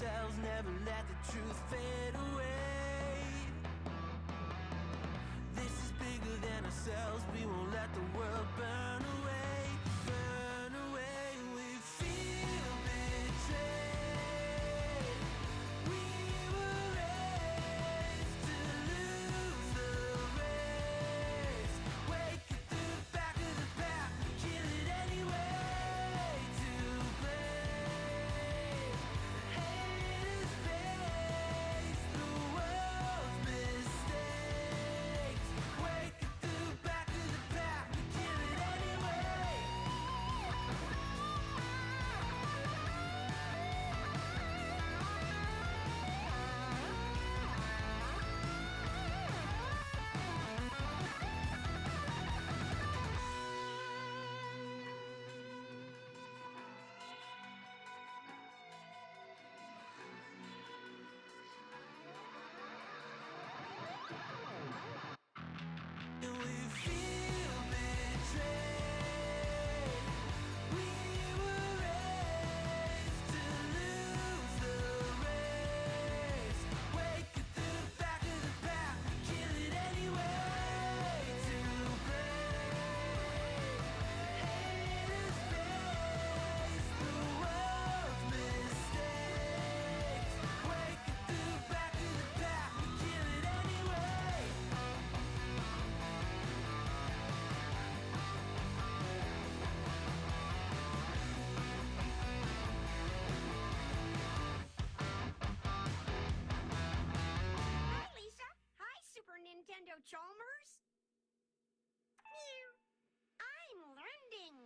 ourselves, never let the truth fade away. This is bigger than ourselves, we won't let the world burn away. Burn away, we feel betrayed. We were raised to lose the race. Wake it through the back of the pack, kill it anyway. To blame, haters face the world's mistakes. Wake it through the back of the pack, kill it anyway. And we feel betrayed. We were raised to lose the race. Wake it through the back of the pack, kill it anyway. To blame, haters face the world's mistakes. Wake it through the back of the pack, kill it anyway. Hi, Lisa. Hi, Super Nintendo Chalmers. Meow. I'm lending.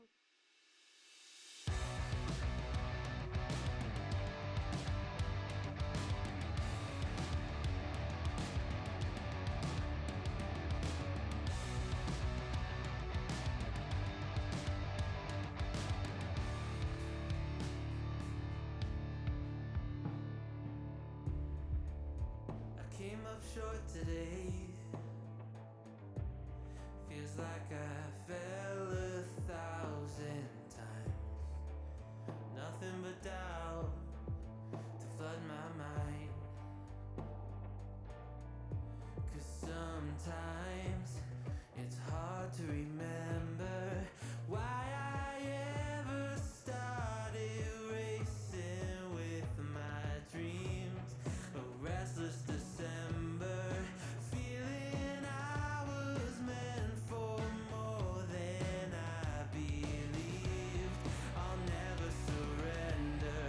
I came up short today. Feels like I fell 1,000 times. Nothing but doubt to flood my mind. 'Cause sometimes it's hard to remember why I ever started racing with my dreams. A restless December, feeling I was meant for more than I believed. I'll never surrender,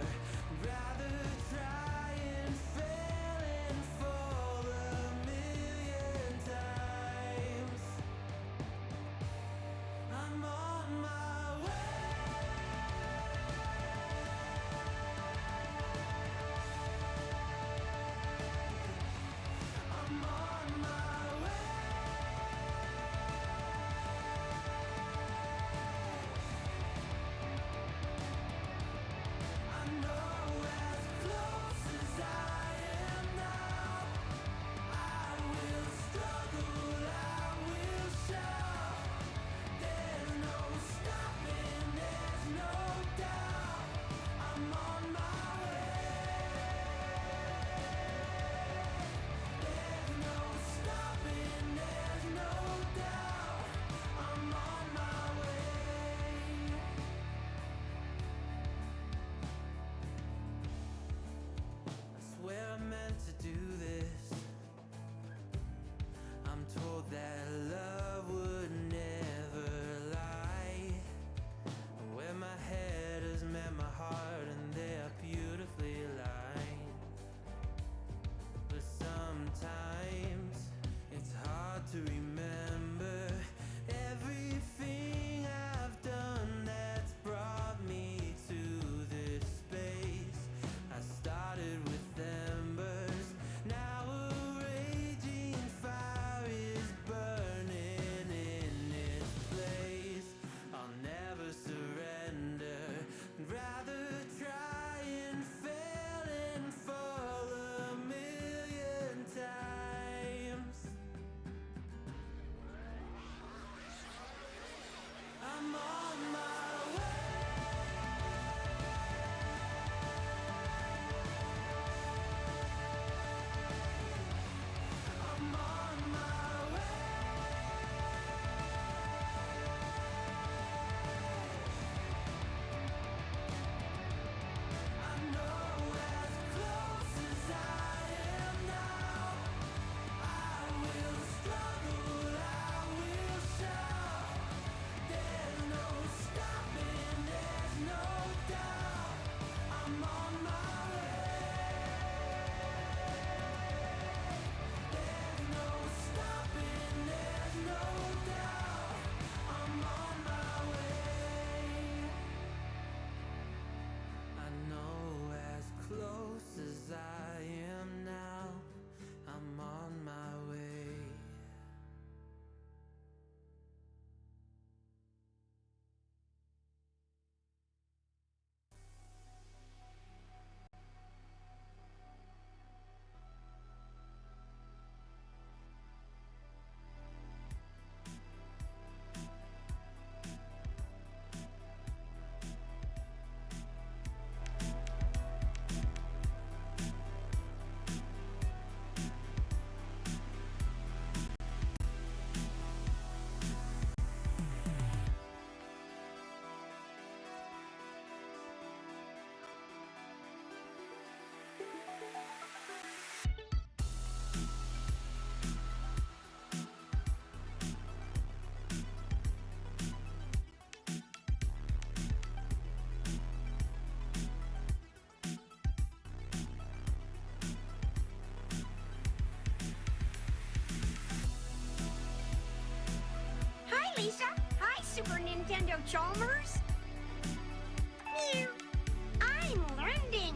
Nintendo Chalmers? Mew. I'm learning.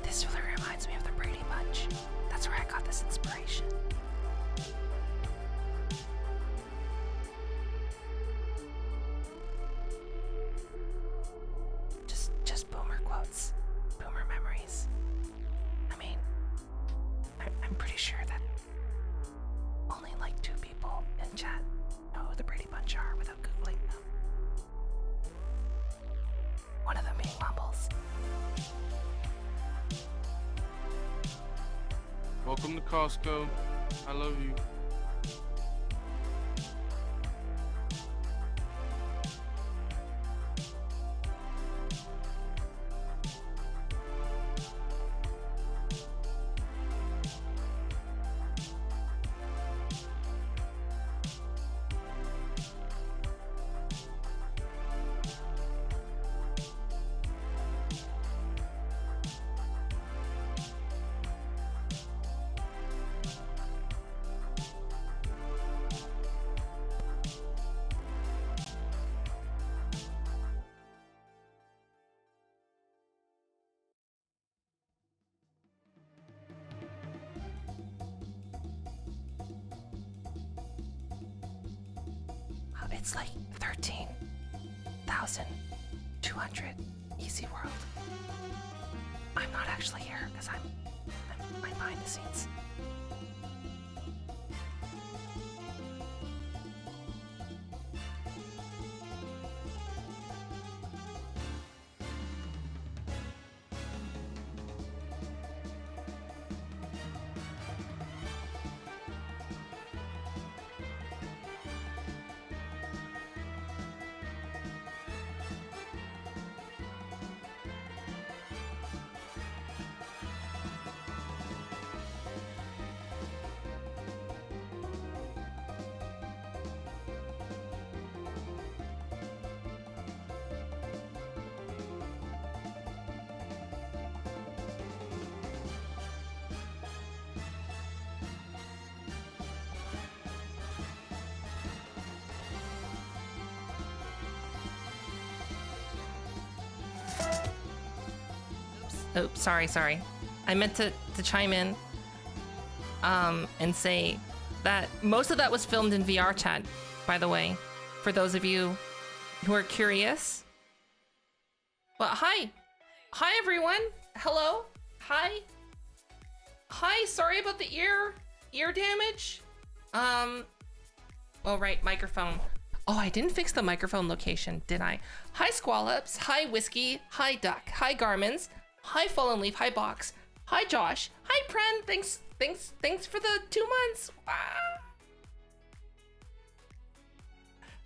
This really reminds me of the Brady Bunch. That's where I got this inspiration. Just boomer quotes, boomer memories. I mean, I'm pretty sure that only like 2 people in chat know who the Brady Bunch are without googling them. One of them being Mumbles. Welcome to Costco. I love you. It's like 13,200 easy world. I'm not actually here because I'm behind the scenes. Oops, sorry. I meant to chime in and say that most of that was filmed in VR chat, by the way, for those of you who are curious. But hi everyone. Hello. Hi, sorry about the ear damage. Oh right, microphone. Oh, I didn't fix the microphone location, did I? Hi Squallops, hi Whiskey, hi Duck, hi Garmins, hi Fallen Leaf, hi Box, hi Josh, hi Pren, thanks for the 2 months.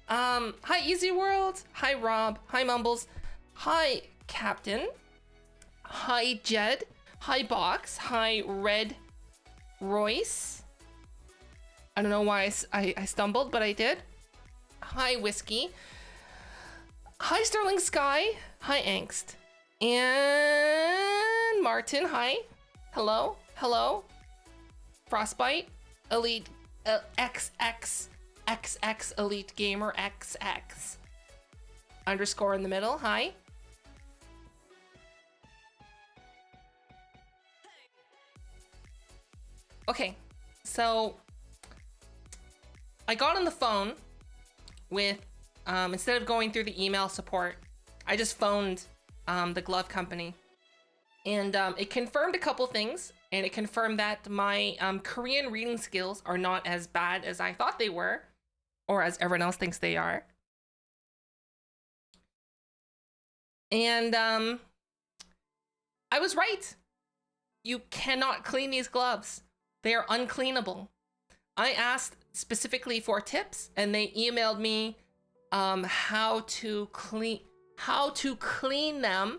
Hi Easy World, hi Rob, hi Mumbles, hi Captain, hi Jed, hi Box, hi Red Royce. I don't know why I stumbled, but I did. Hi Whiskey, hi Sterling Sky, hi Angst, and Martin, hi, hello, Frostbite, Elite, XX Elite Gamer XX _ in the middle, hi. Okay, so I got on the phone with, instead of going through the email support, I just phoned the glove company. And it confirmed a couple things, and it confirmed that my Korean reading skills are not as bad as I thought they were, or as everyone else thinks they are. And I was right. You cannot clean these gloves. They are uncleanable. I asked specifically for tips, and they emailed me how to clean them,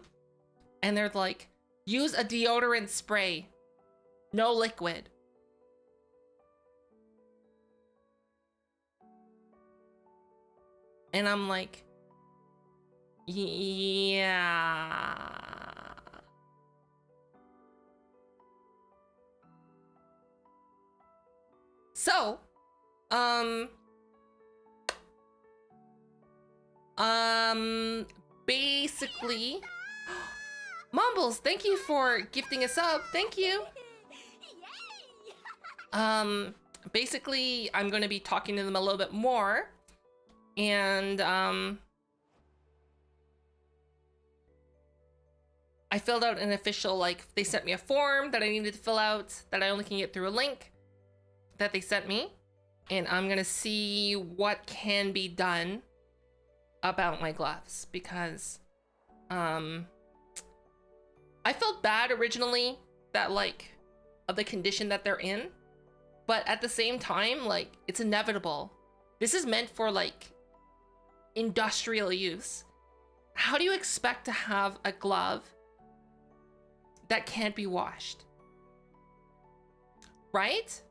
and they're like, use a deodorant spray, no liquid. And I'm like, yeah. So, basically, Mumbles, thank you for gifting us up. Thank you. Basically, I'm going to be talking to them a little bit more, and I filled out an official, like, they sent me a form that I needed to fill out that I only can get through a link that they sent me, and I'm gonna see what can be done about my gloves, because I felt bad originally that, like, of the condition that they're in, but at the same time, like, it's inevitable. This is meant for, like, industrial use. How do you expect to have a glove that can't be washed? Right?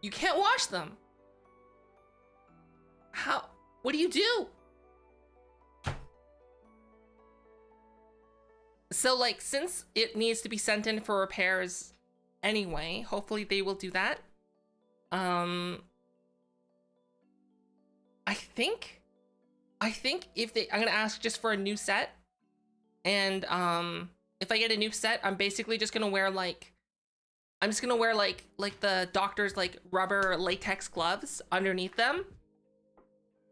You can't wash them. How? What do you do? So, like, since it needs to be sent in for repairs anyway, hopefully they will do that. I think if I'm gonna ask just for a new set, and if I get a new set, I'm basically just gonna wear like the doctor's, like, rubber latex gloves underneath them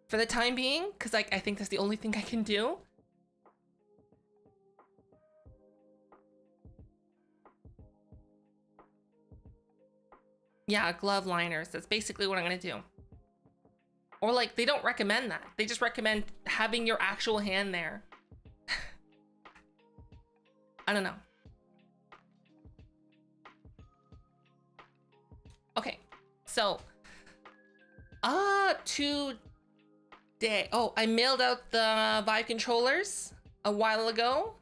for the time being, because, like, I think that's the only thing I can do. Yeah, glove liners. That's basically what I'm gonna do. Or, like, they don't recommend that. They just recommend having your actual hand there. I don't know. Okay, so today, I mailed out the Vive controllers a while ago.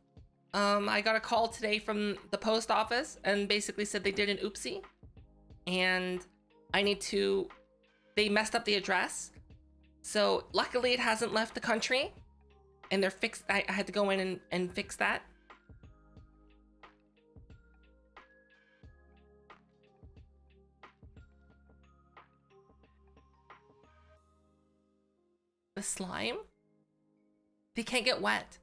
I got a call today from the post office and basically said they did an oopsie, and they messed up the address. So luckily it hasn't left the country, and they're fixed. I had to go in and fix that. The slime? They can't get wet.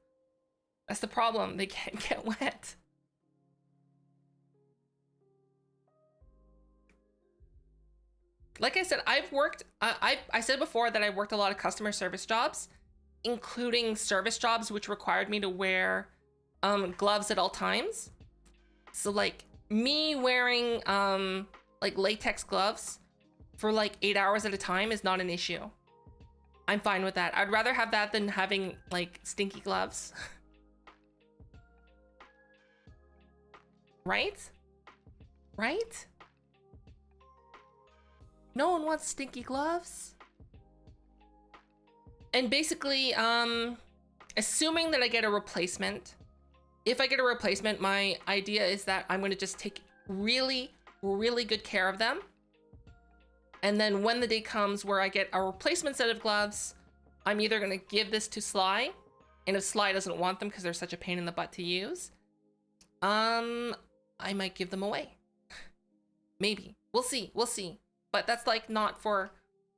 That's the problem. They can't get wet. Like I said, I've worked, I said before that I worked a lot of customer service jobs, including service jobs, which required me to wear gloves at all times. So like me wearing like latex gloves for like 8 hours at a time is not an issue. I'm fine with that. I'd rather have that than having like stinky gloves. Right? Right? No one wants stinky gloves. And basically, assuming that I get a replacement, if I get a replacement, my idea is that I'm gonna just take really, really good care of them. And then when the day comes where I get a replacement set of gloves, I'm either gonna give this to Sly, and if Sly doesn't want them because they're such a pain in the butt to use, I might give them away. Maybe. We'll see. We'll see. But that's like not for,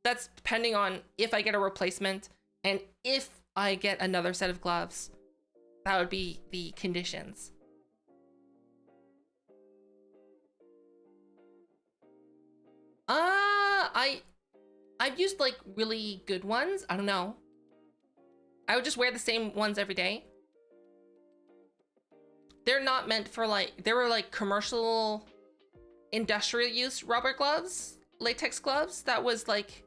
that's depending on if I get a replacement and if I get another set of gloves. That would be the conditions. I've used like really good ones. I don't know. I would just wear the same ones every day. They're not meant for like, they were like commercial industrial use rubber gloves, latex gloves. That was like,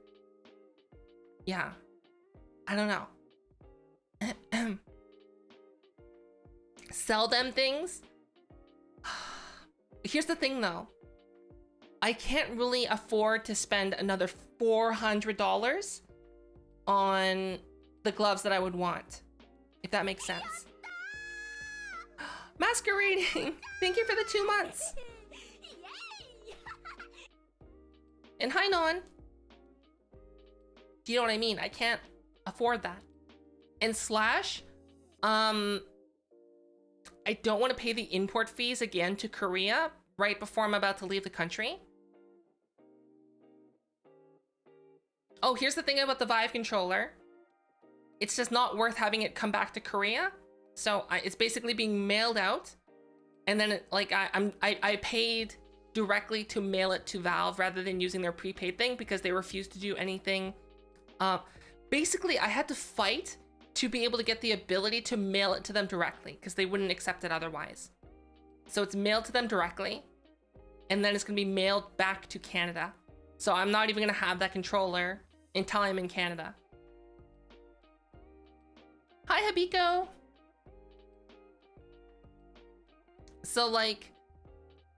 yeah, I don't know. Sell them things. Here's the thing though. I can't really afford to spend another $400 on the gloves that I would want, if that makes sense. Masquerading! Thank you for the 2 months. Yay! And hi, Non. Do you know what I mean? I can't afford that. And Slash, I don't want to pay the import fees again to Korea right before I'm about to leave the country. Oh, here's the thing about the Vive controller. It's just not worth having it come back to Korea. So it's basically being mailed out. And then it, like I paid directly to mail it to Valve rather than using their prepaid thing because they refused to do anything. Basically, I had to fight to be able to get the ability to mail it to them directly because they wouldn't accept it otherwise. So it's mailed to them directly, and then it's gonna be mailed back to Canada. So I'm not even gonna have that controller until I'm in Canada. Hi, Habiko. So like,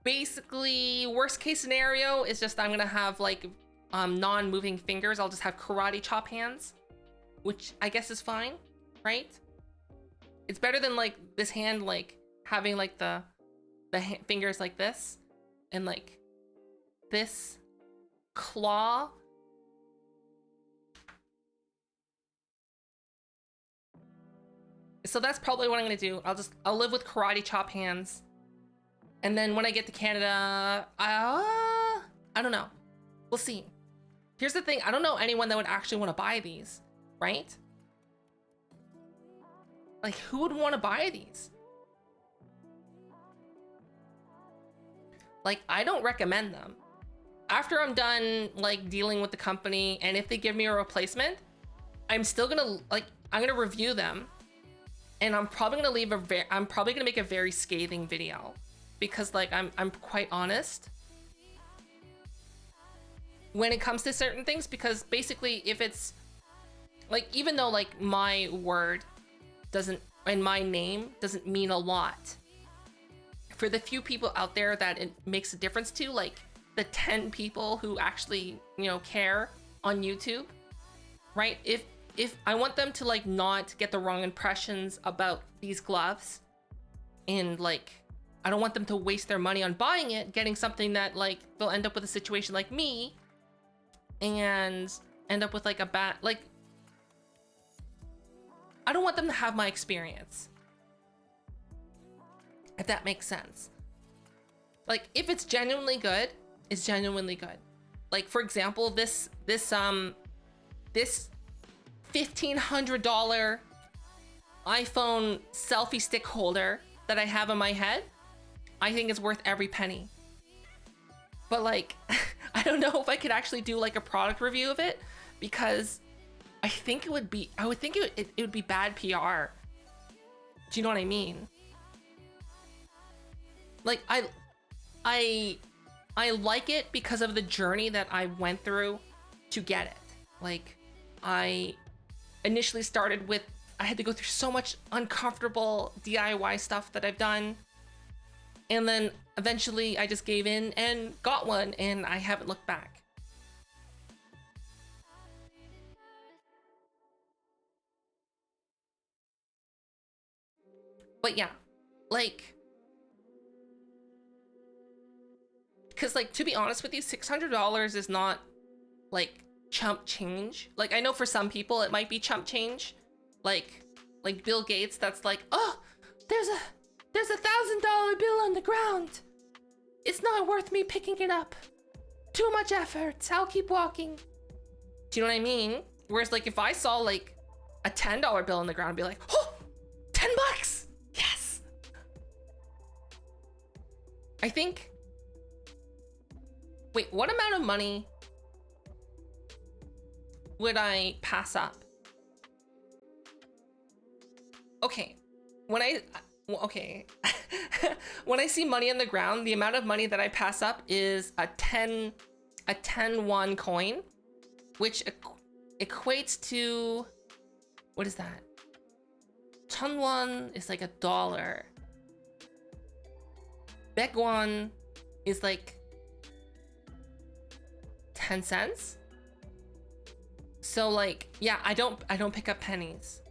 basically, worst case scenario is just I'm gonna have like non-moving fingers. I'll just have karate chop hands, which I guess is fine, right? It's better than like this hand, like having like the fingers like this and like this claw. So that's probably what I'm gonna do. I'll live with karate chop hands. And then when I get to Canada, I don't know. We'll see. Here's the thing. I don't know anyone that would actually want to buy these, right? Like, who would want to buy these? Like, I don't recommend them. After I'm done, like, dealing with the company, and if they give me a replacement, I'm still gonna, like, I'm gonna review them. And I'm probably gonna I'm probably gonna make a very scathing video. Because, like, I'm quite honest when it comes to certain things, because basically if it's like, even though like my word doesn't and my name doesn't mean a lot, for the few people out there that it makes a difference to, like the 10 people who actually, you know, care on YouTube, right? If I want them to like not get the wrong impressions about these gloves, and like I don't want them to waste their money on buying it, getting something that like they'll end up with a situation like me and end up with like a bad, like, I don't want them to have my experience, if that makes sense. Like, if it's genuinely good, it's genuinely good. Like, for example, this $1,500 iPhone selfie stick holder that I have on my head, I think is worth every penny. But like, I don't know if I could actually do like a product review of it, because I think it would be, I would think it would be bad PR. Do you know what I mean? Like, I like it because of the journey that I went through to get it. Like, I initially started with, I had to go through so much uncomfortable DIY stuff that I've done. And then eventually I just gave in and got one, and I haven't looked back. But yeah, like, because like, to be honest with you, $600 is not like chump change. Like, I know for some people it might be chump change. Like Bill Gates, that's like, oh, there's a $1,000 bill on the ground. It's not worth me picking it up. Too much effort. I'll keep walking. Do you know what I mean? Whereas like, if I saw like a $10 bill on the ground, I'd be like, oh, $10. Yes. I think, wait, what amount of money would I pass up? Okay, when I see money on the ground, the amount of money that I pass up is a 10 won coin, which equates to, what is that? 10 won is like $1. Baek is like 10 cents. So like, yeah, I don't pick up pennies.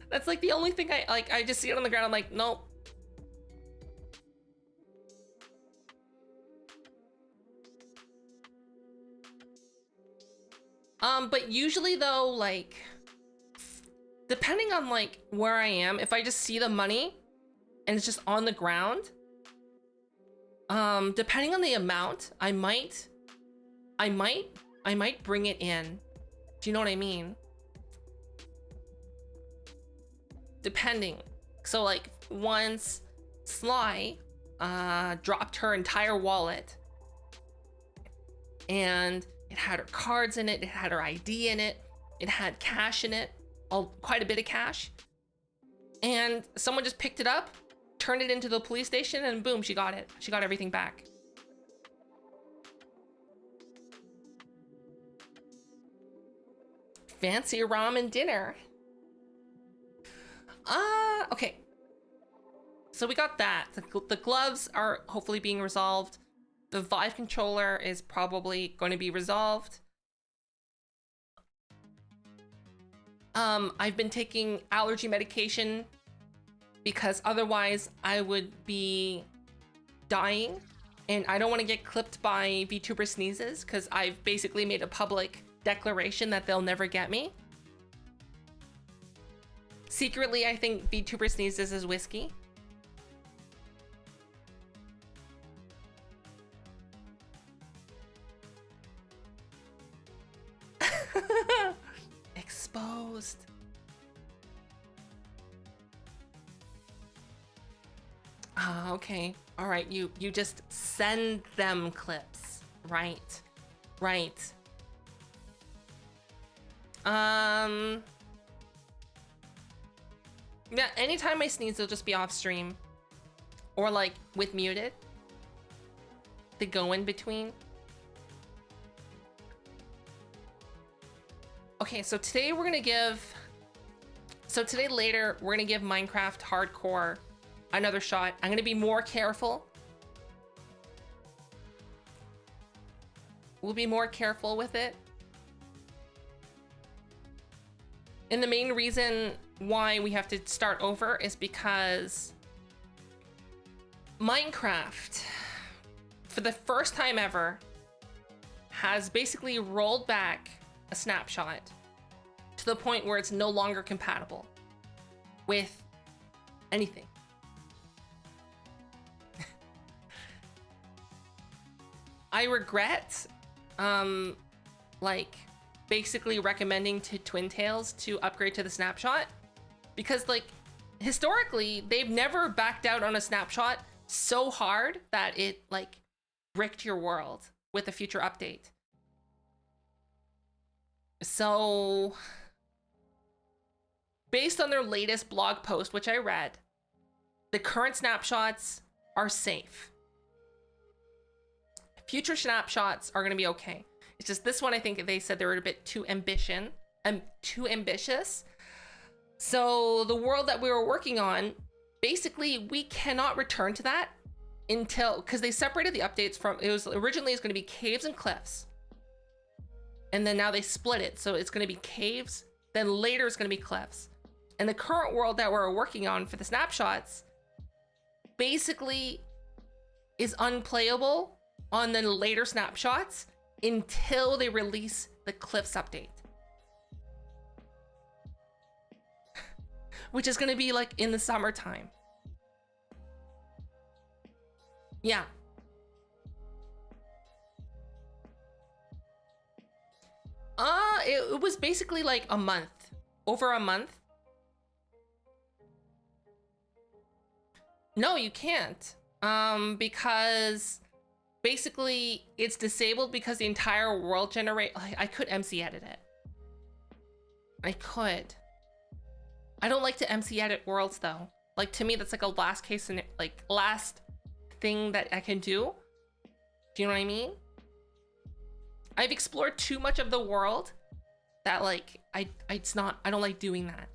That's like the only thing I just see it on the ground. I'm like, nope. But usually though, like, depending on like where I am, if I just see the money and it's just on the ground, depending on the amount, I might bring it in. Do you know what I mean? Depending. So like, once Sly dropped her entire wallet, and it had her cards in it, it had her ID in it, it had cash in it, quite a bit of cash, and someone just picked it up, turned it into the police station, and boom, she got it. She got everything back. Fancy ramen dinner. Okay. So we got that. The gloves are hopefully being resolved. The Vive controller is probably going to be resolved. I've been taking allergy medication because otherwise I would be dying, and I don't want to get clipped by VTuber sneezes because I've basically made a public declaration that they'll never get me. Secretly, I think VTuber sneezes is whiskey. Exposed. Ah, okay. All right, you just send them clips. Right. Right. Yeah, anytime I sneeze, it'll just be off stream. Or like with muted. The go in between. Okay, so today we're gonna give... So today later, we're gonna give Minecraft Hardcore another shot. I'm gonna be more careful. We'll be more careful with it. And the main reason why we have to start over is because Minecraft, for the first time ever, has basically rolled back a snapshot to the point where it's no longer compatible with anything. I regret, like, basically recommending to Twin Tails to upgrade to the snapshot, because like historically they've never backed out on a snapshot so hard that it like bricked your world with a future update. So based on their latest blog post, which I read, the current snapshots are safe. Future snapshots are going to be okay. It's just this one, I think they said they were a bit too ambitious. So the world that we were working on, basically we cannot return to that until, because they separated the updates from, it was originally it's going to be caves and cliffs. And then now they split it. So it's going to be caves, then later it's going to be cliffs. And the current world that we're working on for the snapshots basically is unplayable on the later snapshots until they release the cliffs update. Which is going to be like in the summertime. Yeah. It was basically like a month. Over a month. No, you can't. Because basically it's disabled because the entire world generate. I could MC edit it. I could. I don't like to MC edit worlds though. Like to me, that's like a last case and like last thing that I can do. Do you know what I mean? I've explored too much of the world that like I don't like doing that.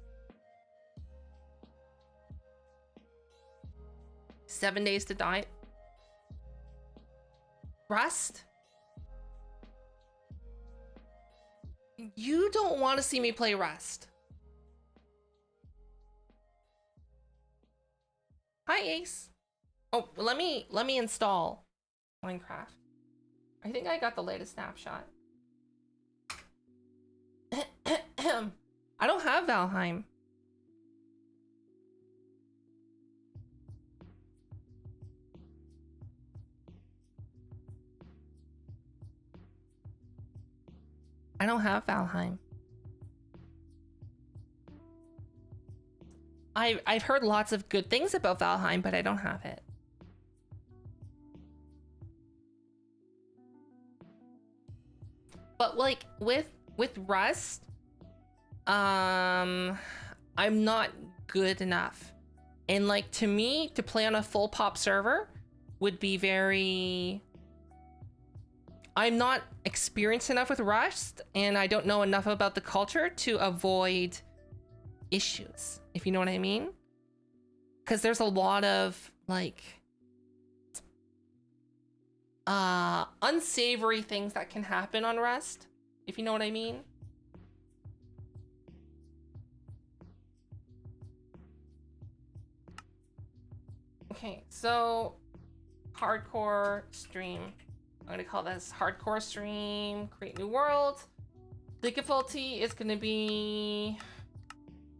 7 days to die. Rust? You don't want to see me play Rust. Hi, Ace. Oh, let me install Minecraft. I think I got the latest snapshot. I don't have Valheim. I don't have Valheim. I've heard lots of good things about Valheim, but I don't have it. But like with Rust, I'm not good enough. And like to me, to play on a full pop server would be very... I'm not experienced enough with Rust, and I don't know enough about the culture to avoid issues, if you know what I mean. Because there's a lot of like unsavory things that can happen on Rust, if you know what I mean. Okay, so hardcore stream. I'm gonna call this hardcore stream, create new world. The difficulty is gonna be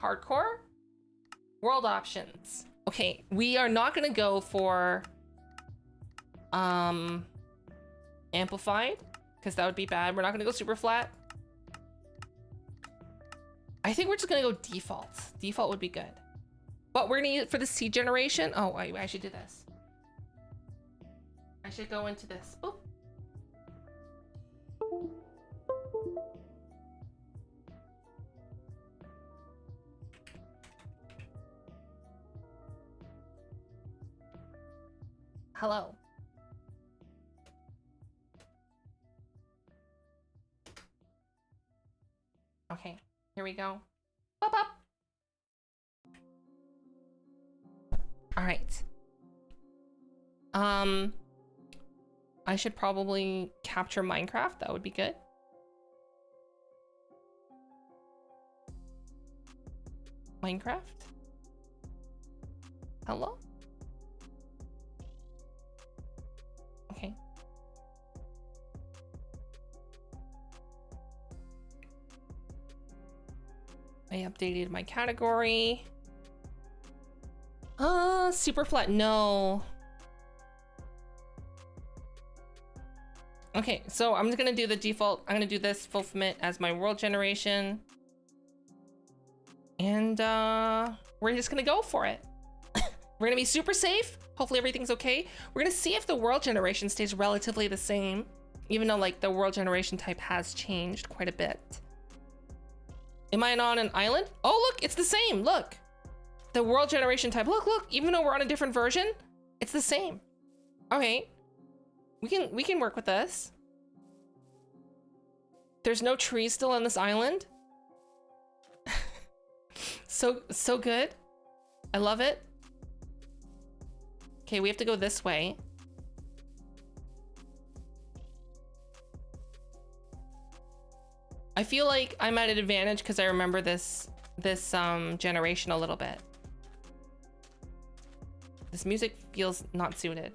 hardcore. World options. Okay, we are not gonna go for amplified, because that would be bad. We're not gonna go super flat. I think we're just gonna go default. Default would be good. But we're gonna use it for the seed generation. Oh, I should do this. I should go into this. Oop. Hello. Okay, here we go. Pop up. All right. I should probably capture Minecraft. That would be good. Minecraft? Hello? Okay. I updated my category. Super flat. No. Okay, so I'm just gonna do the default. I'm gonna do this fulfillment as my world generation. And we're just gonna go for it. We're gonna be super safe. Hopefully everything's okay. We're gonna see if the world generation stays relatively the same, even though like the world generation type has changed quite a bit. Am I on an island? Oh, look, it's the same. Look, the world generation type. Look, even though we're on a different version, it's the same. Okay, we can work with this. There's no trees still on this island. So good. I love it. Okay, we have to go this way. I feel like I'm at an advantage because I remember this generation a little bit. This music feels not suited.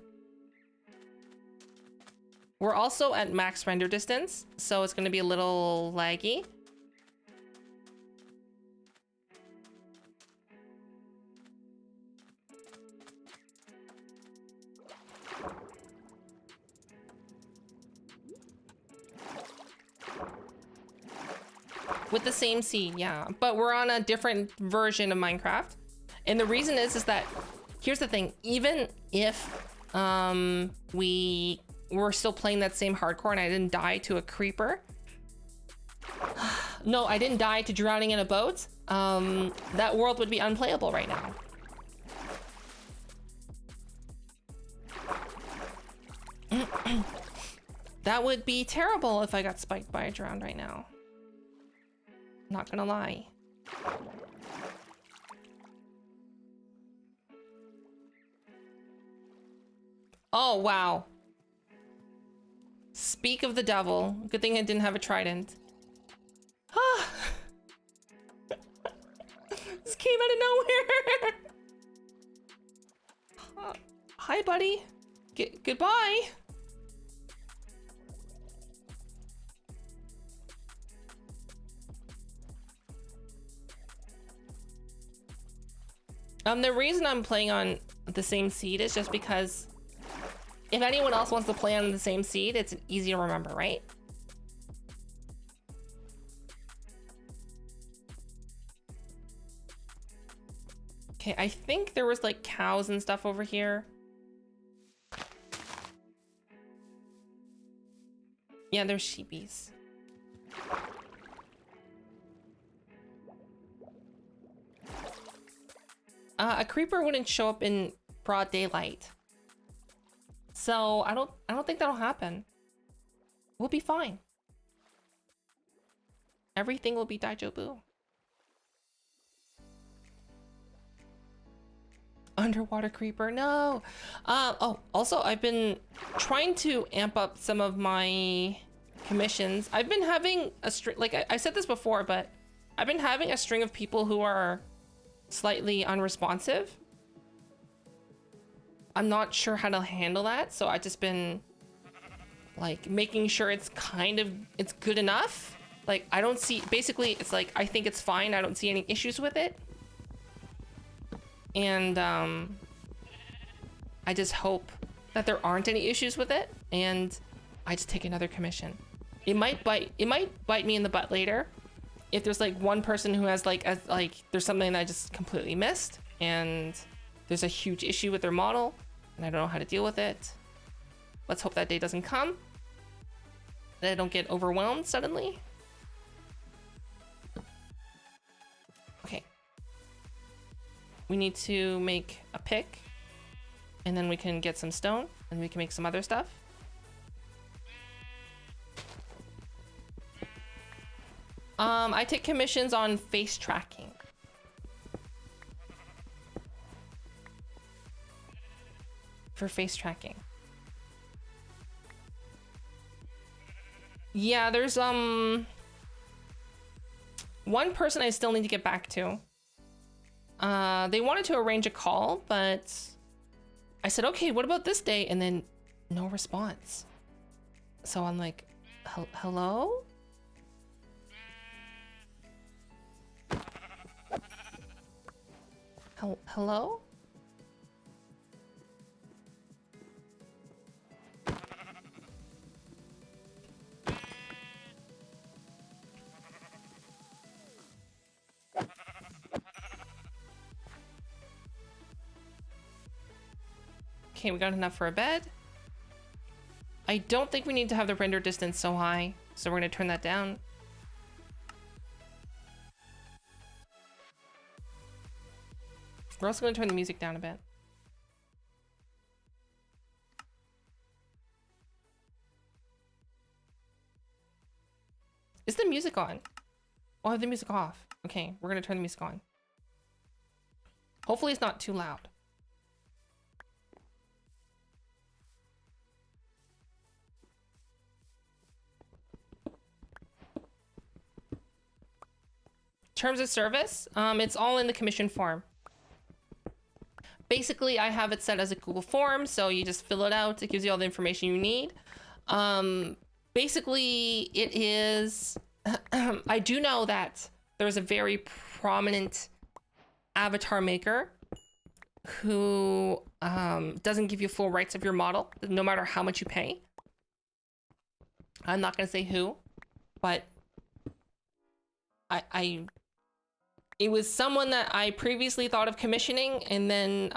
We're also at max render distance, so it's gonna be a little laggy. With the same seed, yeah. But we're on a different version of Minecraft. And the reason is that, here's the thing, even if we were still playing that same hardcore and I didn't die to a creeper. No, I didn't die to drowning in a boat. That world would be unplayable right now. That would be terrible if I got spiked by a drown right now. Not gonna lie. Oh, wow. Speak of the devil. Good thing I didn't have a trident. Ah. This came out of nowhere. Hi, buddy. Goodbye. The reason I'm playing on the same seed is just because if anyone else wants to play on the same seed, it's easy to remember, right? Okay, I think there was like cows and stuff over here. Yeah, there's sheepies. A creeper wouldn't show up in broad daylight. So I don't think that'll happen. We'll be fine. Everything will be daijobu. Underwater creeper, no. Oh, also I've been trying to amp up some of my commissions. I've been having a string, like I said this before, but I've been having a string of people who are slightly unresponsive. I'm not sure how to handle that, so I've just been like making sure it's good enough. Like I don't see, basically it's like I think it's fine, I don't see any issues with it. And I just hope that there aren't any issues with it, and I just take another commission. It might bite me in the butt later if there's like one person who has like there's something that I just completely missed and there's a huge issue with their model and I don't know how to deal with it. Let's hope that day doesn't come, that I don't get overwhelmed suddenly. Okay, we need to make a pick and then we can get some stone and we can make some other stuff. I take commissions on face tracking. For face tracking. Yeah, there's one person I still need to get back to. They wanted to arrange a call, but I said, okay, what about this day? And then no response. So I'm like, hello? Hello? Okay, we got enough for a bed. I don't think we need to have the render distance so high, so we're gonna turn that down. We're also gonna turn the music down a bit. Is the music on? Oh, I have the music off. Okay, we're gonna turn the music on. Hopefully it's not too loud. Terms of service, it's all in the commission form. Basically, I have it set as a Google form, so you just fill it out. It gives you all the information you need. Basically, it is... I do know that there's a very prominent avatar maker who doesn't give you full rights of your model, no matter how much you pay. I'm not going to say who, but it was someone that I previously thought of commissioning, and then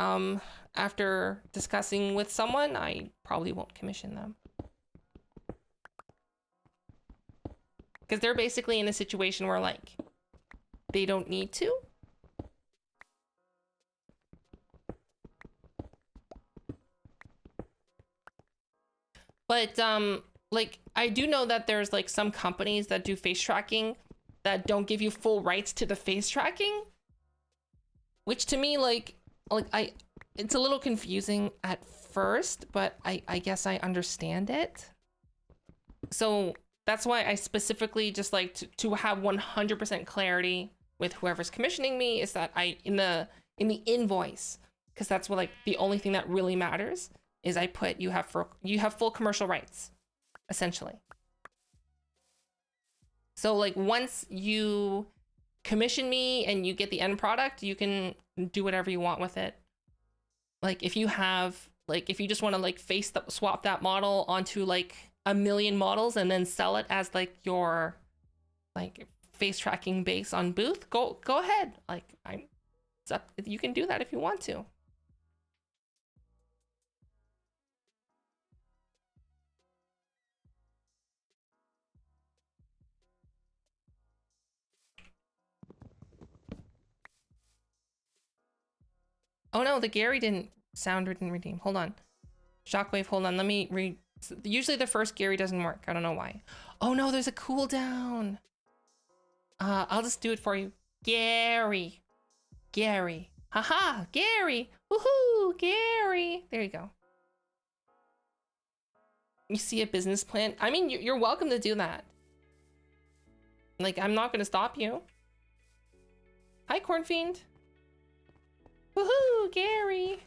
after discussing with someone, I probably won't commission them. Because they're basically in a situation where, like, they don't need to. But, like, I do know that there's, like, some companies that do face tracking that don't give you full rights to the face tracking. Which to me, it's a little confusing at first, but I guess I understand it. So that's why I specifically just like to have 100% clarity with whoever's commissioning me is that in the invoice, because that's what, like, the only thing that really matters is I put you have full commercial rights, essentially. So, like, once you commission me and you get the end product, you can do whatever you want with it. Like, if you just want to, like, swap that model onto, like, 1 million models and then sell it as, like, your, like, face tracking base on Booth, go ahead. Like, it's up, you can do that if you want to. Oh no, the Gary sound didn't redeem. Hold on. Shockwave, hold on. Let me read. Usually the first Gary doesn't work. I don't know why. Oh no, there's a cooldown. I'll just do it for you. Gary. Gary. Haha, Gary. Woohoo, Gary. There you go. You see a business plan? I mean, you're welcome to do that. Like, I'm not gonna stop you. Hi, Cornfiend. Woohoo, Gary!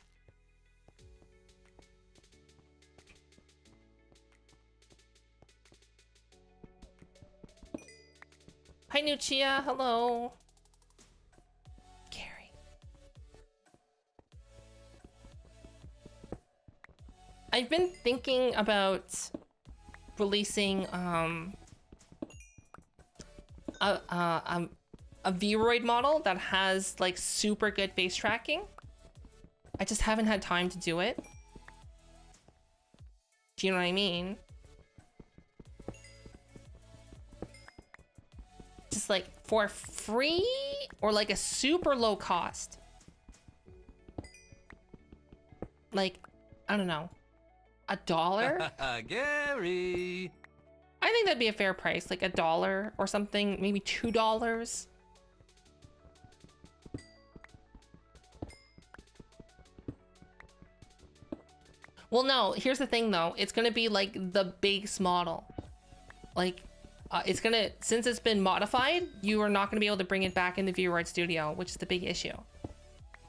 Hi, Nuchia. Hello. Gary. I've been thinking about releasing a Vroid model that has, like, super good face tracking. I just haven't had time to do it. Do you know what I mean? Just, like, for free or, like, a super low cost. Like, I don't know, $1? Gary. I think that'd be a fair price, like $1 or something, maybe $2. Well, no, here's the thing though. It's gonna be like the base model. Like, it's gonna, since it's been modified, you are not gonna be able to bring it back in the VRoid Studio, which is the big issue.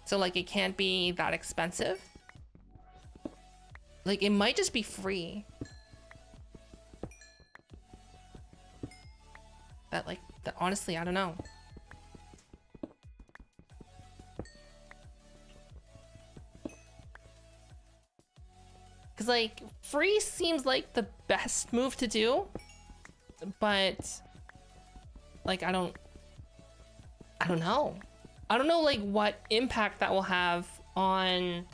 So, like, it can't be that expensive. Like, it might just be free. That honestly, I don't know. Cause, like, free seems like the best move to do, but, like, I don't know. I don't know, like, what impact that will have on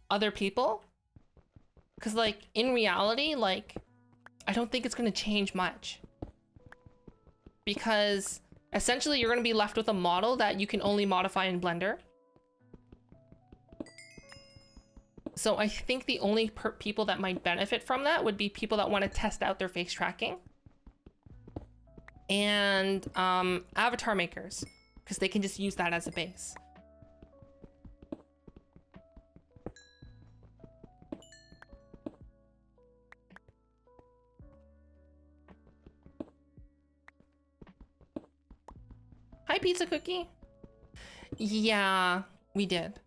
other people. Because, like, in reality, like, I don't think it's going to change much. Because essentially you're going to be left with a model that you can only modify in Blender. So I think the only people that might benefit from that would be people that want to test out their face tracking. And avatar makers, because they can just use that as a base. Hi, Pizza Cookie. Yeah, we did.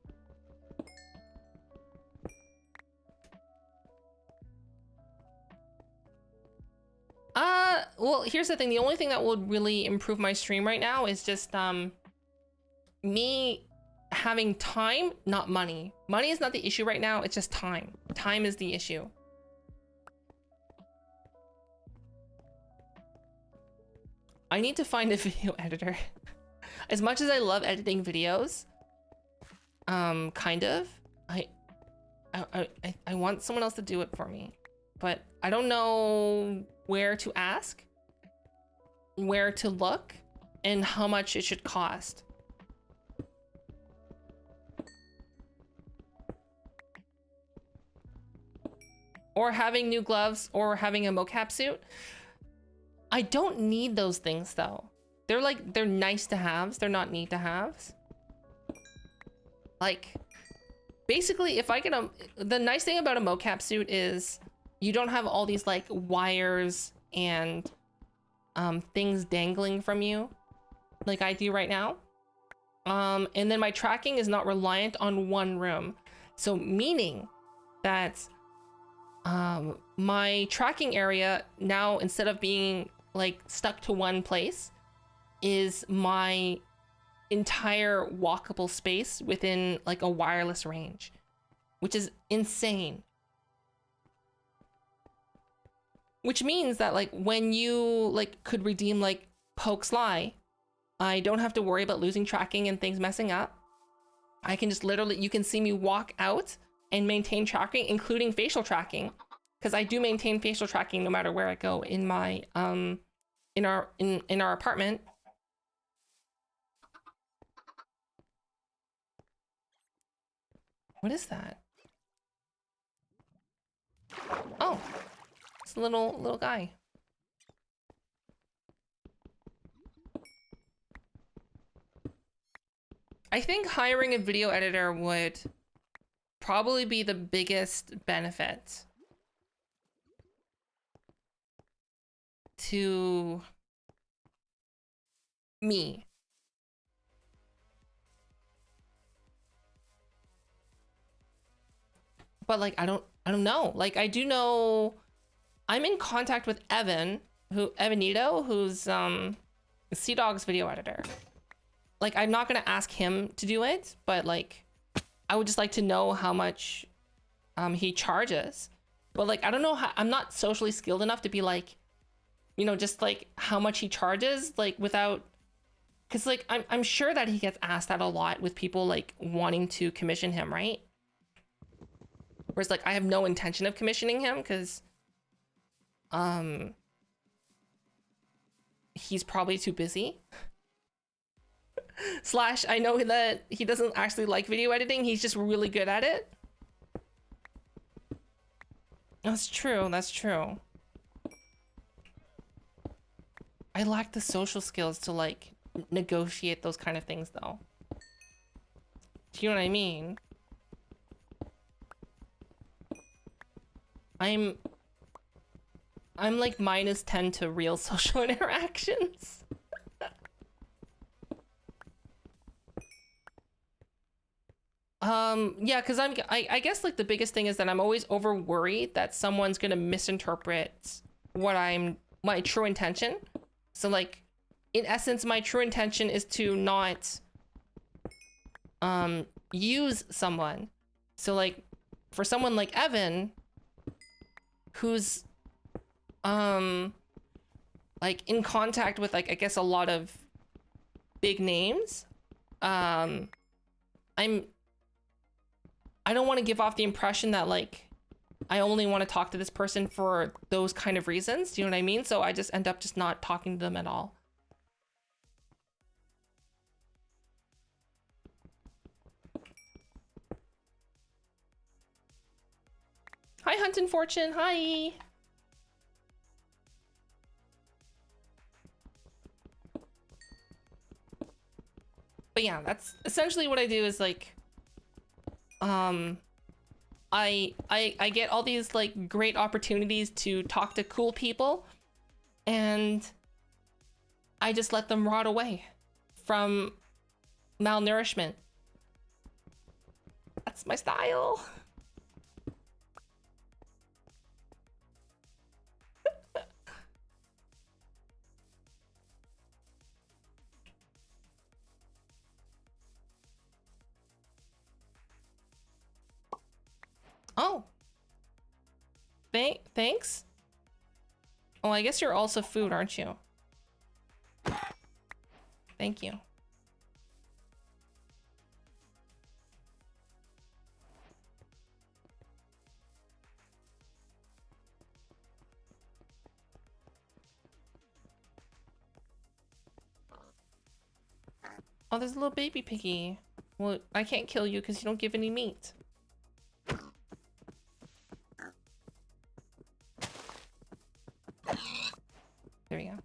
Well, here's the thing. The only thing that would really improve my stream right now is just me having time, not money. Money is not the issue right now. It's just time. Time is the issue. I need to find a video editor. As much as I love editing videos, kind of, I want someone else to do it for me, but I don't know where to ask, where to look, and how much it should cost. Or having new gloves, or having a mocap suit. I don't need those things though. They're nice to haves, they're not need to haves. Like, basically if I get the nice thing about a mocap suit is you don't have all these like wires and things dangling from you like I do right now. And then my tracking is not reliant on one room. So meaning that my tracking area now, instead of being like stuck to one place, is my entire walkable space within like a wireless range, which is insane. Which means that like when you like could redeem like Poke Sly, I don't have to worry about losing tracking and things messing up. I can just literally, you can see me walk out and maintain tracking, including facial tracking, because I do maintain facial tracking no matter where I go in my in our apartment. What is that? Oh, it's a little guy. I think hiring a video editor would probably be the biggest benefit to me. But like I don't know. Like I do know I'm in contact with Evanito, who's Sea Dog's video editor. Like I'm not gonna ask him to do it, but like I would just like to know how much he charges. But like I don't know how, I'm not socially skilled enough to be like, you know, just like how much he charges, like without, because like I'm sure that he gets asked that a lot with people like wanting to commission him, right? Whereas like I have no intention of commissioning him because he's probably too busy. Slash, I know that he doesn't actually like video editing, he's just really good at it. That's true, that's true. I lack the social skills to like negotiate those kind of things though. Do you know what I mean? I'm like -10 to real social interactions. Yeah, because I guess like the biggest thing is that I'm always over worried that someone's gonna misinterpret my true intention. So like in essence, my true intention is to not use someone. So like for someone like Evan, who's like in contact with like I guess a lot of big names, I don't want to give off the impression that like I only want to talk to this person for those kind of reasons. Do you know what I mean? So I just end up just not talking to them at all. Hi, Huntin' Fortune. Hi. But yeah, that's essentially what I do is like, I get all these like great opportunities to talk to cool people, and I just let them rot away from malnourishment. That's my style. Oh. Thanks? Oh, I guess you're also food, aren't you? Thank you. Oh, there's a little baby piggy. Well, I can't kill you because you don't give any meat. There we go.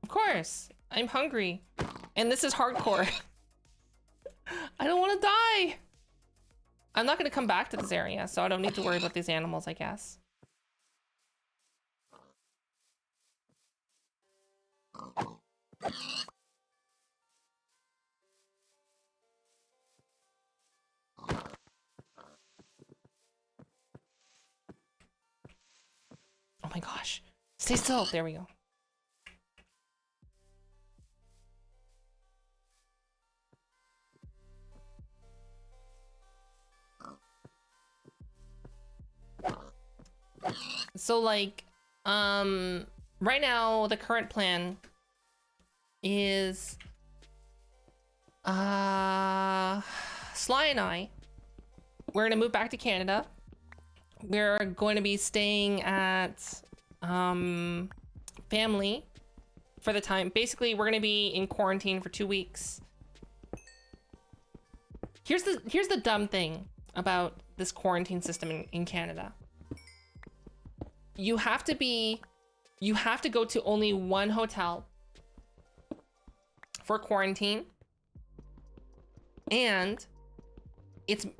Of course, I'm hungry. And this is hardcore. I don't want to die. I'm not going to come back to this area, so I don't need to worry about these animals, I guess. Oh my gosh. Stay still. There we go. So like, right now the current plan is, Sly and I, we're gonna move back to Canada. We're going to be staying at, family for the time. Basically, we're gonna be in quarantine for 2 weeks. Here's the dumb thing about this quarantine system in Canada. You have to go to only one hotel for quarantine, and it's like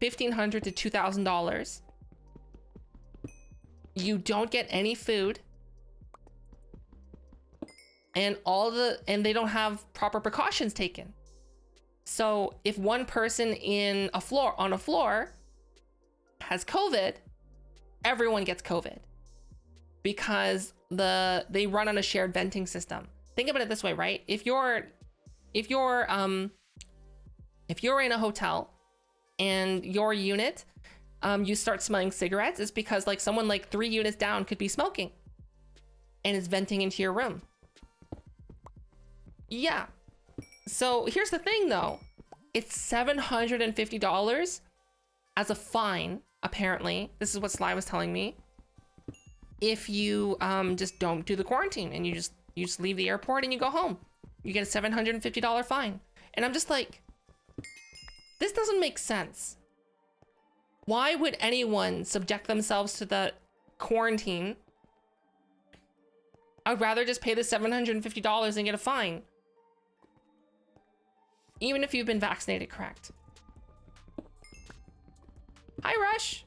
$1,500 to $2,000. You don't get any food, and they don't have proper precautions taken. So if one person on a floor has COVID, everyone gets COVID because they run on a shared venting system. Think about it this way, right? If you're in a hotel and your unit, you start smelling cigarettes, it's because like someone like 3 units down could be smoking and is venting into your room. Yeah. So here's the thing though, it's $750 as a fine, apparently. This is what Sly was telling me. If you just don't do the quarantine and you just leave the airport and you go home, you get a $750 fine. And I'm just like, this doesn't make sense. Why would anyone subject themselves to the quarantine? I'd rather just pay the $750 and get a fine. Even if you've been vaccinated, correct? Hi, Rush.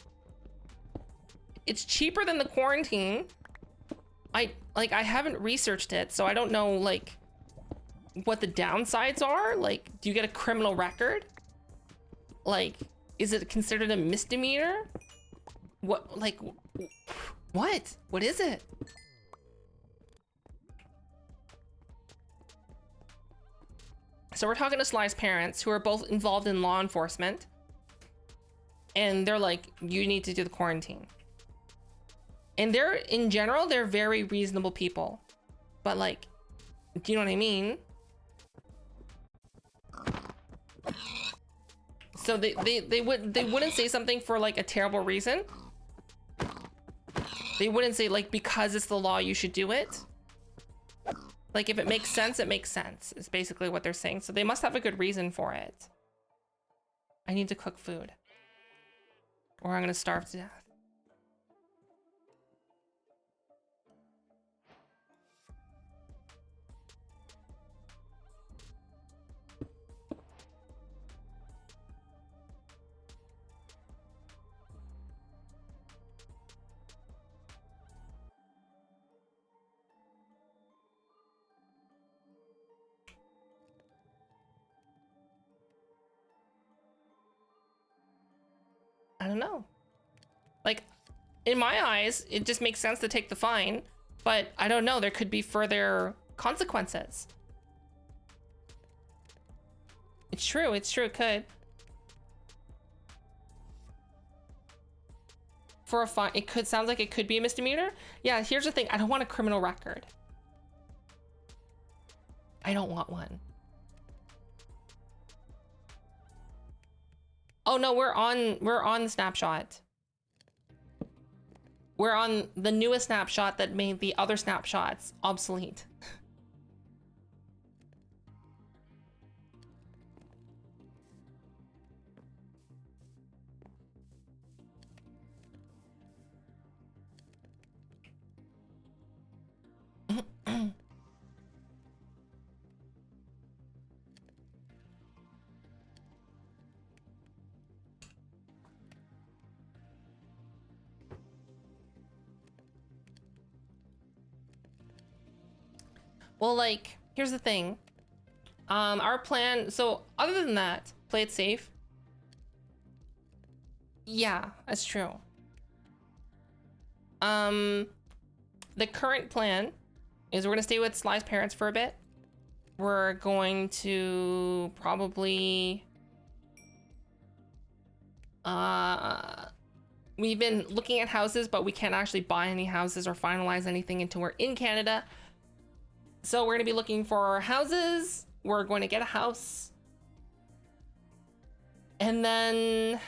It's cheaper than the quarantine. I haven't researched it, so I don't know like what the downsides are. Like, do you get a criminal record? Like, is it considered a misdemeanor? What is it? So we're talking to Sly's parents, who are both involved in law enforcement. and they're like, you need to do the quarantine. And they're, in general, they're very reasonable people. But like, do you know what I mean? So they wouldn't say something for like a terrible reason. They wouldn't say like, because it's the law, you should do it. Like, if it makes sense, it makes sense, is basically what they're saying. So they must have a good reason for it. I need to cook food, or I'm gonna starve to death. I don't know. Like, in my eyes, it just makes sense to take the fine, but I don't know. There could be further consequences. It's true. It's true. It could. For a fine, it could sounds like it could be a misdemeanor. Yeah. Here's the thing. I don't want a criminal record. I don't want one. Oh no, we're on the snapshot. We're on the newest snapshot that made the other snapshots obsolete. Well, like, here's the thing. Our plan, so other than that, play it safe. Yeah, that's true. The current plan is we're gonna stay with Sly's parents for a bit. We're going to probably, we've been looking at houses, but we can't actually buy any houses or finalize anything until we're in Canada. So we're gonna be looking for houses. We're going to get a house. And then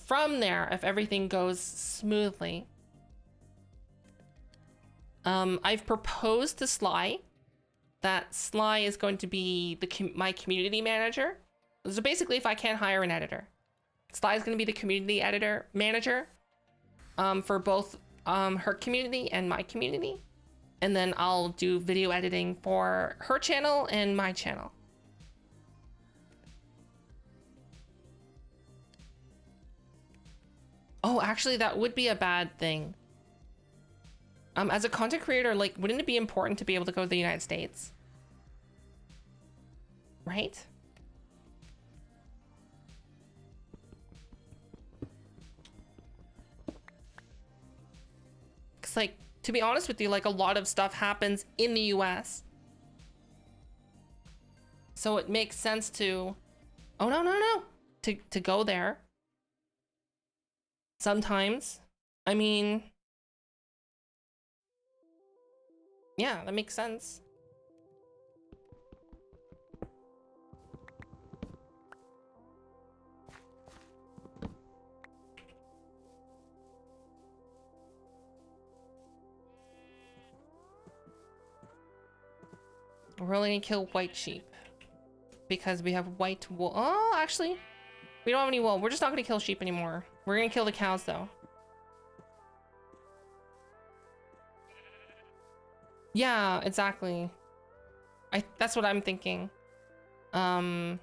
from there, if everything goes smoothly, I've proposed to Sly that Sly is going to be my community manager. So basically, if I can't hire an editor, Sly is going to be the community manager for both her community and my community. And then I'll do video editing for her channel and my channel. Oh, actually, that would be a bad thing. As a content creator, like, wouldn't it be important to be able to go to the United States? Right? Because, like, to be honest with you, like, a lot of stuff happens in the US. So it makes sense to... Oh, no. To go there. Sometimes. I mean... Yeah, that makes sense. We're only gonna kill white sheep because we have white wool. Oh, actually, we don't have any wool. We're just not gonna kill sheep anymore. We're gonna kill the cows though. Yeah, exactly. That's what I'm thinking. Yeah.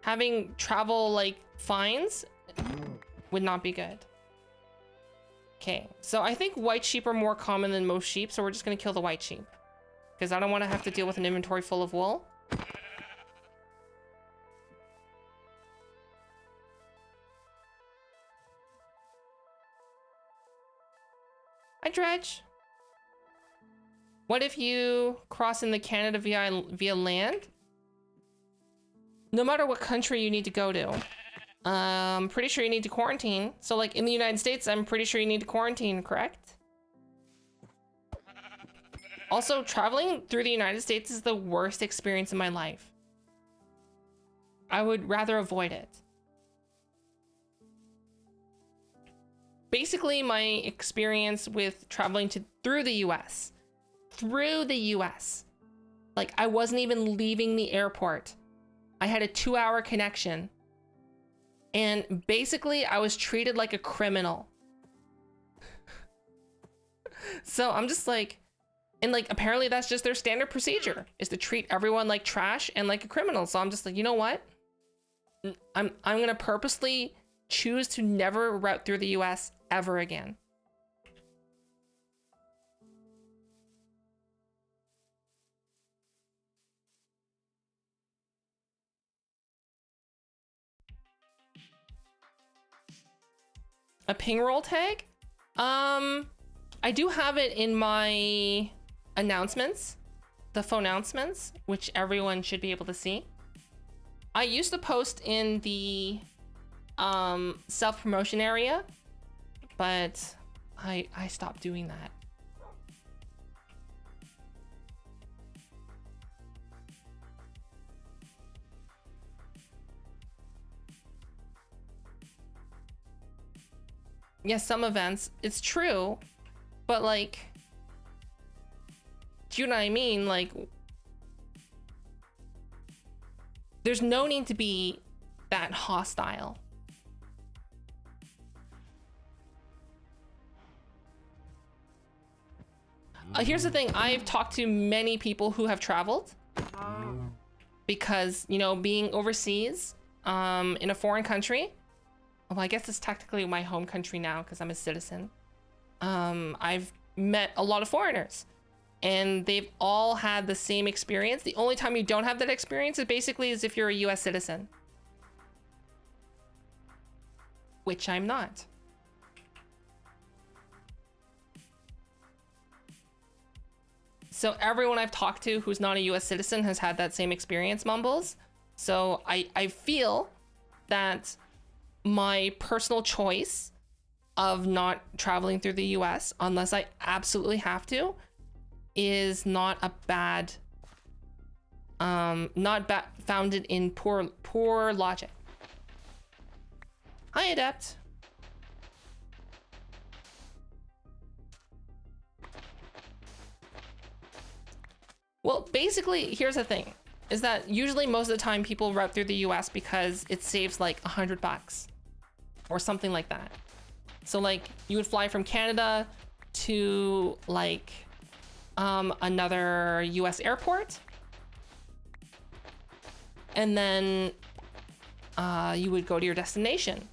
Having travel like fines would not be good. Okay, so I think white sheep are more common than most sheep, so we're just gonna kill the white sheep. Because I don't want to have to deal with an inventory full of wool. Hi, Dredge. What if you cross into Canada via land? no matter what country you need to go to, I'm pretty sure you need to quarantine. So like in the United States, I'm pretty sure you need to quarantine, correct? Also, traveling through the United States is the worst experience in my life. I would rather avoid it. Basically, my experience with traveling through the US, like I wasn't even leaving the airport. I had a 2-hour connection. And basically, I was treated like a criminal. So I'm just like, and like, apparently that's just their standard procedure, is to treat everyone like trash and like a criminal. So I'm just like, you know what? I'm gonna purposely choose to never route through the US ever again. A ping roll tag? I do have it in my announcements, the phone announcements, which everyone should be able to see. I used to post in the self-promotion area, but I stopped doing that. Yes, some events, it's true, but like, do you know what I mean? Like, there's no need to be that hostile. Here's the thing, I've talked to many people who have traveled because, you know, being overseas in a foreign country, well, I guess it's technically my home country now because I'm a citizen. I've met a lot of foreigners and they've all had the same experience. The only time you don't have that experience is basically as if you're a US citizen, which I'm not. So everyone I've talked to who's not a US citizen has had that same experience, Mumbles. So I feel that my personal choice of not traveling through the US unless I absolutely have to is not a bad, founded in poor logic. Hi, Adept. Well, basically, here's the thing, is that usually most of the time people route through the US because it saves like $100 or something like that. So like you would fly from Canada to like another US airport, and then you would go to your destination.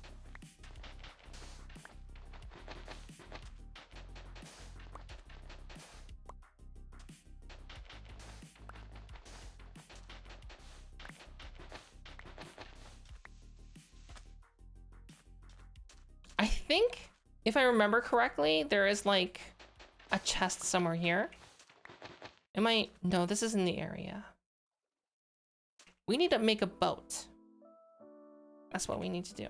I think, if I remember correctly, there is like a chest somewhere here. No, this isn't the area. We need to make a boat. That's what we need to do.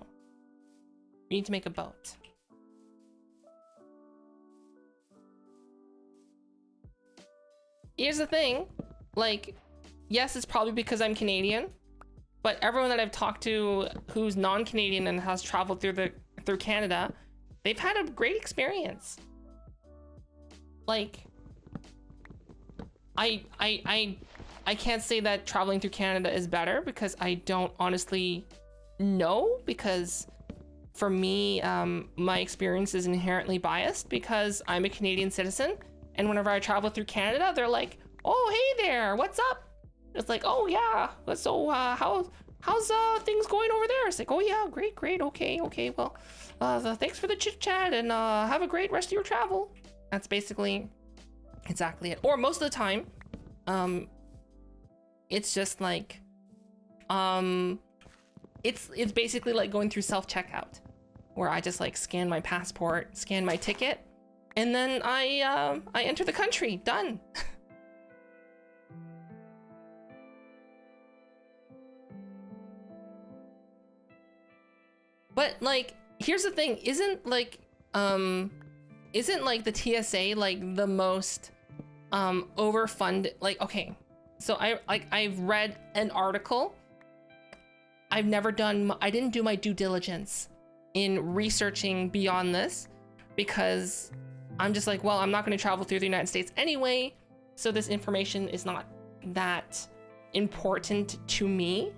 We need to make a boat. Here's the thing, like, yes, it's probably because I'm Canadian, but everyone that I've talked to who's non-Canadian and has traveled through Canada, they've had a great experience. Like, I can't say that traveling through Canada is better because I don't honestly know, because for me, my experience is inherently biased because I'm a Canadian citizen, and whenever I travel through Canada, they're like, "Oh, hey there, what's up?" It's like, "Oh yeah, so how's things going over there?" It's like, "Oh yeah, great, okay, well, thanks for the chit chat and have a great rest of your travel." That's basically exactly it. Or most of the time, it's just like, it's basically like going through self-checkout, where I just like scan my passport, scan my ticket, and then I enter the country. Done. But like, here's the thing, isn't like the TSA like the most overfunded? Like, okay, so I've read an article. I didn't do my due diligence in researching beyond this because I'm just like, well, I'm not going to travel through the United States anyway, so this information is not that important to me.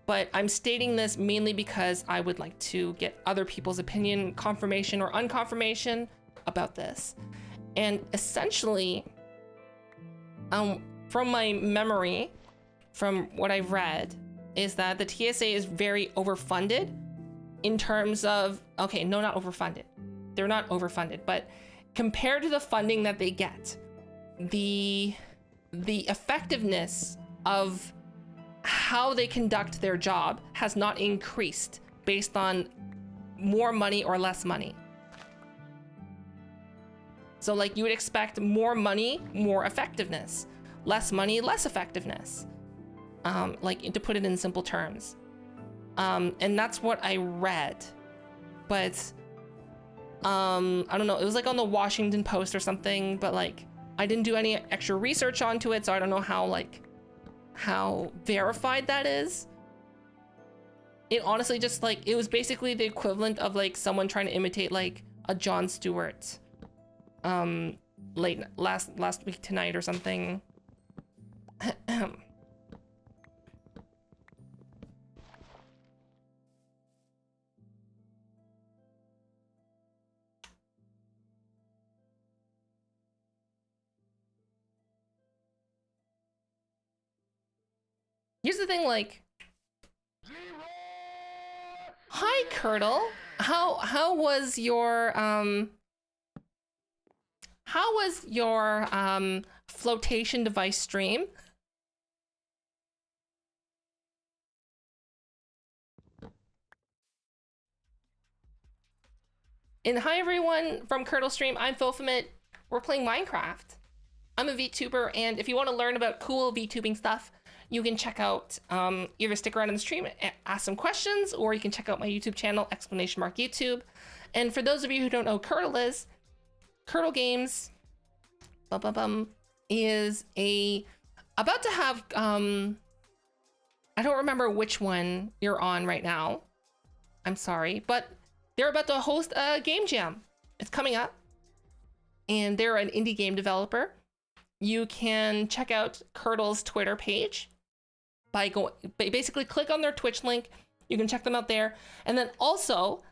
But I'm stating this mainly because I would like to get other people's opinion, confirmation or unconfirmation about this. And essentially, from my memory, from what I've read, is that the TSA is very overfunded in terms of, okay, no, not overfunded. They're not overfunded, but compared to the funding that they get, the effectiveness of how they conduct their job has not increased based on more money or less money. So like you would expect more money, more effectiveness, less money, less effectiveness. Like to put it in simple terms. And that's what I read, but I don't know, it was like on the Washington Post or something, but like I didn't do any extra research onto it, so I don't know how verified that is. It honestly just like, it was basically the equivalent of like someone trying to imitate like a Jon Stewart last week tonight or something. Here's the thing, like, hi Curdle, how was your flotation device stream? And hi everyone from Curdle Stream, I'm Philfamit. We're playing Minecraft. I'm a VTuber, and if you want to learn about cool VTubing stuff, you can check out, either stick around in the stream, ask some questions, or you can check out my YouTube channel, !YouTube. And for those of you who don't know who Curdle is, Curdle Games is about to have, I don't remember which one you're on right now. I'm sorry, but they're about to host a game jam. It's coming up, and they're an indie game developer. You can check out Curdle's Twitter page by basically click on their Twitch link. You can check them out there. And then also,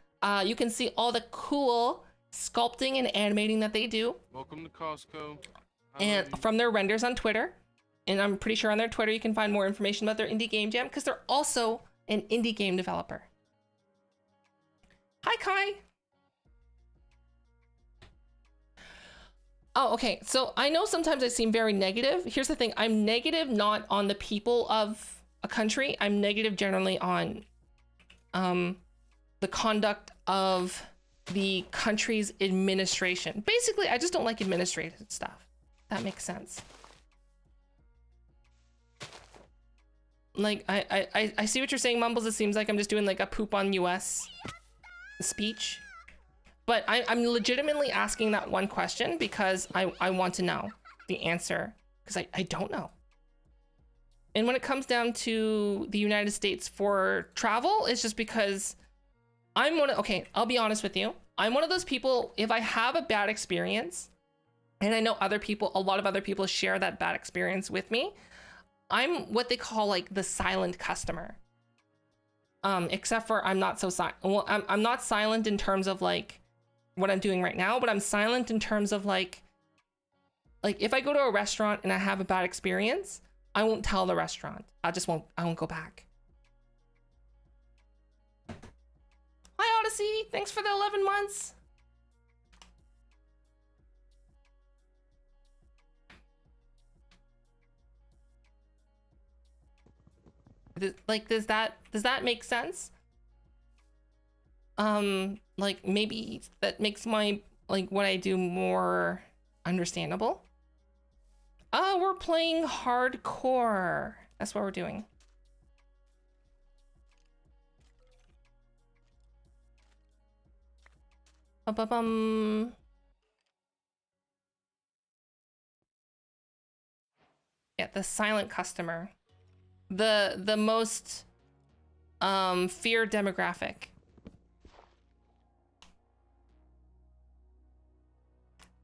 you can see all the cool sculpting and animating that they do. Welcome to Costco. And from their renders on Twitter. And I'm pretty sure on their Twitter, you can find more information about their indie game jam because they're also an indie game developer. Hi, Kai. Oh, okay. So I know sometimes I seem very negative. Here's the thing. I'm negative not on the people of a country. I'm negative generally on the conduct of the country's administration. Basically, I just don't like administrative stuff. That makes sense. Like, I see what you're saying, Mumbles. It seems like I'm just doing like a poop on US speech. But I'm legitimately asking that one question because I want to know the answer, because I don't know. And when it comes down to the United States for travel, it's just because okay, I'll be honest with you. I'm one of those people, if I have a bad experience, and I know a lot of other people share that bad experience with me, I'm what they call like the silent customer. Except for I'm not so silent. Well, I'm not silent in terms of like what I'm doing right now, but I'm silent in terms of like if I go to a restaurant and I have a bad experience, I won't tell the restaurant. I won't go back. Hi Odyssey, thanks for the 11 months. Like, does that make sense? Like maybe that makes my what I do more understandable. Oh, we're playing hardcore. That's what we're doing. Ba-ba-bum. Yeah, the silent customer. The most feared demographic.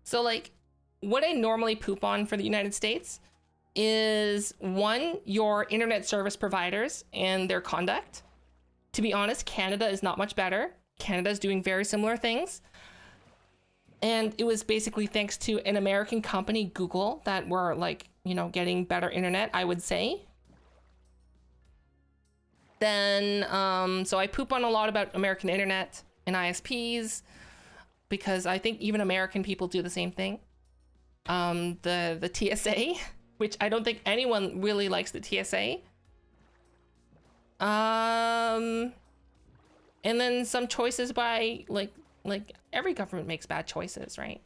So like what I normally poop on for the United States is one, your internet service providers and their conduct. To be honest, Canada is not much better. Canada is doing very similar things. And it was basically thanks to an American company, Google, that we're like, you know, getting better internet, I would say. Then, so I poop on a lot about American internet and ISPs because I think even American people do the same thing. The TSA, which I don't think anyone really likes the TSA. And then some choices by like every government makes bad choices, right?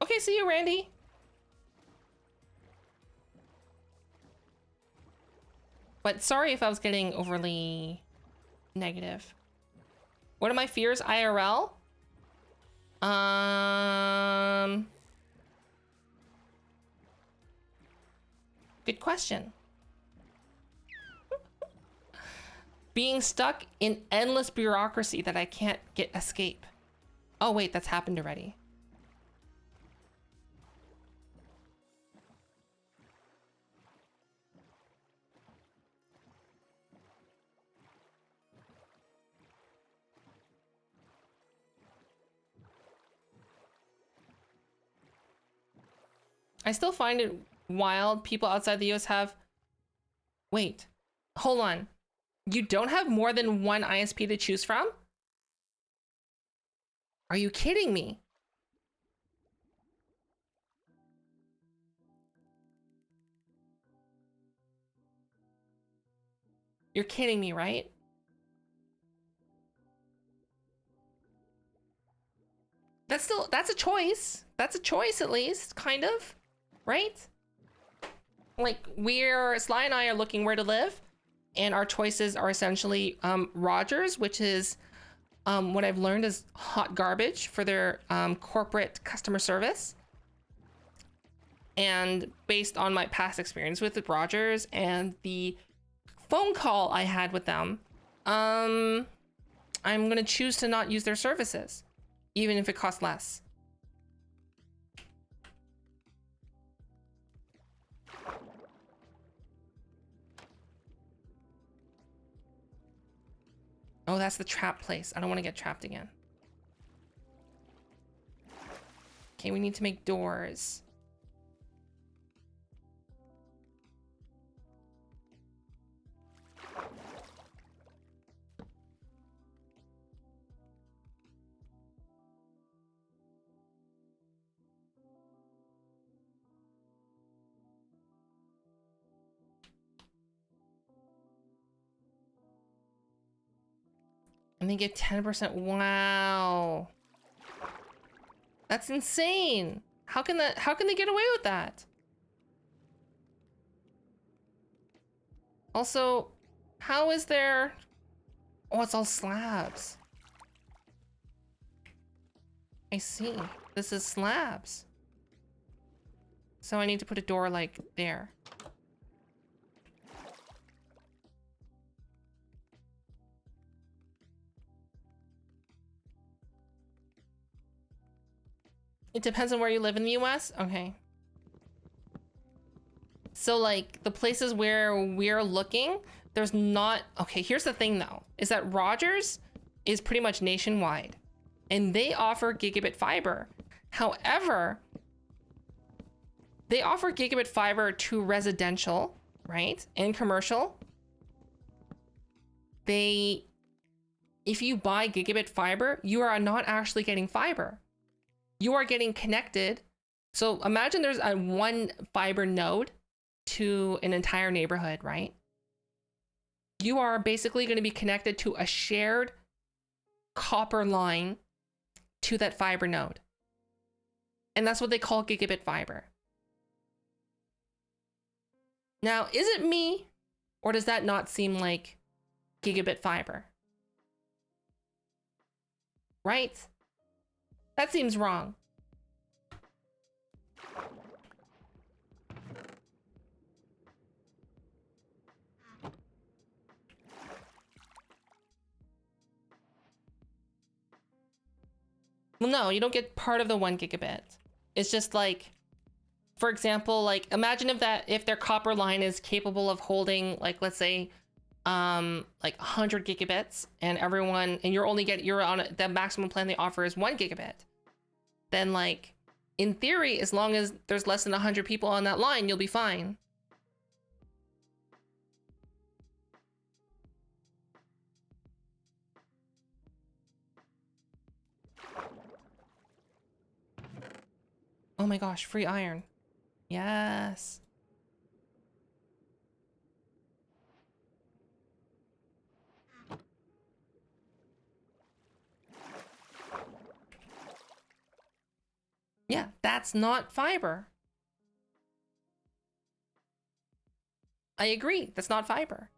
Okay, see you, Randy. But sorry if I was getting overly negative. What are my fears IRL? Good question. Being stuck in endless bureaucracy that I can't escape. Oh wait, that's happened already. I still find it wild people outside the US have... Wait, hold on. You don't have more than one ISP to choose from? Are you kidding me? You're kidding me, right? That's a choice. That's a choice at least, kind of, right? Like Sly and I are looking where to live, and our choices are essentially Rogers, which is what I've learned is hot garbage for their corporate customer service. And based on my past experience with the Rogers and the phone call I had with them, I'm gonna choose to not use their services, even if it costs less. Oh, that's the trap place. I don't want to get trapped again. Okay, we need to make doors. And they get 10%. Wow. That's insane. How can they get away with that? Also, how is there... Oh, it's all slabs. I see. This is slabs. So I need to put a door like there. It depends on where you live in the US? Okay. So like the places where we're looking, there's not... Okay, here's the thing though, is that Rogers is pretty much nationwide and they offer gigabit fiber. However, they offer gigabit fiber to residential, right? And commercial. If you buy gigabit fiber, you are not actually getting fiber. You are getting connected. So imagine there's a one fiber node to an entire neighborhood, right? You are basically going to be connected to a shared copper line to that fiber node. And that's what they call gigabit fiber. Now, is it me, or does that not seem like gigabit fiber? Right? That seems wrong. Well, no, you don't get part of the 1 gigabit. It's just like, for example, like imagine if their copper line is capable of holding, like, let's say, like 100 gigabits, and you're on the maximum plan they offer is 1 gigabit. Then, like, in theory, as long as there's less than 100 people on that line, you'll be fine. Oh my gosh, free iron. Yes. Yeah, that's not fiber. I agree, that's not fiber.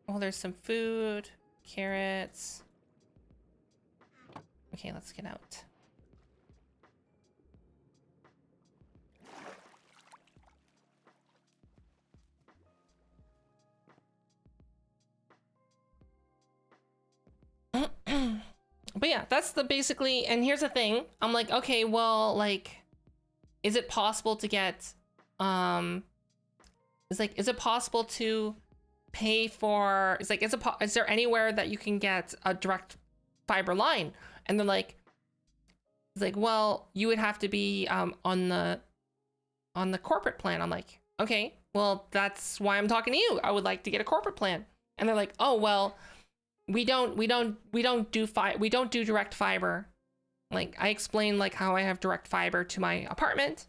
Oh, there's some food, carrots. Okay, let's get out. But yeah, that's basically, and here's the thing. I'm like, okay, well, like, is it possible to get, is it possible to pay for, is there anywhere that you can get a direct fiber line? And they're like, it's like, well, you would have to be on the corporate plan. I'm like, okay, well, that's why I'm talking to you. I would like to get a corporate plan. And they're like, oh, well, we don't do direct fiber. Like, I explained like how I have direct fiber to my apartment,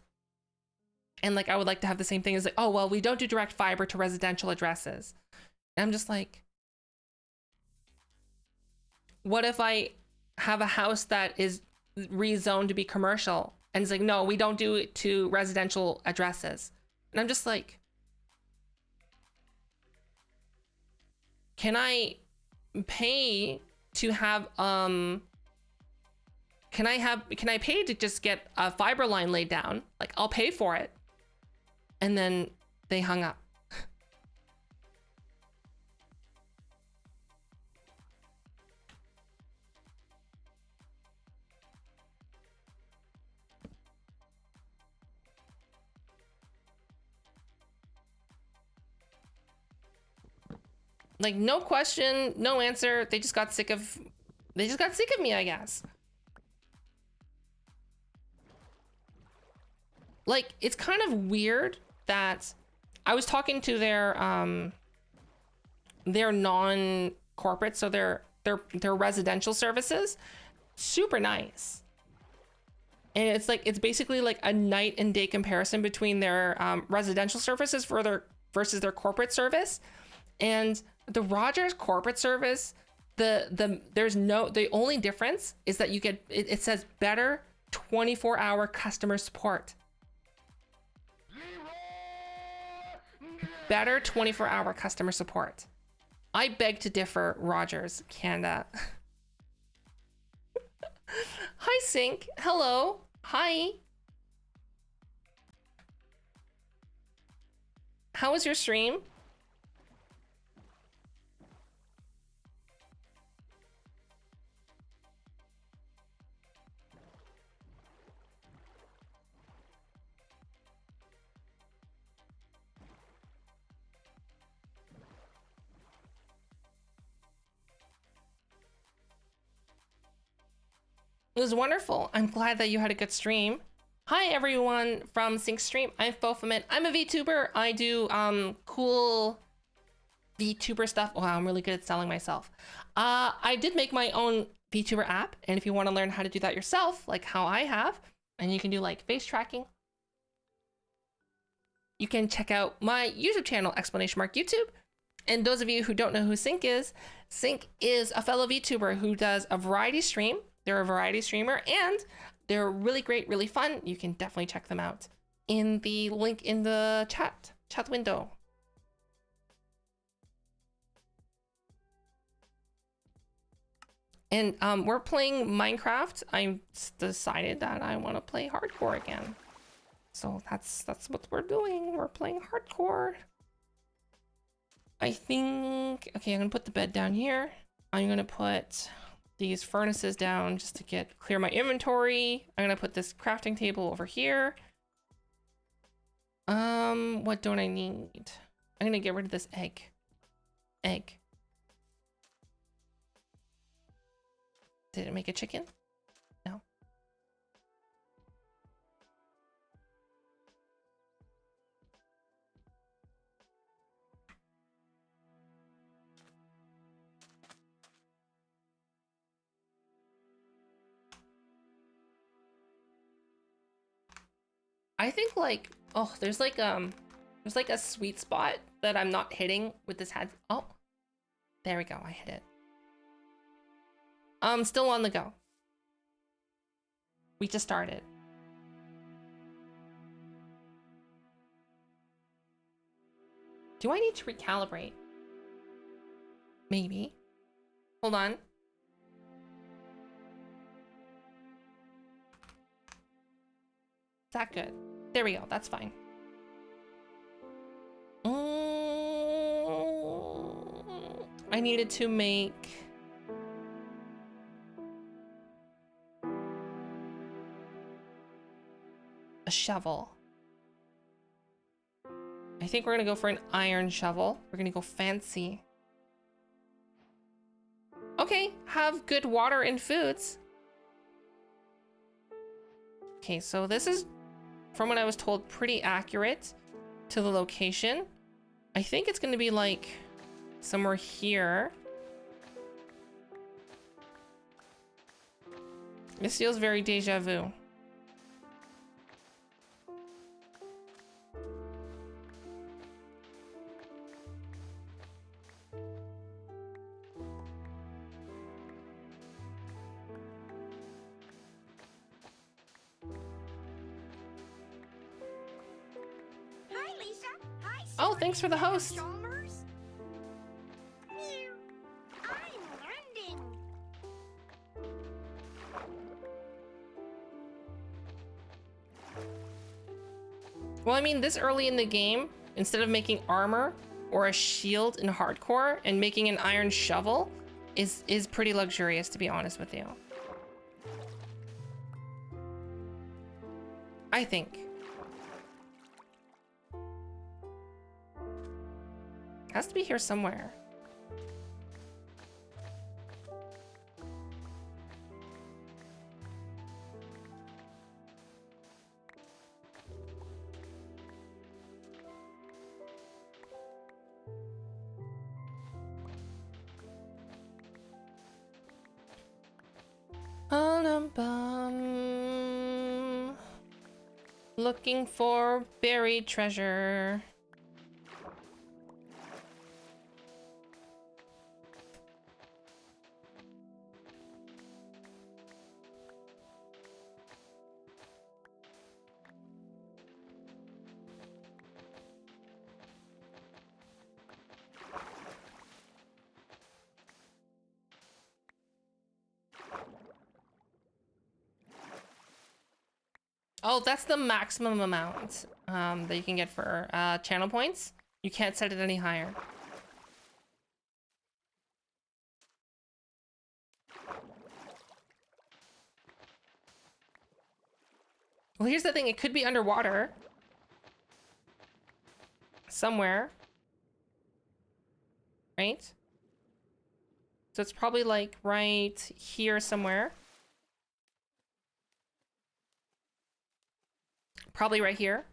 and like I would like to have the same thing as like, oh, well, we don't do direct fiber to residential addresses. And I'm just like, what if I have a house that is rezoned to be commercial? And it's like, no, we don't do it to residential addresses. And I'm just like, can I pay to have can I pay to just get a fiber line laid down? Like, I'll pay for it. And then they hung up. Like, no question, no answer. They just got sick of me, I guess. Like, it's kind of weird that I was talking to their non-corporate, so their residential services. Super nice. And it's like, it's basically like a night and day comparison between their residential services versus their corporate service. And the Rogers corporate service, the only difference is that you get, it says better 24-hour customer support. Better 24-hour customer support. I beg to differ, Rogers Canada. Hi, Sync. Hello. Hi. How was your stream? It was wonderful. I'm glad that you had a good stream. Hi everyone from Sync Stream. I'm Bophomet. I'm a VTuber. I do cool VTuber stuff. Wow, I'm really good at selling myself. I did make my own VTuber app, and if you want to learn how to do that yourself, like how I have, and you can do like face tracking, you can check out my YouTube channel, !YouTube. And those of you who don't know who Sync is a fellow VTuber who does a variety stream. They're a variety streamer and they're really great, really fun. You can definitely check them out in the link in the chat window. And we're playing Minecraft. I decided that I want to play hardcore again. So that's what we're doing. We're playing hardcore. I think, okay, I'm gonna put the bed down here. I'm gonna put these furnaces down just to clear my inventory. I'm gonna put this crafting table over here. What don't I need? I'm gonna get rid of this egg. Did it make a chicken? No. I think like, oh, there's like a sweet spot that I'm not hitting with this head. Oh, there we go. I hit it. Still on the go. We just started. Do I need to recalibrate? Maybe. Hold on. Is that good? There we go. That's fine. I needed to make a shovel. I think we're gonna go for an iron shovel. We're gonna go fancy. Okay, have good water and foods. Okay, so this is, from what I was told, pretty accurate to the location. I think it's gonna be like somewhere here. This feels very deja vu. Hi, Lisa. Hi, Oh, thanks for the host. Chalmers. Mew. I'm landing. Well, I mean, this early in the game, instead of making armor or a shield in hardcore and making an iron shovel is pretty luxurious, to be honest with you. I think. Has to be here somewhere. Looking for buried treasure. Oh, that's the maximum amount that you can get for channel points. You can't set it any higher. Well, here's the thing. It could be underwater. Somewhere. Right? So it's probably like right here somewhere. Probably right here.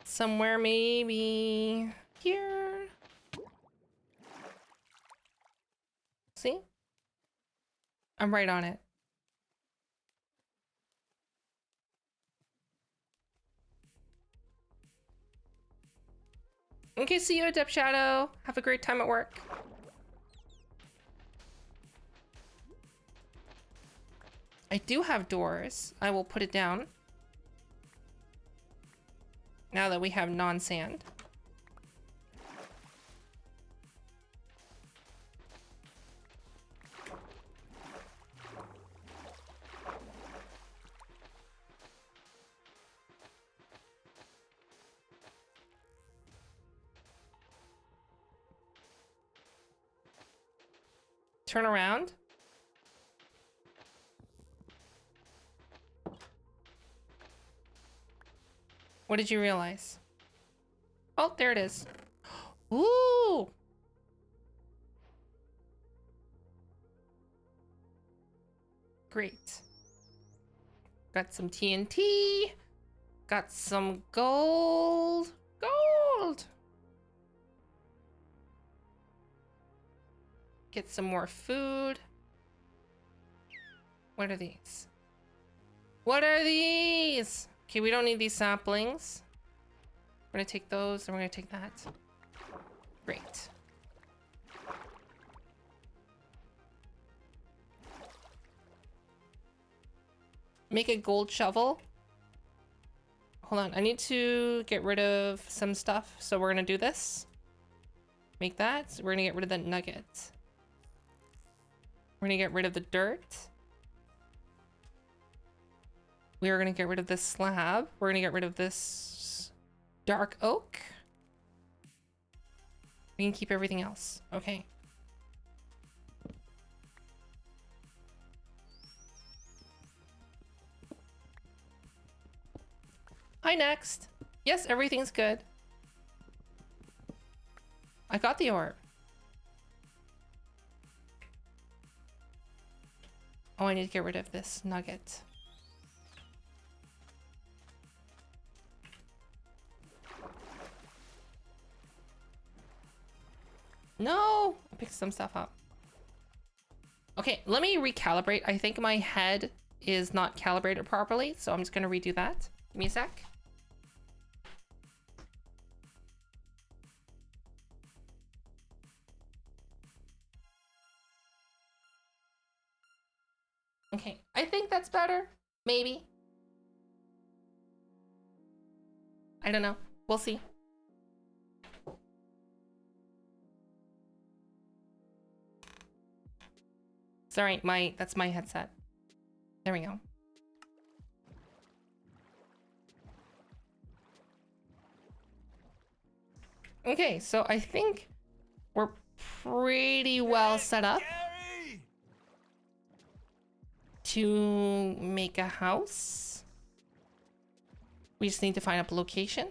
Somewhere maybe here. See? I'm right on it. Okay, see you, Adept Shadow. Have a great time at work. I do have doors. I will put it down. Now that we have non-sand. Turn around. What did you realize? Oh, there it is. Ooh! Great. Got some TNT. Got some gold. Gold! Get some more food. What are these? What are these? Okay, we don't need these saplings. We're gonna take those and we're gonna take that. Great. Make a gold shovel. Hold on, I need to get rid of some stuff. So we're gonna do this. Make that. We're gonna get rid of that nugget. We're gonna get rid of the dirt. We are gonna get rid of this slab. We're gonna get rid of this dark oak. We can keep everything else. Okay. Hi, next. Yes, everything's good. I got the orb. Oh, I need to get rid of this nugget. No! I picked some stuff up. Okay, let me recalibrate. I think my head is not calibrated properly, so I'm just gonna redo that. Give me a sec. Okay, I think that's better. Maybe. I don't know. We'll see. Sorry, that's my headset. There we go. Okay, so I think we're pretty well set up to make a house. We just need to find a location.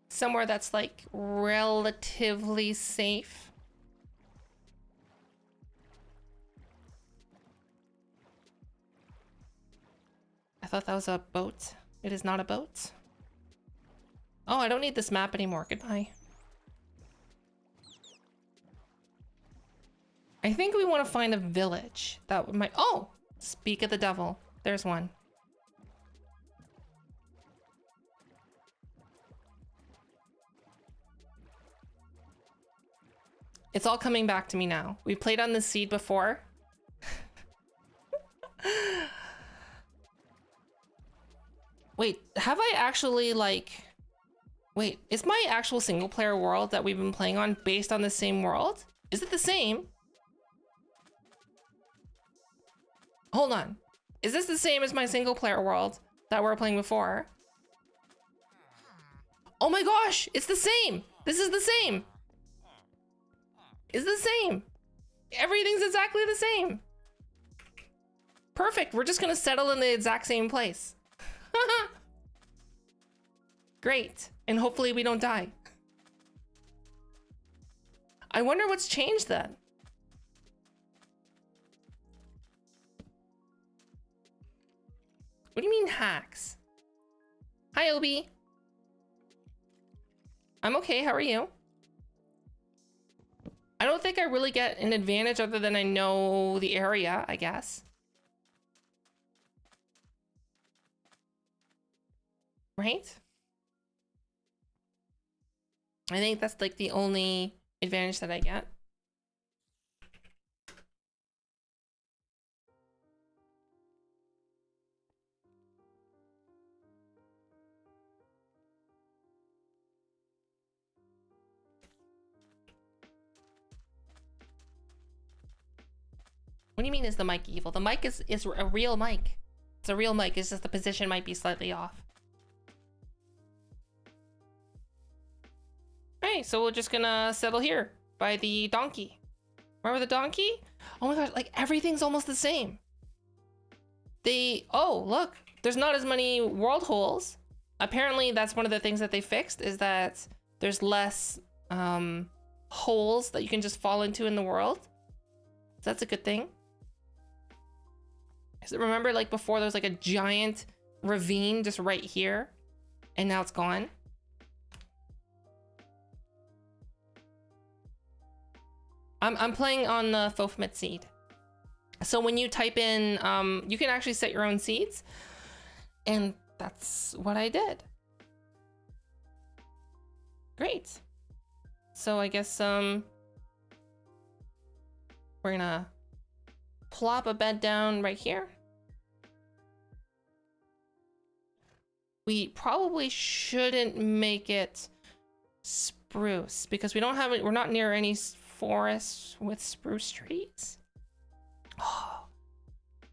Somewhere that's like relatively safe. I thought that was a boat. It is not a boat. Oh, I don't need this map anymore. Goodbye. I think we want to find a village that might. Oh, speak of the devil. There's one. It's all coming back to me now. We played on the seed before. Wait, have I actually like... Wait, is my actual single player world that we've been playing on based on the same world? Is it the same? Hold on. Is this the same as my single player world that we were playing before? Oh my gosh, it's the same. This is the same. It's the same. Everything's exactly the same. Perfect. We're just gonna settle in the exact same place. Great. And hopefully we don't die. I wonder what's changed then. What do you mean hacks? Hi, Obi. I'm okay. How are you? I don't think I really get an advantage other than I know the area, I guess. Right? I think that's like the only advantage that I get. What do you mean is the mic evil? The mic is a real mic. It's a real mic. It's just the position might be slightly off. Alright, so we're just gonna settle here by the donkey. Remember the donkey? Oh my gosh, like everything's almost the same. Oh, look, there's not as many world holes. Apparently that's one of the things that they fixed, is that there's less holes that you can just fall into in the world. So that's a good thing. So remember, like before there was like a giant ravine just right here, and now it's gone. I'm playing on the Fofmet seed. So when you type in, you can actually set your own seeds, and that's what I did. Great. So I guess we're gonna plop a bed down right here. We probably shouldn't make it spruce because we don't have it. We're not near any forests with spruce trees. Oh,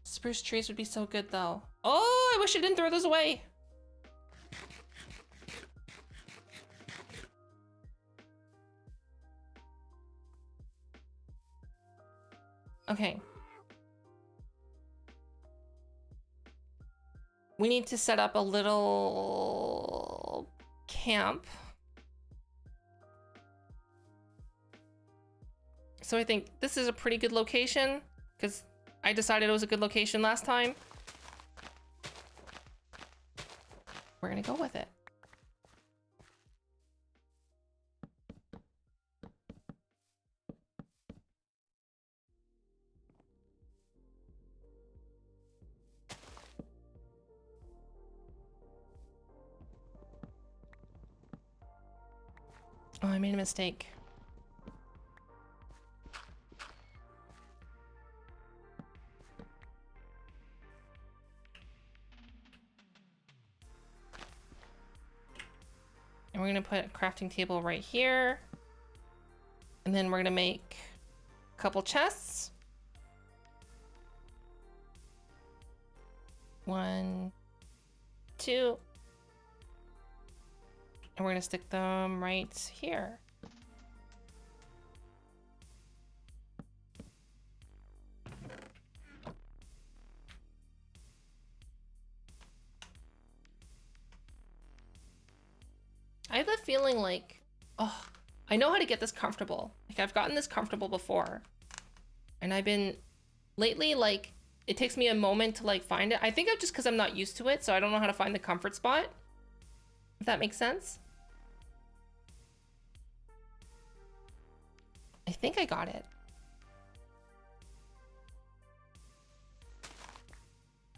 spruce trees would be so good though. Oh, I wish I didn't throw those away. Okay. We need to set up a little camp. So I think this is a pretty good location because I decided it was a good location last time. We're gonna go with it. Oh, I made a mistake. And we're gonna put a crafting table right here. And then we're gonna make a couple chests. 1, 2. And we're gonna stick them right here. I have the feeling like, oh, I know how to get this comfortable. Like I've gotten this comfortable before. And I've been, lately, like, it takes me a moment to like find it. I think I'm just because I'm not used to it, so I don't know how to find the comfort spot. If that makes sense. I think I got it.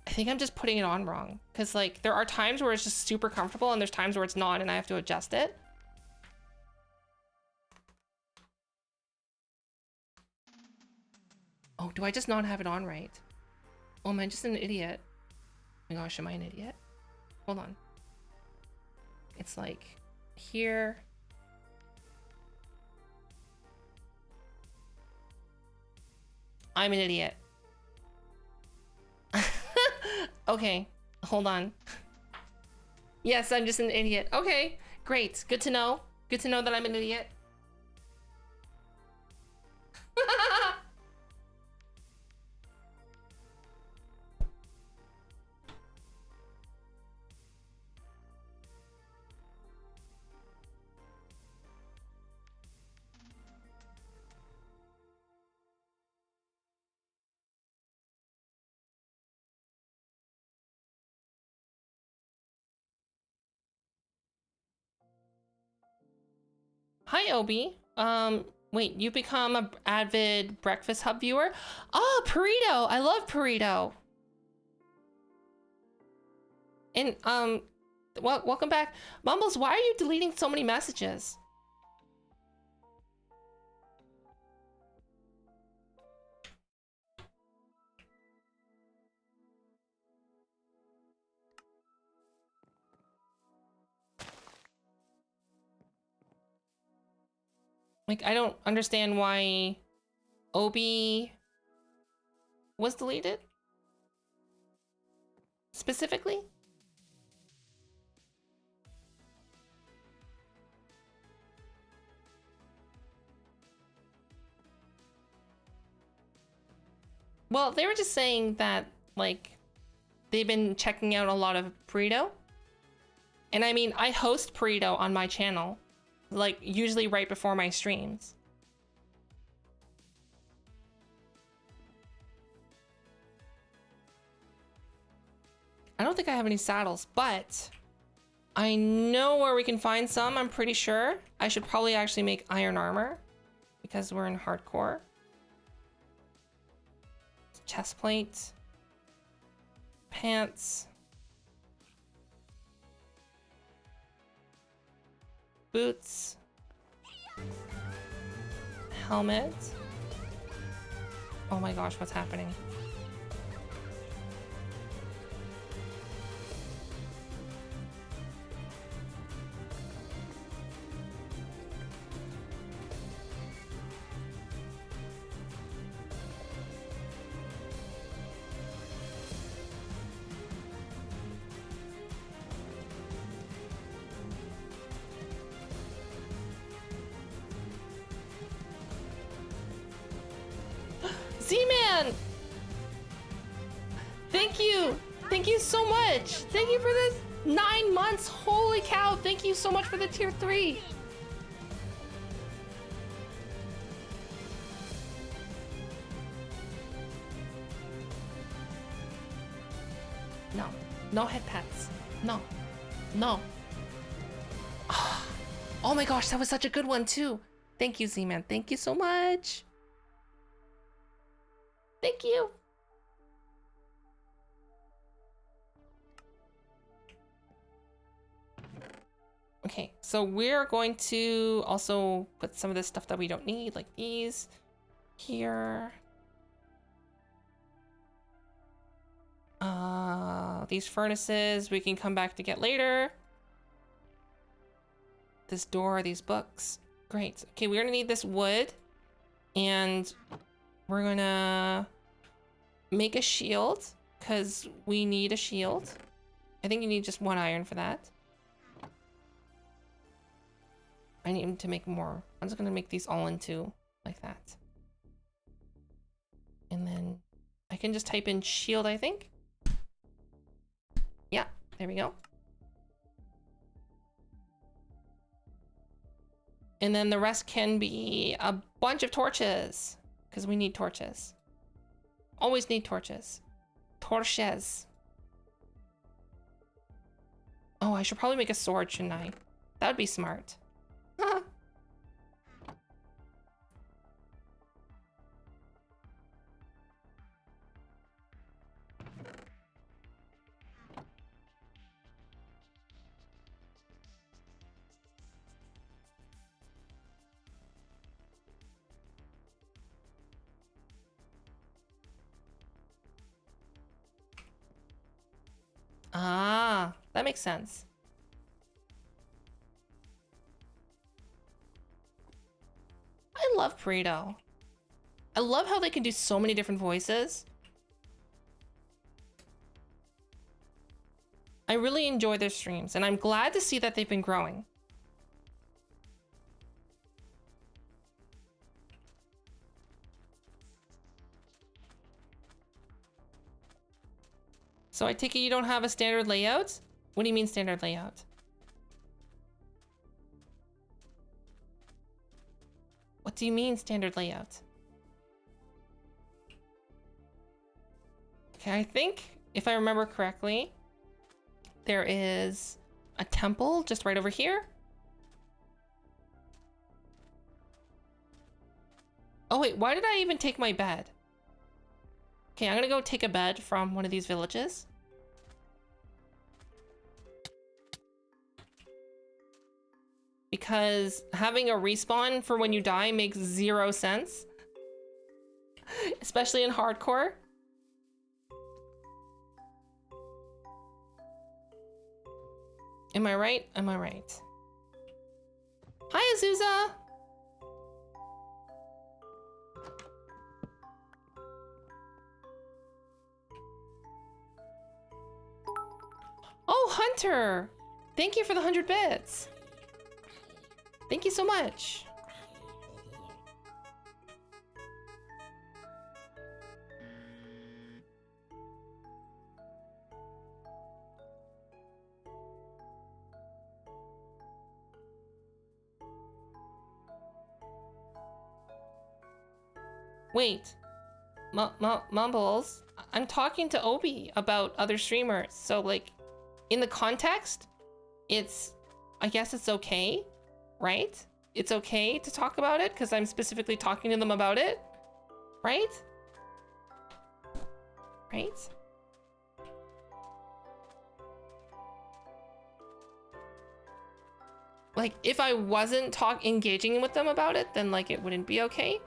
I think I'm just putting it on wrong. Because like there are times where it's just super comfortable and there's times where it's not and I have to adjust it. Oh, do I just not have it on right? Oh, am I just an idiot? Oh my gosh, am I an idiot? Hold on. It's like here. I'm an idiot. Okay, hold on. Yes, I'm just an idiot. Okay, great. Good to know. Good to know that I'm an idiot. Hi, Obi. Wait, you become a avid Breakfast Hub viewer? Oh, Burrito! I love Burrito. And well, welcome back, Mumbles. Why are you deleting so many messages? Like, I don't understand why Obi was deleted specifically. Well, they were just saying that, like, they've been checking out a lot of Burrito. And I mean, I host Burrito on my channel, like, usually right before my streams. I don't think I have any saddles, but I know where we can find some, I'm pretty sure. I should probably actually make iron armor because we're in hardcore. Chest plate. Pants. Boots. Helmet. Oh my gosh, what's happening? Z-Man! Thank you! Thank you so much! Thank you for this 9 months! Holy cow! Thank you so much for the tier 3! No. No head pats. No. No. Oh my gosh, that was such a good one too! Thank you, Z-Man. Thank you so much! Thank you. Okay, so we're going to also put some of this stuff that we don't need, like these here. These furnaces we can come back to get later. This door, these books. Great. Okay, we're gonna need this wood, and we're gonna make a shield because we need a shield. I think you need just 1 iron for that. I need to make more. I'm just gonna make these all into like that. And then I can just type in shield, I think. Yeah, there we go. And then the rest can be a bunch of torches because we need torches. Always need torches. Torches. Oh, I should probably make a sword, shouldn't I? That would be smart. Ah, that makes sense. I love Burrito. I love how they can do so many different voices. I really enjoy their streams, and I'm glad to see that they've been growing. So I take it you don't have a standard layout? What do you mean standard layout? What do you mean standard layout? Okay, I think if I remember correctly, there is a temple just right over here. Oh wait, why did I even take my bed? Okay, I'm gonna go take a bed from one of these villages. Because having a respawn for when you die makes 0 sense. Especially in hardcore. Am I right? Am I right? Hi, Azusa! Oh, Hunter! Thank you for the 100 bits. Thank you so much. Wait, Mumbles, I'm talking to Obi about other streamers. So like, in the context, I guess it's okay, right? It's okay to talk about it because I'm specifically talking to them about it, right? Right? Like, if I wasn't engaging with them about it, then like it wouldn't be okay.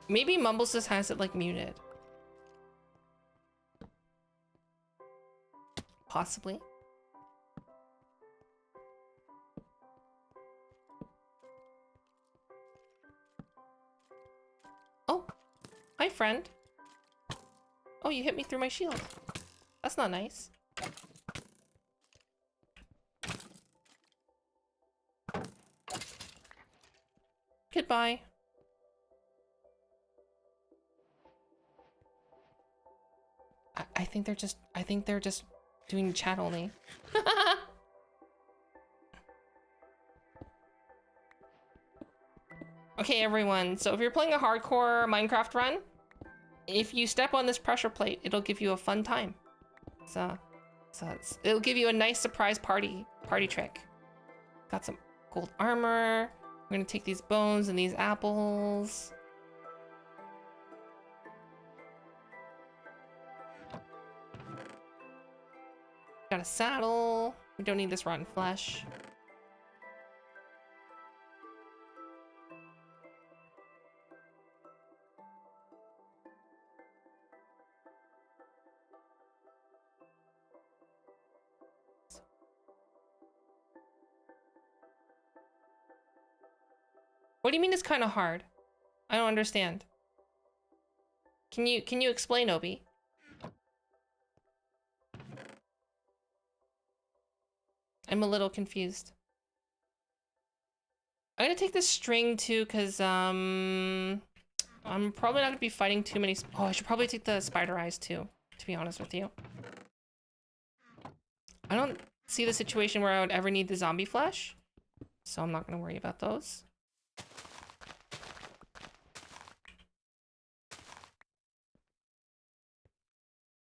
Maybe Mumbles just has it like muted. Possibly. Oh, hi friend. Oh, you hit me through my shield. That's not nice. Goodbye. I think they're just doing chat only. Okay, everyone. So if you're playing a hardcore Minecraft run, if you step on this pressure plate, it'll give you a fun time. It'll give you a nice surprise party trick. Got some gold armor. We're gonna take these bones and these apples. Got a saddle. We don't need this rotten flesh. What do you mean it's kind of hard? I don't understand. Can you explain, Obi? I'm a little confused. I'm gonna take this string too, cause I'm probably not gonna be fighting too many. Oh, I should probably take the spider eyes too, to be honest with you. I don't see the situation where I would ever need the zombie flesh, so I'm not gonna worry about those.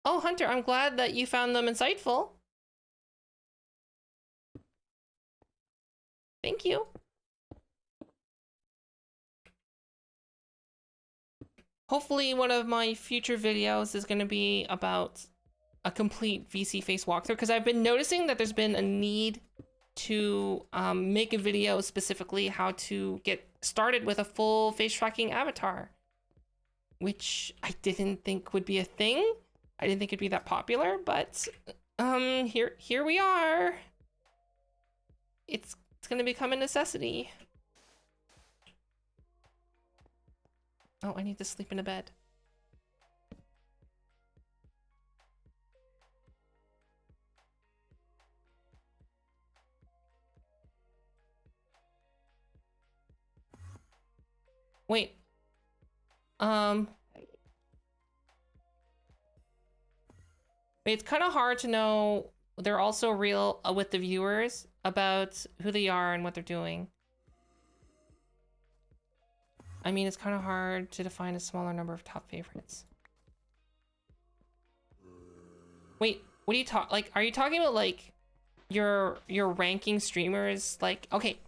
Oh, Hunter, I'm glad that you found them insightful. Thank you. Hopefully one of my future videos is going to be about a complete VC face walkthrough, because I've been noticing that there's been a need to make a video specifically how to get started with a full face tracking avatar, which I didn't think would be a thing. I didn't think it'd be that popular, but here we are. It's gonna become a necessity. Oh, I need to sleep in a bed. Wait. It's kind of hard to know. They're also real with the viewers about who they are and what they're doing. I mean, it's kind of hard to define a smaller number of top favorites. Wait, what are you like, are you talking about like your ranking streamers? Like, okay,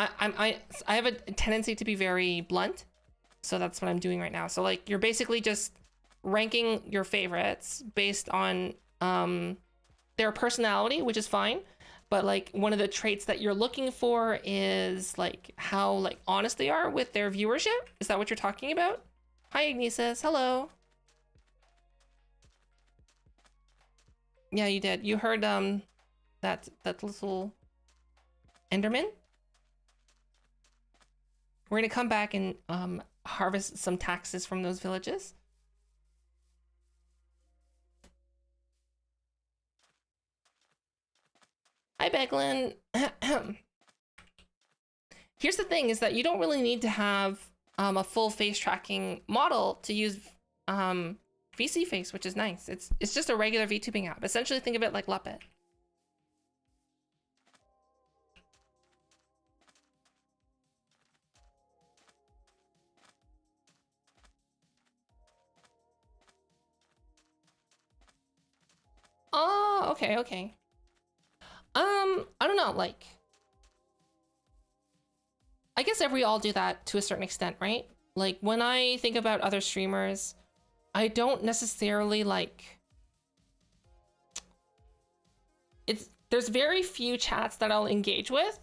I have a tendency to be very blunt, so that's what I'm doing right now. So like you're basically just ranking your favorites based on their personality, which is fine. But like one of the traits that you're looking for is like how like honest they are with their viewership. Is that what you're talking about? Hi Ignesis, hello. Yeah, you did. You heard that little Enderman? We're gonna come back and harvest some taxes from those villages. Hi, Beglin. Here's the thing is that you don't really need to have a full face tracking model to use VC Face, which is nice. It's just a regular VTubing app. Essentially think of it like Luppet. Oh, okay, okay. I don't know, like I guess we all do that to a certain extent, right? Like when I think about other streamers, I don't necessarily like there's very few chats that I'll engage with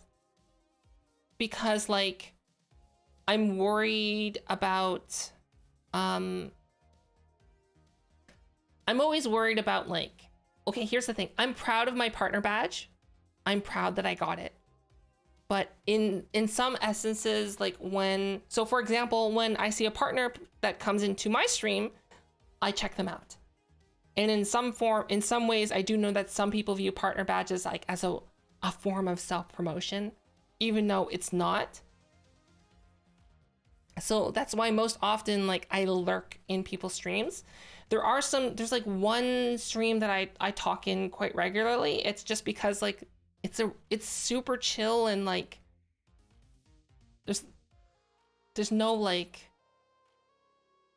because like I'm worried about I'm always worried about like, okay, here's the thing. I'm proud of my partner badge. I'm proud that I got it. But in some essences, like so for example, when I see a partner that comes into my stream, I check them out. And in some ways, I do know that some people view partner badges like as a form of self-promotion, even though it's not. So that's why most often, like I lurk in people's streams. There's like one stream that I talk in quite regularly. It's just because like, it's super chill and like, there's no like,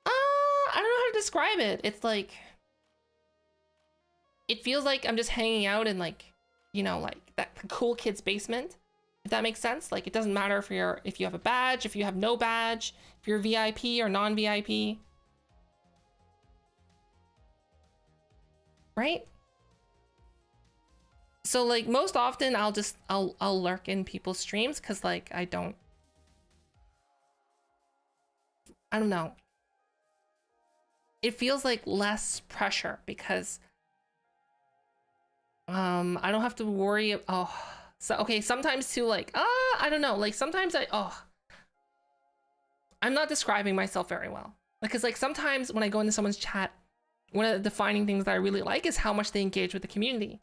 I don't know how to describe it. It's like, it feels like I'm just hanging out in like, you know, like that cool kid's basement, if that makes sense. Like it doesn't matter if you have a badge, if you have no badge, if you're VIP or non-VIP. Right? So like most often I'll lurk in people's streams because like I don't know. It feels like less pressure because I don't have to worry. So okay, sometimes too like I don't know, like sometimes I'm not describing myself very well because like sometimes when I go into someone's chat, one of the defining things that I really like is how much they engage with the community.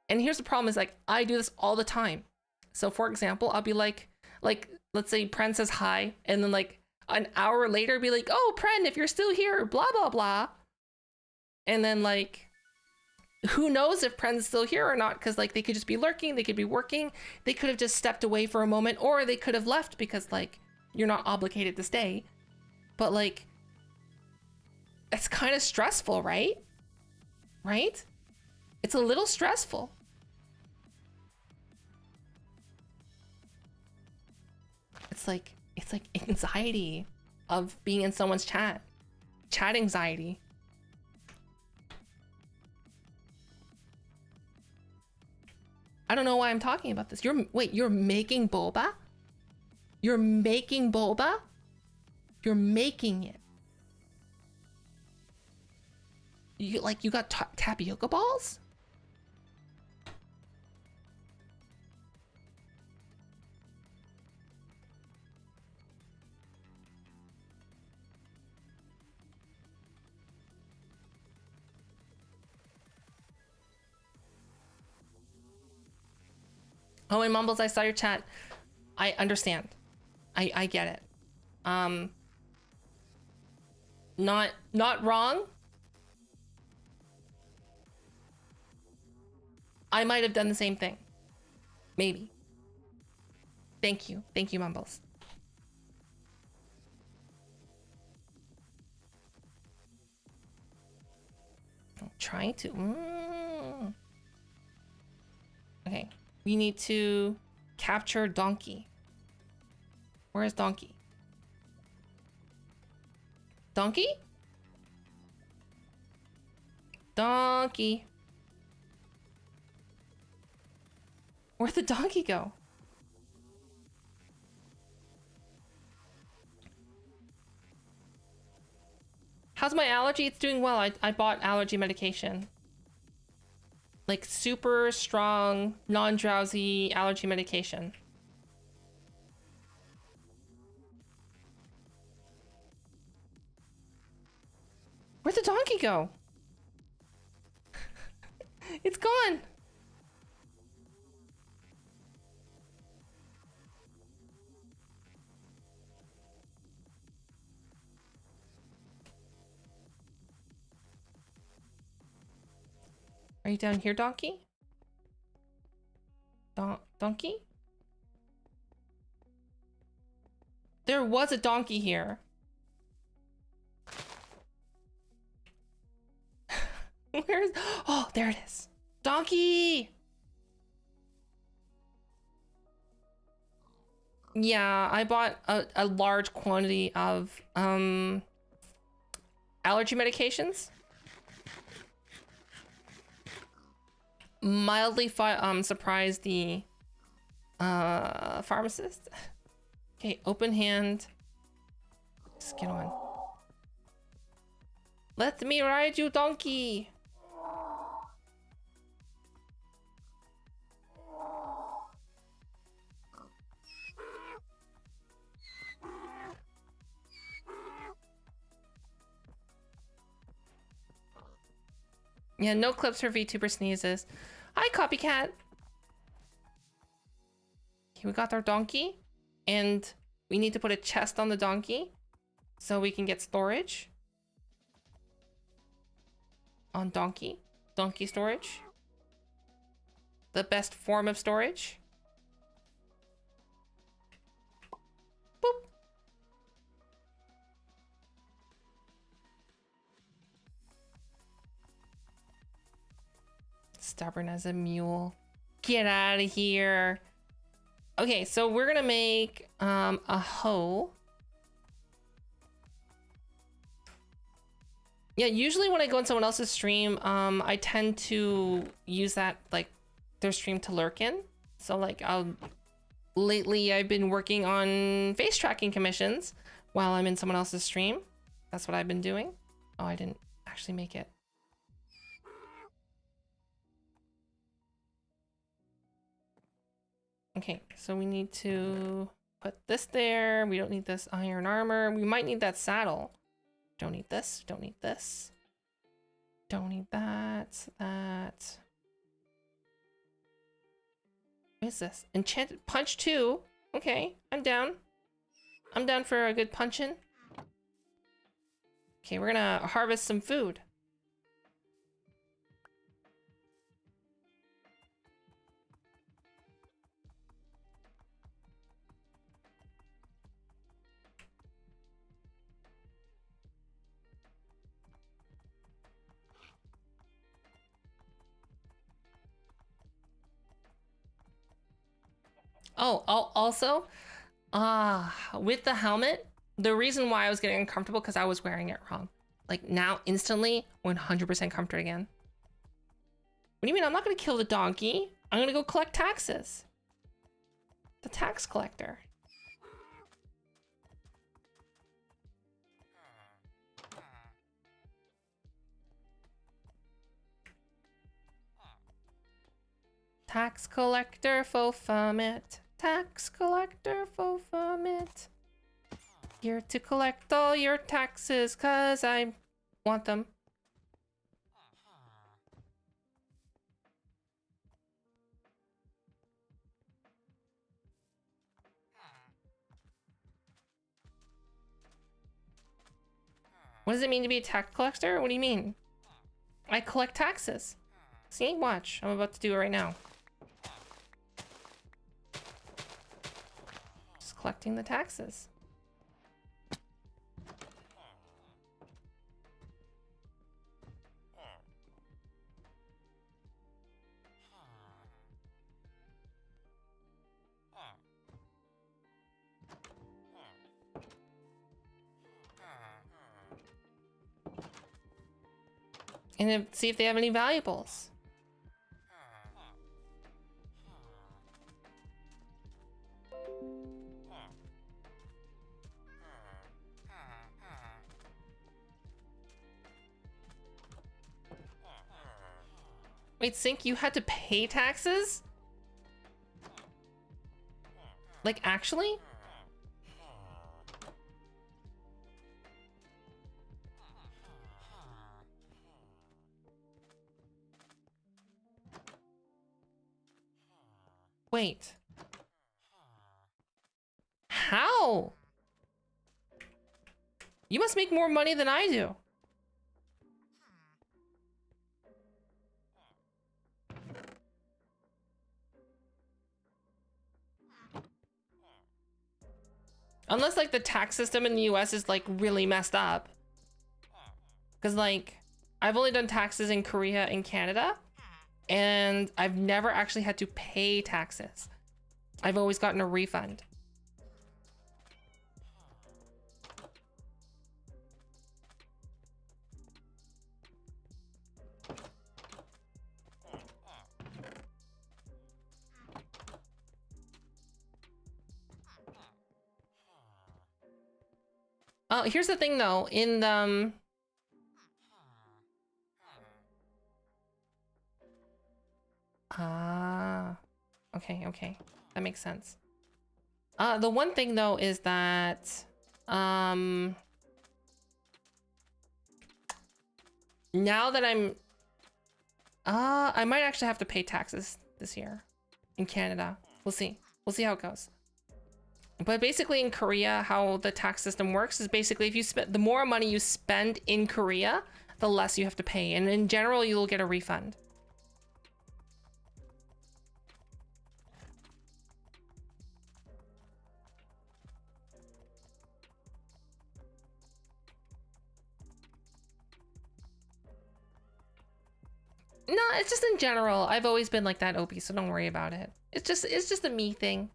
And here's the problem is like, I do this all the time. So for example, I'll be like, let's say Pren says hi. And then like an hour later be like, oh, Pren, if you're still here, blah, blah, blah. And then like, who knows if Pren's still here or not? Cause like they could just be lurking. They could be working. They could have just stepped away for a moment or they could have left because like, you're not obligated to stay. But like, it's kind of stressful, right? Right? It's a little stressful. It's like anxiety of being in someone's chat anxiety. I don't know why I'm talking about this. You're making boba? You're making boba? You're making it. You got tapioca balls? Oh, and Mumbles, I saw your chat. I understand. I get it. Not wrong. I might have done the same thing. Maybe. Thank you. Thank you, Mumbles. I'm trying to. Okay. We need to capture donkey. Where is Donkey? Donkey? Donkey. Where'd the donkey go? How's my allergy? It's doing well. I bought allergy medication. Like super strong, non-drowsy allergy medication. Where'd the donkey go? It's gone. Are you down here, donkey? Donkey? There was a donkey here. Where's... Oh, there it is. Donkey! Yeah, I bought a large quantity of allergy medications. Mildly surprised the pharmacist. Okay, open hand. Just get on. Let me ride you, donkey. Yeah, no clips for VTuber sneezes. Hi, copycat. Okay, we got our donkey, and we need to put a chest on the donkey so we can get storage on donkey. Donkey storage. The best form of storage. Boop. Stubborn as a mule. Get out of here. Okay, so we're gonna make a hoe. Yeah, usually when I go on someone else's stream, I tend to use that, like, their stream to lurk in. So like lately I've been working on face tracking commissions while I'm in someone else's stream. That's what I've been doing. Oh, I didn't actually make it. Okay, so we need to put this there. We don't need this iron armor. We might need that saddle. Don't need this. Don't need this. Don't need that. That. What is this? Enchanted punch 2. Okay, I'm down. I'm down for a good punchin'. Okay, we're gonna harvest some food. Oh, also, with the helmet, the reason why I was getting uncomfortable because I was wearing it wrong. Like now, instantly, 100% comfort again. What do you mean? I'm not gonna kill the donkey. I'm gonna go collect taxes. The tax collector. Tax collector, faux ferment. Tax collector, faux ferment. Here to collect all your taxes, cause I want them. What does it mean to be a tax collector? What do you mean? I collect taxes. See? Watch. I'm about to do it right now. Just collecting the taxes. see if they have any valuables. Wait, Sync, you had to pay taxes? Like, actually? Wait. How? You must make more money than I do. Unless like the tax system in the US is like really messed up. Because like, I've only done taxes in Korea and Canada, and I've never actually had to pay taxes. I've always gotten a refund. Here's the thing though, in okay. That makes sense. The one thing though is that, now that I might actually have to pay taxes this year in Canada. We'll see. We'll see how it goes. But basically in Korea, how the tax system works is basically if you spend, the more money you spend in Korea, the less you have to pay. And in general, you'll get a refund. No, it's just in general. I've always been like that, Opie, so don't worry about it. It's just a me thing.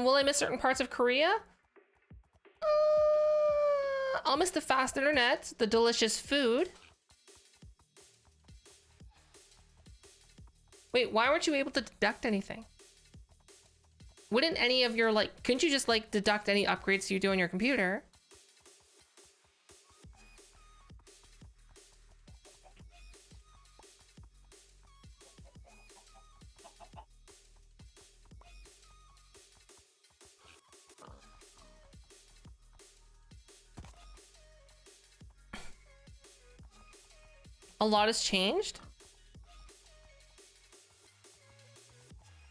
Will I miss certain parts of Korea? I'll miss the fast internet, the delicious food. Wait, why weren't you able to deduct anything? Wouldn't any of your, like, couldn't you just, like, deduct any upgrades you do on your computer? A lot has changed?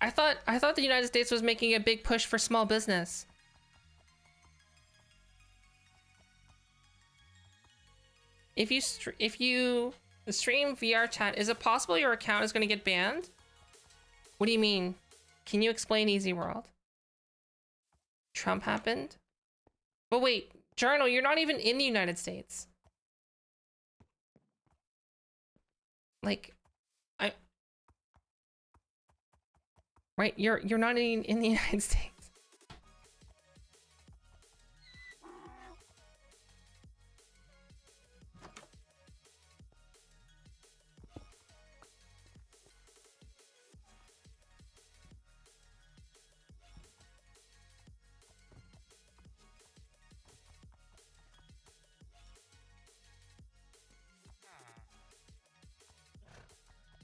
I thought the United States was making a big push for small business. If you stream VR chat, is it possible your account is going to get banned? What do you mean? Can you explain Easy World? Trump happened? But wait, Journal, you're not even in the United States. Like, right, you're not in the United States.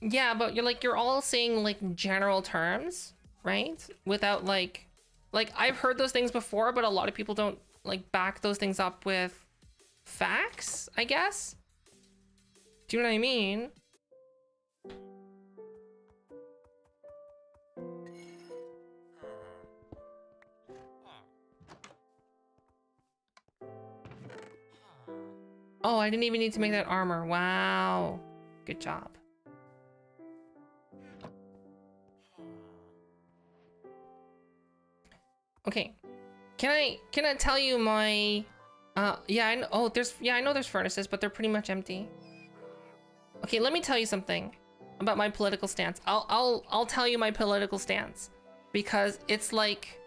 Yeah, but you're all saying like general terms, right? Without like I've heard those things before, but a lot of people don't like back those things up with facts, I guess. Do you know what I mean? Oh, I didn't even need to make that armor. Wow. Good job. Okay, can I tell you my Yeah, I know. Oh, I know there's furnaces, but they're pretty much empty. Okay, let me tell you something about my political stance. I'll tell you my political stance because it's like,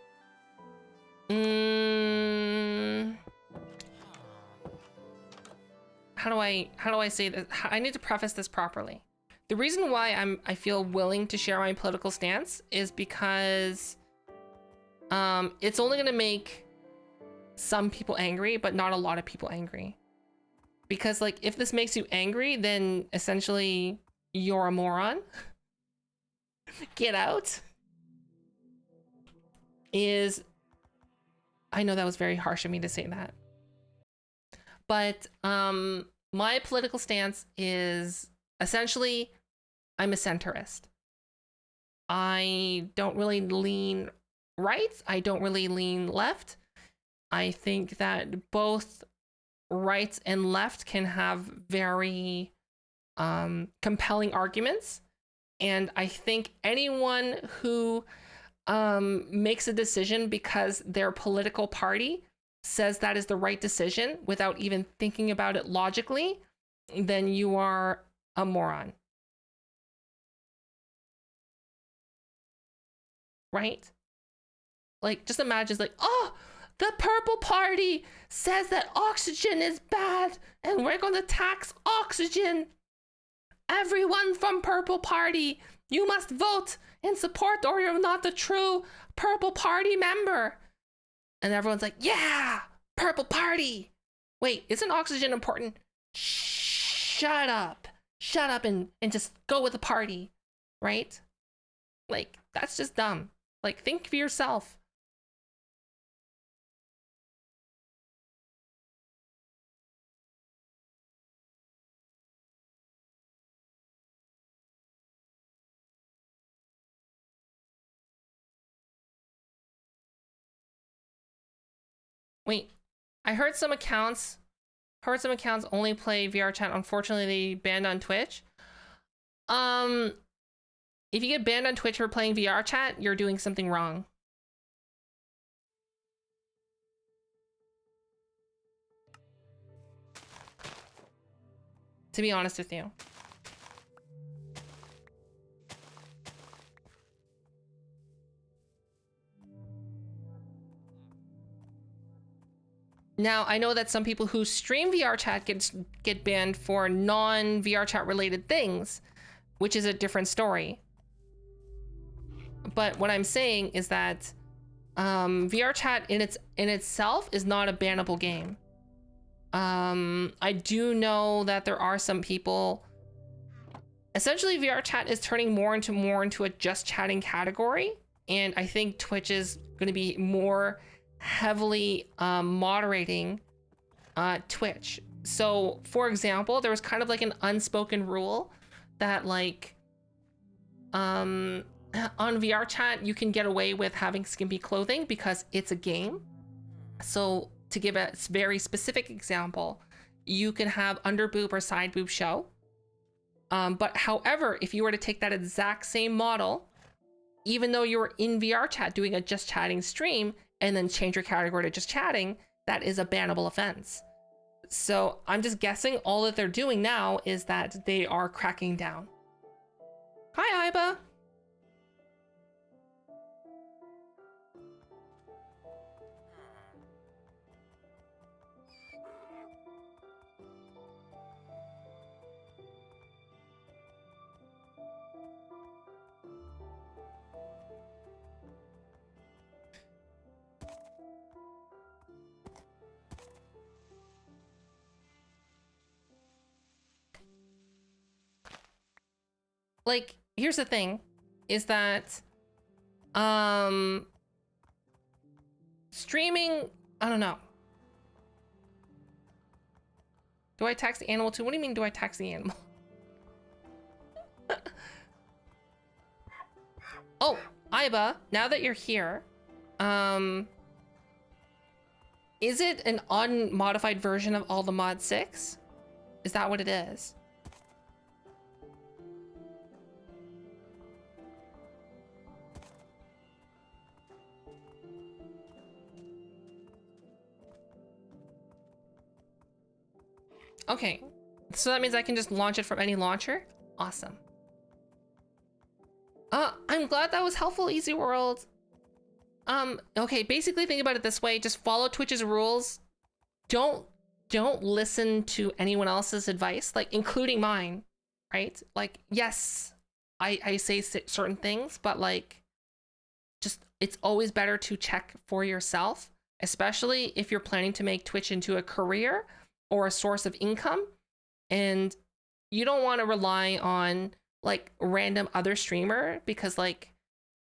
how do I say this? I need to preface this properly. The reason why I feel willing to share my political stance is because it's only gonna make some people angry, but not a lot of people angry. Because like, if this makes you angry, then essentially you're a moron. Get out. I know that was very harsh of me to say that. But my political stance is essentially I'm a centrist. I don't really lean right. I don't really lean left. I think that both right and left can have very compelling arguments. And I think anyone who makes a decision because their political party says that is the right decision without even thinking about it logically, then you are a moron. Right? Like, just imagine, it's like, oh, the purple party says that oxygen is bad and we're going to tax oxygen. Everyone from purple party, you must vote and support or you're not the true purple party member. And everyone's like, yeah, purple party. Wait, isn't oxygen important? Shut up and just go with the party, right? Like, that's just dumb. Like, think for yourself. Wait, I heard some accounts only play VR chat. Unfortunately, they banned on Twitch. If you get banned on Twitch for playing VR chat, you're doing something wrong. To be honest with you. Now, I know that some people who stream VR chat get banned for non-VR chat related things, which is a different story. But what I'm saying is that VR chat in itself is not a bannable game. I do know that there are some people. Essentially, VR chat is turning more into a just chatting category, and I think Twitch is going to be more heavily moderating Twitch. So, for example, there was kind of like an unspoken rule that like on VR chat you can get away with having skimpy clothing because it's a game. So, to give a very specific example, you can have under boob or side boob show. But however, if you were to take that exact same model, even though you're in VR chat doing a just chatting stream and then change your category to just chatting, that is a bannable offense. So I'm just guessing all that they're doing now is that they are cracking down. Hi, Iba. Like, here's the thing, is that streaming, I don't know. Do I tax the animal too? What do you mean, do I tax the animal? Oh, Iba, now that you're here, is it an unmodified version of all the mod 6? Is that what it is? Okay. So that means I can just launch it from any launcher? Awesome. I'm glad that was helpful, Easy World. Okay, basically think about it this way. Just follow Twitch's rules. Don't listen to anyone else's advice, like including mine, right? Like, yes, I say certain things, but like, just, it's always better to check for yourself, especially if you're planning to make Twitch into a career or a source of income. And you don't want to rely on like random other streamer, because like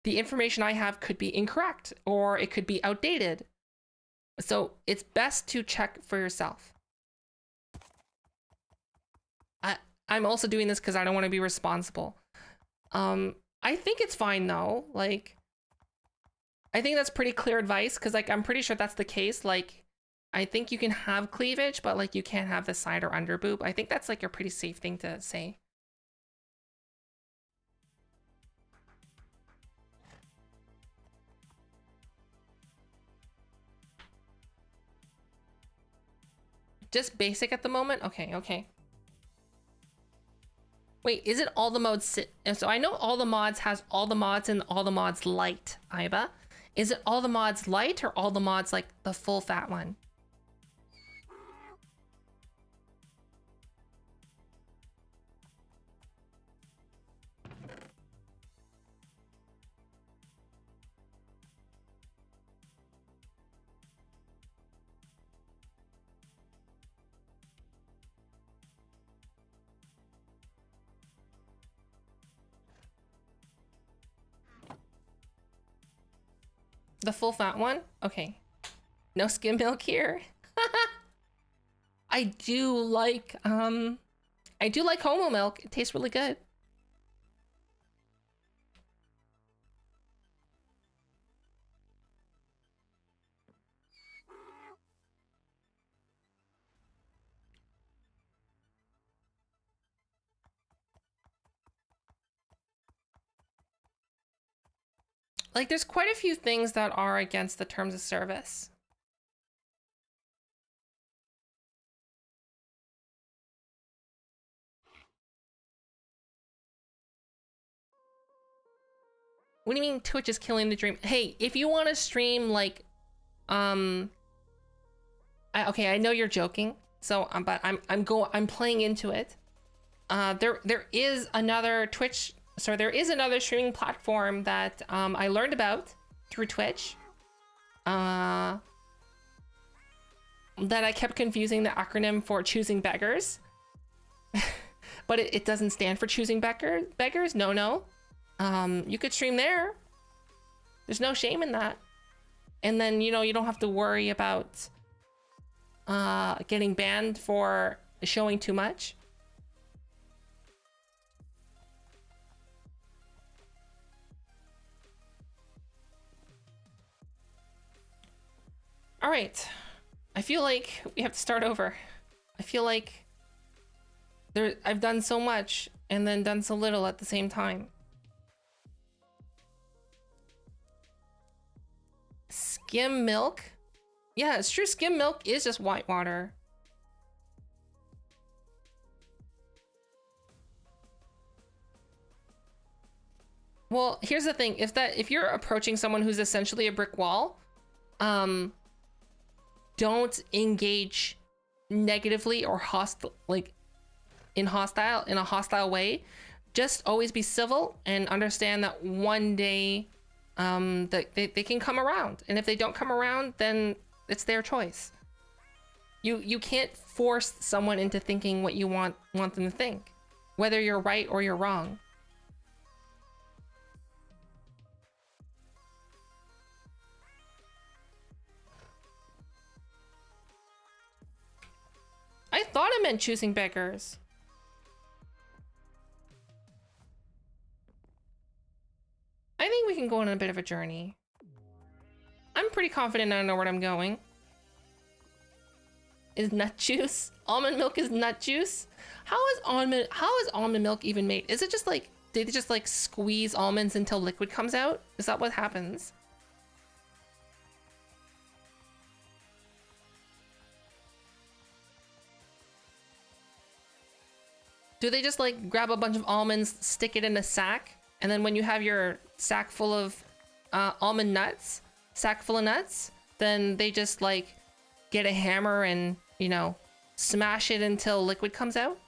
the information I have could be incorrect or it could be outdated. So it's best to check for yourself. I'm also doing this because I don't want to be responsible. I think it's fine though. Like, I think that's pretty clear advice, because like I'm pretty sure that's the case. Like, I think you can have cleavage, but like you can't have the side or under boob. I think that's like a pretty safe thing to say. Just basic at the moment? Okay, okay. Wait, is it all the mods? So I know all the mods has all the mods and all the mods light, Iba. Is it all the mods light or all the mods like the full fat one? The full fat one? Okay. No skim milk here. I do like homo milk. It tastes really good. Like, there's quite a few things that are against the terms of service. What do you mean Twitch is killing the dream? Hey, if you want to stream like, okay, I know you're joking. So, but I'm playing into it. There is another Twitch. So there is another streaming platform that I learned about through Twitch. That I kept confusing the acronym for choosing beggars. But it doesn't stand for choosing beggars. No. You could stream there. There's no shame in that. And then, you know, you don't have to worry about getting banned for showing too much. All right, I feel like we have to start over. I feel like I've done so much and then done so little at the same time. Skim milk? Yeah, it's true. Skim milk is just white water. Well, here's the thing. If you're approaching someone who's essentially a brick wall, don't engage negatively or hostile, like in a hostile way. Just always be civil and understand that one day that they can come around, and if they don't come around, then it's their choice. You can't force someone into thinking what you want them to think, whether you're right or you're wrong. I thought it meant choosing beggars. I think we can go on a bit of a journey. I'm pretty confident I know where I'm going. Is nut juice? Almond milk is nut juice? How is almond milk even made? Is it just like, did they just like squeeze almonds until liquid comes out? Is that what happens? Do they just like grab a bunch of almonds, stick it in a sack, and then when you have your sack full of almond nuts, sack full of nuts, then they just like get a hammer and, you know, smash it until liquid comes out?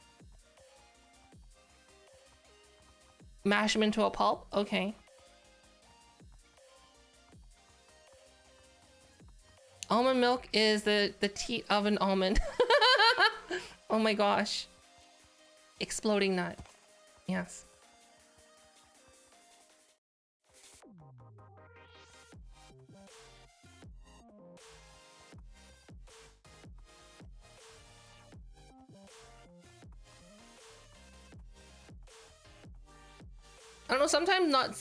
Mash them into a pulp? Okay. Almond milk is the teat of an almond. Oh my gosh. Exploding nut. Yes. I don't know, sometimes not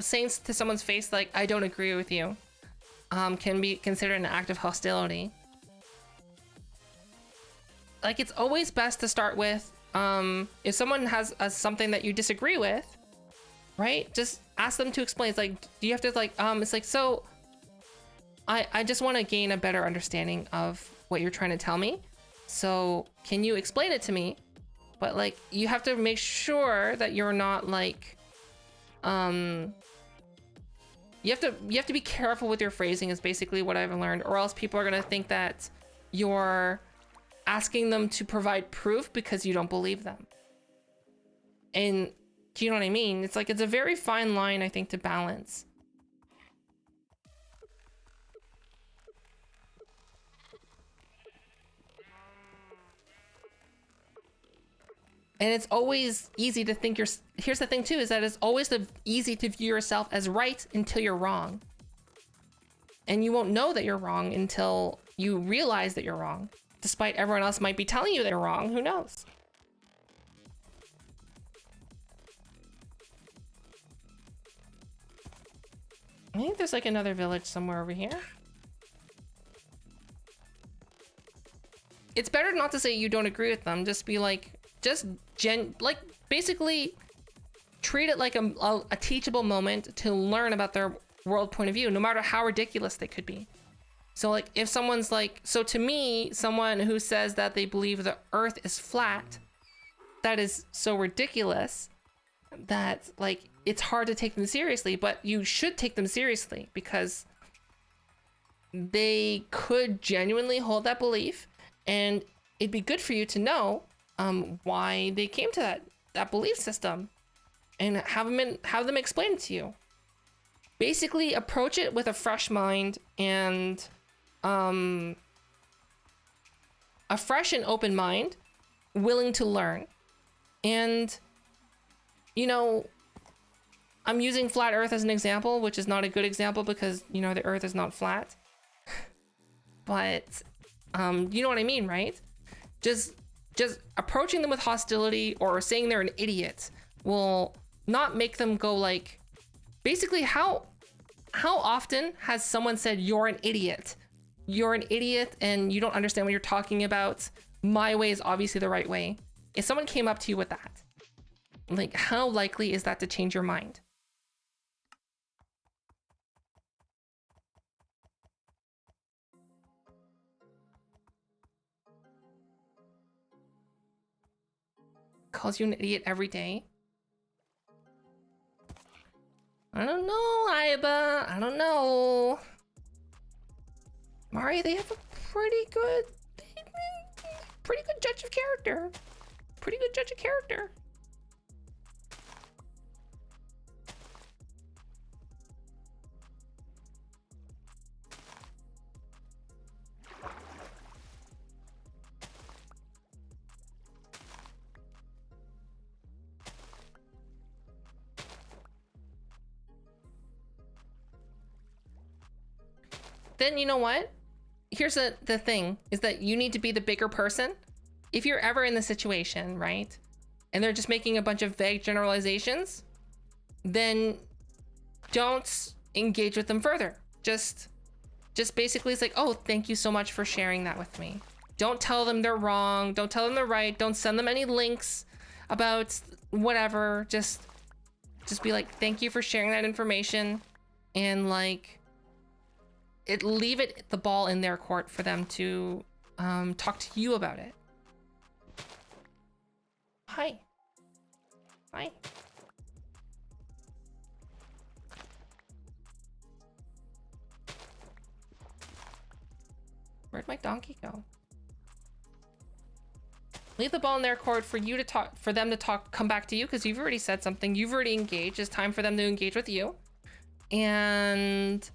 saying to someone's face like, I don't agree with you, can be considered an act of hostility. Like, it's always best to start with, if someone has something that you disagree with, right? Just ask them to explain. It's like, do you have to like, it's like, so I just want to gain a better understanding of what you're trying to tell me. So can you explain it to me? But like, you have to make sure that you're not like, you have to be careful with your phrasing is basically what I've learned, or else people are going to think that you're asking them to provide proof because you don't believe them. And do you know what I mean? It's like, it's a very fine line, I think, to balance. And it's always easy to think here's the thing too, is that it's always easy to view yourself as right until you're wrong. And you won't know that you're wrong until you realize that you're wrong. Despite everyone else might be telling you they're wrong, who knows? I think there's like another village somewhere over here. It's better not to say you don't agree with them, just be like, like basically treat it like a teachable moment to learn about their world point of view, no matter how ridiculous they could be. So like if someone's like, so to me, someone who says that they believe the earth is flat, that is so ridiculous that like it's hard to take them seriously, but you should take them seriously because they could genuinely hold that belief, and it'd be good for you to know why they came to that belief system, and have them explain it to you. Basically, approach it with a fresh mind and a fresh and open mind, willing to learn. And you know, I'm using flat Earth as an example, which is not a good example because you know the Earth is not flat. But you know what I mean, right? Just approaching them with hostility or saying they're an idiot will not make them go like, basically how often has someone said you're an idiot? You're an idiot and you don't understand what you're talking about. My way is obviously the right way. If someone came up to you with that, like how likely is that to change your mind? Calls you an idiot every day? I don't know, Aiba. I don't know. Mari, they have a pretty good judge of character. Pretty good judge of character. Then you know what? Here's the thing, is that you need to be the bigger person. If you're ever in the situation, right? And they're just making a bunch of vague generalizations, then don't engage with them further. Just basically it's like, oh, thank you so much for sharing that with me. Don't tell them they're wrong. Don't tell them they're right. Don't send them any links about whatever. Just be like, thank you for sharing that information. And like, leave the ball in their court for them to talk to you about it. Hi. Hi. Where'd my donkey go? Leave the ball in their court for you to talk, for them to talk, come back to you, because you've already said something. You've already engaged. It's time for them to engage with you. And,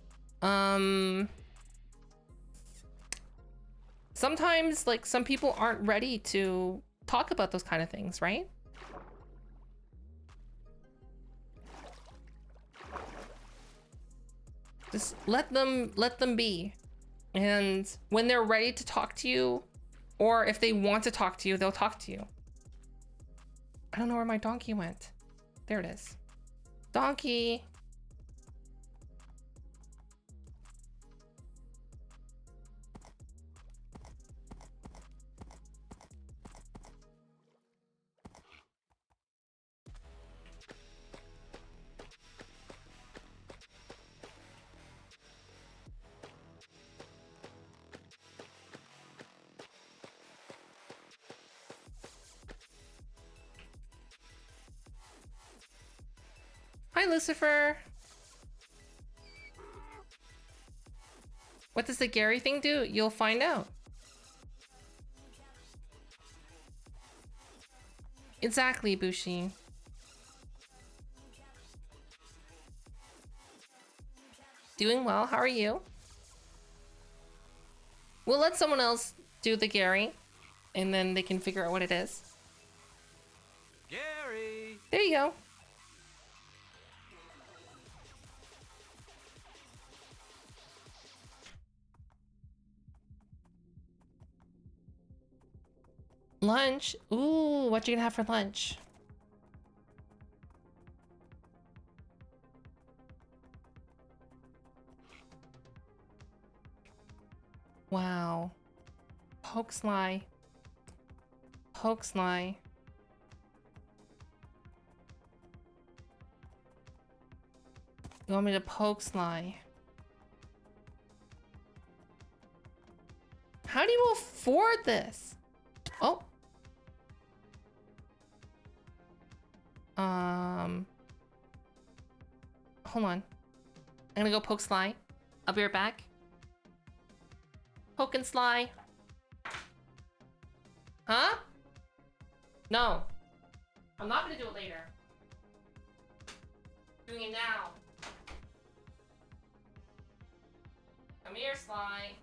sometimes, like, some people aren't ready to talk about those kind of things, right? Just let them be. And when they're ready to talk to you, or if they want to talk to you, they'll talk to you. I don't know where my donkey went. There it is. Donkey. Hi, Lucifer. What does the Gary thing do? You'll find out. Exactly, Bushi. Doing well. How are you? We'll let someone else do the Gary, and then they can figure out what it is. Gary! There you go. Lunch? Ooh, what you gonna have for lunch? Wow. Poke sly. Poke sly. You want me to poke sly? How do you afford this? Oh. Hold on. I'm gonna go poke Sly. I'll be right back. Poke and Sly. Huh? No. I'm not gonna do it later. Doing it now. Come here, Sly.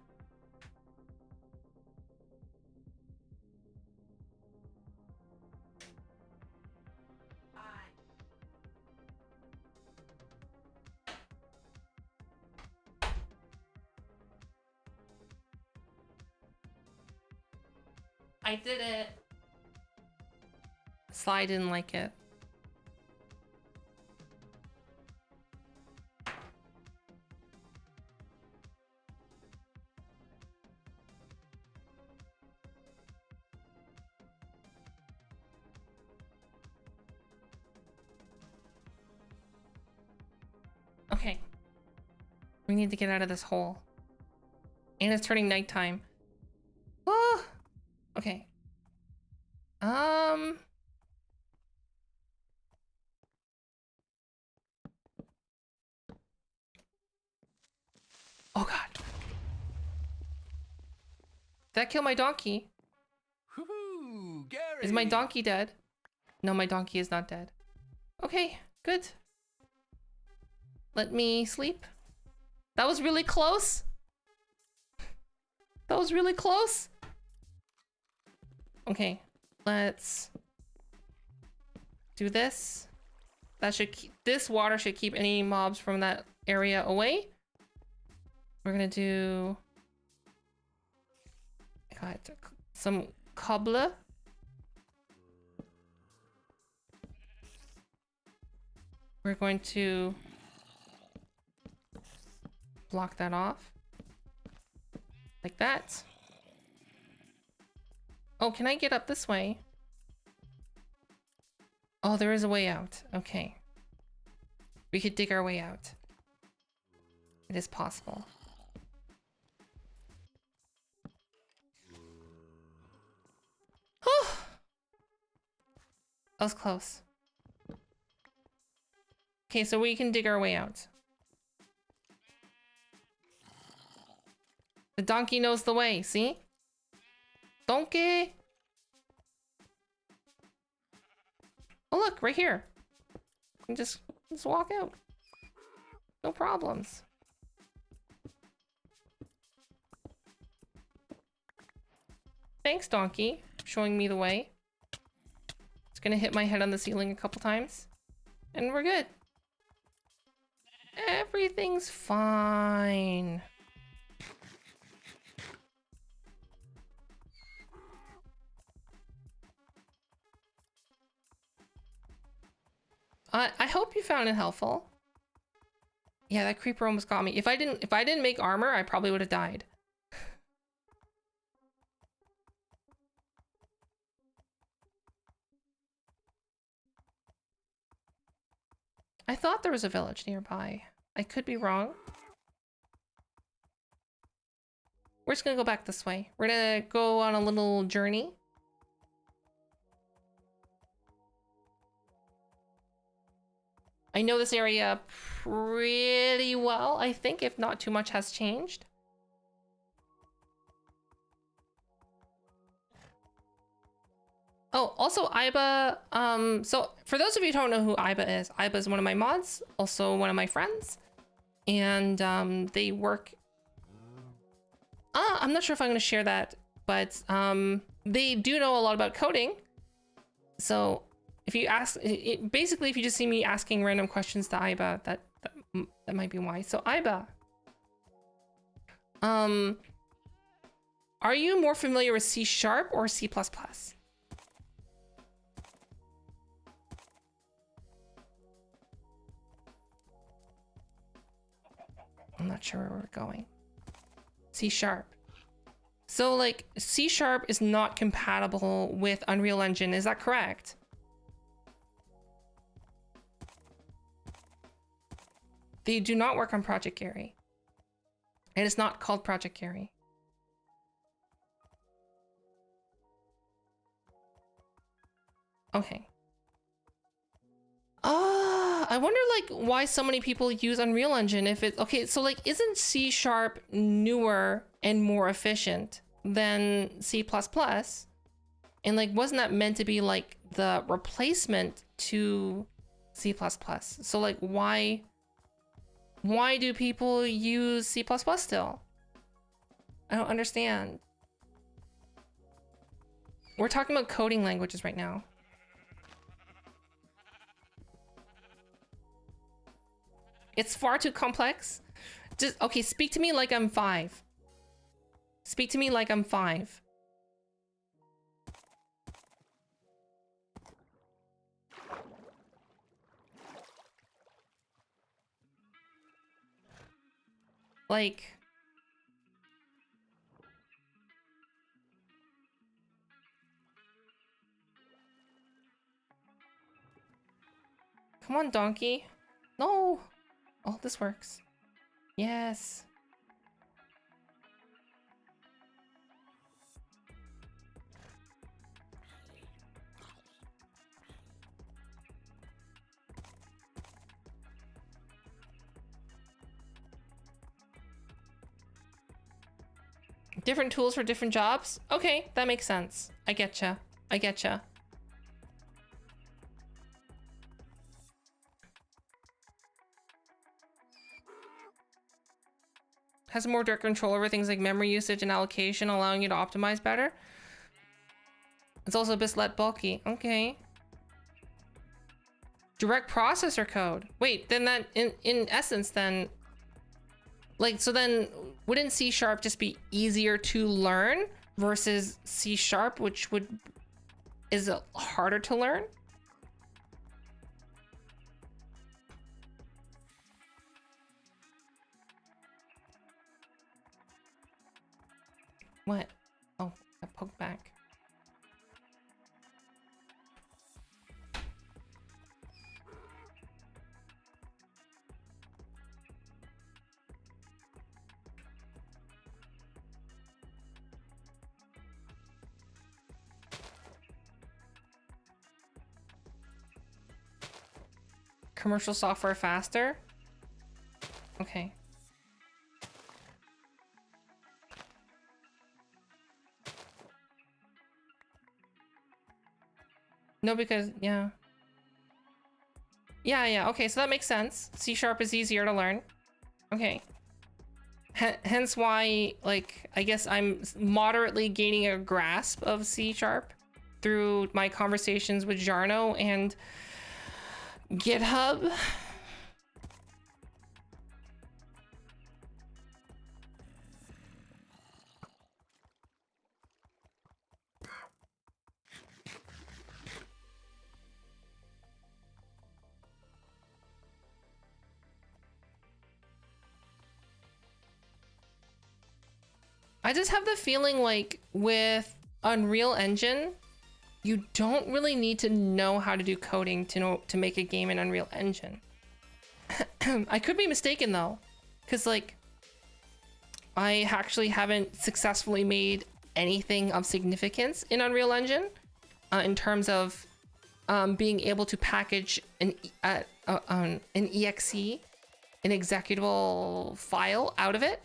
I did it. Sly didn't like it. Okay. We need to get out of this hole. And it's turning nighttime. Oh! Okay. Oh god. Did that kill my donkey? Woohoo! Gary! Is my donkey dead? No, my donkey is not dead. Okay, good. Let me sleep. That was really close. That was really close. Okay, let's do this. That should keep, this water should keep any mobs from that area away. We're gonna do some cobbler. We're going to block that off like that. Oh, can I get up this way? Oh, there is a way out. Okay. We could dig our way out. It is possible. Oh! That was close. Okay, so we can dig our way out. The donkey knows the way, see? Donkey! Oh look, right here. You can just walk out. No problems. Thanks, donkey, showing me the way. It's gonna hit my head on the ceiling a couple times. And we're good. Everything's fine. I hope you found it helpful. Yeah, that creeper almost got me. If I didn't make armor, I probably would have died. I thought there was a village nearby. I could be wrong. We're just gonna go back this way. We're gonna go on a little journey. I know this area pretty well, I think, if not too much has changed. Oh, also Iba, so for those of you who don't know who Iba is one of my mods, also one of my friends. And they work, I'm not sure if I'm gonna share that, but they do know a lot about coding. So if you ask, basically if you just see me asking random questions to Iba, that might be why. So Iba, are you more familiar with C# or C++? I'm not sure where we're going. C#. So like C# is not compatible with Unreal Engine, is that correct? They do not work on Project Gary. And it's not called Project Gary. Okay. I wonder like why so many people use Unreal Engine if it, okay, so like isn't C# newer and more efficient than C++? And like wasn't that meant to be like the replacement to C++? So like why do people use C++ still? I don't understand. We're talking about coding languages right now. It's far too complex. Just, okay, speak to me like I'm 5. Speak to me like I'm 5. Like... Come on, donkey. No! Oh, this works. Yes. Different tools for different jobs? Okay, that makes sense. I getcha. I getcha. Has more direct control over things like memory usage and allocation, allowing you to optimize better. It's also a bit less bulky. Okay. Direct processor code. Wait, then that in essence then, like, so then wouldn't C# just be easier to learn versus C#, which is harder to learn? What? Oh, I poked back. commercial software faster? Okay. No, because, yeah. Yeah, okay, so that makes sense. C# is easier to learn. Okay. Hence why, like, I guess I'm moderately gaining a grasp of C# through my conversations with Jarno and GitHub. I just have the feeling like with Unreal Engine, you don't really need to know how to do coding to make a game in Unreal Engine. I could be mistaken though, because like I actually haven't successfully made anything of significance in Unreal Engine in terms of being able to package an exe, an executable file out of it.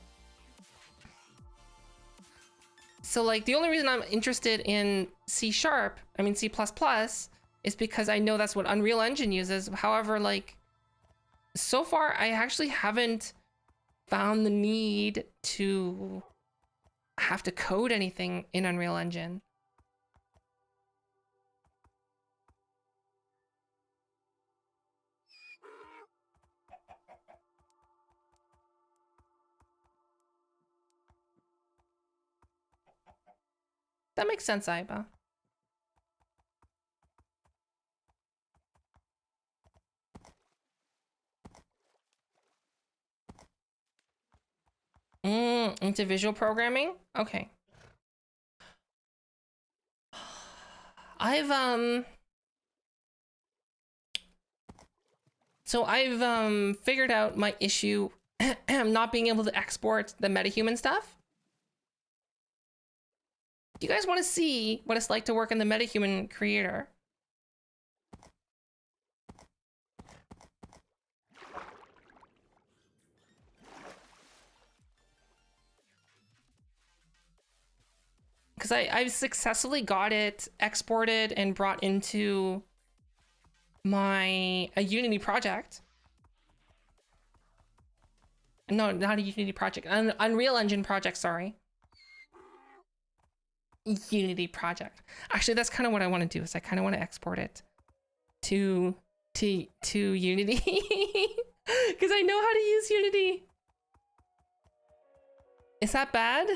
So like the only reason I'm interested in C#, I mean C++, is because I know that's what Unreal Engine uses. However, like so far I actually haven't found the need to have to code anything in Unreal Engine. That makes sense, Aiba. Into visual programming? Okay. So I've figured out my issue not being able to export the metahuman stuff. Do you guys want to see what it's like to work in the metahuman creator? Because I've successfully got it exported and brought into a Unity project. No, not a Unity project, an Unreal Engine project, sorry. Unity project. Actually, that's kind of what I want to do, is I kind of want to export it to Unity. Because I know how to use Unity. Is that bad?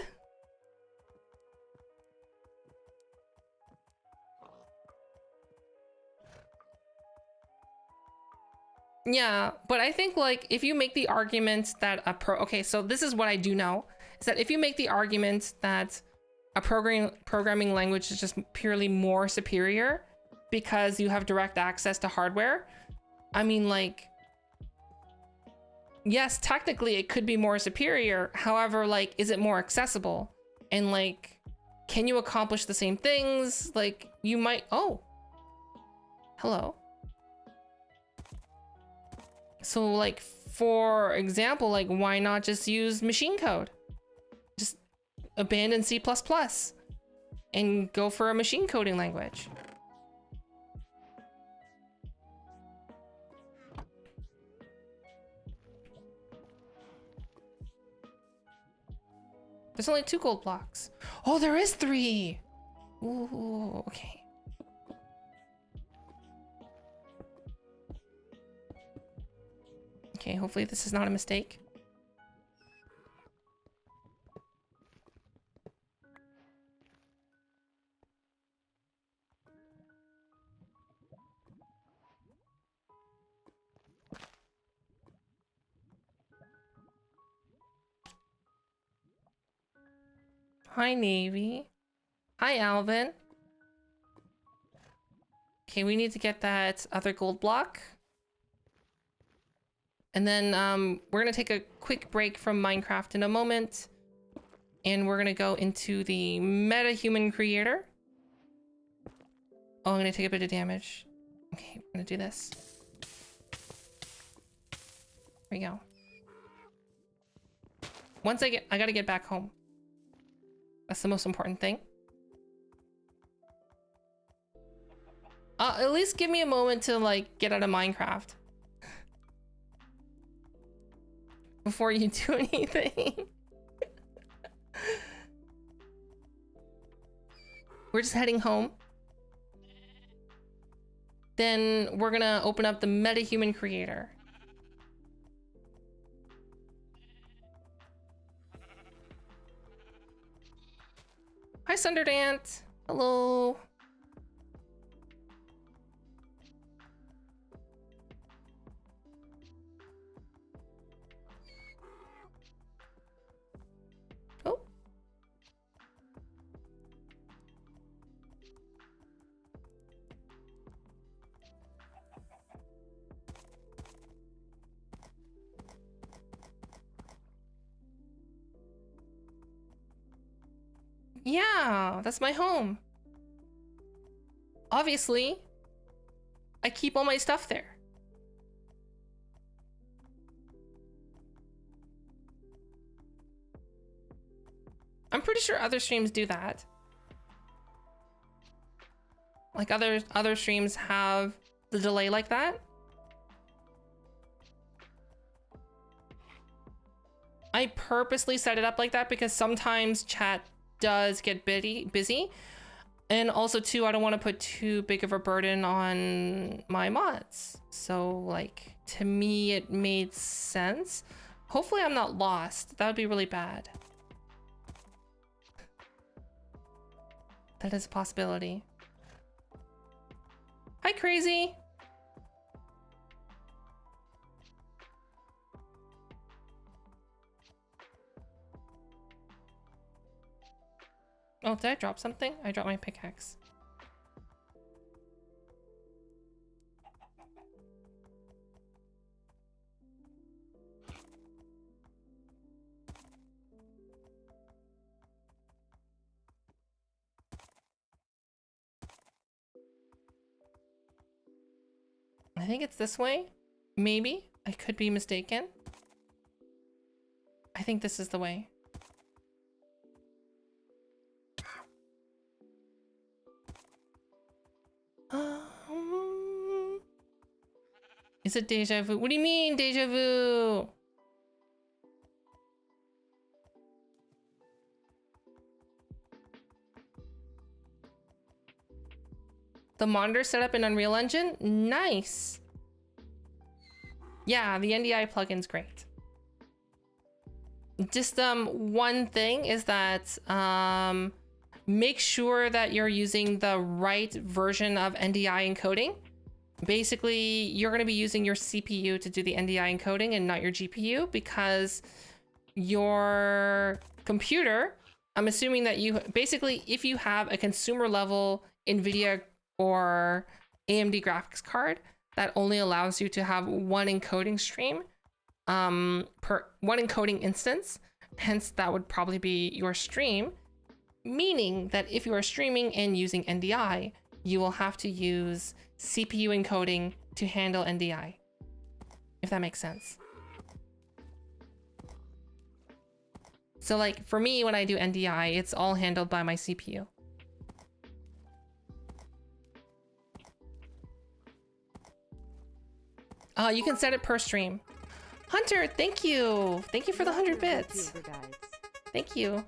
Yeah, but I think like if you make the argument that okay, so this is what I do know, is that if you make the argument that a programming language is just purely more superior because you have direct access to hardware, I mean, like, yes, technically it could be more superior. However, like, is it more accessible? And like, can you accomplish the same things? Like, you might, oh, hello. So like, for example, like, why not just use machine code? Just abandon C++ and go for a machine coding language. There's only 2 gold blocks. Oh, there is 3. Ooh, okay. Okay, hopefully this is not a mistake. Hi, Navy. Hi, Alvin. Okay, we need to get that other gold block. And then we're gonna take a quick break from Minecraft in a moment. And we're gonna go into the metahuman creator. Oh, I'm gonna take a bit of damage. Okay, I'm gonna do this. Here we go. I gotta get back home. That's the most important thing. At least give me a moment to like get out of Minecraft before you do anything. We're just heading home. Then we're gonna open up the MetaHuman Creator. Hi, Sunderdant. Hello. Oh. Yeah, that's my home. Obviously, I keep all my stuff there. I'm pretty sure other streams do that. Like other streams have the delay like that. I purposely set it up like that because sometimes chat does get busy. And also too, I don't want to put too big of a burden on my mods. So like, to me, it made sense. Hopefully I'm not lost. That would be really bad. That is a possibility. Hi, Crazy. Oh, did I drop something? I dropped my pickaxe. I think it's this way. Maybe. I could be mistaken. I think this is the way. Is it deja vu? What do you mean, deja vu? The monitor set up in Unreal Engine? Nice. Yeah, the NDI plugin's great. Just one thing is that make sure that you're using the right version of NDI encoding. Basically, you're going to be using your CPU to do the NDI encoding and not your GPU, because your computer, I'm assuming that you basically, if you have a consumer level NVIDIA or AMD graphics card, that only allows you to have one encoding stream per one encoding instance. Hence, that would probably be your stream, meaning that if you are streaming and using NDI, you will have to use CPU encoding to handle NDI, if that makes sense. So like for me, when I do NDI, it's all handled by my CPU. You can set it per stream. Hunter, thank you. Thank you for the 100 bits. Thank you.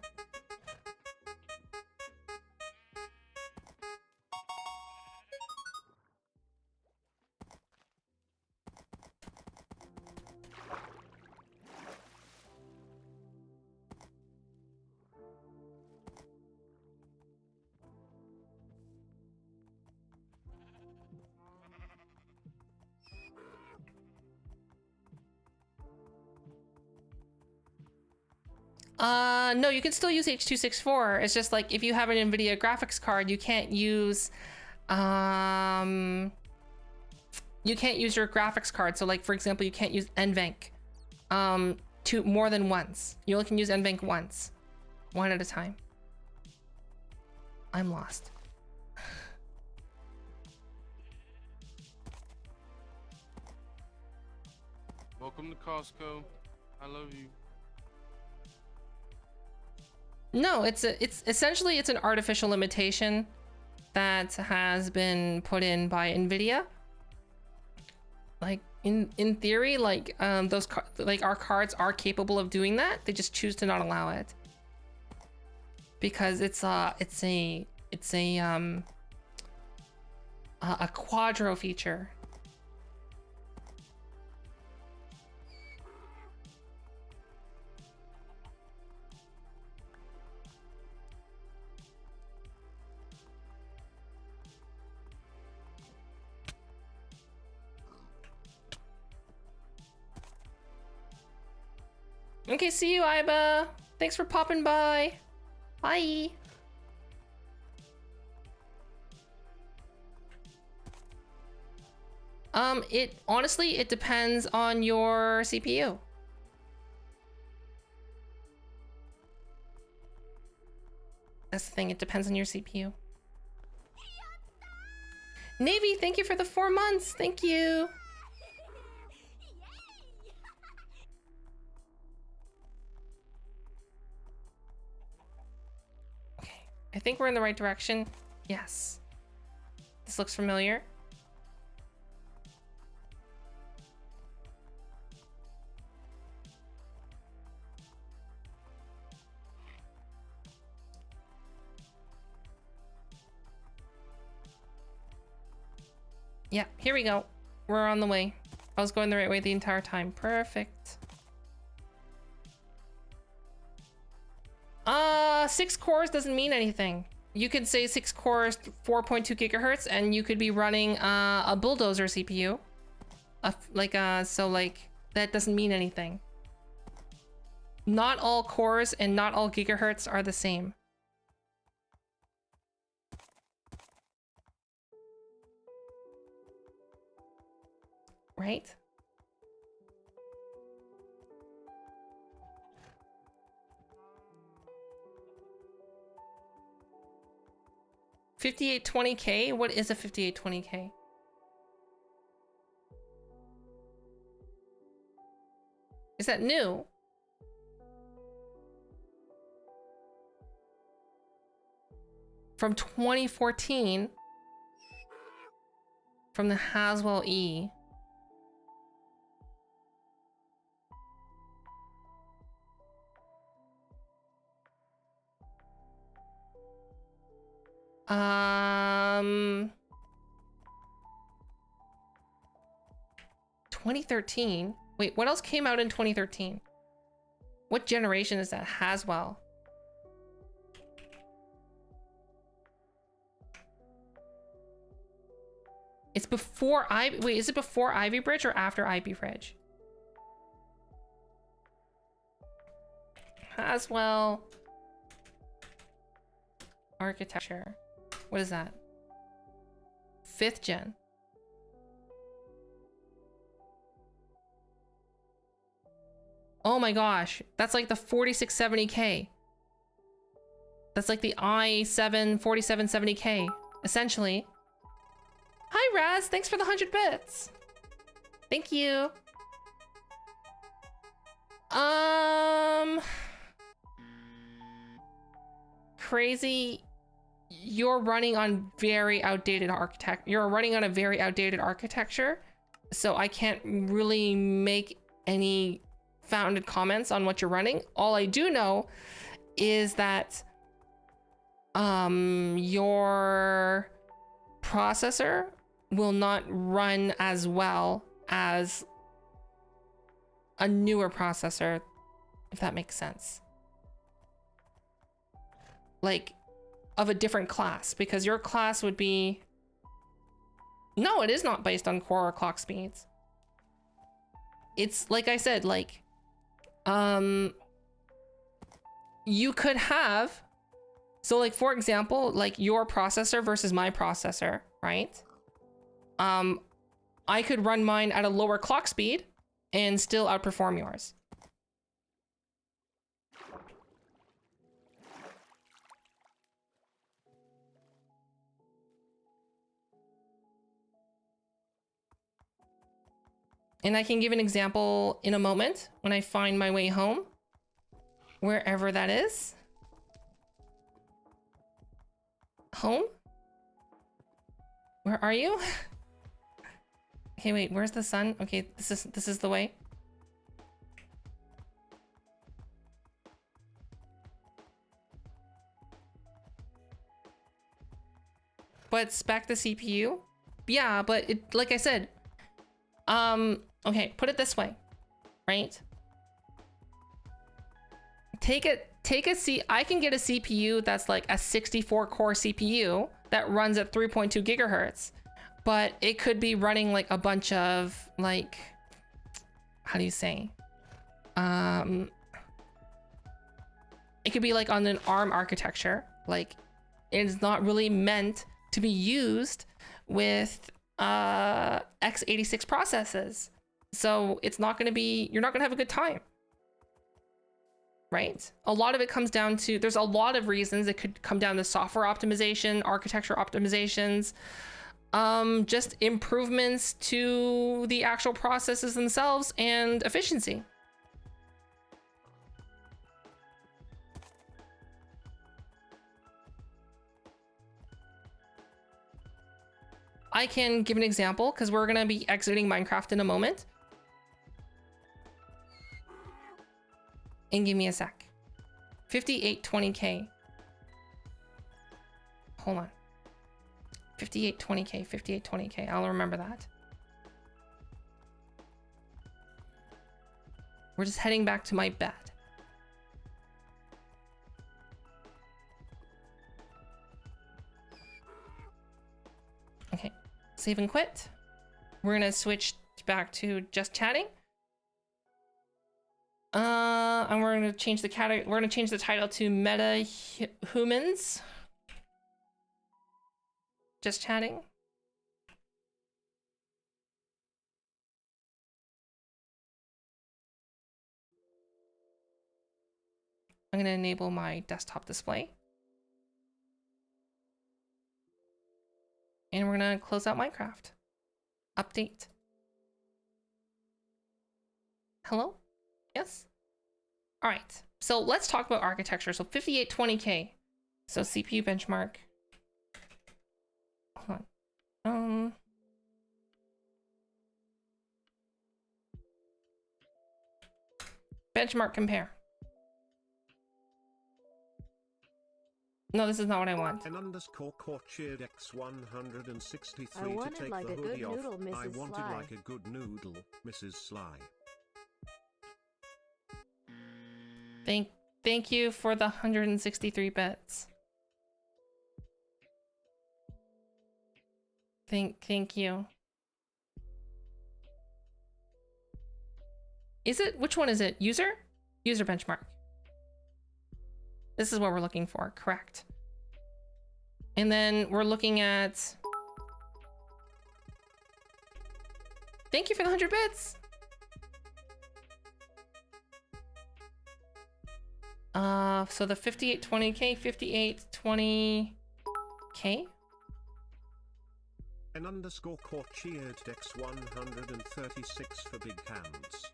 No, you can still use H.264. It's just like if you have an NVIDIA graphics card, you can't use your graphics card. So like, for example, you can't use NVENC to more than once. You only can use NVENC once, one at a time. I'm lost. Welcome to Costco. I love you. No, it's essentially it's an artificial limitation that has been put in by Nvidia. Like in theory, like like our cards are capable of doing that. They just choose to not allow it because it's a quadro feature. Okay, see you, Iba. Thanks for popping by. Bye. It honestly, it depends on your CPU. That's the thing, it depends on your CPU. Navy, thank you for the 4 months. Thank you. Okay, I think we're in the right direction. Yes. This looks familiar. Yeah, here we go. We're on the way. I was going the right way the entire time. Perfect. 6 cores doesn't mean anything. You could say 6 cores, 4.2 gigahertz, and you could be running a bulldozer CPU. So that doesn't mean anything. Not all cores and not all gigahertz are the same. Right? $5820K? What is a $5820K? Is that new? From 2014? From the Haswell E. Um, 2013. Wait, what else came out in 2013? What generation is that? Haswell. It's before Ivy. Wait, is it before Ivy Bridge or after Ivy Bridge? Haswell architecture. What is that? 5th gen. Oh my gosh, that's like the 4670K. That's like the i7 4770K, essentially. Hi Raz, thanks for the 100 bits. Thank you. Crazy. You're running on very outdated You're running on a very outdated architecture, so I can't really make any founded comments on what you're running. All I do know is that your processor will not run as well as a newer processor, if that makes sense. Like, of a different class, because your class would be... No, it is not based on core or clock speeds. It's, like I said, like, you could have... So, like, for example, like, your processor versus my processor, right? I could run mine at a lower clock speed and still outperform yours. And I can give an example in a moment when I find my way home, wherever that is. Home? Where are you? Okay, wait, where's the sun? Okay, this is the way. But spec the CPU? Yeah, but it, like I said, okay, put it this way, right? I can get a CPU that's like a 64 core CPU that runs at 3.2 gigahertz, but it could be running like a bunch of like, how do you say? It could be like on an ARM architecture. Like it's not really meant to be used with x86 processes. So it's not going to be, you're not going to have a good time. Right? A lot of it comes down to, there's a lot of reasons. It could come down to software optimization, architecture optimizations, just improvements to the actual processes themselves and efficiency. I can give an example because we're going to be exiting Minecraft in a moment. And give me a sec. 5820K. Hold on. 5820K, 5820K. I'll remember that. We're just heading back to my bed. Okay, save and quit. We're gonna switch back to just chatting. And we're gonna change the category. We're gonna change the title to Meta Humans. Just chatting. I'm gonna enable my desktop display. And we're gonna close out Minecraft. Update. Hello? Yes? All right, so let's talk about architecture. So 5820K. So CPU benchmark. Hold on. Benchmark compare. No, this is not what I want. An underscore core cheered X163 I wanted to take like the a good hoodie off. noodle, I Mrs. wanted Sly. like a good noodle, Mrs. Sly. Thank you for the 163 bits. Thank you. Is it, which one is it? User? User benchmark. This is what we're looking for, correct. And then we're looking at, thank you for the 100 bits. So the 5820K, 5820K. An underscore core cheered X136 for big hands.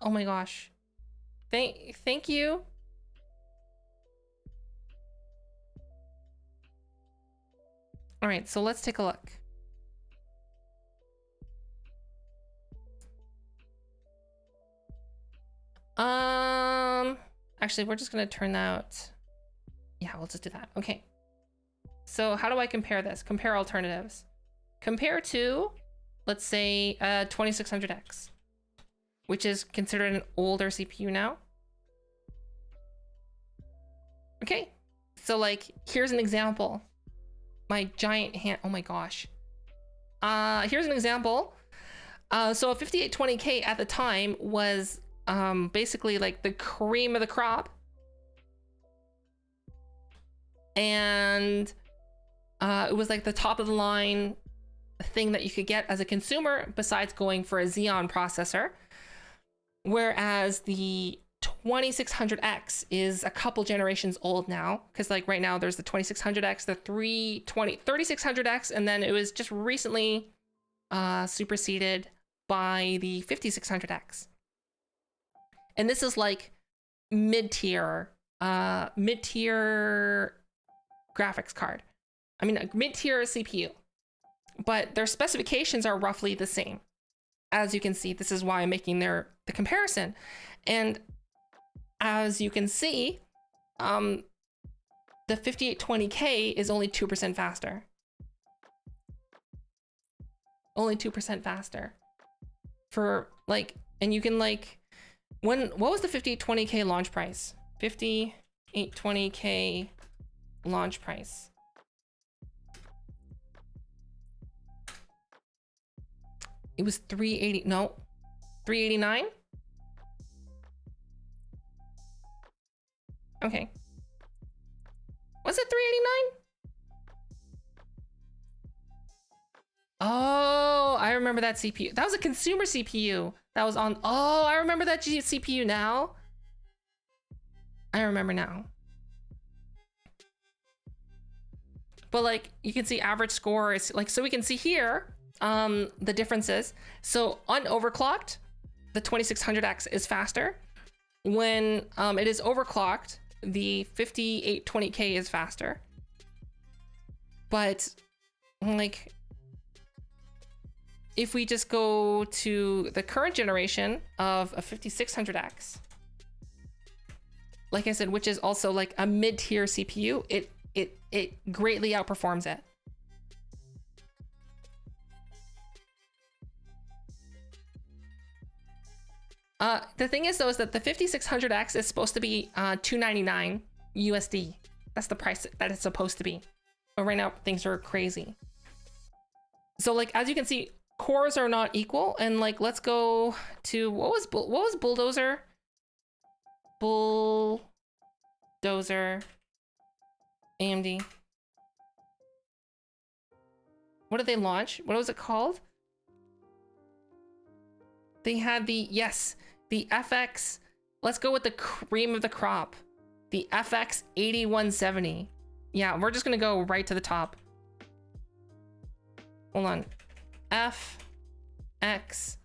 Oh my gosh. Thank you. All right, so let's take a look. Actually, we're just gonna turn out. Yeah, we'll just do that. Okay. So how do I compare this? Compare alternatives. Compare to, let's say, 2600X, which is considered an older CPU now. Okay. So like, here's an example. My giant hand, oh my gosh. Here's an example. So a 5820K at the time was basically like the cream of the crop. And it was like the top of the line thing that you could get as a consumer besides going for a Xeon processor. Whereas the 2600X is a couple generations old now, because like right now there's the 2600X, the 3600X, and then it was just recently superseded by the 5600X. And this is like mid-tier graphics card. I mean, a mid-tier CPU, but their specifications are roughly the same. As you can see, this is why I'm making the comparison. And as you can see, the 5820K is only 2% faster. Only 2% faster. For like, and you can like, what was the 5820K launch price? 5820K launch price. It was 380, no, 389? Okay. Was it 389? Oh, I remember that CPU. That was a consumer CPU. That was on, oh, I remember that CPU now. I remember now. But like, you can see average score is like, so we can see here, the differences. So unoverclocked, the 2600X is faster. When it is overclocked, the 5820K is faster. But like, if we just go to the current generation of a 5600X, like I said, which is also like a mid-tier CPU, it greatly outperforms it. The thing is though, is that the 5600X is supposed to be $299 USD. That's the price that it's supposed to be. But right now things are crazy. So like, as you can see, cores are not equal. And like, let's go to, what was Bulldozer? Bulldozer AMD. What did they launch? What was it called? They had the, yes, the FX. Let's go with the cream of the crop. The FX 8170. Yeah, we're just gonna go right to the top. Hold on. FX.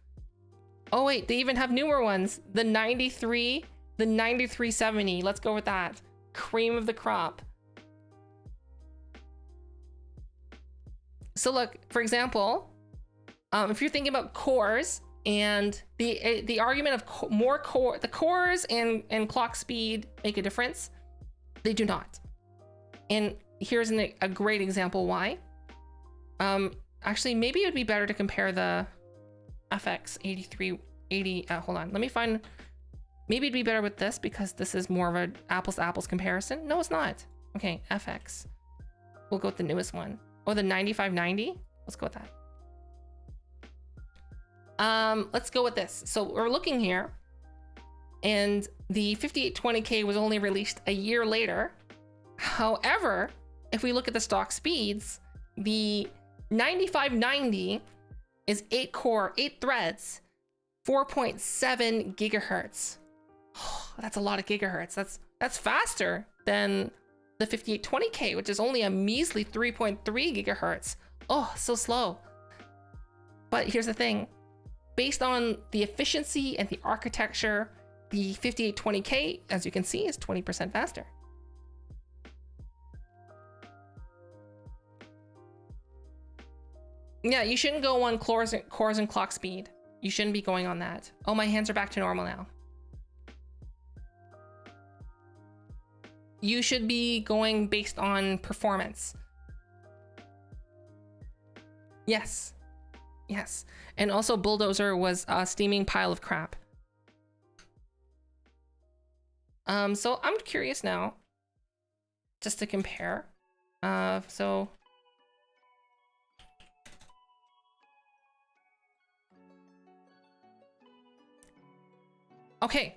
Oh wait, they even have newer ones. The 93, the 9370. Let's go with that. Cream of the crop. So look, for example, if you're thinking about cores and the argument of the cores and clock speed make a difference, they do not. And here's a great example why. Actually, maybe it would be better to compare the FX 8380. Hold on, let me find. Maybe it'd be better with this because this is more of an apples to apples comparison. No, it's not. Okay, FX. We'll go with the newest one. Oh, the 9590. Let's go with that. Let's go with this. So we're looking here, and the 5820K was only released a year later. However, if we look at the stock speeds, the 9590 is 8 core, 8 threads, 4.7 gigahertz. Oh, that's a lot of gigahertz. That's faster than the 5820K, which is only a measly 3.3 gigahertz. Oh, so slow. But here's the thing. Based on the efficiency and the architecture, the 5820K, as you can see, is 20% faster. Yeah, you shouldn't go on cores and clock speed. You shouldn't be going on that. Oh, my hands are back to normal now. You should be going based on performance. Yes. Yes. And also Bulldozer was a steaming pile of crap. So I'm curious now, just to compare. So okay.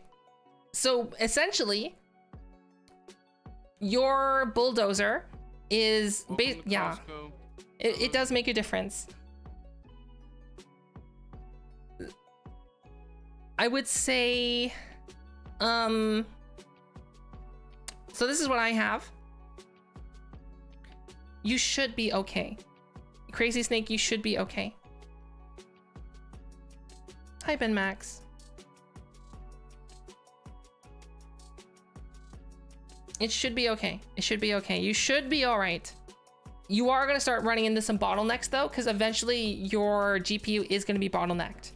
So essentially, your Bulldozer is yeah. It does make a difference. I would say So this is what I have. You should be okay. Crazy Snake, you should be okay. Hi, Ben Max. It should be okay. It should be okay. You should be all right. You are going to start running into some bottlenecks though, because eventually your GPU is going to be bottlenecked.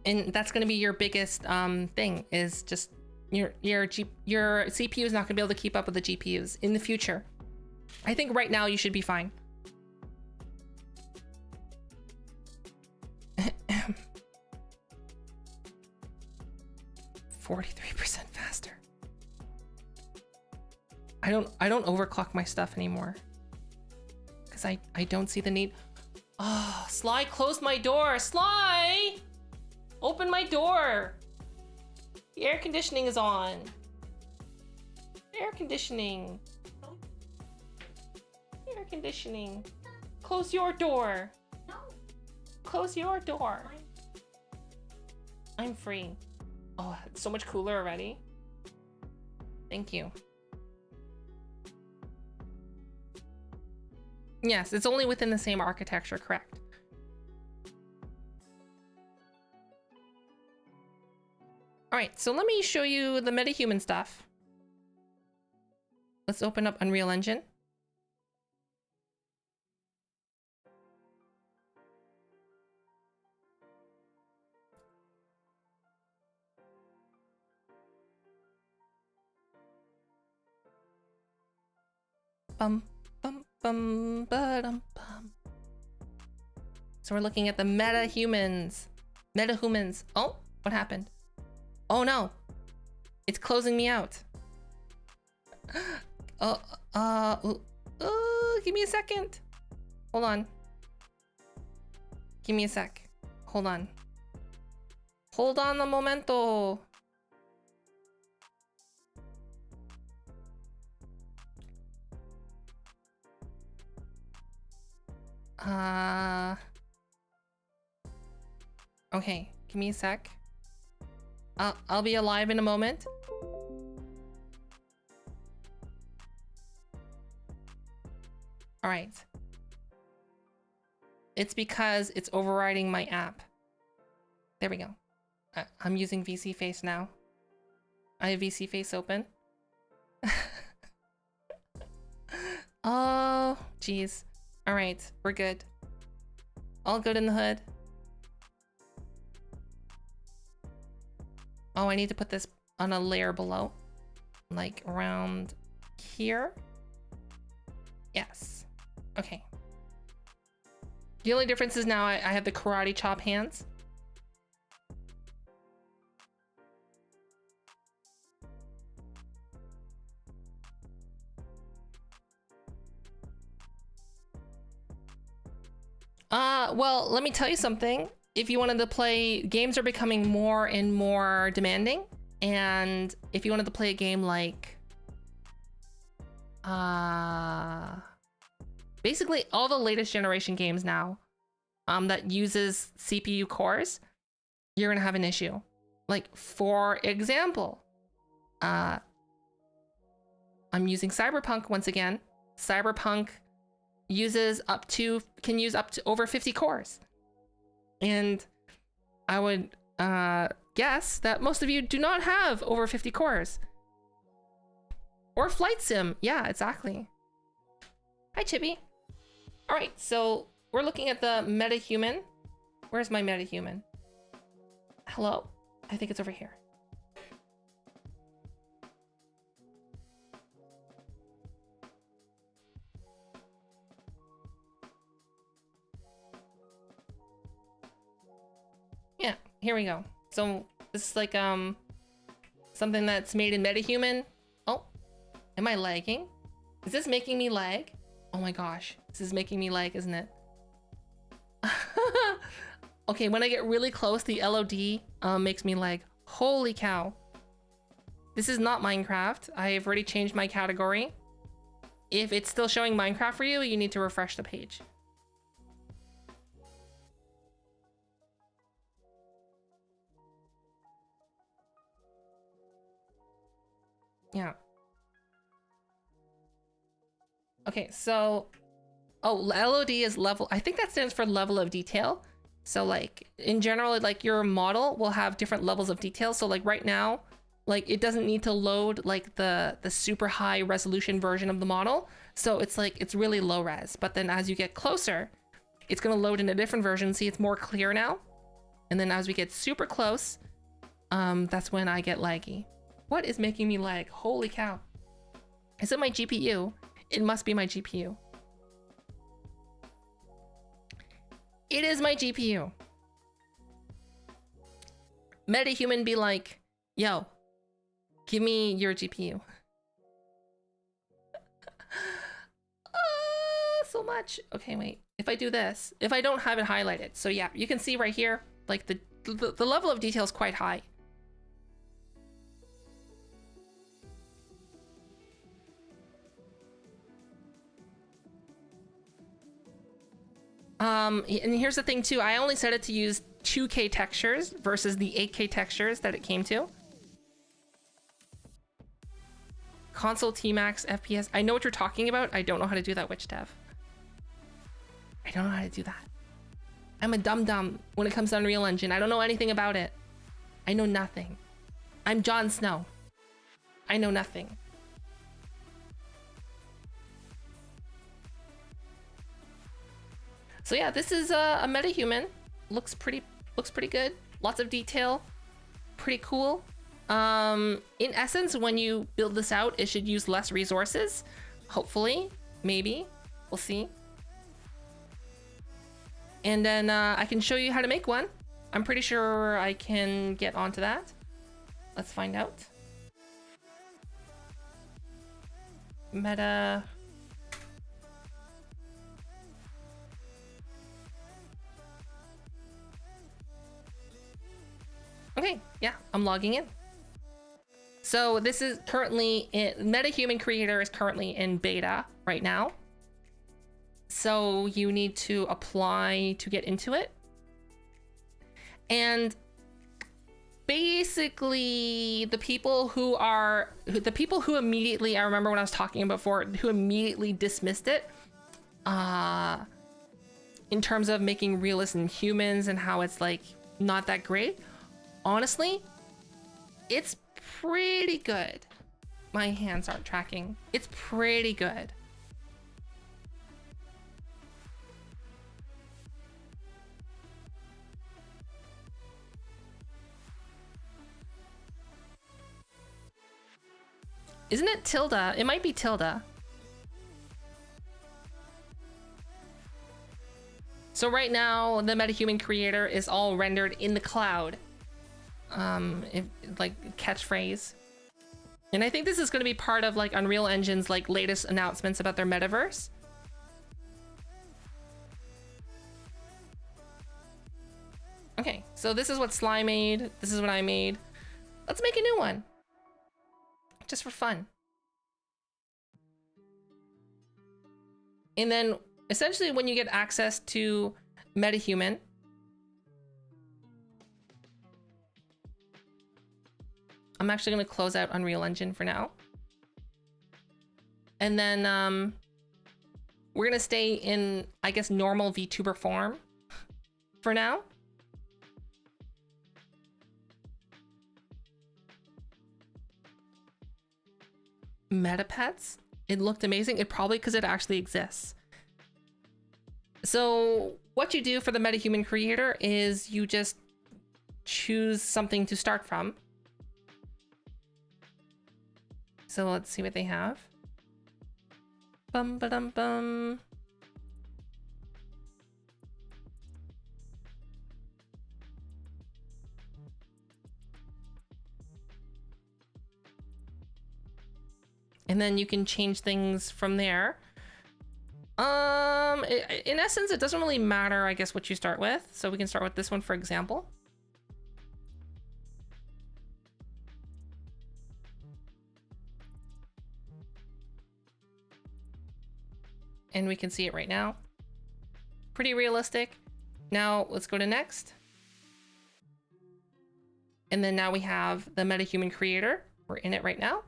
And that's going to be your biggest thing, is just your CPU is not going to be able to keep up with the GPUs in the future. I think right now you should be fine. 43% faster. I don't overclock my stuff anymore, because I don't see the need. Oh, Sly closed my door. Sly, open my door. The air conditioning is on. Air conditioning. Air conditioning. Close your door. No. Close your door. I'm free. Oh, it's so much cooler already. Thank you. Yes, it's only within the same architecture, correct. All right, so let me show you the metahuman stuff. Let's open up Unreal Engine. Bum, bum, bum, ba-dum, bum. So we're looking at the metahumans. Metahumans. Oh, what happened? Oh no, it's closing me out. Give me a second. Hold on. Give me a sec. Hold on. Hold on a momento. Okay, give me a sec. I'll be alive in a moment. All right. It's because it's overriding my app. There we go. I'm using VC Face now. I have VC Face open. Oh, geez. All right, we're good. All good in the hood. Oh, I need to put this on a layer below. Like around here. Yes. Okay. The only difference is now I have the karate chop hands. Well, let me tell you something. If you wanted to play, games are becoming more and more demanding. And if you wanted to play a game like, basically all the latest generation games now, that uses CPU cores, you're gonna have an issue. Like, for example, I'm using Cyberpunk once again. Cyberpunk can use up to over 50 cores. And I would guess that most of you do not have over 50 cores. Or Flight Sim. Yeah, exactly. Hi, Chippy. All right, so we're looking at the metahuman. Where's my metahuman? Hello? I think it's over here. Yeah, here we go. So this is like something that's made in metahuman. Oh, am I lagging? Is this making me lag? Oh my gosh, this is making me lag, isn't it? Okay, when I get really close, the LOD makes me lag. Holy cow. This is not Minecraft. I've already changed my category. If it's still showing Minecraft for you, you need to refresh the page. Yeah. Okay, so oh, LOD is level. I think that stands for level of detail. So like in general, like your model will have different levels of detail. So like right now, like it doesn't need to load like the super high resolution version of the model. So it's like it's really low res. But then as you get closer, it's gonna load in a different version. See, it's more clear now. And then as we get super close, that's when I get laggy. What is making me lag? Holy cow. Is it my GPU? It must be my GPU. It is my GPU. MetaHuman be like, yo, give me your GPU. So much. Okay, wait. If I do this, if I don't have it highlighted. So yeah, you can see right here, like the level of detail is quite high. And here's the thing too, I only set it to use 2K textures versus the 8K textures that it came to. Console T-Max FPS. I know what you're talking about. I don't know how to do that, Witch Dev. I don't know how to do that. I'm a dum-dum when it comes to Unreal Engine. I don't know anything about it. I know nothing. I'm Jon Snow. I know nothing. So yeah, this is a MetaHuman. Looks pretty good. Lots of detail. Pretty cool. In essence, when you build this out, it should use less resources. Hopefully, maybe. We'll see. And then I can show you how to make one. I'm pretty sure I can get onto that. Let's find out. Meta. Okay, yeah, I'm logging in. So this is currently MetaHuman Creator is currently in beta right now. So you need to apply to get into it. And basically the people who immediately, I remember when I was talking about before, who immediately dismissed it, in terms of making realistic humans and how it's like not that great. Honestly, it's pretty good. My hands aren't tracking. It's pretty good. Isn't it Tilda? It might be Tilda. So right now, the MetaHuman Creator is all rendered in the cloud. Like catchphrase. And I think this is going to be part of like Unreal Engine's like latest announcements about their metaverse. Okay, so this is what Sly made. This is what I made. Let's make a new one. Just for fun. And then essentially when you get access to MetaHuman, I'm actually going to close out Unreal Engine for now. And then we're going to stay in, I guess, normal VTuber form for now. Metapets. It looked amazing. It probably because it actually exists. So what you do for the MetaHuman Creator is you just choose something to start from. So let's see what they have. Bum ba dum bum. And then you can change things from there. In essence, it doesn't really matter, I guess, what you start with. So we can start with this one, for example. and we can see it right now. Pretty realistic. Now let's go to next. And then now we have the MetaHuman creator. We're in it right now.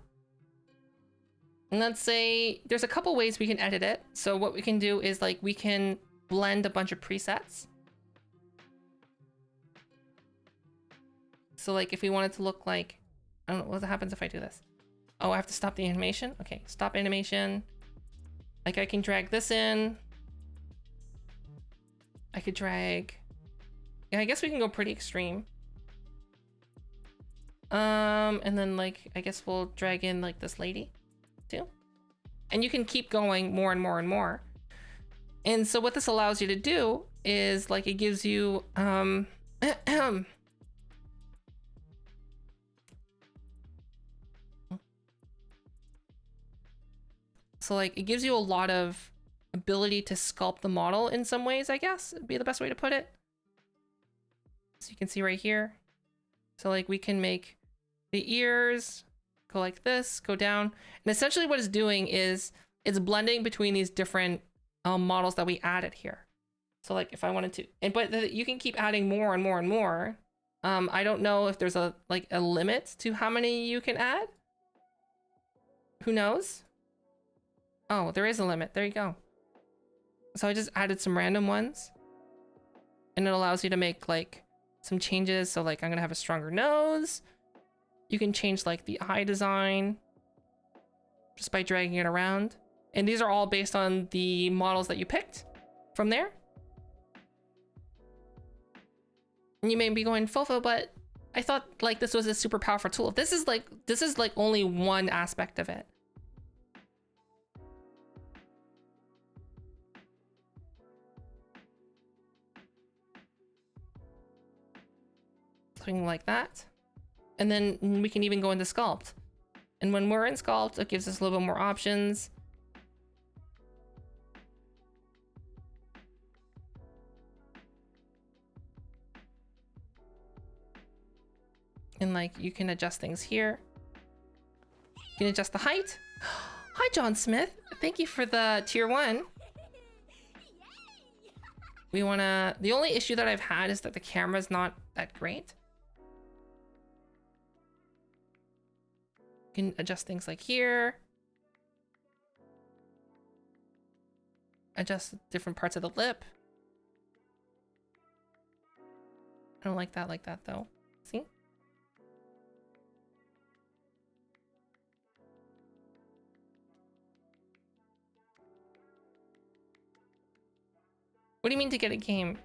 And let's say there's a couple ways we can edit it. So what we can do is like we can blend a bunch of presets. So like if we want it to look like, I don't know what happens if I do this. Oh, I have to stop the animation. Okay, stop animation. Like I can drag this in. I could drag, yeah, I guess we can go pretty extreme. And then like, I guess we'll drag in like this lady too. And you can keep going more and more and more. And so what this allows you to do is like, it gives you, so like, it gives you a lot of ability to sculpt the model in some ways, I guess would be the best way to put it. So you can see right here. So like we can make the ears go like this, go down. And essentially what it's doing is it's blending between these different models that we added here. So like if I wanted to, but you can keep adding more and more and more. I don't know if there's a limit to how many you can add. Who knows? Oh, there is a limit. There you go. So I just added some random ones. And it allows you to make like some changes. So like I'm gonna have a stronger nose. You can change like the eye design just by dragging it around. And these are all based on the models that you picked from there. And you may be going, Fofo, but I thought like this was a super powerful tool. This is like only one aspect of it. Something like that. And then we can even go into sculpt. And when we're in sculpt, it gives us a little bit more options. And like you can adjust things here. You can adjust the height. Hi, John Smith. Thank you for the tier 1. We wanna, the only issue that I've had is that the camera's not that great. You can adjust things like here. Adjust different parts of the lip. I don't like that though. See? What do you mean to get a game?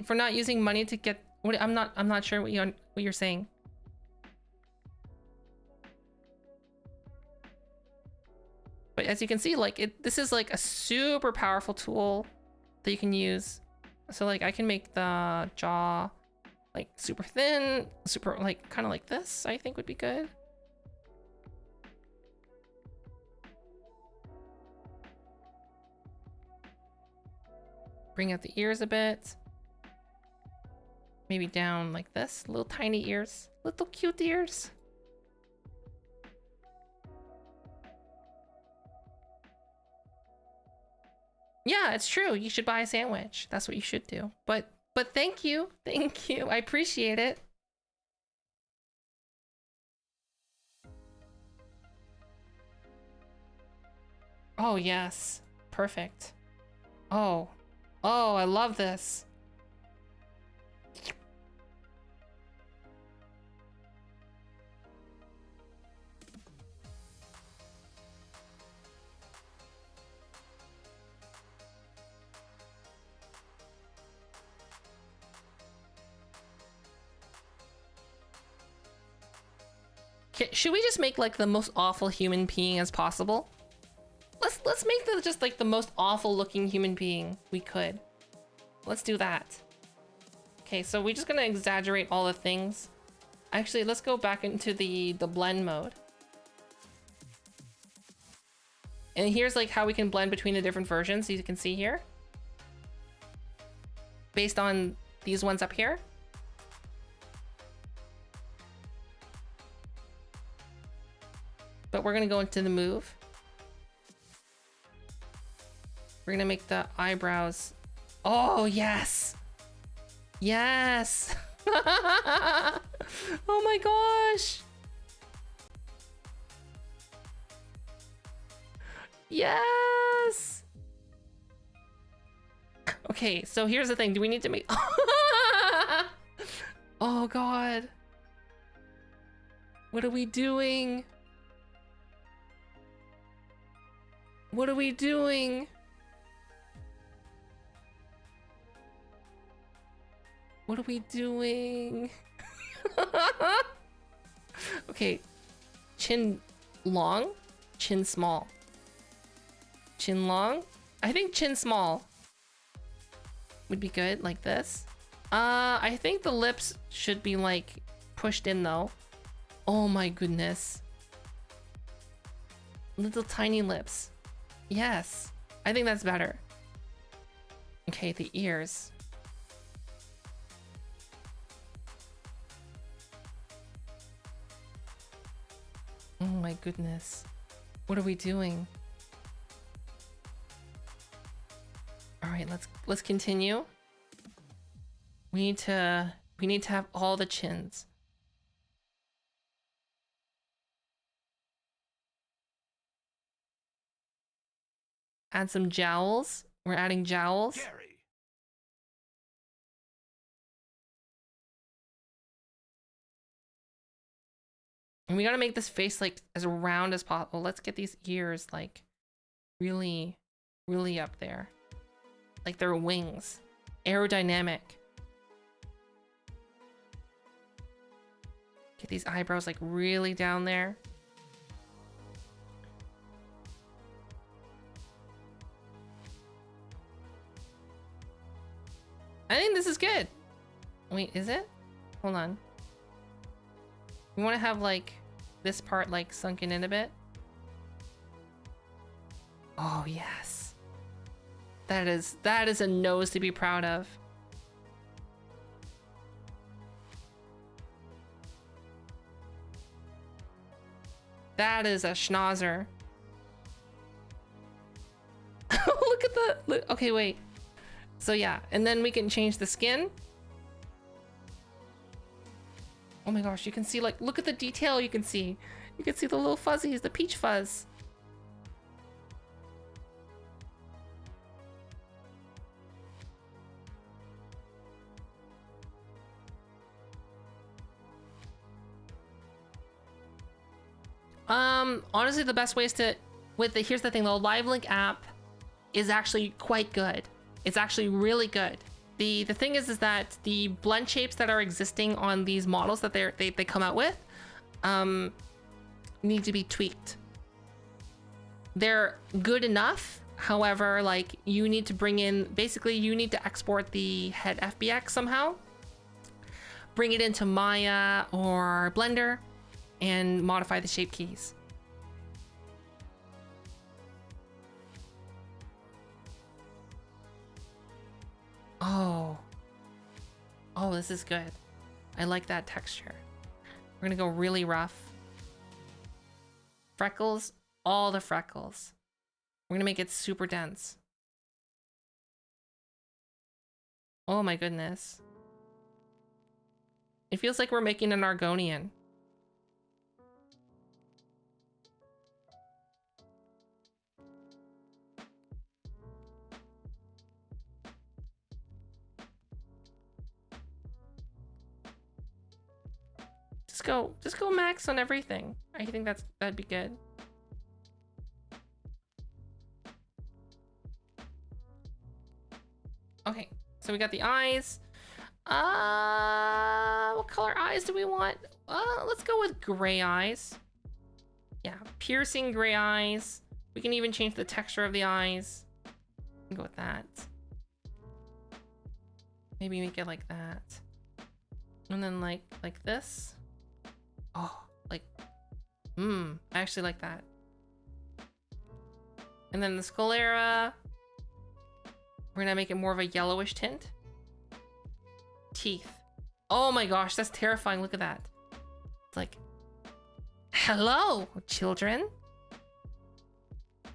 For not using money to get what? I'm not sure what you're saying. But as you can see, like this is like a super powerful tool that you can use. So like I can make the jaw like super thin, super like kind of like this, I think would be good. Bring out the ears a bit. Maybe down like this, little tiny ears, little cute ears. Yeah, it's true. You should buy a sandwich. That's what you should do. But thank you. Thank you. I appreciate it. Oh, yes. Perfect. Oh, I love this. Should we just make like the most awful human being as possible? Let's make just like the most awful looking human being we could. Let's do that. Okay, so we're just gonna exaggerate all the things. Actually, let's go back into the blend mode. And here's like how we can blend between the different versions, as you can see here. Based on these ones up here. But we're gonna go into the move. We're gonna make the eyebrows. Oh, yes. Yes. Oh my gosh. Yes. Okay, so here's the thing. Do we need to make... Oh god. What are we doing? What are we doing? What are we doing? Okay. Chin long, chin small. Chin long? I think chin small would be good, like this. I think the lips should be like pushed in though. Oh my goodness. Little tiny lips. Yes, I think that's better. Okay, the ears. Oh my goodness. What are we doing? All right, let's continue. We need to have all the chins. Add some jowls. We're adding jowls. Gary. And we gotta make this face like as round as possible. Let's get these ears like really, really up there. Like their wings. Aerodynamic. Get these eyebrows like really down there. I think this is good. Wait, is it? Hold on. We want to have like this part like sunken in a bit. Oh yes. That is a nose to be proud of. That is a schnauzer. Look at the look, okay, wait. So yeah, and then we can change the skin. Oh my gosh, you can see like, look at the detail you can see. You can see the little fuzzies, the peach fuzz. Honestly, the best way is to, here's the thing, the LiveLink app is actually quite good. It's actually really good. The thing is that the blend shapes that are existing on these models that they come out with need to be tweaked. They're good enough. However, like you need to bring in, basically you need to export the head FBX somehow, bring it into Maya or Blender and modify the shape keys. Oh, this is good. I like that texture. We're gonna go really rough. Freckles, all the freckles. We're gonna make it super dense. Oh my goodness. It feels like we're making an Argonian. Just go max on everything. I think that'd be good. Okay, so we got the eyes. What color eyes do we want? Let's go with gray eyes. Yeah, piercing gray eyes. We can even change the texture of the eyes. Go with that. Maybe make it like that. And then like this. Oh, like, I actually like that. And then the sclera, we're gonna make it more of a yellowish tint. Teeth. Oh my gosh, that's terrifying. Look at that. It's like, hello, children.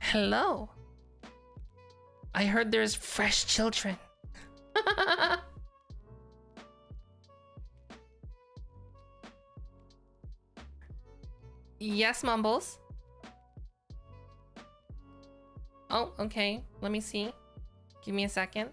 Hello. I heard there's fresh children. Yes, Mumbles. Oh, okay. Let me see. Give me a second.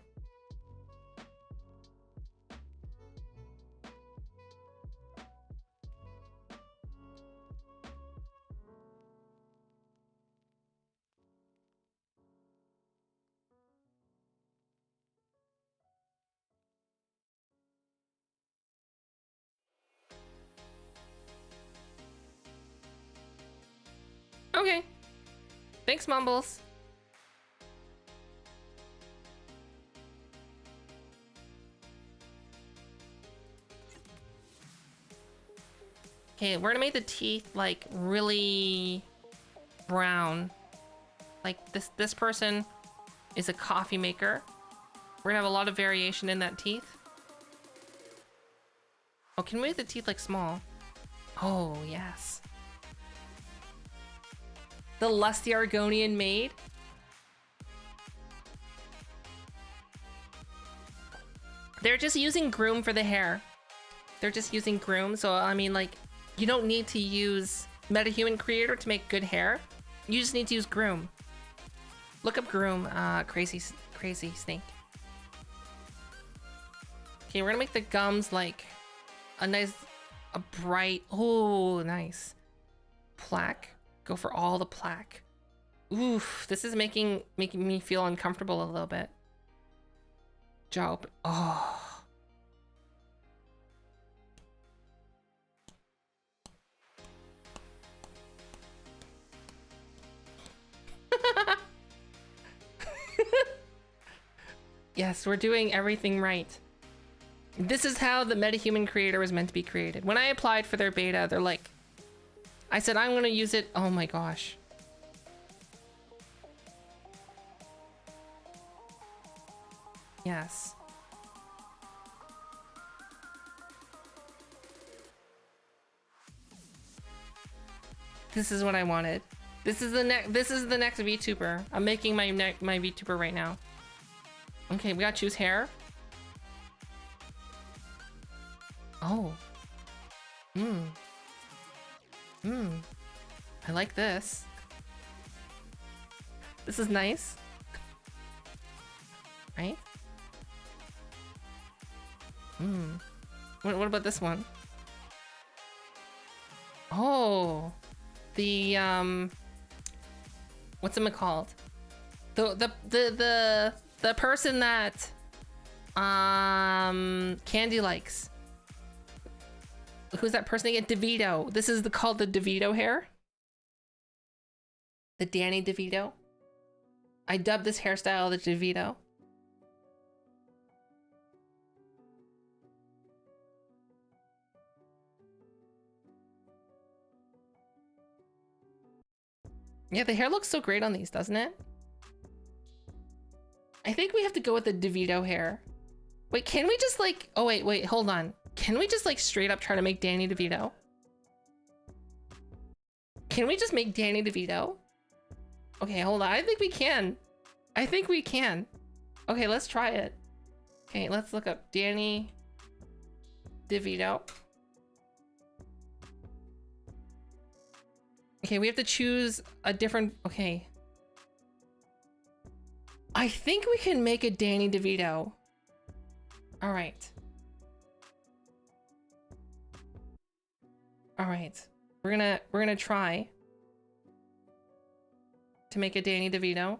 Okay. Thanks, Mumbles. Okay, we're gonna make the teeth like really brown. Like this person is a coffee maker. We're gonna have a lot of variation in that teeth. Oh, can we make the teeth like small? Oh, yes. The lusty Argonian maid. They're just using groom for the hair. They're just using groom. So, I mean, like, you don't need to use MetaHuman Creator to make good hair. You just need to use groom. Look up groom, crazy snake. Okay, we're gonna make the gums like a bright, oh, nice plaque. Go for all the plaque. Oof, this is making me feel uncomfortable a little bit. Jaw open. Oh. Yes, we're doing everything right. This is how the MetaHuman Creator was meant to be created. When I applied for their beta, they're like, I said, I'm gonna use it. Oh my gosh. Yes. This is what I wanted. This is the next VTuber. I'm making my VTuber right now. Okay, we gotta choose hair. Oh. I like this. This is nice. Right? What about this one? Oh. The what's it called? The person that Candy likes. Who's that person again? DeVito. This is called the DeVito hair. The Danny DeVito. I dubbed this hairstyle the DeVito. Yeah, the hair looks so great on these, doesn't it? I think we have to go with the DeVito hair. Wait, can we just like... Oh, wait, hold on. Can we just like straight up try to make Danny DeVito? Can we just make Danny DeVito? Okay, hold on. I think we can. I think we can. Okay, let's try it. Okay, let's look up Danny DeVito. Okay, we have to choose a different... Okay. I think we can make a Danny DeVito. All right. All right. We're gonna try to make a Danny DeVito.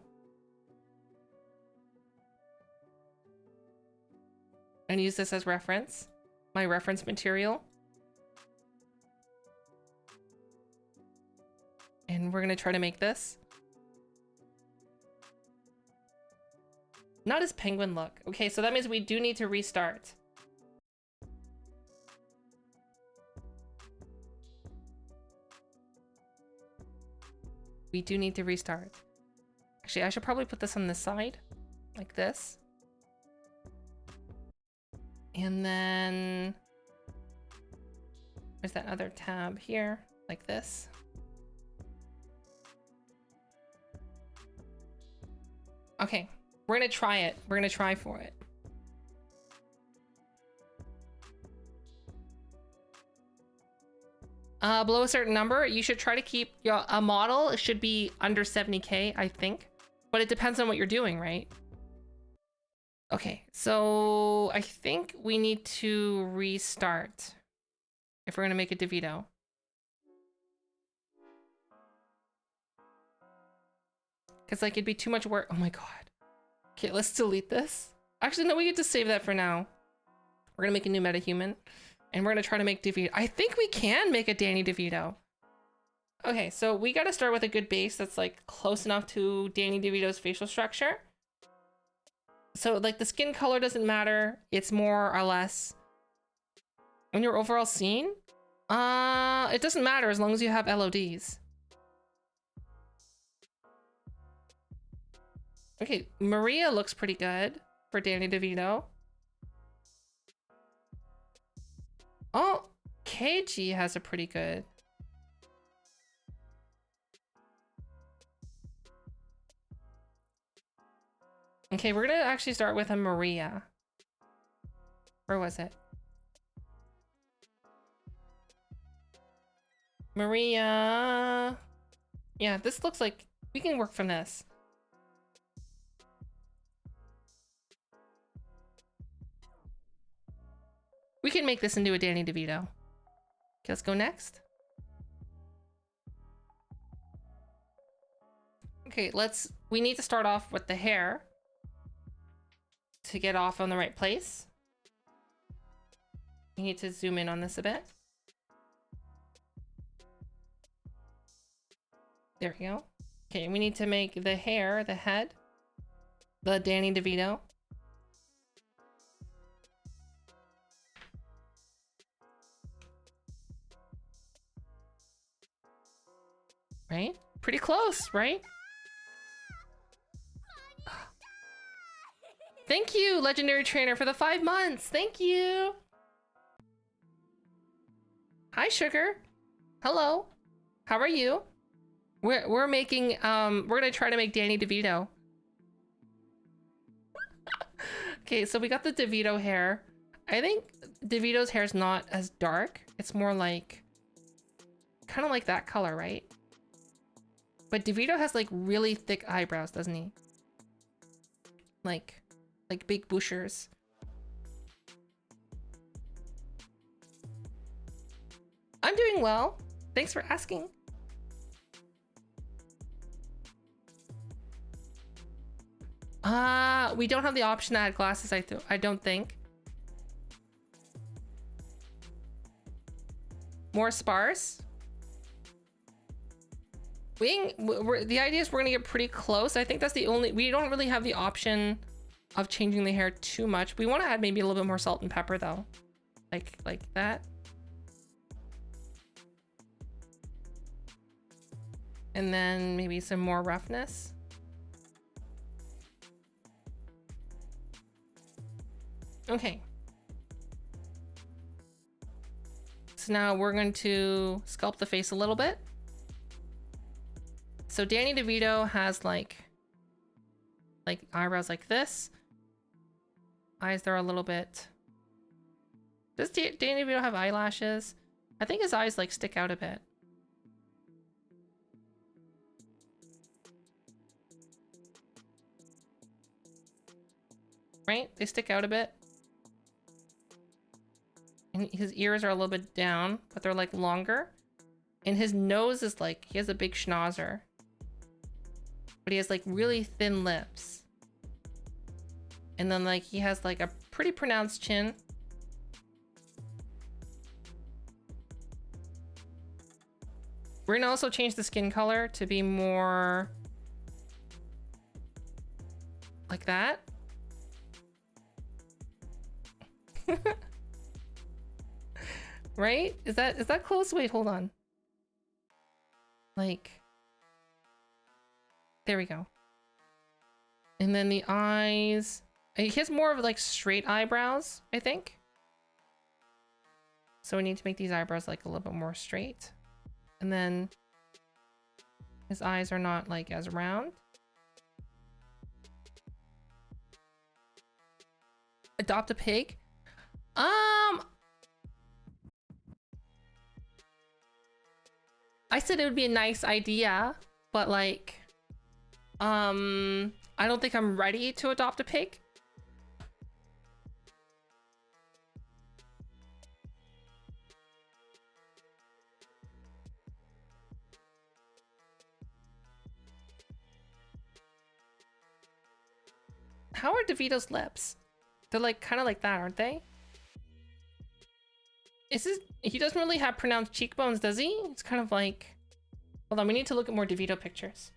And use this as reference. My reference material. And we're gonna try to make this. Not his penguin look. Okay, so that means we do need to restart. We do need to restart. Actually, I should probably put this on this side, like this. And then there's that other tab here, like this. Okay, We're gonna try it. We're gonna try for it. Below a certain number, you should try to keep a model. It should be under 70k, I think. But it depends on what you're doing, right? Okay, so I think we need to restart if we're gonna make a DeVito. Because like it'd be too much work. Oh my god. Okay, let's delete this. Actually, no, we get to save that for now. We're gonna make a new metahuman. And we're gonna try to make DeVito. I think we can make a Danny DeVito. Okay, so we gotta start with a good base that's like close enough to Danny DeVito's facial structure. So like the skin color doesn't matter. It's more or less on your overall scene. It doesn't matter as long as you have LODs. Okay, Maria looks pretty good for Danny DeVito. Oh, KG has a pretty good. Okay, we're gonna actually start with a Maria. Where was it? Maria. Yeah, this looks like we can work from this. We can make this into a Danny DeVito. Okay, let's go next. Okay, we need to start off with the hair to get off on the right place. We need to zoom in on this a bit. There we go. Okay, we need to make the hair, the head, the Danny DeVito. Right? Pretty close, right? Thank you, Legendary Trainer, for the 5 months. Thank you. Hi, Sugar. Hello. How are you? We're making we're gonna try to make Danny DeVito. Okay, so we got the DeVito hair. I think DeVito's hair is not as dark. It's more like kind of like that color, right? But DeVito has like really thick eyebrows, doesn't he? Like big bushers. I'm doing well. Thanks for asking. We don't have the option to add glasses, I don't think. More sparse. The idea is we're gonna get pretty close. I think that's the only, we don't really have the option of changing the hair too much. We want to add maybe a little bit more salt and pepper though. Like that. And then maybe some more roughness. Okay. So now we're going to sculpt the face a little bit. So Danny DeVito has like eyebrows like this. Eyes that are a little bit. Does Danny DeVito have eyelashes? I think his eyes like stick out a bit. Right? They stick out a bit. And his ears are a little bit down, but they're like longer. And his nose is like, he has a big schnauzer. But he has like really thin lips. And then like he has like a pretty pronounced chin. We're gonna also change the skin color to be more like that. Right? Is that close? Wait, hold on. Like, there we go. And then the eyes. He has more of like straight eyebrows, I think. So we need to make these eyebrows like a little bit more straight. And then his eyes are not like as round. Adopt a pig? I said it would be a nice idea, but like, I don't think I'm ready to adopt a pig. How are DeVito's lips? They're like kind of like that, aren't they? Is this, he doesn't really have pronounced cheekbones, does he? It's kind of like, hold on, we need to look at more DeVito pictures.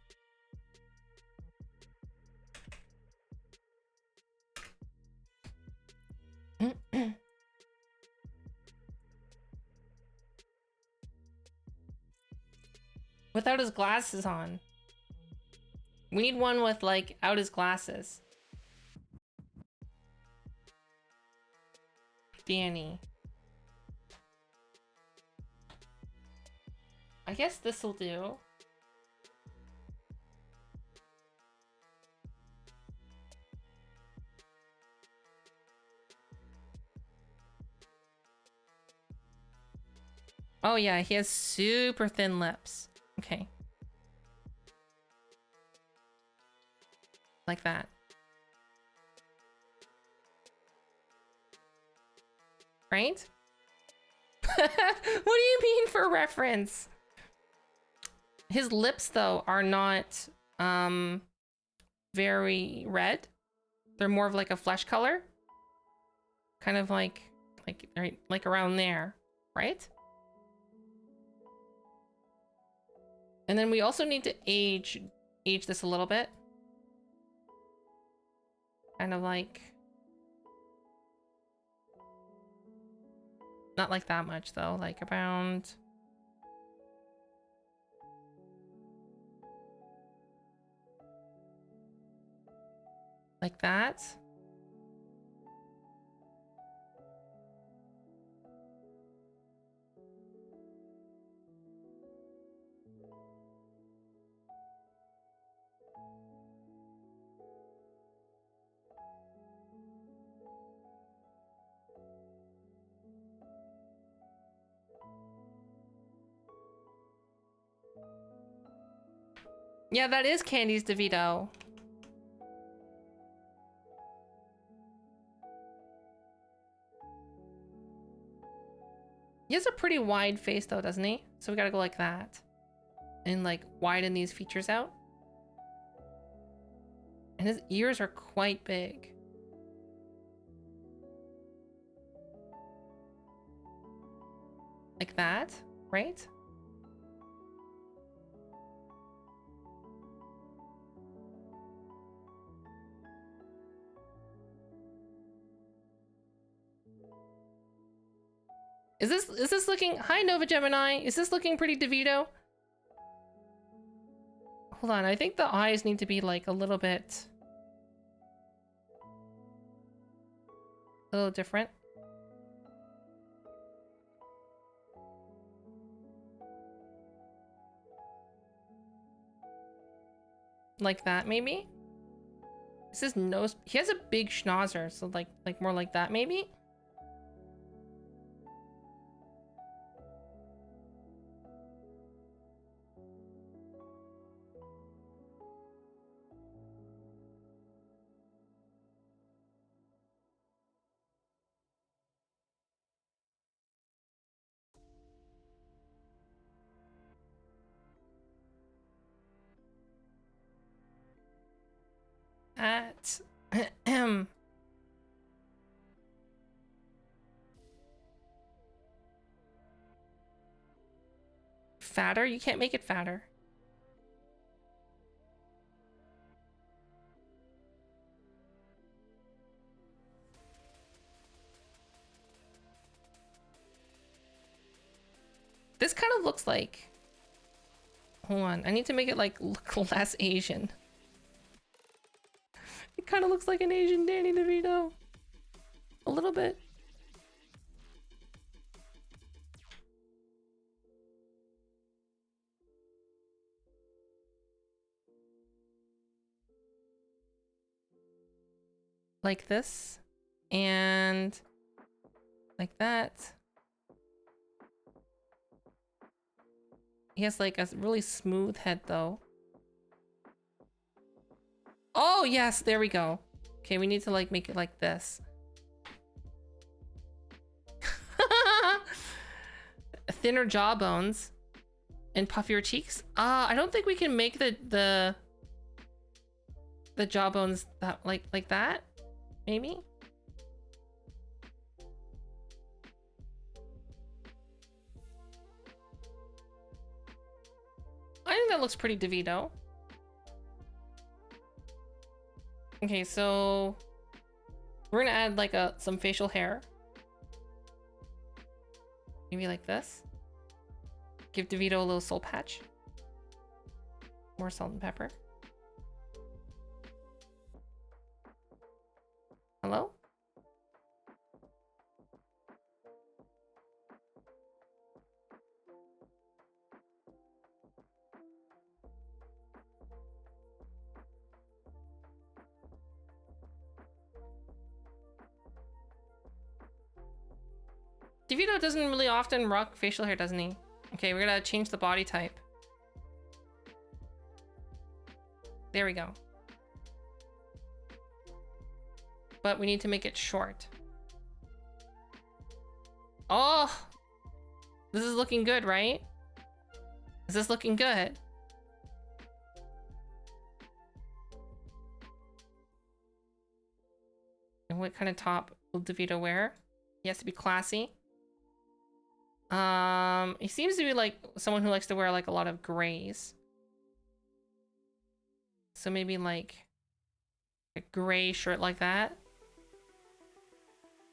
Without his glasses on. We need one with like out his glasses. Danny. I guess this will do. Oh yeah, he has super thin lips. Okay. Like that. Right? What do you mean for reference? His lips though are not very red. They're more of like a flesh color. Kind of like right like around there, right? And then we also need to age this a little bit. Kind of like, not like that much though, like around like that. Yeah, that is Candy's DeVito. He has a pretty wide face though, doesn't he? So we gotta go like that. And like widen these features out. And his ears are quite big. Like that, right? Is this looking, hi Nova Gemini, is this looking pretty DeVito? Hold on, I think the eyes need to be like a little bit, a little different. Like that maybe? Is his nose, he has a big schnauzer, so like more like that maybe? At fatter? You can't make it fatter. This kind of looks like, hold on, I need to make it like look less Asian. It kind of looks like an Asian Danny DeVito. A little bit. Like this. And like that. He has like a really smooth head though. Oh yes, there we go. Okay, we need to like make it like this. Thinner jawbones and puffier cheeks. I don't think we can make the jawbones that like that. Maybe. I think that looks pretty DeVito. Okay, so we're gonna add like some facial hair. Maybe like this. Give DeVito a little soul patch. More salt and pepper. Hello? DeVito doesn't really often rock facial hair, doesn't he? Okay, we're gonna change the body type. There we go. But we need to make it short. Oh! This is looking good, right? Is this looking good? And what kind of top will DeVito wear? He has to be classy. He seems to be like someone who likes to wear like a lot of grays. So maybe like a gray shirt like that.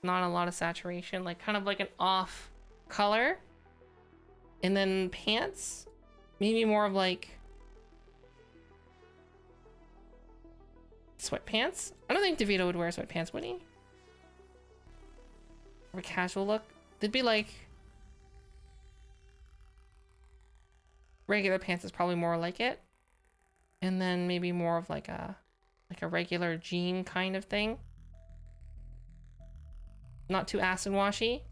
Not a lot of saturation, like kind of like an off color. And then pants, maybe more of like sweatpants. I don't think DeVito would wear sweatpants, would he? Or a casual look. They'd be like regular pants is probably more like it. And then maybe more of like a regular jean kind of thing. Not too acid washy.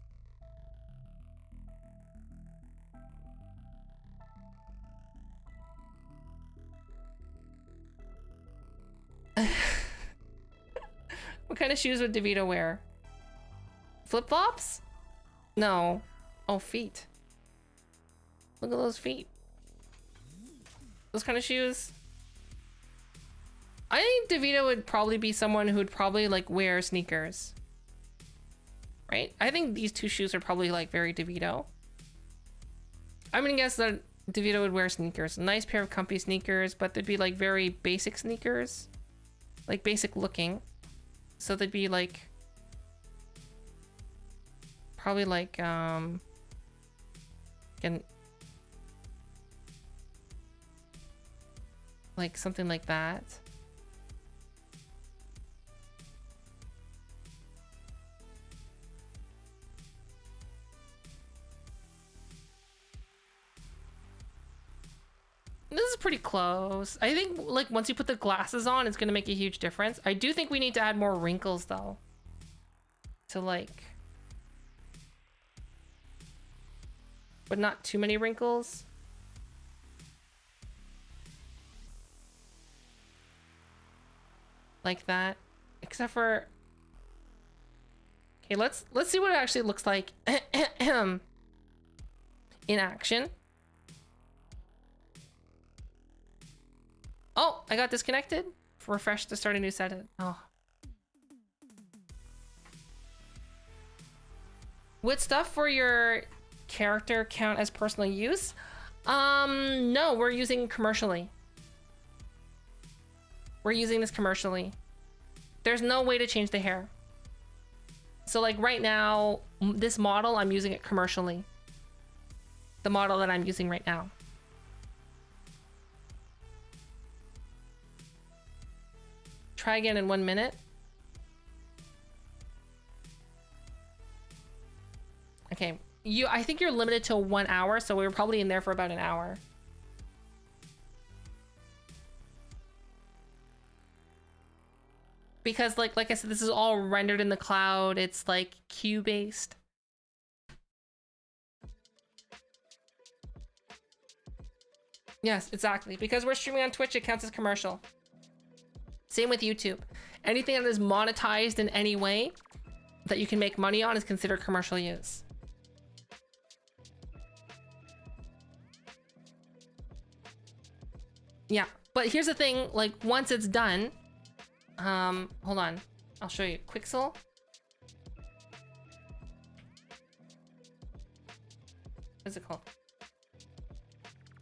What kind of shoes would DeVito wear? Flip-flops? No. Oh, feet. Look at those feet. Those kind of shoes. I think DeVito would probably be someone who would probably like wear sneakers. Right? I think these two shoes are probably like very DeVito. I'm gonna guess that DeVito would wear sneakers. A nice pair of comfy sneakers, but they'd be like very basic sneakers. Like basic looking. So they'd be like probably like like something like that. This is pretty close. I think like once you put the glasses on, it's gonna make a huge difference. I do think we need to add more wrinkles though. To like, but not too many wrinkles. Like that, except for, okay, let's see what it actually looks like in action. Oh, I got disconnected. Refresh to start a new set. Oh. Would stuff for your character count as personal use? No, we're using commercially. We're using this commercially. There's no way to change the hair. So like right now, this model, I'm using it commercially. The model that I'm using right now. Try again in 1 minute. Okay, I think you're limited to 1 hour, so we were probably in there for about an hour. because like I said, this is all rendered in the cloud. It's like queue based. Yes, exactly. Because we're streaming on Twitch, it counts as commercial. Same with YouTube. Anything that is monetized in any way that you can make money on is considered commercial use. Yeah, but here's the thing, like once it's done, hold on, I'll show you. Quixel. What's it called?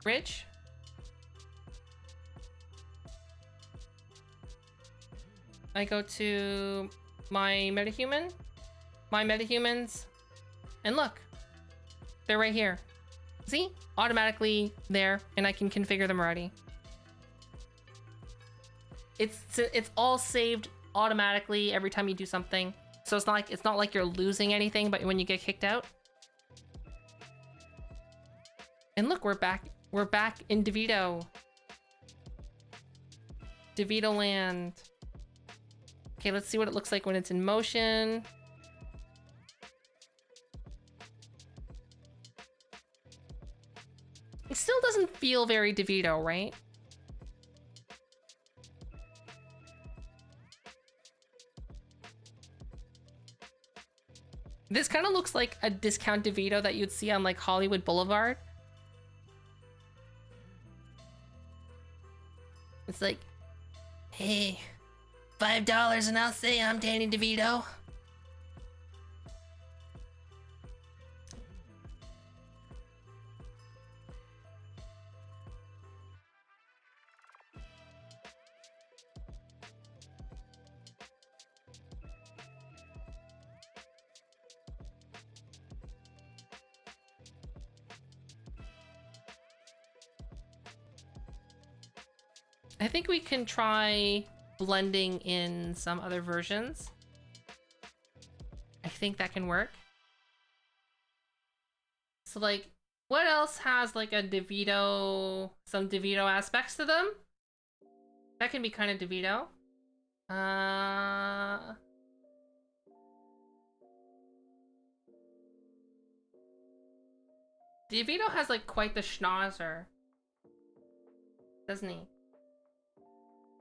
Bridge. I go to my metahuman, my metahumans, and look, they're right here. See? Automatically there, and I can configure them already. It's all saved automatically every time you do something. So it's not like you're losing anything, but when you get kicked out. And look, we're back in DeVito. DeVito land. Okay, let's see what it looks like when it's in motion. It still doesn't feel very DeVito, right? This kind of looks like a discount DeVito that you'd see on like Hollywood Boulevard. It's like, hey, $5 and I'll say I'm Danny DeVito. I think we can try blending in some other versions. I think that can work. So like, what else has like a DeVito, some DeVito aspects to them? That can be kind of DeVito. DeVito has like quite the schnauzer, doesn't he?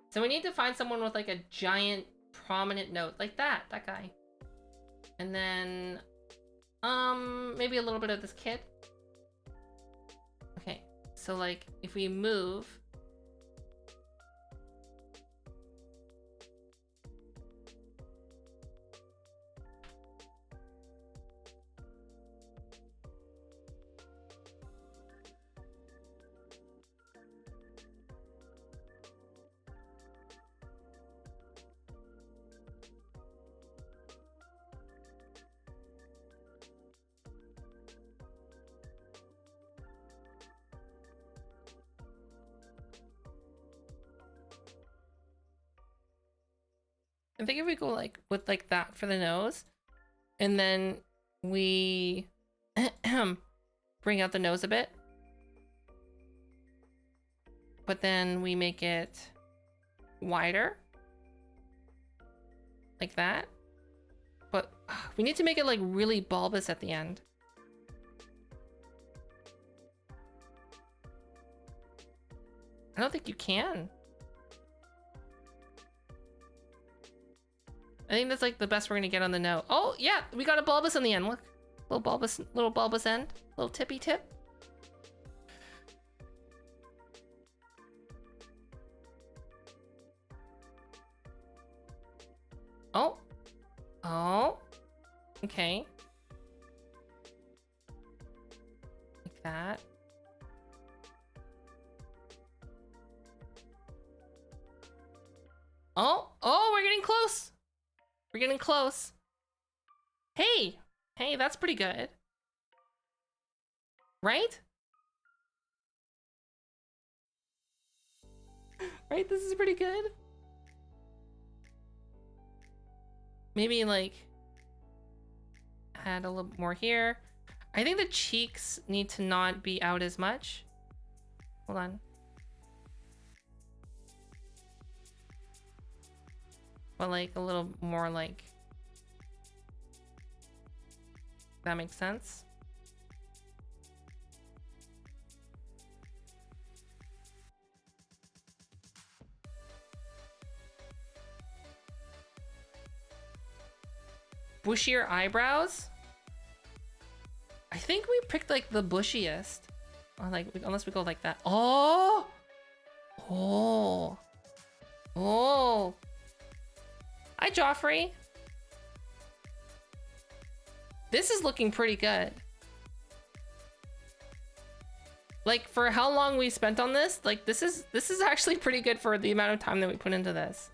So we need to find someone with like a giant prominent nose, like that guy. And then, maybe a little bit of this kid. Okay, so like if we move, I think if we go like with like that for the nose, and then we bring out the nose a bit, but then we make it wider, like that. But we need to make it like really bulbous at the end. I don't think you can. I think that's like the best we're gonna get on the nose. Oh yeah, we got a bulbous on the end. Look, little bulbous end, little tippy tip. Oh, okay. Like that. Oh, we're getting close. We're getting close. Hey, that's pretty good. Right? Right, this is pretty good. Maybe like add a little more here. I think the cheeks need to not be out as much. Hold on. but like a little more like, that makes sense. Bushier eyebrows? I think we picked like the bushiest. Or like, unless we go like that. Oh! Oh! Oh! Hi, Joffrey. This is looking pretty good. Like, for how long we spent on this, like this is actually pretty good for the amount of time that we put into this.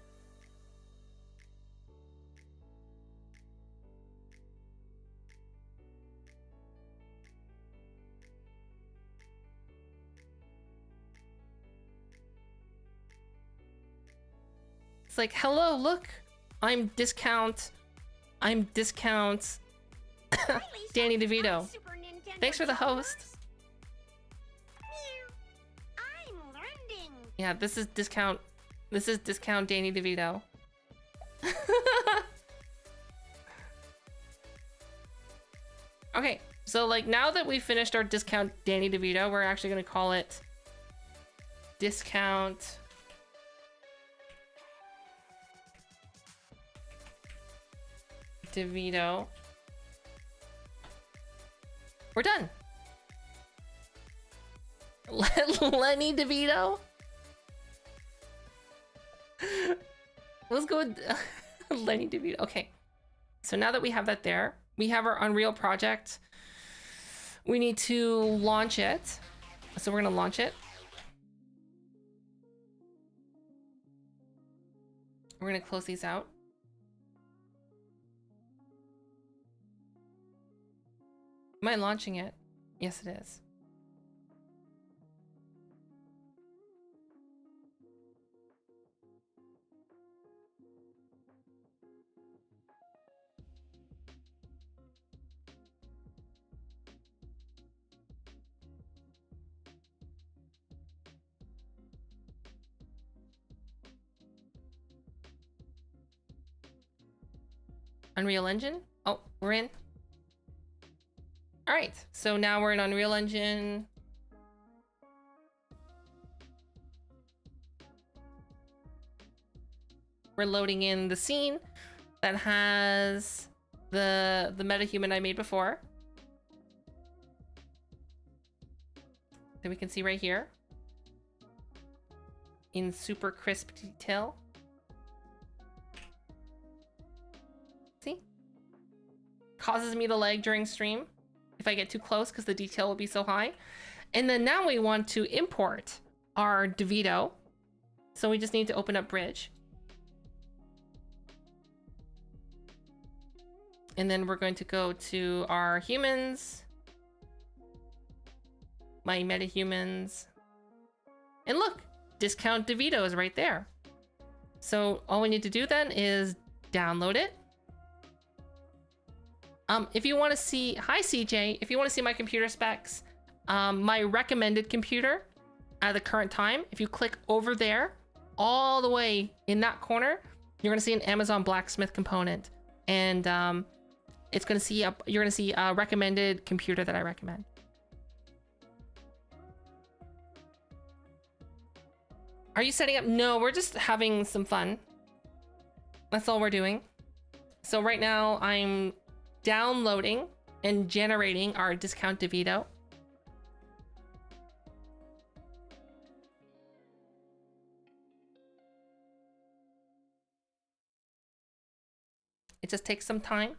It's like, hello, look, I'm discount Hi, Lisa. Danny DeVito. I'm Super Nintendo Thanks for the host. Meow. I'm learning. Yeah, this is discount Danny DeVito. Okay, so like now that we finished our discount Danny DeVito, we're actually gonna call it discount DeVito. We're done. Lenny DeVito. Let's go with Lenny DeVito. Okay. So now that we have that there, we have our Unreal project. We need to launch it. So we're gonna launch it. We're gonna close these out. Am I launching it? Yes, it is. Unreal Engine? Oh, we're in. All right, so now we're in Unreal Engine. We're loading in the scene that has the metahuman I made before. That we can see right here in super crisp detail. See? Causes me to lag during stream if I get too close because the detail will be so high. And then now we want to import our DeVito. So we just need to open up Bridge. And then we're going to go to our humans. My metahumans. And look, discount DeVito is right there. So all we need to do then is download it. If you want to see, hi CJ, if you want to see my computer specs, my recommended computer at the current time, if you click over there, all the way in that corner, you're going to see an Amazon Blacksmith component. And it's going to see you're going to see a recommended computer that I recommend. Are you setting up? No, we're just having some fun. That's all we're doing. So right now I'm downloading and generating our discount DeVito. It just takes some time.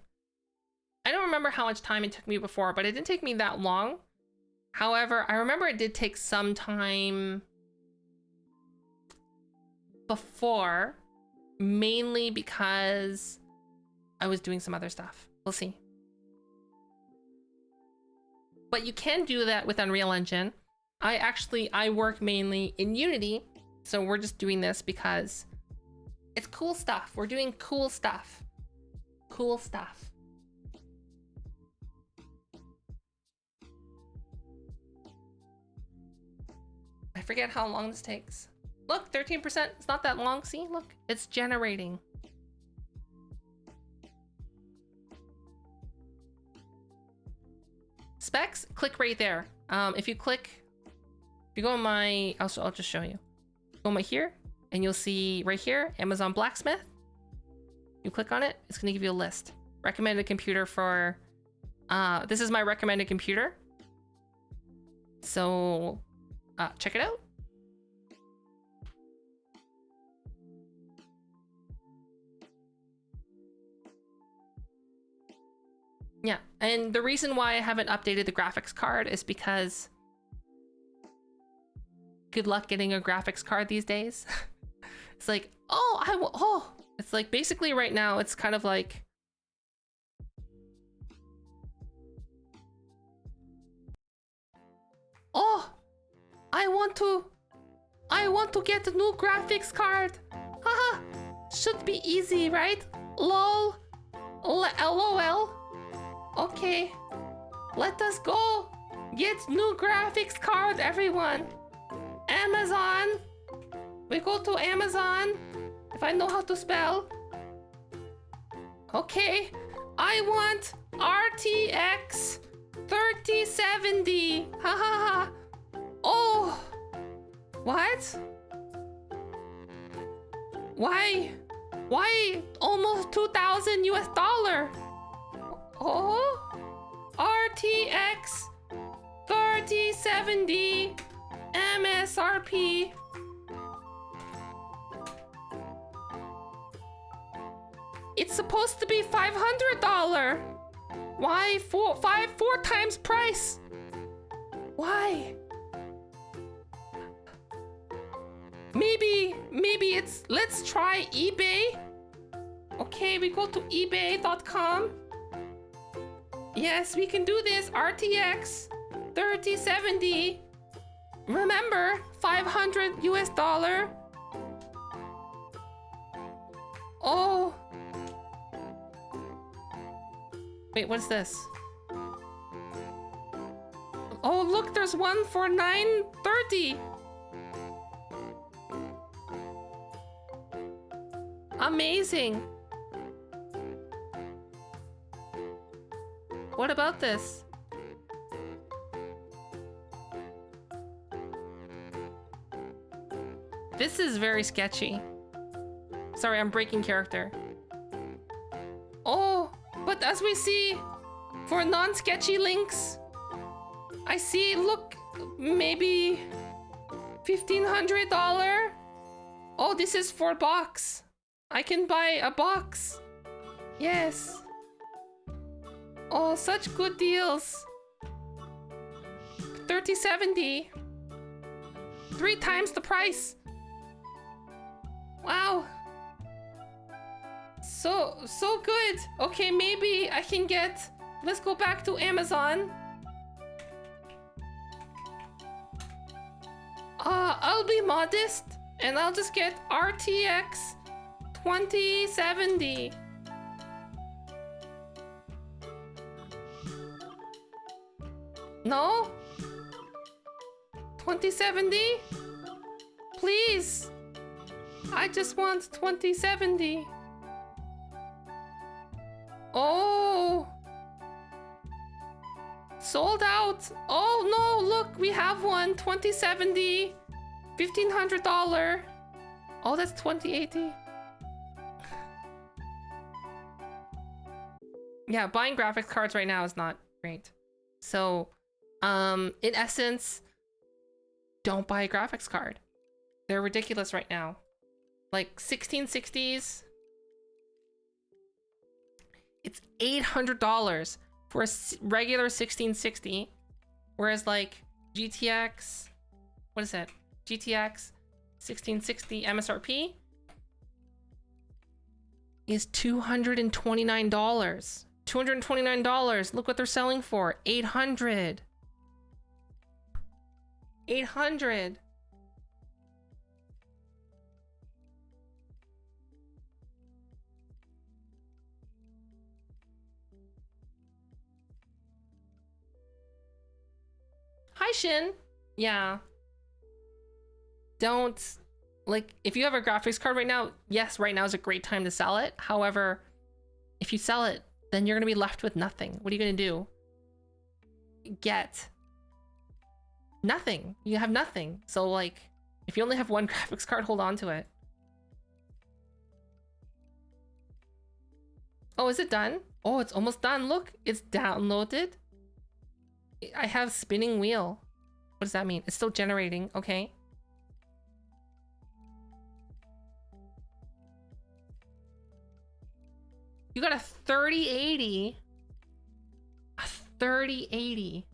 I don't remember how much time it took me before, but it didn't take me that long. However, I remember it did take some time before, mainly because I was doing some other stuff. We'll see. But you can do that with Unreal Engine. I work mainly in Unity, so we're just doing this because it's cool stuff. We're doing cool stuff. Cool stuff. I forget how long this takes. Look, 13%. It's not that long. See, look, it's generating. specs, click right there. If you go on my, I'll just show you. Go on my here, and you'll see right here, Amazon Blacksmith. You click on it, it's gonna give you a list. Recommended computer for, this is my recommended computer. So, check it out. Yeah, and the reason why I haven't updated the graphics card is because good luck getting a graphics card these days. It's like, it's like basically right now it's kind of like I want to get a new graphics card. Haha. Should be easy, right? LOL. LOL. Okay, let us go get new graphics card, everyone. Amazon. We go to Amazon, if I know how to spell. Okay, I want RTX 3070. Ha ha ha. Oh, what? Why almost 2,000 US dollar? Oh, RTX 3070 MSRP. It's supposed to be $500. Why four times price? Why? Maybe it's, let's try eBay. Okay, we go to ebay.com. Yes, we can do this. RTX 3070. Remember, $500 US dollar. Oh. Wait, what's this? Oh, look, there's one for $930. Amazing. What about this? This is very sketchy. Sorry, I'm breaking character. Oh, but as we see, for non-sketchy links, I see, look, maybe $1,500. Oh, this is for box. I can buy a box. Yes. Oh, such good deals. 3070. 3 times the price. Wow. So good. Okay, maybe I can get, let's go back to Amazon. I'll be modest and I'll just get RTX 2070. No? 2070? Please. I just want 2070. Oh. Sold out. Oh no, look, we have one. 2070. $1,500. Oh, that's 2080. Yeah, buying graphics cards right now is not great. So, in essence, don't buy a graphics card. They're ridiculous right now. Like 1660s, it's $800 for a regular 1660, whereas like GTX, what is it? GTX 1660 MSRP is $229. $229. Look what they're selling for. $800. $800. Hi, Shin. Yeah. Don't, like, if you have a graphics card right now, yes, right now is a great time to sell it. However, if you sell it, then you're going to be left with nothing. What are you going to do? get nothing. You have nothing. So like, if you only have one graphics card, hold on to it. Oh, is it done? Oh, it's almost done. Look, it's downloaded. I have spinning wheel. What does that mean? It's still generating. Okay. You got a 3080. A 3080.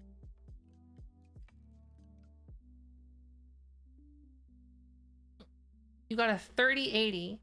You got a 3080.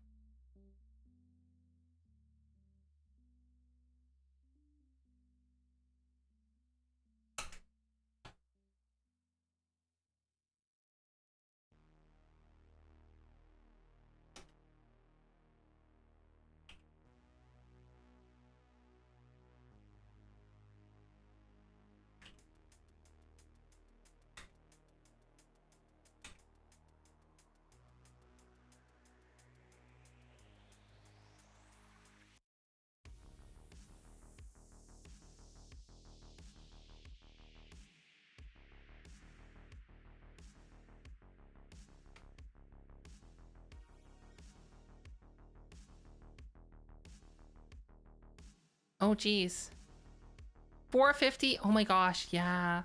Oh, geez. 450. Oh my gosh. Yeah.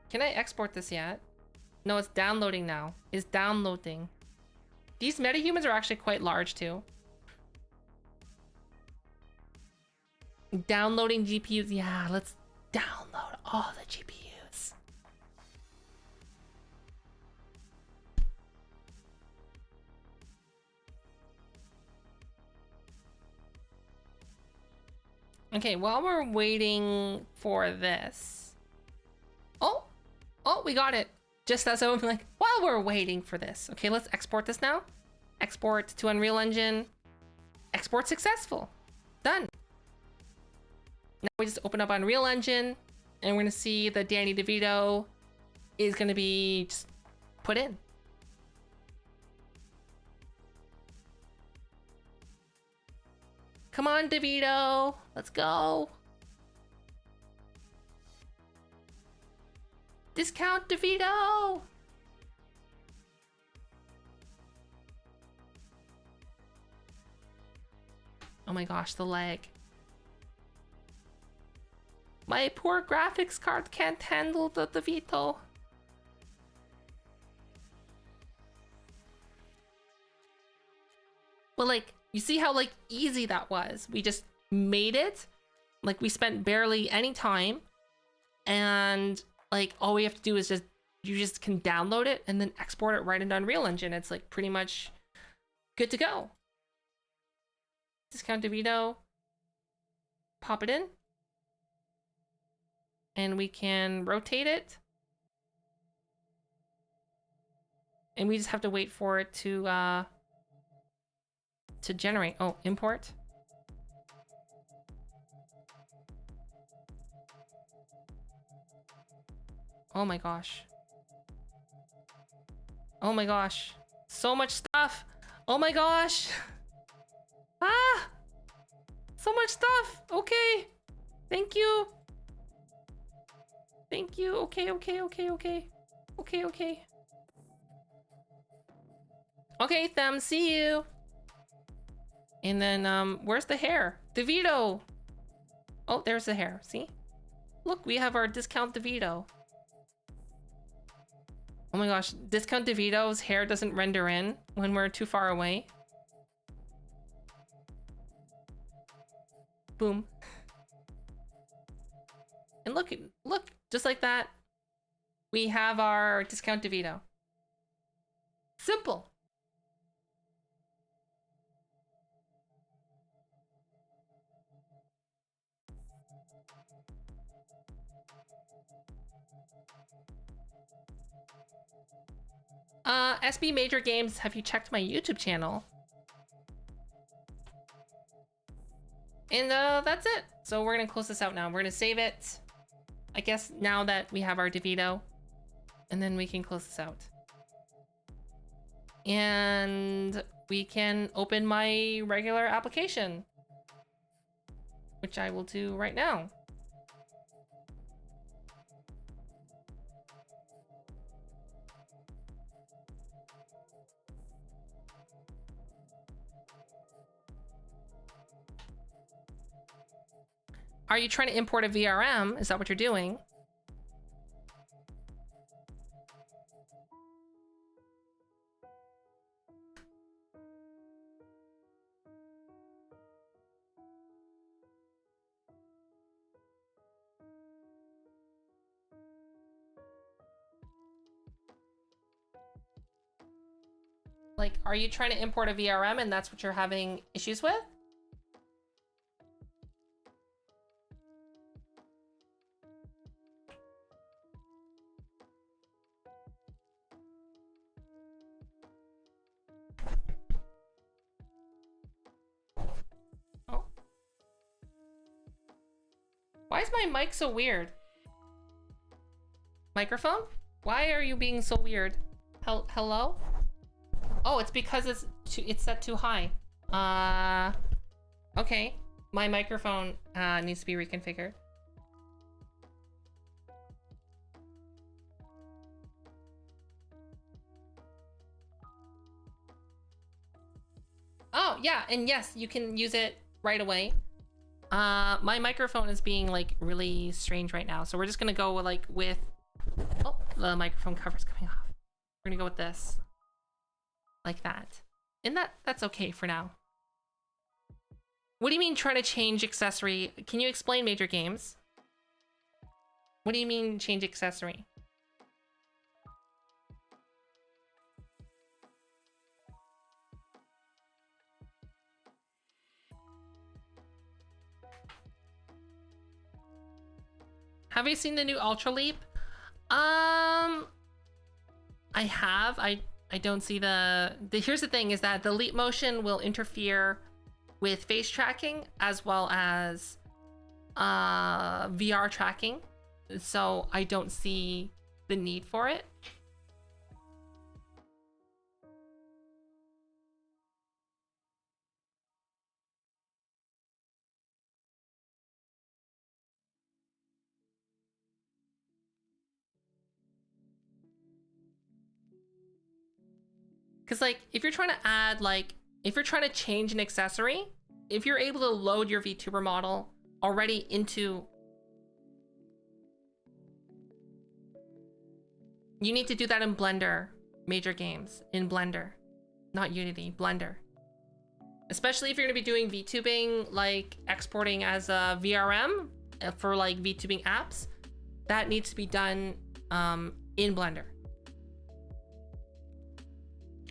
Can I export this yet? No, it's downloading now. It's downloading. These metahumans are actually quite large too. Downloading GPUs. Yeah, let's download all the GPUs. Okay, while we're waiting for this. Oh, we got it. Just as I'm like, while we're waiting for this. Okay, let's export this now. Export to Unreal Engine. Export successful. Done. Now we just open up Unreal Engine and we're gonna see that Danny DeVito is gonna be just put in. Come on, DeVito. Let's go. Discount DeVito. Oh my gosh, the lag. My poor graphics card can't handle the DeVito. But like, you see how like easy that was? We just made it. Like we spent barely any time. And like all we have to do is you just can download it and then export it right into Unreal Engine. It's like pretty much good to go. Discount DeVito. Pop it in. And we can rotate it. And we just have to wait for it to generate. Oh, import. Oh my gosh. Oh my gosh. So much stuff. Oh my gosh. Ah! So much stuff. Okay. Thank you. Thank you. Okay. Okay, Them, see you. And then, where's the hair? DeVito. Oh, there's the hair. See? Look, we have our Discount DeVito. Oh my gosh, Discount DeVito's hair doesn't render in when we're too far away. Boom. And look, just like that, we have our Discount DeVito. Simple. SB Major Games, have you checked my YouTube channel? And that's it. So we're gonna close this out now. We're gonna save it, I guess, now that we have our DeVito, and then we can close this out. And we can open my regular application, which I will do right now. Are you trying to import a VRM? Is that what you're doing? Like, are you trying to import a VRM and that's what you're having issues with? Oh. Why is my mic so weird? Microphone? Why are you being so weird? Hello? Oh, it's because it's set too high. Okay. My microphone needs to be reconfigured. Oh, yeah, and yes, you can use it right away. My microphone is being like really strange right now, so we're just gonna go like with, oh, the microphone cover's coming off. We're gonna go with this, like that, and that's okay for now. What do you mean try to change accessory? Can you explain Major Games? What do you mean change accessory? Have you seen the new Ultra Leap? I have. I don't see the here's the thing is that the leap motion will interfere with face tracking as well as VR tracking. So I don't see the need for it. Because like if you're trying to add if you're trying to change an accessory, if you're able to load your VTuber model already into, you need to do that in Blender, Major Games, in Blender, not Unity, Blender. Especially if you're gonna be doing VTubing, like exporting as a VRM for like VTubing apps, that needs to be done in Blender,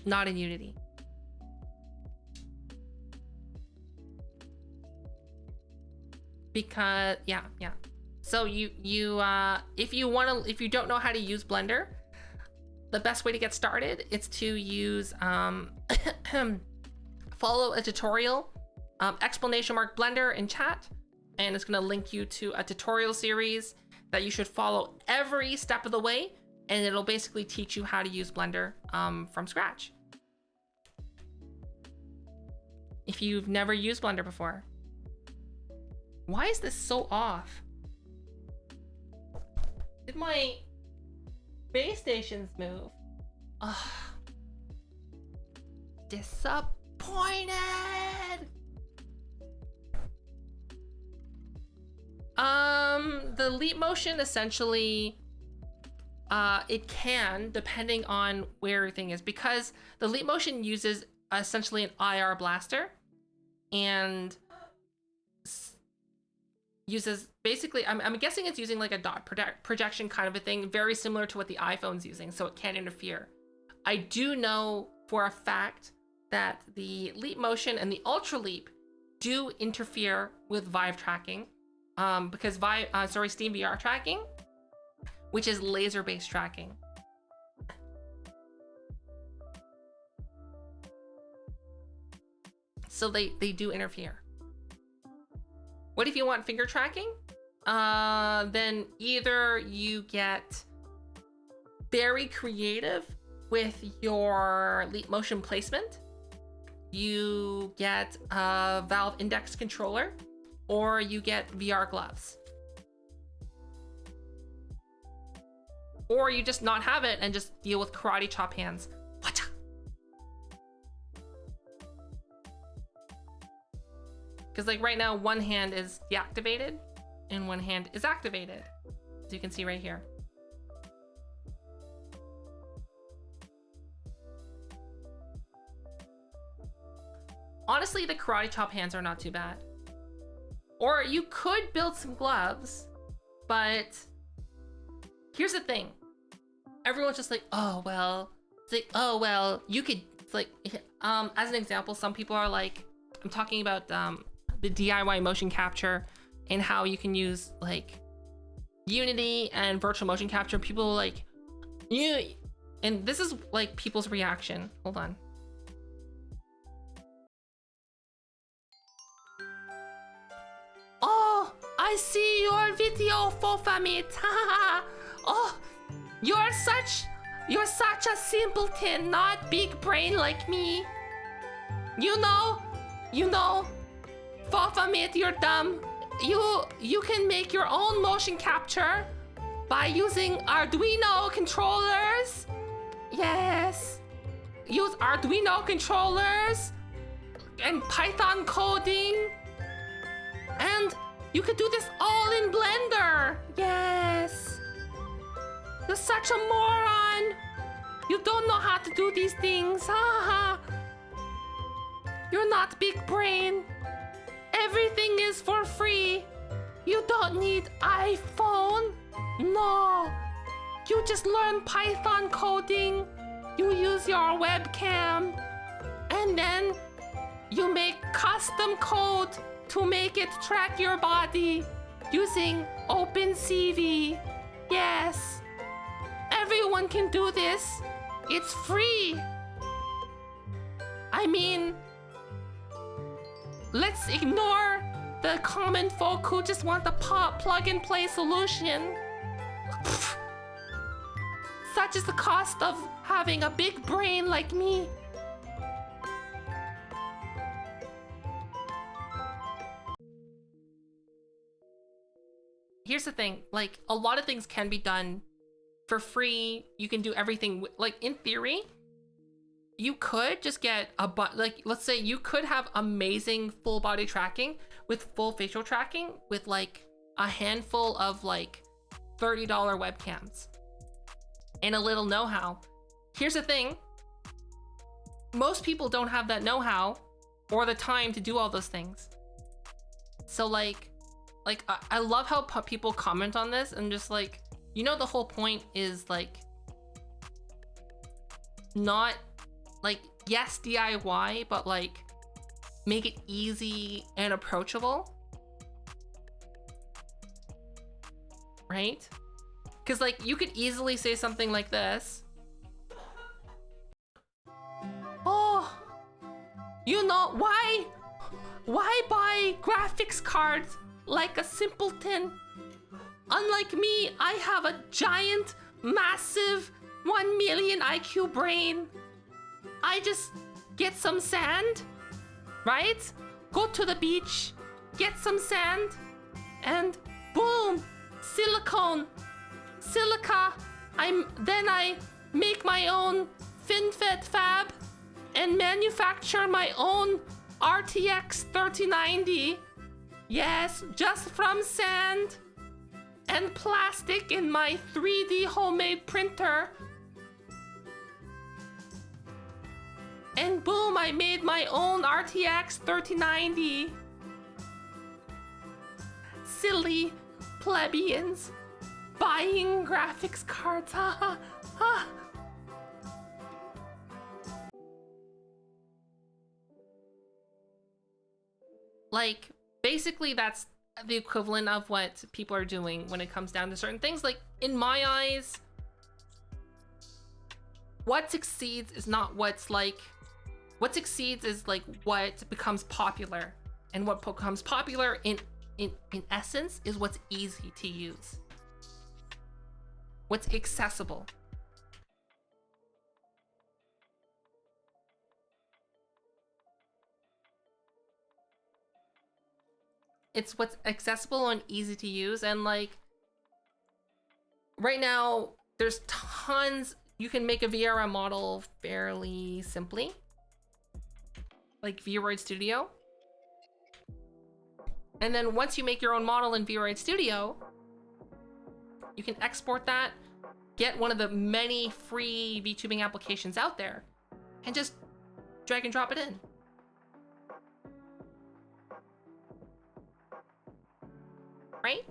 not in Unity. Because yeah. So if you don't know how to use Blender, the best way to get started is to use follow a tutorial, exclamation mark Blender in chat, and it's gonna link you to a tutorial series that you should follow every step of the way, and it'll basically teach you how to use Blender from scratch. If you've never used Blender before. Why is this so off? Did my base stations move? Ugh. Disappointed! The leap motion essentially, it can, depending on where everything is, because the leap motion uses essentially an IR blaster and uses basically, I'm guessing it's using like a dot projection kind of a thing, very similar to what the iPhone's using, so it can't interfere. I do know for a fact that the leap motion and the ultra leap do interfere with Vive tracking, because Steam VR tracking, which is laser-based tracking. So they do interfere. What if you want finger tracking? Then either you get very creative with your leap motion placement, you get a Valve Index controller, or you get VR gloves. Or you just not have it and just deal with karate chop hands. Wacha! Because like right now, one hand is deactivated and one hand is activated. As you can see right here. Honestly, the karate chop hands are not too bad. Or you could build some gloves, but here's the thing. Everyone's just like, oh, well, it's like, oh, well, you could, it's like, as an example, some people are like, I'm talking about the DIY motion capture and how you can use like Unity and virtual motion capture. People are like, and this is like people's reaction. Hold on. Oh, I see your video, Fofamit. Oh, you're such a simpleton, not big brain like me. You know, Fofamit, you're dumb. You can make your own motion capture by using Arduino controllers. Yes. Use Arduino controllers and Python coding. And you could do this all in Blender. Yes. You're such a moron. You don't know how to do these things. You're not big brain. Everything is for free. You don't need iPhone. No. You just learn Python coding. You use your webcam. And then you make custom code to make it track your body using OpenCV. Yes. Everyone can do this. It's free. I mean, let's ignore the common folk who just want the plug-and-play solution. Pfft. Such is the cost of having a big brain like me. Here's the thing, like, a lot of things can be done for free. You can do everything, like, in theory, you could just get like, let's say you could have amazing full body tracking with full facial tracking with like a handful of like $30 webcams and a little know-how. Here's the thing. Most people don't have that know-how or the time to do all those things. So like I love how people comment on this and just like, you know, the whole point is like not like, yes, DIY, but like make it easy and approachable, right? Because like you could easily say something like this. Oh, you know, why buy graphics cards like a simpleton? Unlike me, I have a giant, massive 1 million IQ brain. I just get some sand, right? Go to the beach, get some sand, and boom, silica. Then I make my own FinFET fab and manufacture my own RTX 3090. Yes, just from sand and plastic in my 3D homemade printer. And boom, I made my own RTX 3090. Silly plebeians buying graphics cards. Like, basically that's the equivalent of what people are doing when it comes down to certain things. Like, in my eyes, what succeeds is not what's like, what succeeds is like what becomes popular, and what becomes popular in essence is what's easy to use, what's accessible. it's what's accessible and easy to use. And like right now, there's tons. You can make a VRM model fairly simply, like VRoid Studio. And then once you make your own model in VRoid Studio, you can export that, get one of the many free VTubing applications out there, and just drag and drop it in. Right?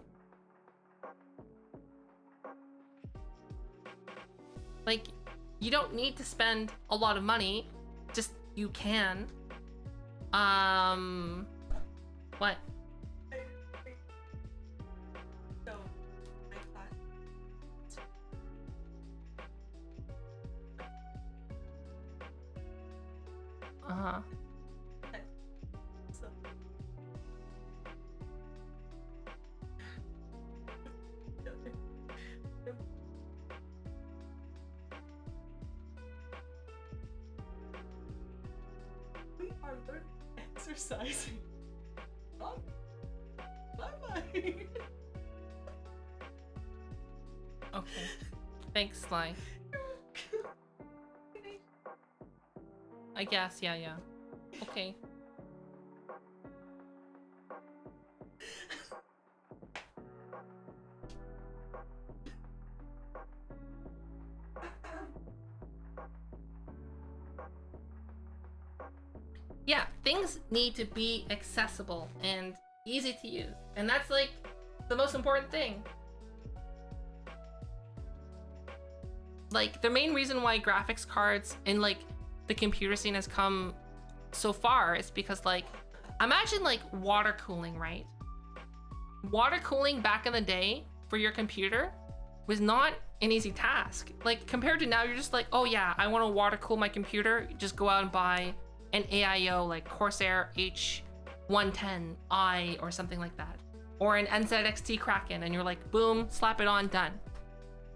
Like, you don't need to spend a lot of money, just you can. What? So, my class. Uh-huh. So. We are learning exercising. Oh, bye-bye. Okay. Thanks, Sly. I guess, yeah. Okay. Yeah, things need to be accessible and easy to use. And that's like the most important thing. Like the main reason why graphics cards in like the computer scene has come so far is because like, imagine like water cooling, right? Water cooling back in the day for your computer was not an easy task. Like compared to now, you're just like, oh yeah, I want to water cool my computer. You just go out and buy an AIO like Corsair H110i or something like that. Or an NZXT Kraken, and you're like, boom, slap it on, done.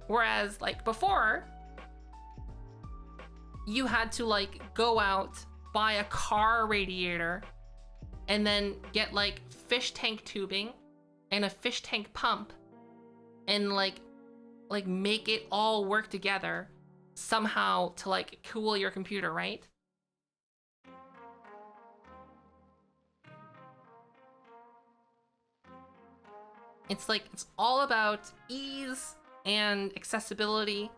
Whereas like before, you had to like go out, buy a car radiator, and then get like fish tank tubing and a fish tank pump, and like make it all work together somehow to like cool your computer, right? It's like, it's all about ease and accessibility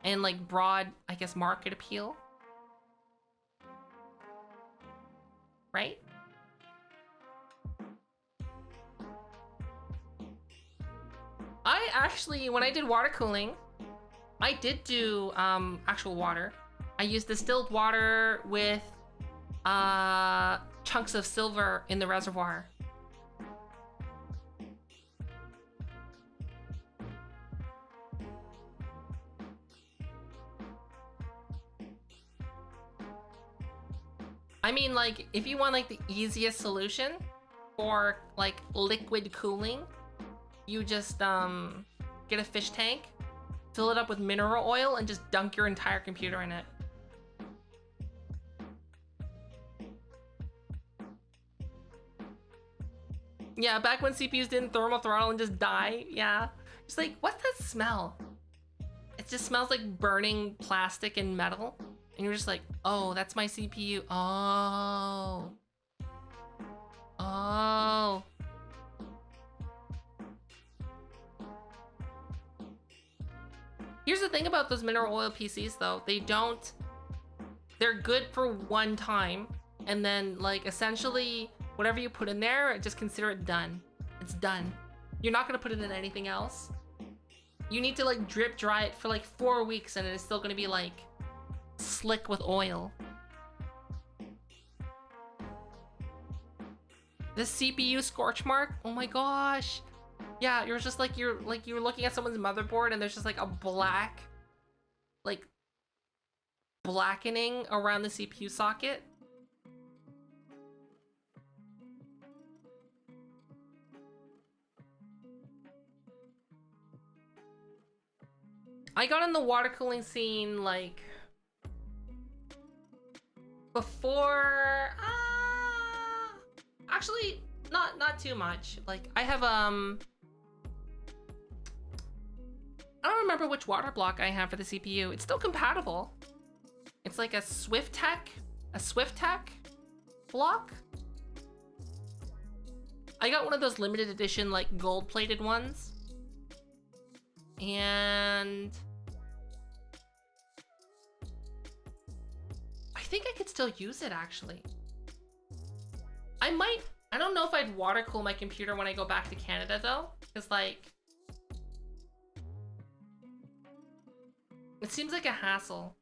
and like broad, I guess, market appeal. Right? I actually, when I did water cooling, I did do actual water. I used distilled water with chunks of silver in the reservoir. I mean, like, if you want like the easiest solution for like liquid cooling, you just get a fish tank, fill it up with mineral oil, and just dunk your entire computer in it. Yeah, back when CPUs didn't thermal throttle and just die. Yeah, just like, what's that smell? It just smells like burning plastic and metal. And you're just like, oh, that's my CPU. Oh. Oh. Here's the thing about those mineral oil PCs though. They're good for one time. And then like essentially whatever you put in there, just consider it done. It's done. You're not gonna put it in anything else. You need to like drip dry it for like 4 weeks and it's still gonna be like slick with oil. The CPU scorch mark, oh my gosh. Yeah, you're just like, you're looking at someone's motherboard and there's just like a black, like blackening around the CPU socket. I got in the water cooling scene like before, actually Not too much. Like I have I don't remember which water block I have for the CPU. It's still compatible. It's like a Swift Tech block. I got one of those limited edition like gold plated ones. And I think I could still use it actually. I don't know if I'd water cool my computer when I go back to Canada though, because like it seems like a hassle.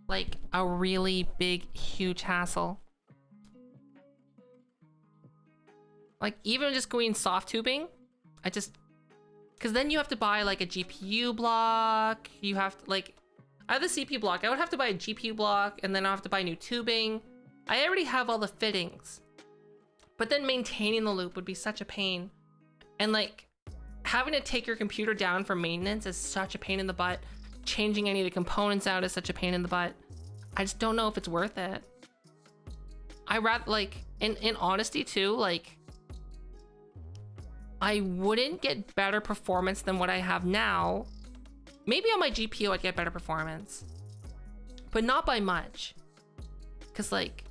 Like a really big, huge hassle. Like even just going soft tubing, because then you have to buy like a GPU block. You have to like, I have the CPU block. I would have to buy a GPU block and then I have to buy new tubing. I already have all the fittings, but then maintaining the loop would be such a pain. And like having to take your computer down for maintenance is such a pain in the butt. Changing any of the components out is such a pain in the butt. I just don't know if it's worth it. I rather like, in honesty too, like I wouldn't get better performance than what I have now. Maybe on my GPU I'd get better performance, but not by much. Cause like,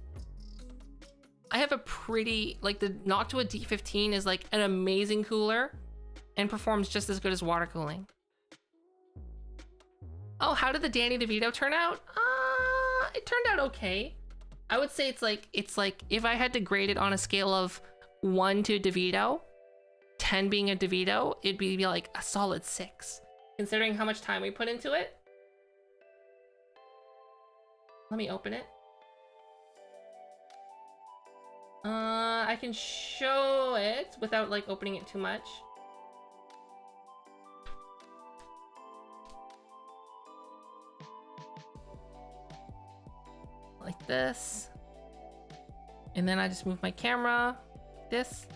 I have a pretty, like the Noctua D15 is like an amazing cooler and performs just as good as water cooling. Oh, how did the Danny DeVito turn out? It turned out okay. I would say it's like if I had to grade it on a scale of 1 to DeVito, 10 being a DeVito, it'd be like a solid 6, considering how much time we put into it. Let me open it. I can show it without like opening it too much. Like this. And then I just move my camera like this.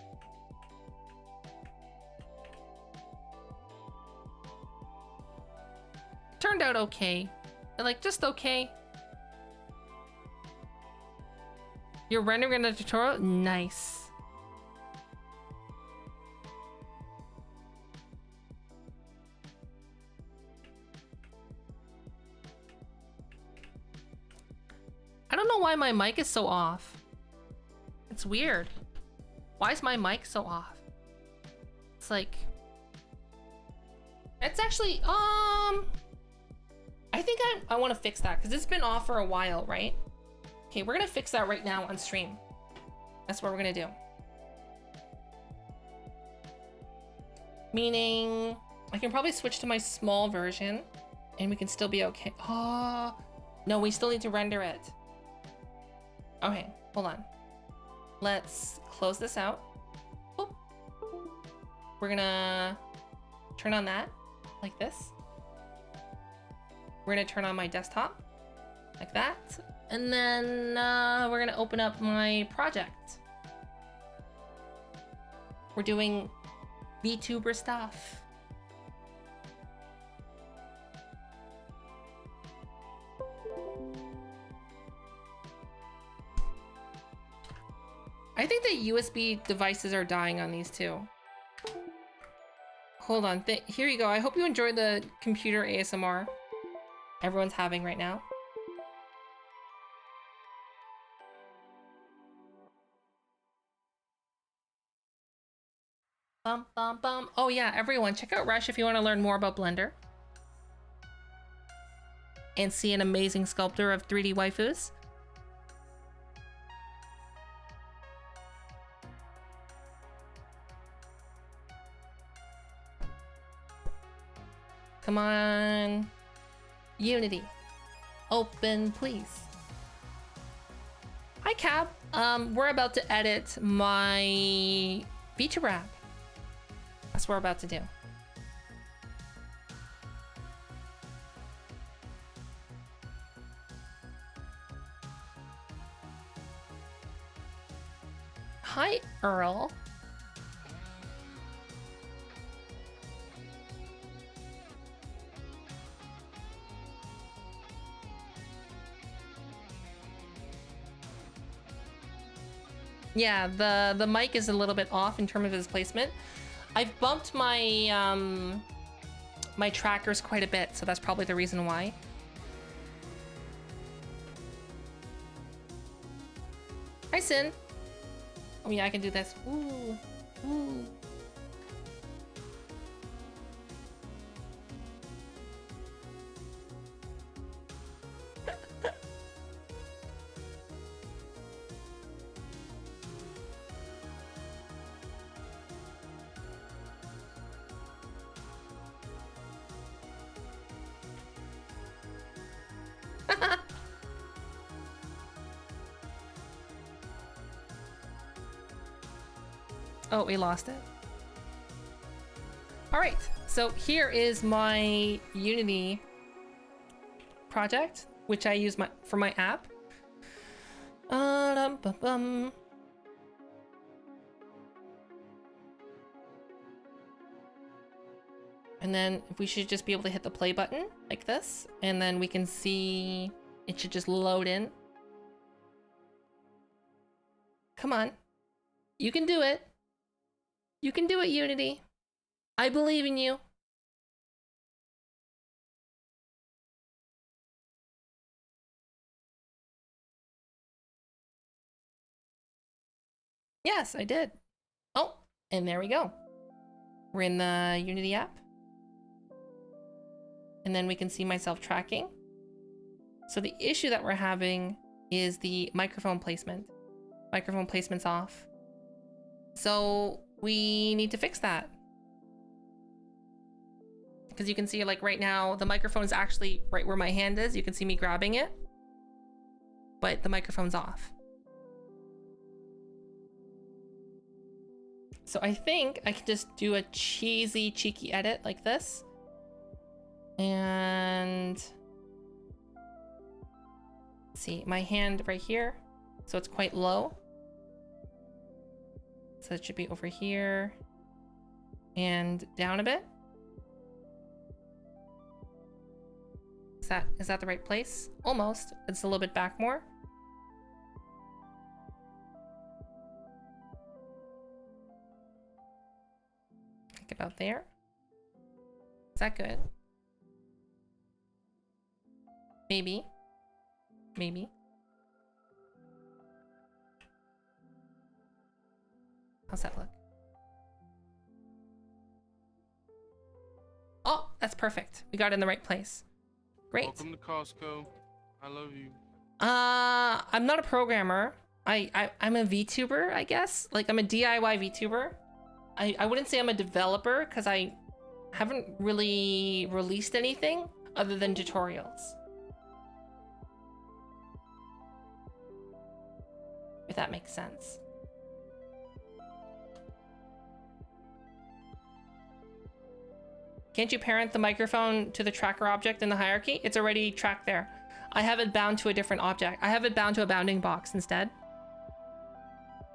Turned out okay. Like just okay. You're rendering in a tutorial? Nice. I don't know why my mic is so off. It's weird. Why is my mic so off? It's like... It's actually, I think I want to fix that because it's been off for a while, right? Okay, we're gonna fix that right now on stream. That's what we're gonna do. Meaning, I can probably switch to my small version and we can still be okay. Oh, no, we still need to render it. Okay, hold on. Let's close this out. Boop. We're gonna turn on that like this. We're gonna turn on my desktop like that. And then we're gonna open up my project. We're doing VTuber stuff. I think the USB devices are dying on these too. Hold on, here you go. I hope you enjoyed the computer ASMR everyone's having right now. Bum, bum, bum. Oh yeah, everyone, check out Rush if you want to learn more about Blender. And see an amazing sculptor of 3D waifus. Come on. Unity. Open, please. Hi, Cab. We're about to edit my VTuber app. That's what we're about to do. Hi, Earl. Yeah, the mic is a little bit off in terms of its placement. I've bumped my my trackers quite a bit, so that's probably the reason why. Hi, Sin. Oh yeah, I can do this. Ooh, ooh. Oh, we lost it. All right, so here is my Unity project, which I use for my app. Dum-bum-bum. And then we should just be able to hit the play button like this, and then we can see it should just load in. Come on, you can do it. You can do it, Unity. I believe in you. Yes, I did. Oh, and there we go. We're in the Unity app. And then we can see myself tracking. So the issue that we're having is the microphone placement. Microphone placement's off. So we need to fix that. Because you can see, like, right now, the microphone is actually right where my hand is. You can see me grabbing it, but the microphone's off. So I think I can just do a cheeky edit like this. And let's see, my hand right here. So it's quite low. So it should be over here and down a bit. Is that the right place? Almost. It's a little bit back more. Like about there. Is that good? Maybe. Maybe. How's that look? Oh, that's perfect. We got it in the right place. Great. Welcome to Costco. I love you. I'm not a programmer. I'm a VTuber, I guess. Like, I'm a DIY VTuber. I wouldn't say I'm a developer because I haven't really released anything other than tutorials. If that makes sense. Can't you parent the microphone to the tracker object in the hierarchy? It's already tracked there. I have it bound to a different object. I have it bound to a bounding box instead.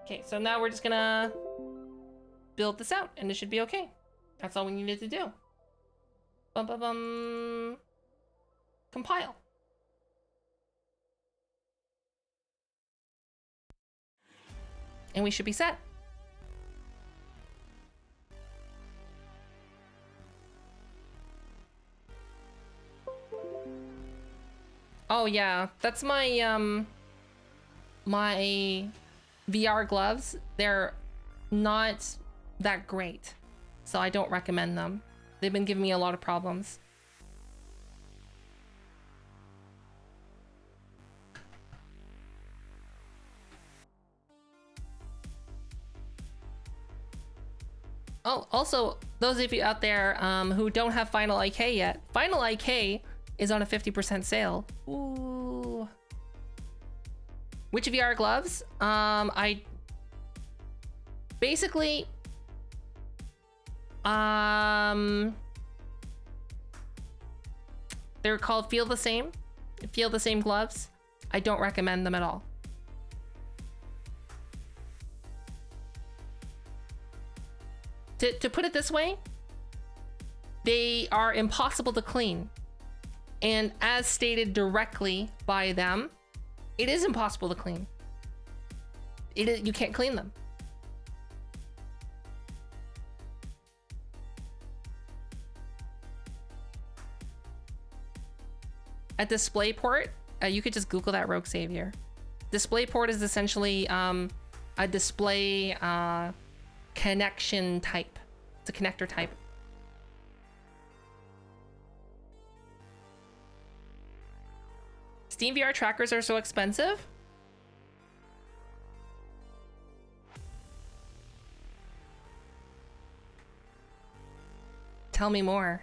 Okay, so now we're just gonna build this out and it should be okay. That's all we needed to do. Bum bum bum. Compile. And we should be set. Oh yeah, that's my my VR gloves. They're not that great, so I don't recommend them. They've been giving me a lot of problems. Oh, also, those of you out there who don't have Final IK yet, Final IK is on a 50% sale. Ooh. Which VR gloves? I basically they're called Feel the Same gloves. I don't recommend them at all. To put it this way, they are impossible to clean. And as stated directly by them, it is impossible to clean. You can't clean them. A display port, you could just Google that, Rogue Savior. Display port is essentially a display connection type. It's a connector type. Steam VR trackers are so expensive? Tell me more.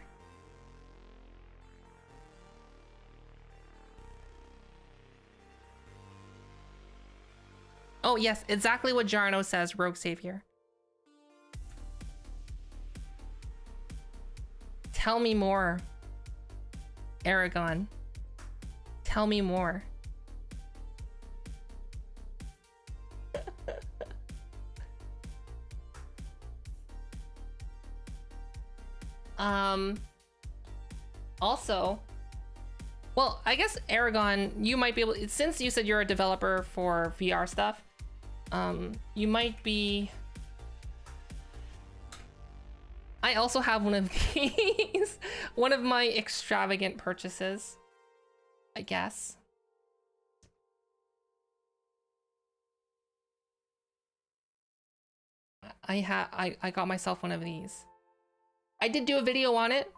Oh yes, exactly what Jarno says, Rogue Savior. Tell me more, Aragon. Tell me more. Also, well, I guess Aragon, you might be able, since you said you're a developer for VR stuff, you might be. I also have one of these, one of my extravagant purchases, I guess. I got myself one of these. I did do a video on it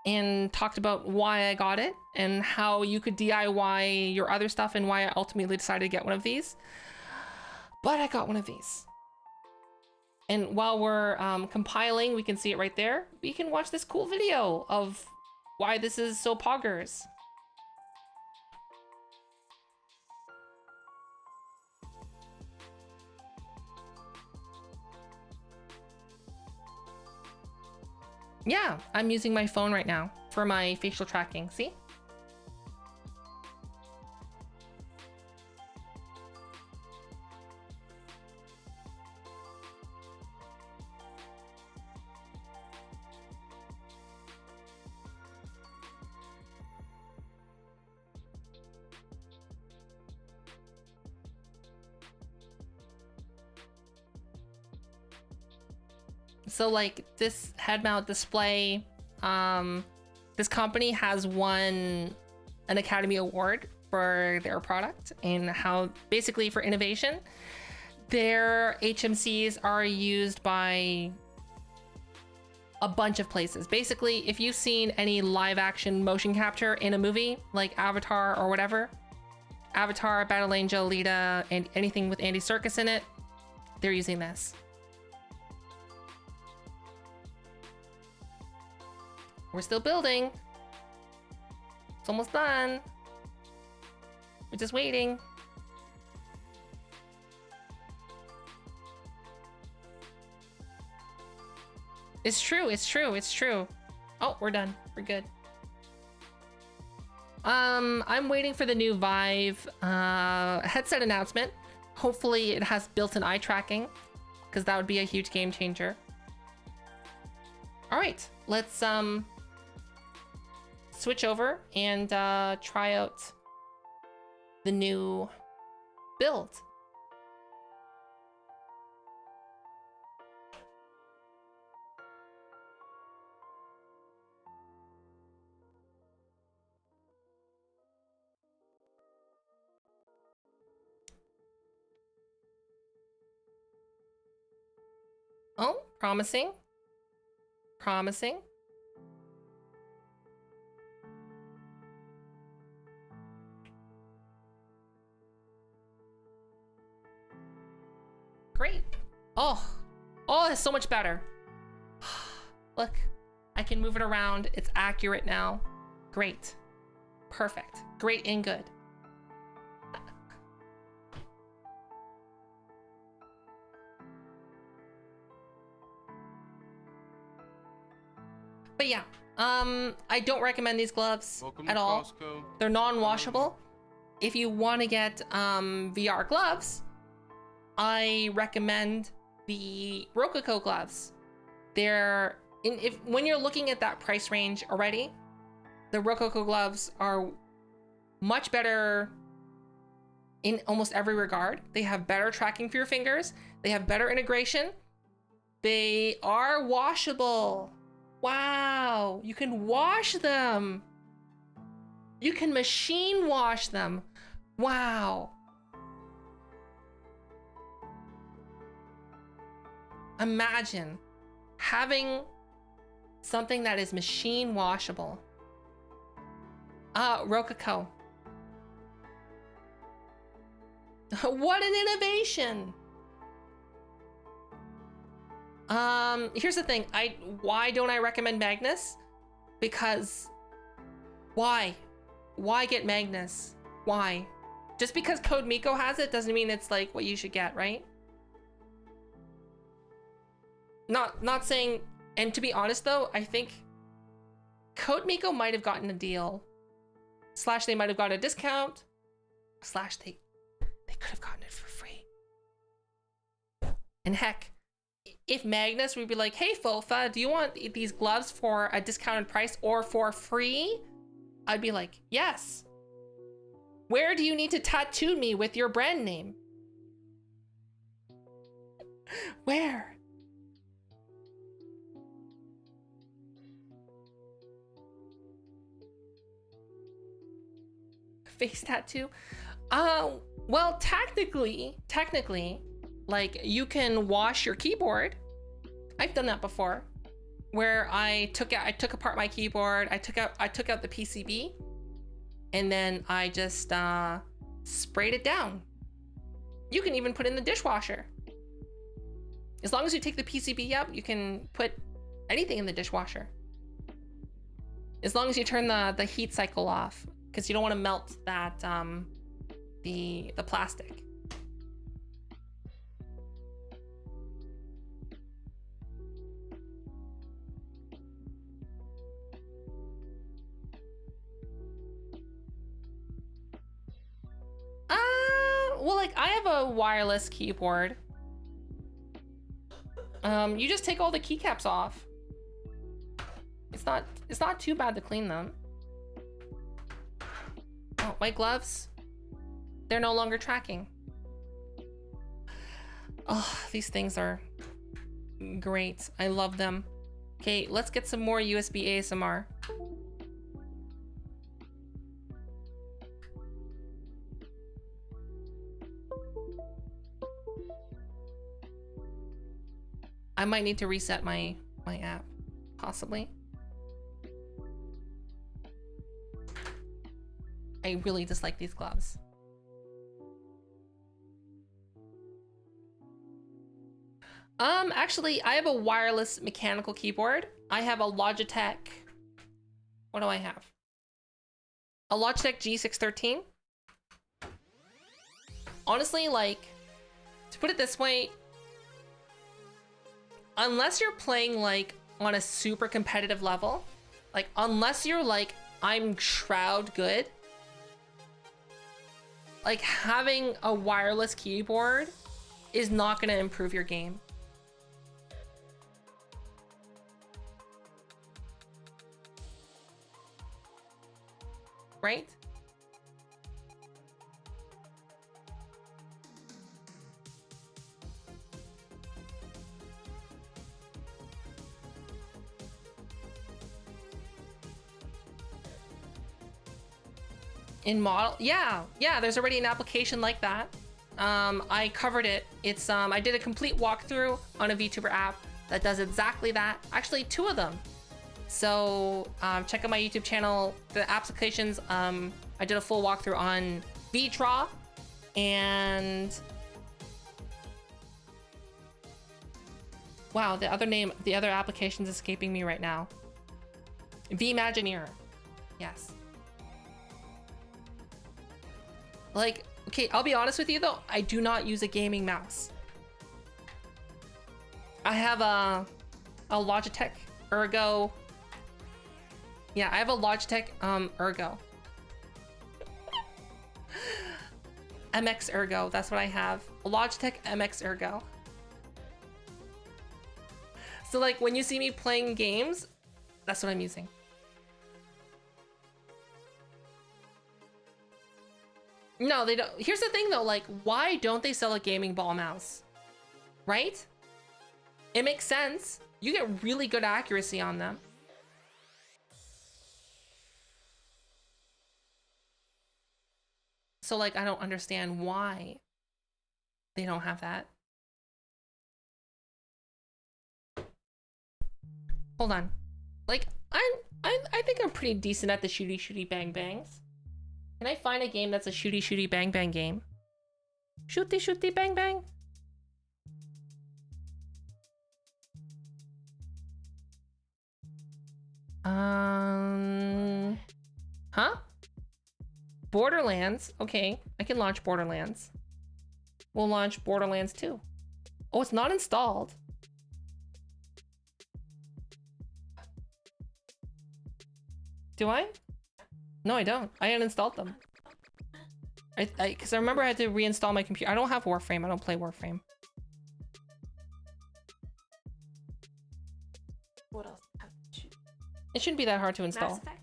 and talked about why I got it and how you could DIY your other stuff and why I ultimately decided to get one of these. But I got one of these. And while we're compiling, we can see it right there. We can watch this cool video of why this is so poggers. Yeah, I'm using my phone right now for my facial tracking. See? So like this head mount display, this company has won an Academy Award for their product and how basically for innovation. Their HMCs are used by a bunch of places. Basically, if you've seen any live action motion capture in a movie like Avatar or whatever, Avatar, Battle Angel, Alita, and anything with Andy Serkis in it, they're using this. We're still building. It's almost done. We're just waiting. It's true, it's true, it's true. Oh, we're done. We're good. I'm waiting for the new Vive headset announcement. Hopefully it has built-in eye tracking, because that would be a huge game changer. All right, let's switch over and try out the new build. Oh, promising. Promising. Great. Oh, it's so much better. Look, I can move it around. It's accurate now. Great. Perfect. Great and good. But yeah, I don't recommend these gloves Welcome at to all. Costco. They're non-washable. If you want to get VR gloves, I recommend the Rococo gloves. They're when you're looking at that price range already, the Rococo gloves are much better in almost every regard. They have better tracking for your fingers. They have better integration. They are washable. Wow, you can wash them. You can machine wash them. Wow. Imagine having something that is machine washable. Rococo. What an innovation. Here's the thing. Why don't I recommend Magnus? Because why? Why get Magnus? Why? Just because Code Miko has it doesn't mean it's like what you should get, right? Not saying, and to be honest though, I think Code Miko might have gotten a deal. Slash they might have got a discount. Slash they could have gotten it for free. And heck, if Magnus would be like, hey Fofa, do you want these gloves for a discounted price or for free? I'd be like, yes. Where do you need to tattoo me with your brand name? Where? Face tattoo? Well, technically, like you can wash your keyboard. I've done that before, where I took apart my keyboard. I took out the PCB, and then I just sprayed it down. You can even put it in the dishwasher. As long as you take the PCB out, you can put anything in the dishwasher. As long as you turn the heat cycle off, because you don't want to melt that the plastic. Well, like I have a wireless keyboard. You just take all the keycaps off. It's not too bad to clean them. Oh, my gloves. They're no longer tracking. Oh, these things are great. I love them. Okay, let's get some more USB ASMR. I might need to reset my app, possibly. I really dislike these gloves. Actually, I have a wireless mechanical keyboard. I have a Logitech. What do I have? A Logitech G613. Honestly, like, to put it this way, unless you're playing like on a super competitive level, like unless you're like, I'm Shroud good, like having a wireless keyboard is not going to improve your game. Right? In model, yeah, there's already an application like that. I covered it. It's I did a complete walkthrough on a VTuber app that does exactly that. Actually, 2 of them. So check out my YouTube channel, the applications. I did a full walkthrough on VTraw and wow, the other application's escaping me right now. VImagineer, yes. Like, okay, I'll be honest with you though, I do not use a gaming mouse. I have a Logitech Ergo. Yeah, I have a Logitech Ergo. MX Ergo, that's what I have. A Logitech MX Ergo. So like when you see me playing games, that's what I'm using. No, they don't. Here's the thing though, like, why don't they sell a gaming ball mouse? Right? It makes sense. You get really good accuracy on them. So like, I don't understand why they don't have that. Hold on. Like, I think I'm pretty decent at the shooty bang bangs. Can I find a game that's a shooty bang bang game? Shooty bang bang. Huh? Borderlands. Okay, I can launch Borderlands. We'll launch Borderlands 2. Oh, it's not installed. Do I? No, I don't. I uninstalled them. Because I remember I had to reinstall my computer. I don't have Warframe. I don't play Warframe. What else? It shouldn't be that hard to install. Mass Effect?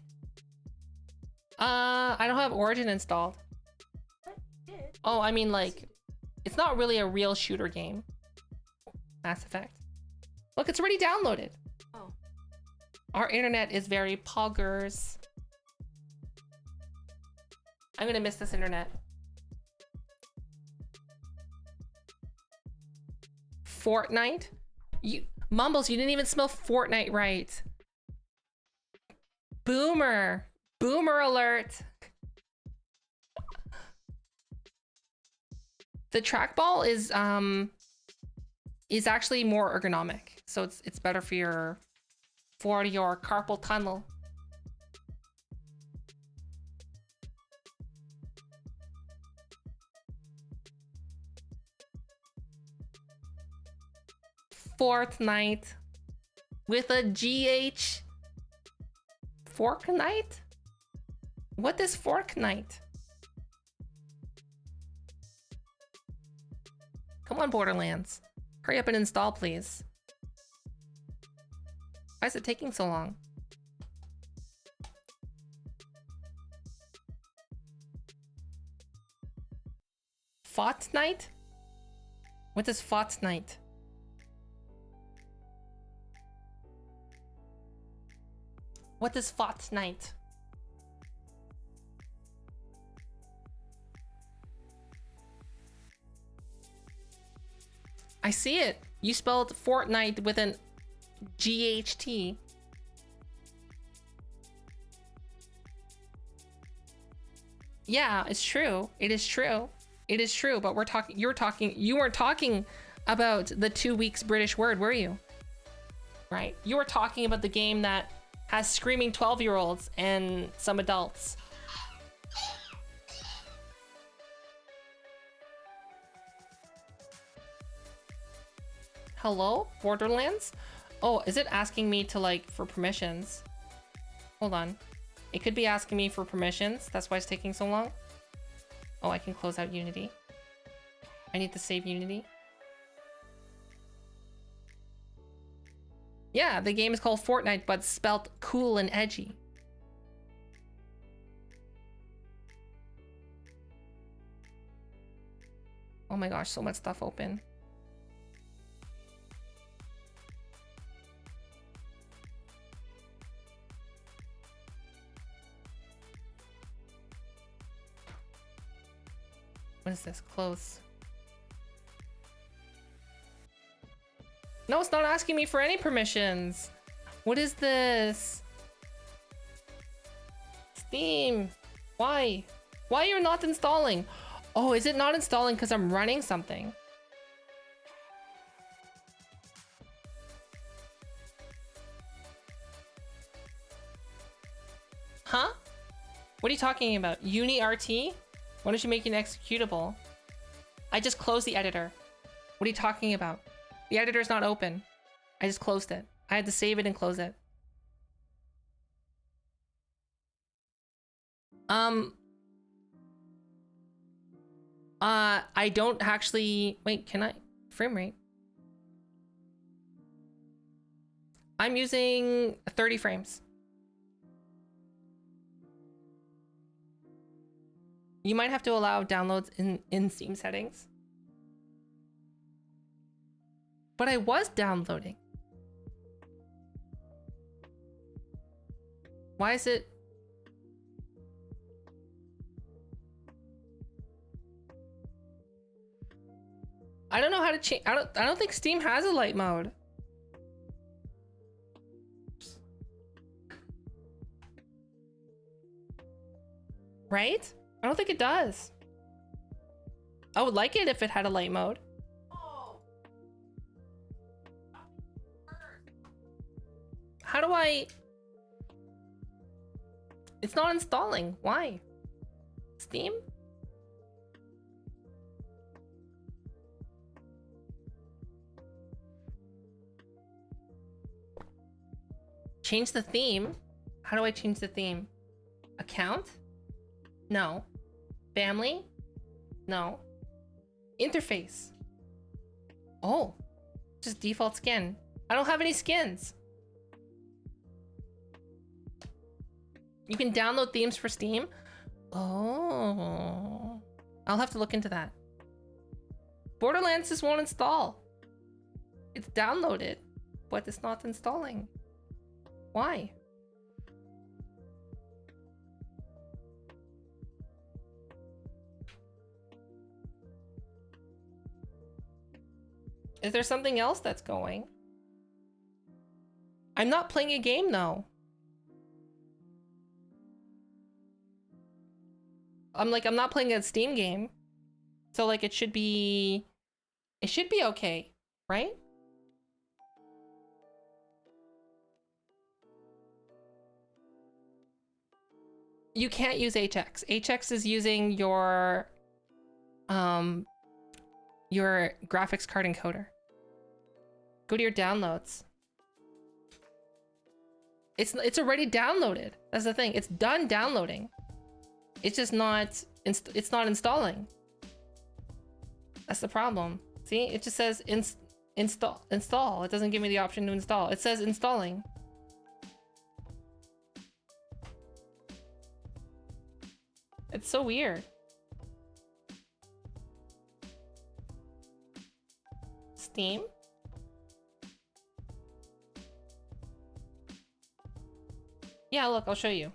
I don't have Origin installed. Oh, I mean, like, it's not really a real shooter game. Mass Effect. Look, it's already downloaded. Oh. Our internet is very poggers. I'm gonna miss this internet. Fortnite? Mumbles, you didn't even spell Fortnite right. Boomer. Boomer alert. The trackball is actually more ergonomic. So it's better for your carpal tunnel. Fortnite with a GH. Fortnite? What is Fortnite? Come on, Borderlands. Hurry up and install, please. Why is it taking so long? Fortnite? What is Fortnite? What is Fortnite? I see it. You spelled Fortnite with an GHT. Yeah, it's true. It is true. It is true, but you weren't talking about the 2 weeks British word, were you? Right. You were talking about the game that has screaming 12-year-olds and some adults. Hello, Borderlands? Oh, is it asking me to, like, for permissions? Hold on. It could be asking me for permissions. That's why it's taking so long. Oh, I can close out Unity. I need to save Unity. Yeah, the game is called Fortnite, but spelt cool and edgy. Oh my gosh, so much stuff open. What is this? Close. No, it's not asking me for any permissions. What is this? Steam. Why? Why are you not installing? Oh, is it not installing because I'm running something? Huh? What are you talking about? UniRT? Why don't you make an executable? I just closed the editor. What are you talking about? The editor's not open. I just closed it. I had to save it and close it. I don't actually... Wait, can I... Frame rate? I'm using 30 frames. You might have to allow downloads in Steam settings. But I was downloading. Why is it? I don't know how to change. I don't think Steam has a light mode. Right? I don't think it does. I would like it if it had a light mode. How do I? It's not installing. Why? Steam? Change the theme? How do I change the theme? Account? No. Family? No. Interface? Oh. Just default skin. I don't have any skins. You can download themes for Steam? Oh. I'll have to look into that. Borderlands just won't install. It's downloaded, but it's not installing. Why? Is there something else that's going? I'm not playing a game though. I'm not playing a Steam game. So like it should be okay, right? You can't use HX. HX is using your graphics card encoder. Go to your downloads. It's already downloaded. That's the thing. It's done downloading. It's just not it's not installing. That's the problem. See? It just says install. It doesn't give me the option to install. It says installing. It's so weird. Steam? Yeah, look, I'll show you.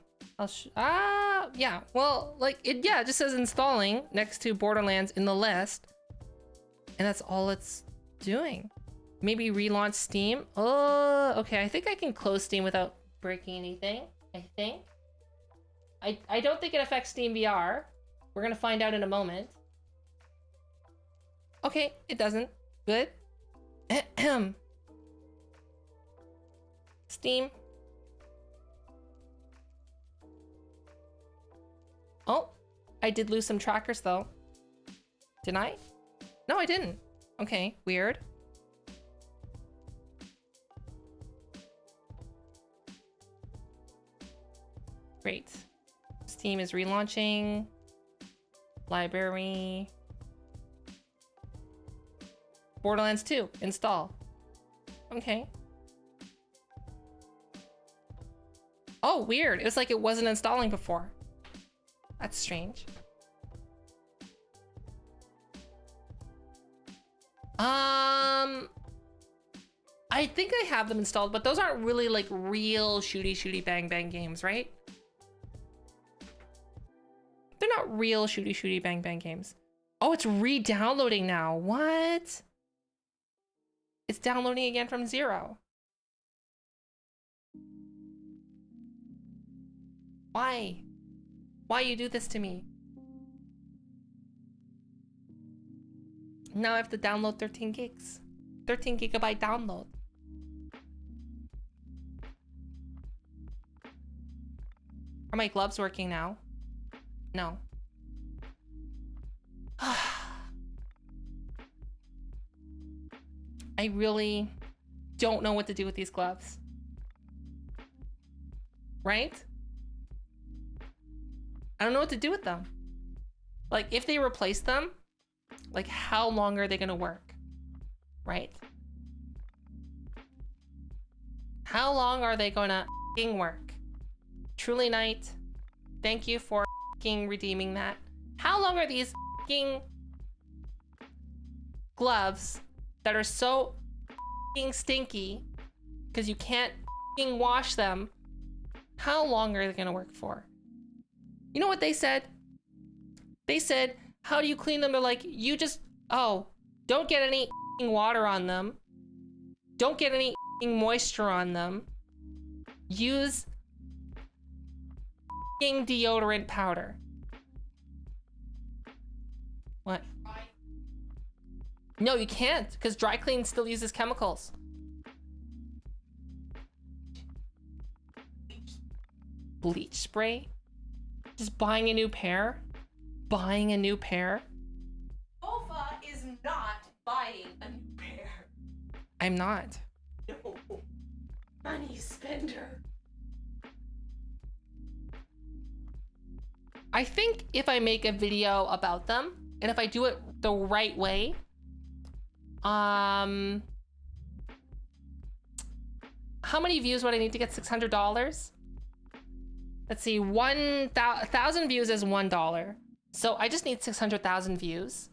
Yeah, well, like, it just says installing next to Borderlands in the list. And that's all it's doing. Maybe relaunch Steam? Oh, okay, I think I can close Steam without breaking anything, I think. I don't think it affects Steam VR. We're gonna find out in a moment. Okay, it doesn't. Good. Steam. Oh, I did lose some trackers though. Didn't I? No, I didn't. Okay, weird. Great. Steam is relaunching. Library. Borderlands 2, install. Okay. Oh, weird. It was like it wasn't installing before. That's strange. I think I have them installed, but those aren't really like real shooty bang bang games, right? They're not real shooty bang bang games. Oh, it's re-downloading now. What? It's downloading again from 0. Why? Why you do this to me? Now I have to download 13 gigs. 13 gigabyte download. Are my gloves working now? No. I really don't know what to do with these gloves. Right? I don't know what to do with them. Like, if they replace them, like, how long are they gonna work? Right? How long are they gonna f***ing work? Truly Night, thank you for f***ing redeeming that. How long are these f***ing gloves that are so f***ing stinky because you can't f***ing wash them? How long are they gonna work for? You know what they said? They said, how do you clean them? They're like, you just, oh, don't get any f***ing water on them. Don't get any f***ing moisture on them. Use f***ing deodorant powder. What? No, you can't, because dry clean still uses chemicals. Bleach spray? Just buying a new pair? Buying a new pair? Bofa is not buying a new pair. I'm not. No. Money spender. I think if I make a video about them, and if I do it the right way, how many views would I need to get $600? Let's see, 1,000 views is $1. So I just need 600,000 views.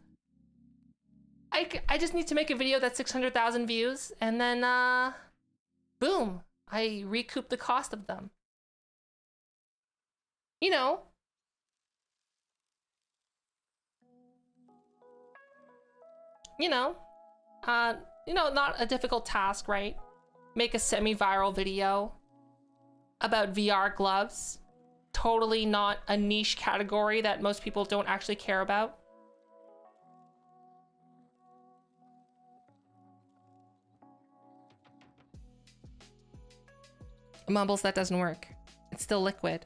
I just need to make a video that's 600,000 views, and then, boom, I recoup the cost of them. You know. Not a difficult task, right? Make a semi-viral video about VR gloves. Totally not a niche category that most people don't actually care about. Mumbles, that doesn't work. It's still liquid.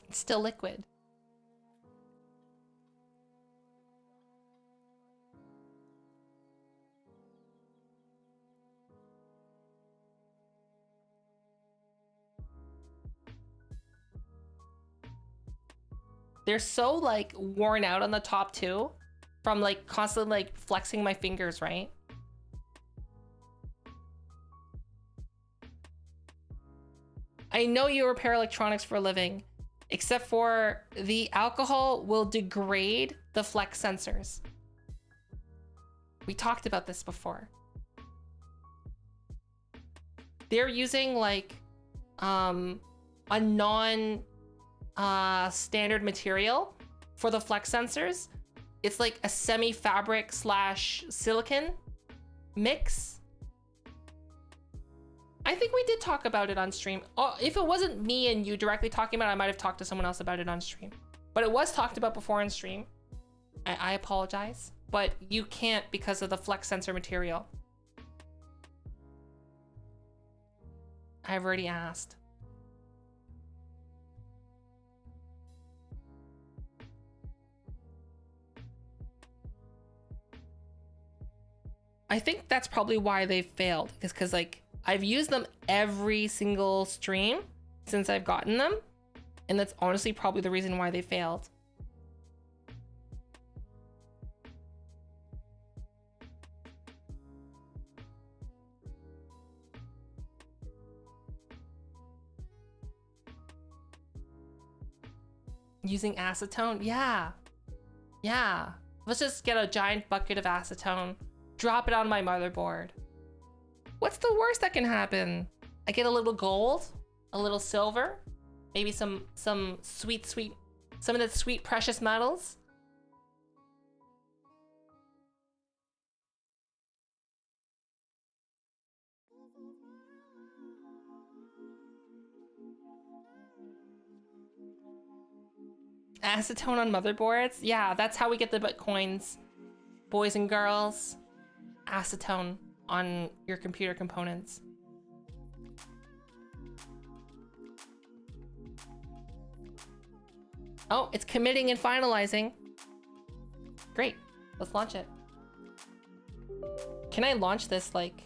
It's still liquid. They're so like worn out on the top too, from like constantly like flexing my fingers, right? I know you repair electronics for a living, except for the alcohol will degrade the flex sensors. We talked about this before. They're using like a non standard material for the flex sensors. It's like a semi-fabric / silicon mix. I think we did talk about it on stream. Oh, if it wasn't me and you directly talking about it, I might have talked to someone else about it on stream. But it was talked about before on stream. I apologize, but you can't because of the flex sensor material. I've already asked. I think that's probably why they failed, is because like I've used them every single stream since I've gotten them, and that's honestly probably the reason why they failed. Using acetone? Yeah. Let's just get a giant bucket of acetone, drop it on my motherboard. What's the worst that can happen? I get a little gold, a little silver, maybe some sweet, some of the sweet precious metals. Acetone on motherboards? Yeah, that's how we get the bitcoins. Boys and girls, acetone on your computer components. Oh, it's committing and finalizing. Great, let's launch it. Can I launch this like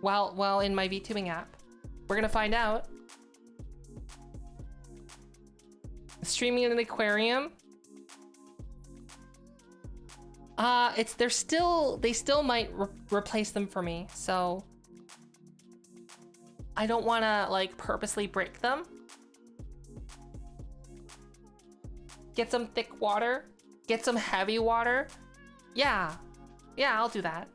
while in my VTubing app? We're gonna find out. Streaming in an aquarium. they still might replace them for me, so I don't want to like purposely break them. Get some thick water, get some heavy water. Yeah, I'll do that.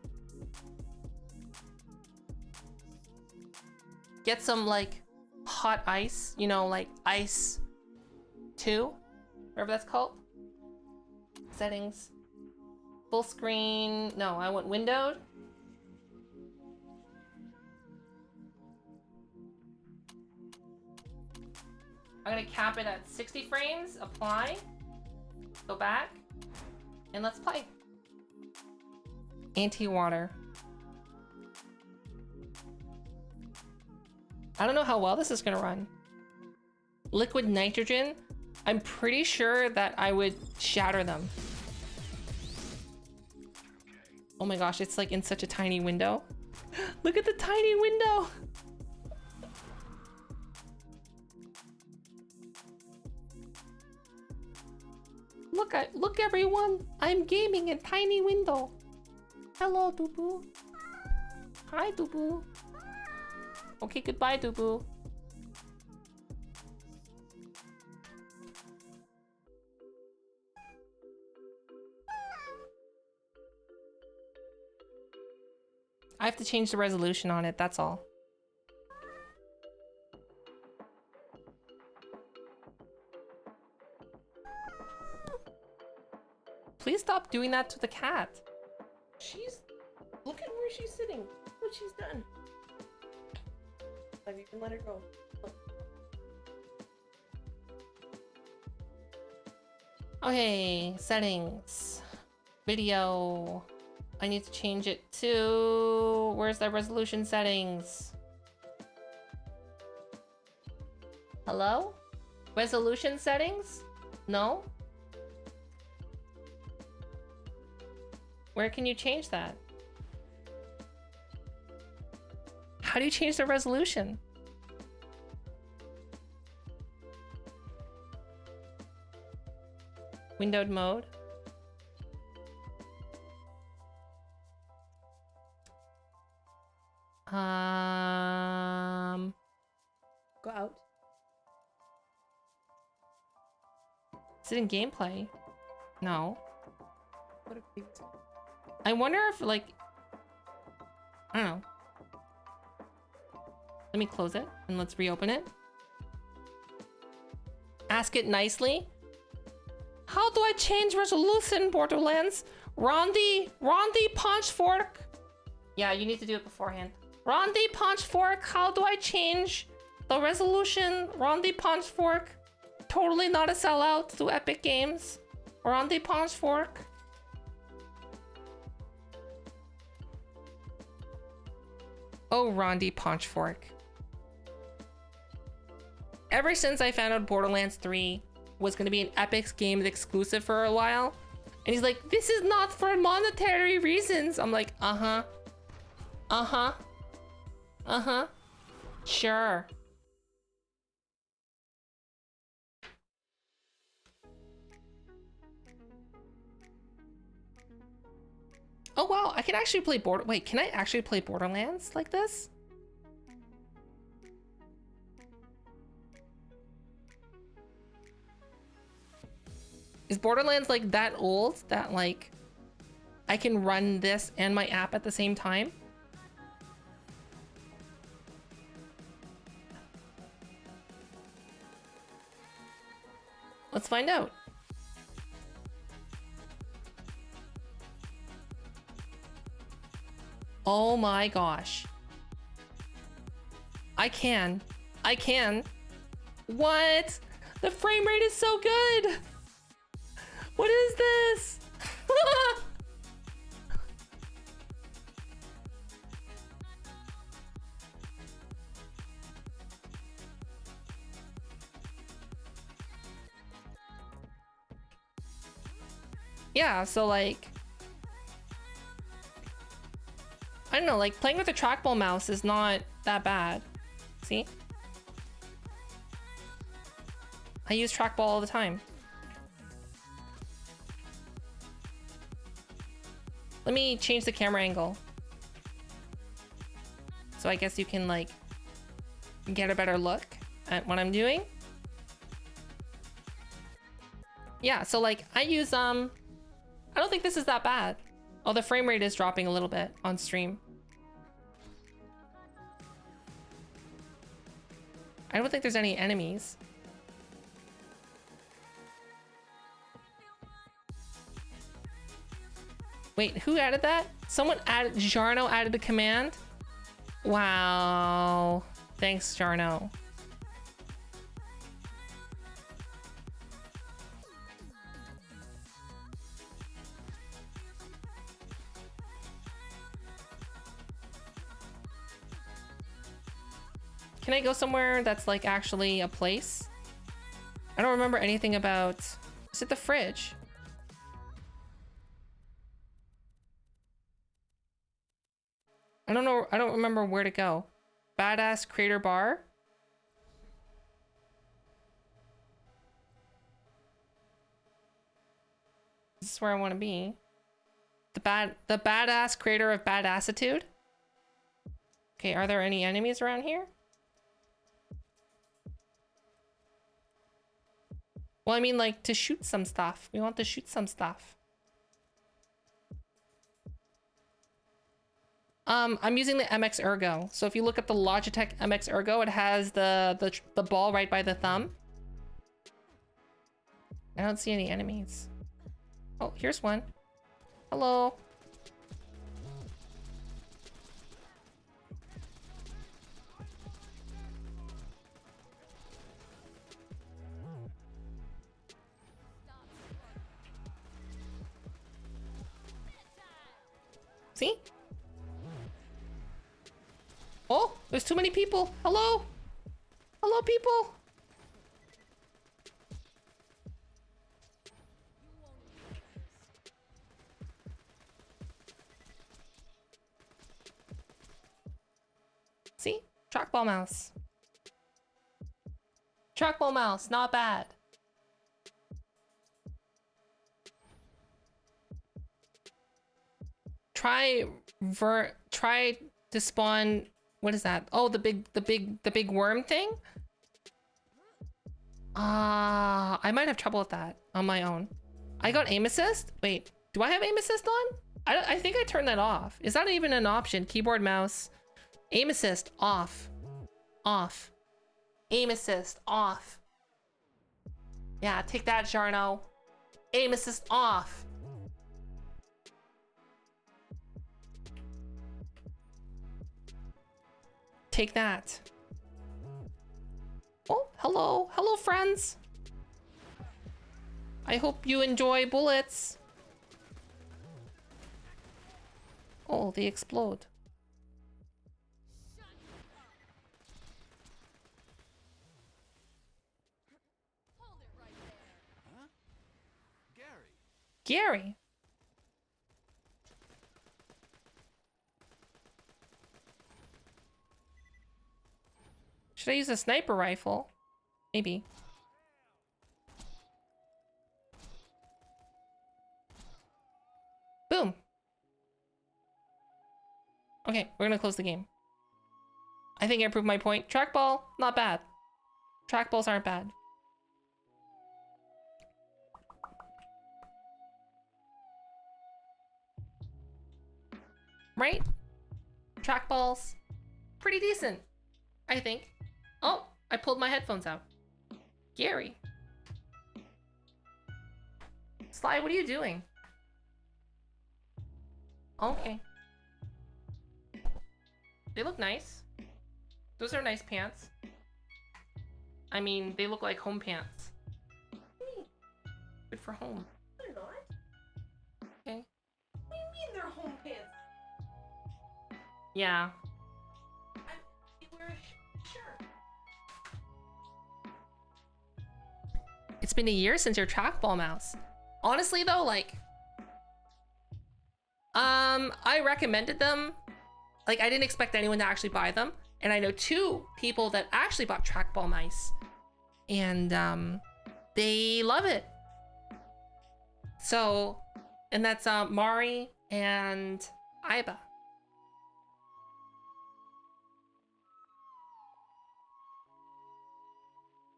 Get some like hot ice, you know, like ice 2, whatever that's called. Settings. Full screen. No, I want windowed. I'm gonna cap it at 60 frames. Apply. Go back. And let's play. Anti-water. I don't know how well this is gonna run. Liquid nitrogen. I'm pretty sure that I would shatter them. Oh my gosh, it's like in such a tiny window. Look at the tiny window. Look everyone, I'm gaming in tiny window. Hello, Dubu. Hi, Dubu. Okay, goodbye, Dubu. I have to change the resolution on it, that's all. Please stop doing that to the cat. Look at where she's sitting. Look what she's done. I've even let her go. Look. Okay, settings. Video. I need to change it to... Where's the resolution settings? Hello? Resolution settings? No? Where can you change that? How do you change the resolution? Windowed mode. Go out. Is it in gameplay? No. I wonder if like, I don't know. Let me close it and let's reopen it. Ask it nicely. How do I change resolution, Borderlands? Rondi punch fork. Yeah, you need to do it beforehand. Rondi punch fork, how do I change the resolution? Rondi punch fork. Totally not a sellout to Epic Games. Rondi punch fork. Oh, Rondi punch fork. Ever since I found out Borderlands 3 was going to be an Epic Games exclusive for a while, and he's like, this is not for monetary reasons. I'm like, uh-huh. Uh-huh. Uh-huh. Sure. Oh wow, I can actually play Wait, can I actually play Borderlands like this? Is Borderlands like that old that like I can run this and my app at the same time? Let's find out. Oh my gosh. I can. What? The frame rate is so good. What is this? Yeah, so like, I don't know, like playing with a trackball mouse is not that bad. See? I use trackball all the time. Let me change the camera angle. So I guess you can like get a better look at what I'm doing. Yeah, so like I use I don't think this is that bad. Oh, the frame rate is dropping a little bit on stream. I don't think there's any enemies. Wait, who added that? Someone added, Jarno added the command? Wow. Thanks, Jarno. Can I go somewhere that's like actually a place? I don't remember anything about... Is it the fridge? I don't know. I don't remember where to go. Badass Crater Bar? This is where I want to be. The badass crater of badassitude? Okay, are there any enemies around here? Well, I mean, like, to shoot some stuff. We want to shoot some stuff. I'm using the MX Ergo. So if you look at the Logitech MX Ergo, it has the ball right by the thumb. I don't see any enemies. Oh, here's one. Hello. See? Oh, there's too many people. Hello? Hello, people? See? Trackball mouse. Trackball mouse, not bad. Try to spawn. What is that? Oh, the big worm thing? I might have trouble with that on my own. I got aim assist? Wait, do I have aim assist on? I think I turned that off. Is that even an option? Keyboard, mouse, aim assist, off. Off. Aim assist, off. Yeah, take that, Jarno. Aim assist, off. Take that. Oh, hello. Hello, friends. I hope you enjoy bullets. Oh, they explode. Gary. Should I use a sniper rifle? Maybe. Boom. Okay, we're gonna close the game. I think I proved my point. Trackball, not bad. Trackballs aren't bad. Right? Trackballs, pretty decent, I think. Oh, I pulled my headphones out. Gary. Sly, what are you doing? Okay. They look nice. Those are nice pants. I mean, they look like home pants. Good for home. They're not. Okay. What do you mean they're home pants? Yeah. You wear a shirt. It's been a year since your trackball mouse. Honestly though, like, I recommended them. Like, I didn't expect anyone to actually buy them. And I know 2 people that actually bought trackball mice. And, they love it. So, and that's, Mari and Iba.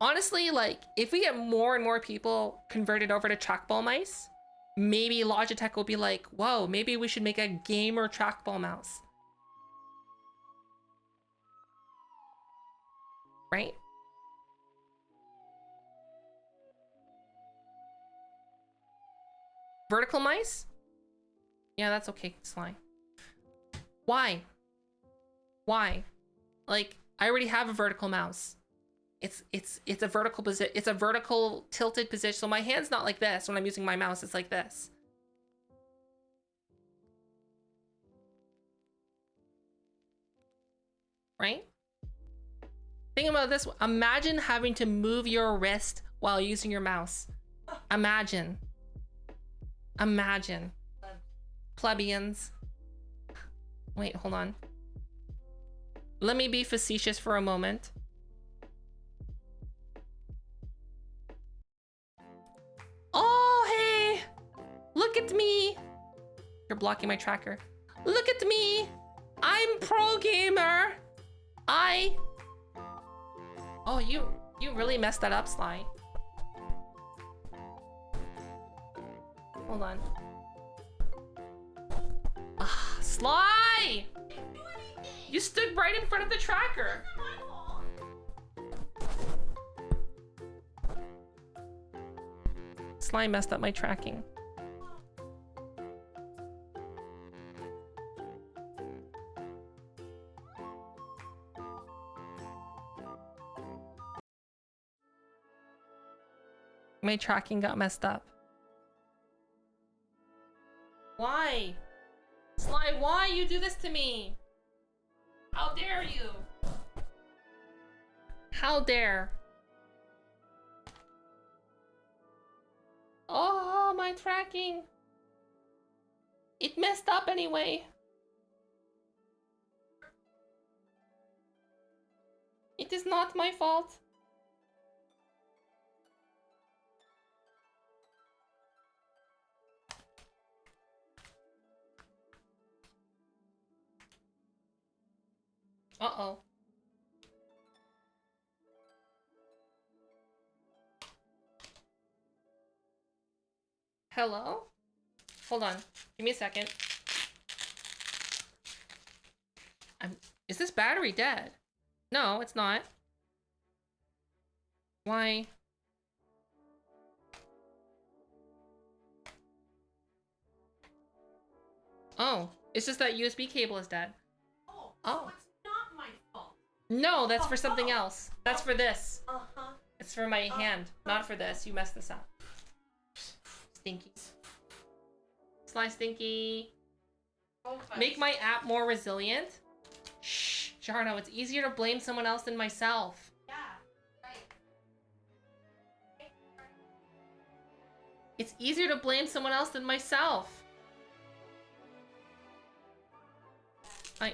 Honestly, like, if we get more and more people converted over to trackball mice, maybe Logitech will be like, whoa, maybe we should make a gamer trackball mouse. Right? Vertical mice? Yeah, that's okay, Sly. Why? Why? Like, I already have a vertical mouse. It's a vertical position. It's a vertical tilted position. So my hand's not like this when I'm using my mouse. It's like this. Right? Think about this. Imagine having to move your wrist while using your mouse. Imagine. Imagine. Plebeians. Wait, hold on. Let me be facetious for a moment. Oh, hey! Look at me! You're blocking my tracker. Look at me! I'm pro gamer! Oh, you really messed that up, Sly. Hold on. Ah, Sly! You stood right in front of the tracker. Sly messed up my tracking. My tracking got messed up. Why? Sly, why you do this to me? How dare you? How dare? Oh, my tracking. It messed up anyway. It is not my fault. Uh-oh. Hello? Hold on. Give me a second. Is this battery dead? No, it's not. Why? Oh, it's just that USB cable is dead. Oh, Oh. so it's not my fault. No, that's for something else. That's for this. Uh-huh. It's for my hand, not for this. You messed this up. Stinky. Sly Stinky. Make my app more resilient? Shh, Jarno, it's easier to blame someone else than myself. Yeah, right. It's easier to blame someone else than myself.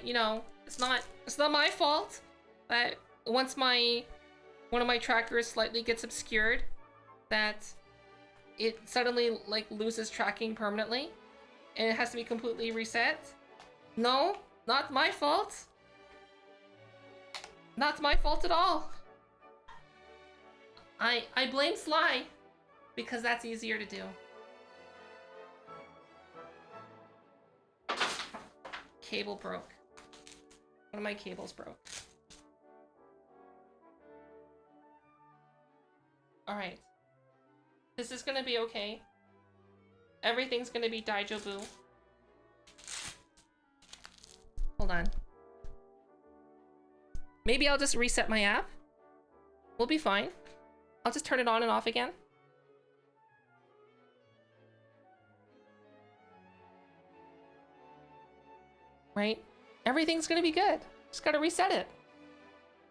You know, it's not my fault that once one of my trackers slightly gets obscured, that it suddenly like loses tracking permanently and it has to be completely reset. No, not my fault. Not my fault at all. I blame Sly because that's easier to do. Cable broke. One of my cables broke. Alright. This is gonna be okay. Everything's gonna be Daijobu. Hold on. Maybe I'll just reset my app. We'll be fine. I'll just turn it on and off again. Right? Everything's gonna be good. Just gotta reset it.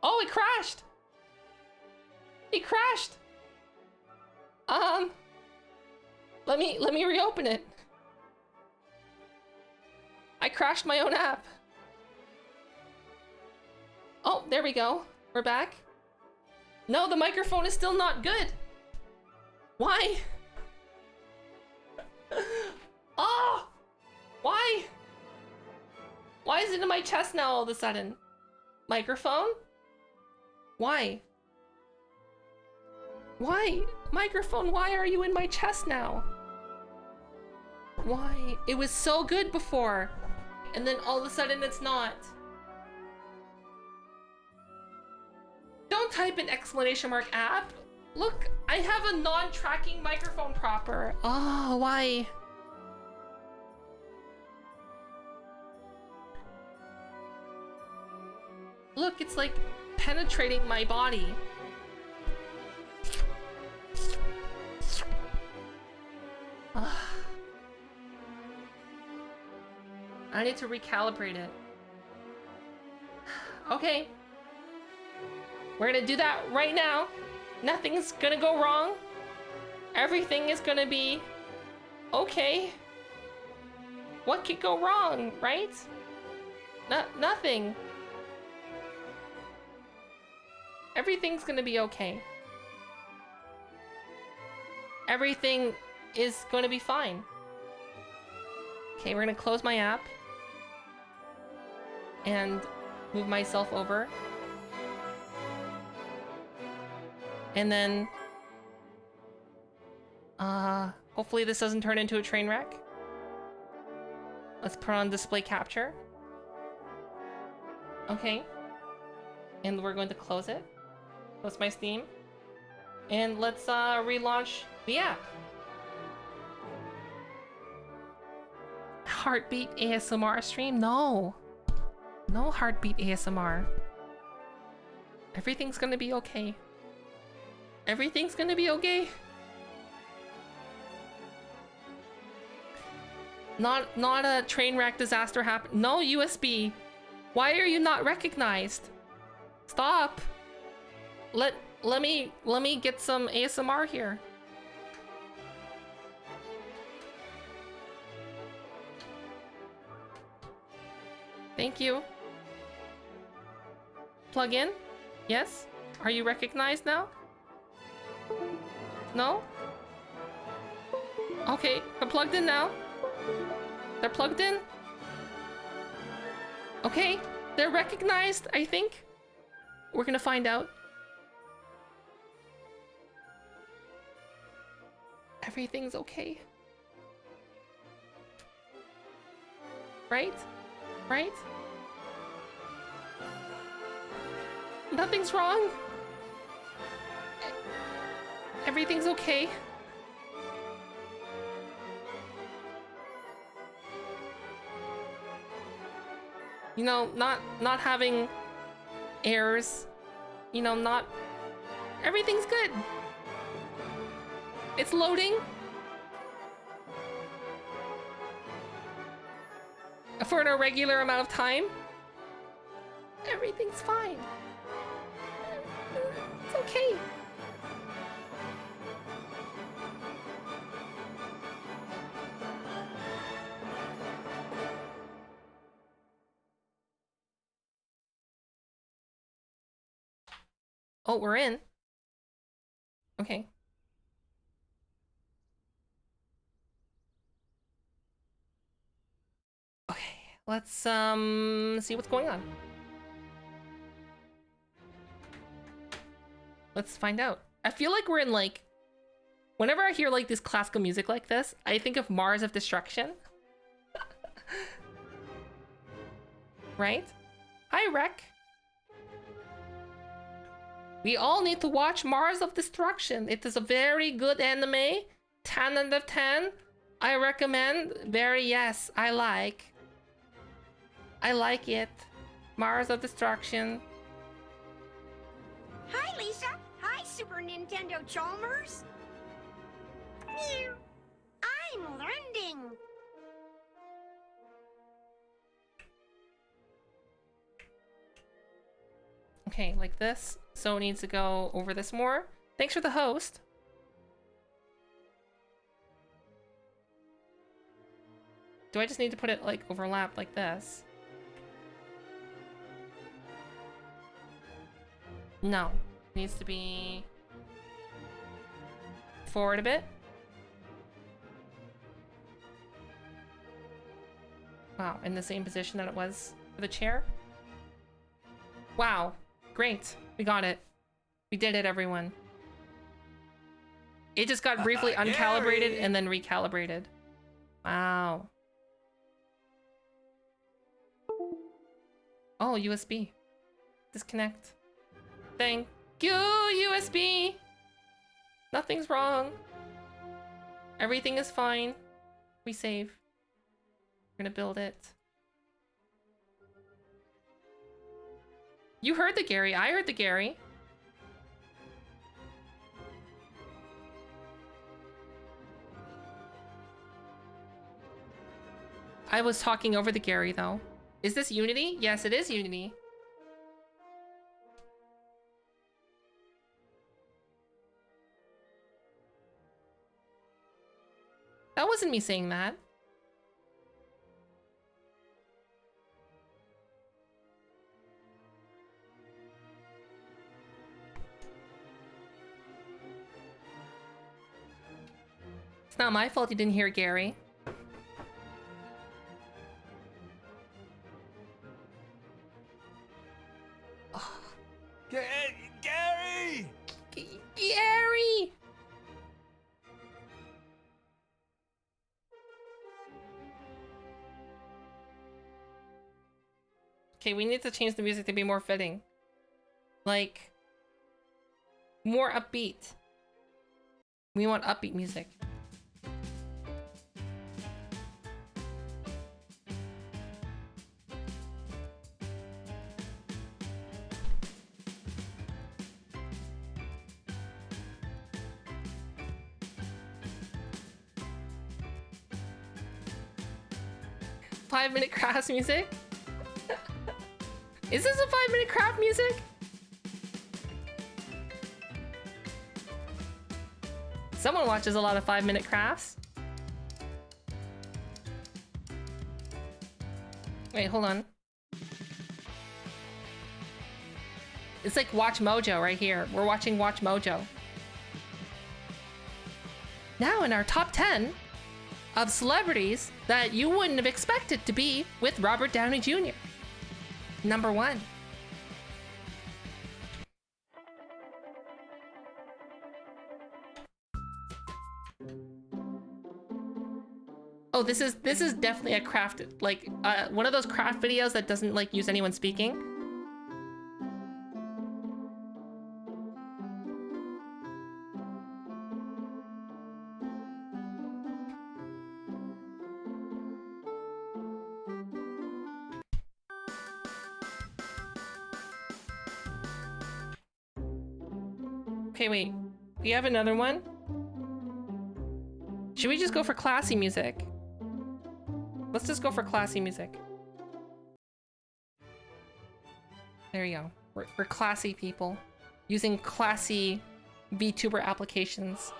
Oh, it crashed! It crashed! Let me reopen it. I crashed my own app. Oh, there we go. We're back. No, the microphone is still not good. Why? Oh! Why? it in my chest now all of a sudden? Microphone? Why? Why? Microphone, why are you in my chest now? Why? It was so good before. And then all of a sudden it's not. Don't type an exclamation mark app. Look, I have a non-tracking microphone proper. Oh, why? Look, it's like penetrating my body. I need to recalibrate it. Okay. We're gonna do that right now. Nothing's gonna go wrong. Everything is gonna be okay. What could go wrong, right? Nothing. Everything's gonna be okay. Everything is gonna be fine. Okay, we're gonna close my app and move myself over. And then, hopefully this doesn't turn into a train wreck. Let's put on display capture. Okay. And we're going to close it. Close my Steam. And let's, relaunch the app. Heartbeat ASMR stream? No. No heartbeat ASMR. Everything's gonna be okay. Everything's gonna be okay. Not a train wreck disaster happen. No USB. Why are you not recognized? Stop. Let me get some ASMR here. Thank you. Plug in? Yes? Are you recognized now? No? Okay, they're plugged in now. They're plugged in? Okay, they're recognized, I think. We're gonna find out. Everything's okay. Right? Right? Nothing's wrong. Everything's okay. You know, not having errors. You know, not... Everything's good. It's loading. For an irregular amount of time. Everything's fine. It's okay. Oh, we're in. Okay. Okay, let's see what's going on. Let's find out. I feel like we're in like, whenever I hear like this classical music like this, I think of Mars of Destruction. Right? Hi, Rec. We all need to watch Mars of Destruction. It is a very good anime. 10 out of 10. I recommend. Very, yes, I like. I like it. Mars of Destruction. Hi, Lisa. Hi, Super Nintendo Chalmers. Meow. I'm learning. Okay, like this. So it needs to go over this more. Thanks for the host. Do I just need to put it like overlap like this? No. It needs to be forward a bit. Wow, in the same position that it was For the chair? Wow. Great. We got it. We did it, everyone. It just got briefly uncalibrated and then recalibrated. Wow. Oh, USB. Disconnect. Thank you, USB! Nothing's wrong. Everything is fine. We save. We're gonna build it. You heard the Gary. I heard the Gary. I was talking over the Gary, though. Is this Unity? Yes, it is Unity. That wasn't me saying that. It's not my fault you didn't hear Gary. Gary! Gary! Okay, we need to change the music to be more fitting. Like, more upbeat. We want upbeat music. Five-minute crafts music? Is this a 5-minute craft music? Someone watches a lot of 5-minute crafts. Wait, hold on. It's like Watch Mojo right here. We're watching Watch Mojo. Now in our top 10 of celebrities that you wouldn't have expected to be with Robert Downey Jr. Number 1. Oh, this is definitely a craft, like one of those craft videos that doesn't like use anyone speaking. Okay, wait. Do you have another one? Should we just go for classy music? Let's just go for classy music. There you go. We're classy people. Using classy VTuber applications.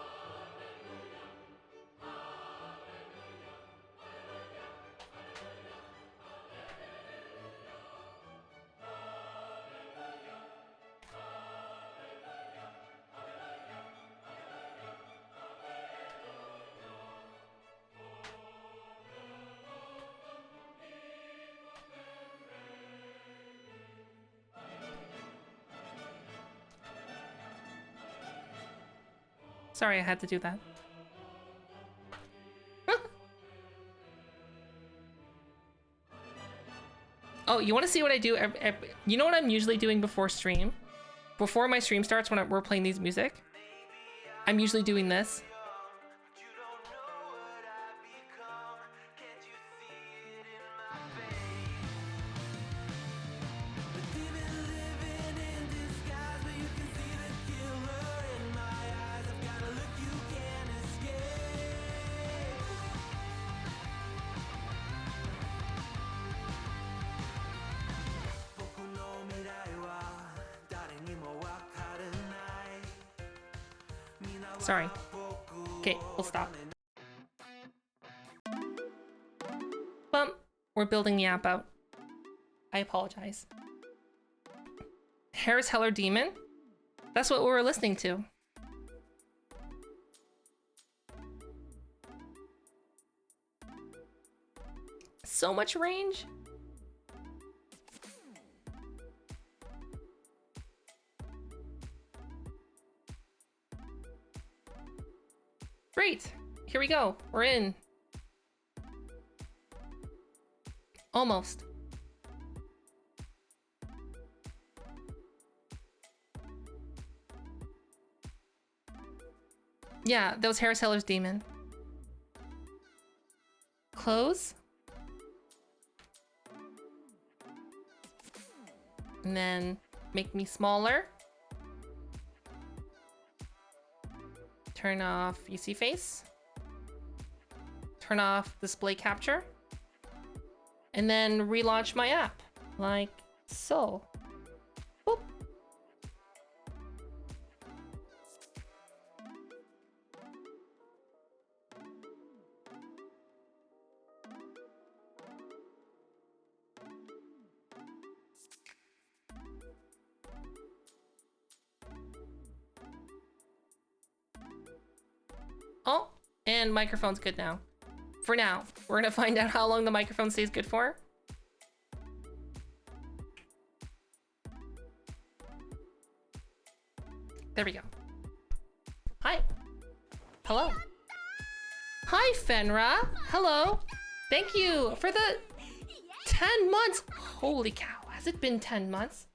Sorry, I had to do that. Oh, you want to see what I do? You know what I'm usually doing before stream? Before my stream starts, when we're playing these music, I'm usually doing this. Sorry. Okay, we'll stop. Bump. We're building the app out. I apologize. Harris Heller Demon? That's what we were listening to. So much range. Great. Here we go. We're in. Almost. Yeah, that was Harris Heller's demon. Close. And then make me smaller. Turn off UC face. Turn off display capture. And then relaunch my app. Like so. Boop. Oh, and microphone's good now. For now. We're gonna find out how long the microphone stays good for. There we go. Hi. Hello. Hi, Fenra. Hello. Thank you for the 10 months. Holy cow. Has it been 10 months?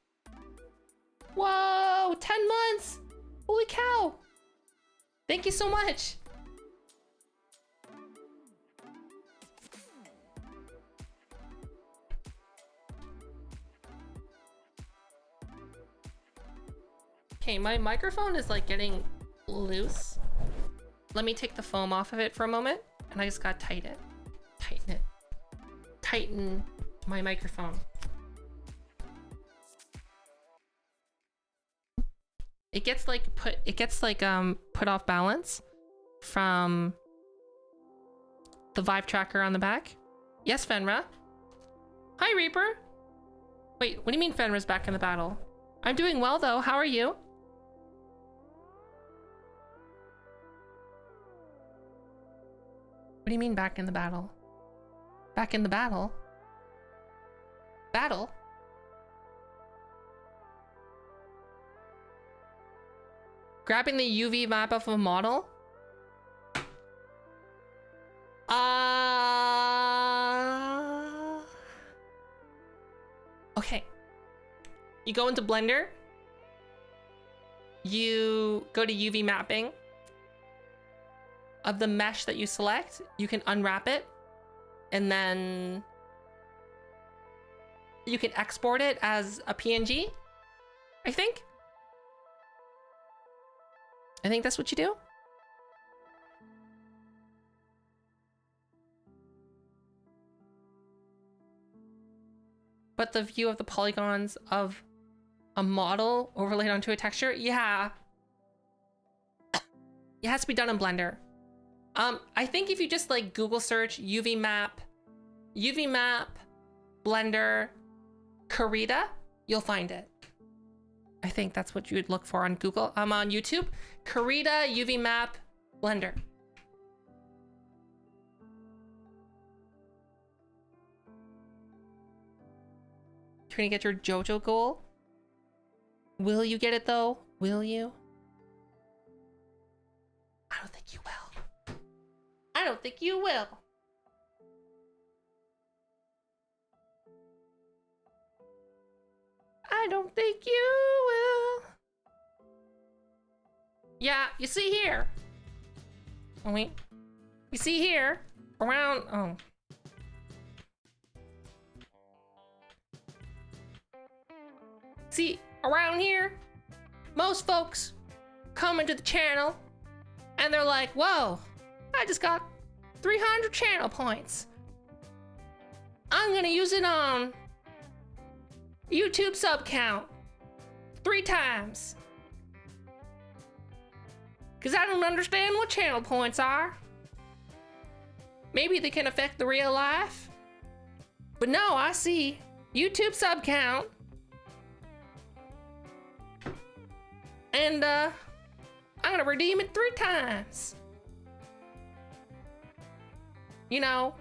Whoa, 10 months. Holy cow. Thank you so much. Okay, my microphone is like getting loose. Let me take the foam off of it for a moment, and I just gotta tighten it. Tighten my microphone. It gets like put off balance from the Vive tracker on the back. Yes, Fenra. Hi, Reaper. Wait, what do you mean Fenra's back in the battle? I'm doing well though. How are you? What do you mean back in the battle? Back in the battle? Battle? Grabbing the UV map of a model? Okay. You go into Blender. You go to UV mapping. Of the mesh that you select, you can unwrap it. And then you can export it as a PNG, I think. I think that's what you do. But the view of the polygons of a model overlaid onto a texture, yeah. It has to be done in Blender. I think if you just like Google search UV map, Blender, Karita, you'll find it. I think that's what you would look for on Google. I'm on YouTube. Karita, UV map, Blender. You're gonna get your JoJo goal? Will you get it though? Will you? I don't think you will. I don't think you will. I don't think you will. Yeah, you see here. Oh wait. You see here, around, oh. See, around here, most folks come into the channel and they're like, whoa, I just got 300 channel points. I'm gonna use it on YouTube sub count 3 times. Cause I don't understand what channel points are. Maybe they can affect the real life. But no, I see YouTube sub count. And I'm gonna redeem it 3 times. You know,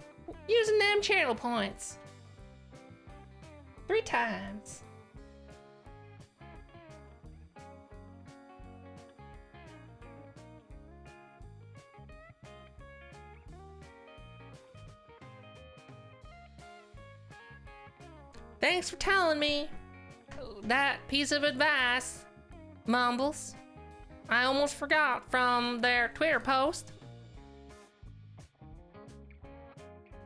using them channel points. 3 times. Thanks for telling me that piece of advice, Mumbles. I almost forgot from their Twitter post.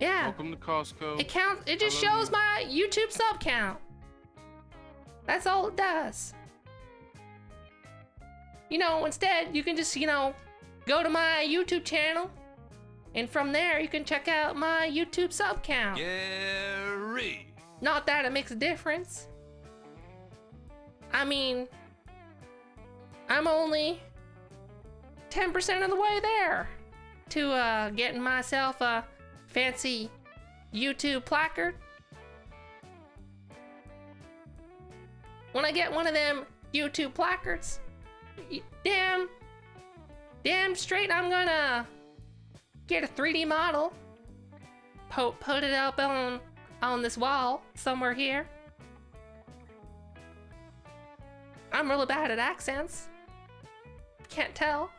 Yeah. Welcome to Costco. It counts. It just I love shows you. my YouTube sub count. That's all it does. You know, instead, you can just, you know, go to my YouTube channel, and from there, you can check out my YouTube sub count. Gary. Not that it makes a difference. I mean, I'm only 10% of the way there to getting myself a fancy YouTube placard. When I get one of them YouTube placards, damn straight I'm gonna get a 3D model, put it up on this wall somewhere here. I'm really bad at accents. Can't tell.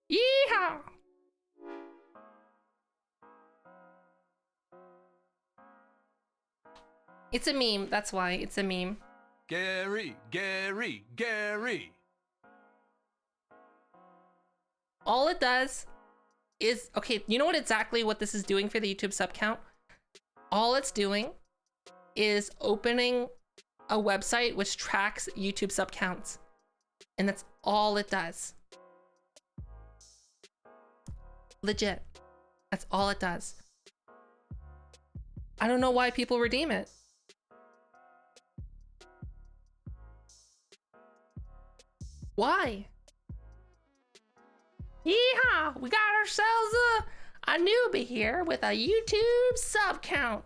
Yeehaw! It's a meme, that's why it's a meme. Gary. All it does is, okay, you know what this is doing for the YouTube sub count? All it's doing is opening a website which tracks YouTube sub counts. And that's all it does. Legit. That's all it does. I don't know why people redeem it. Why? Yeehaw! We got ourselves a newbie here with a YouTube sub count.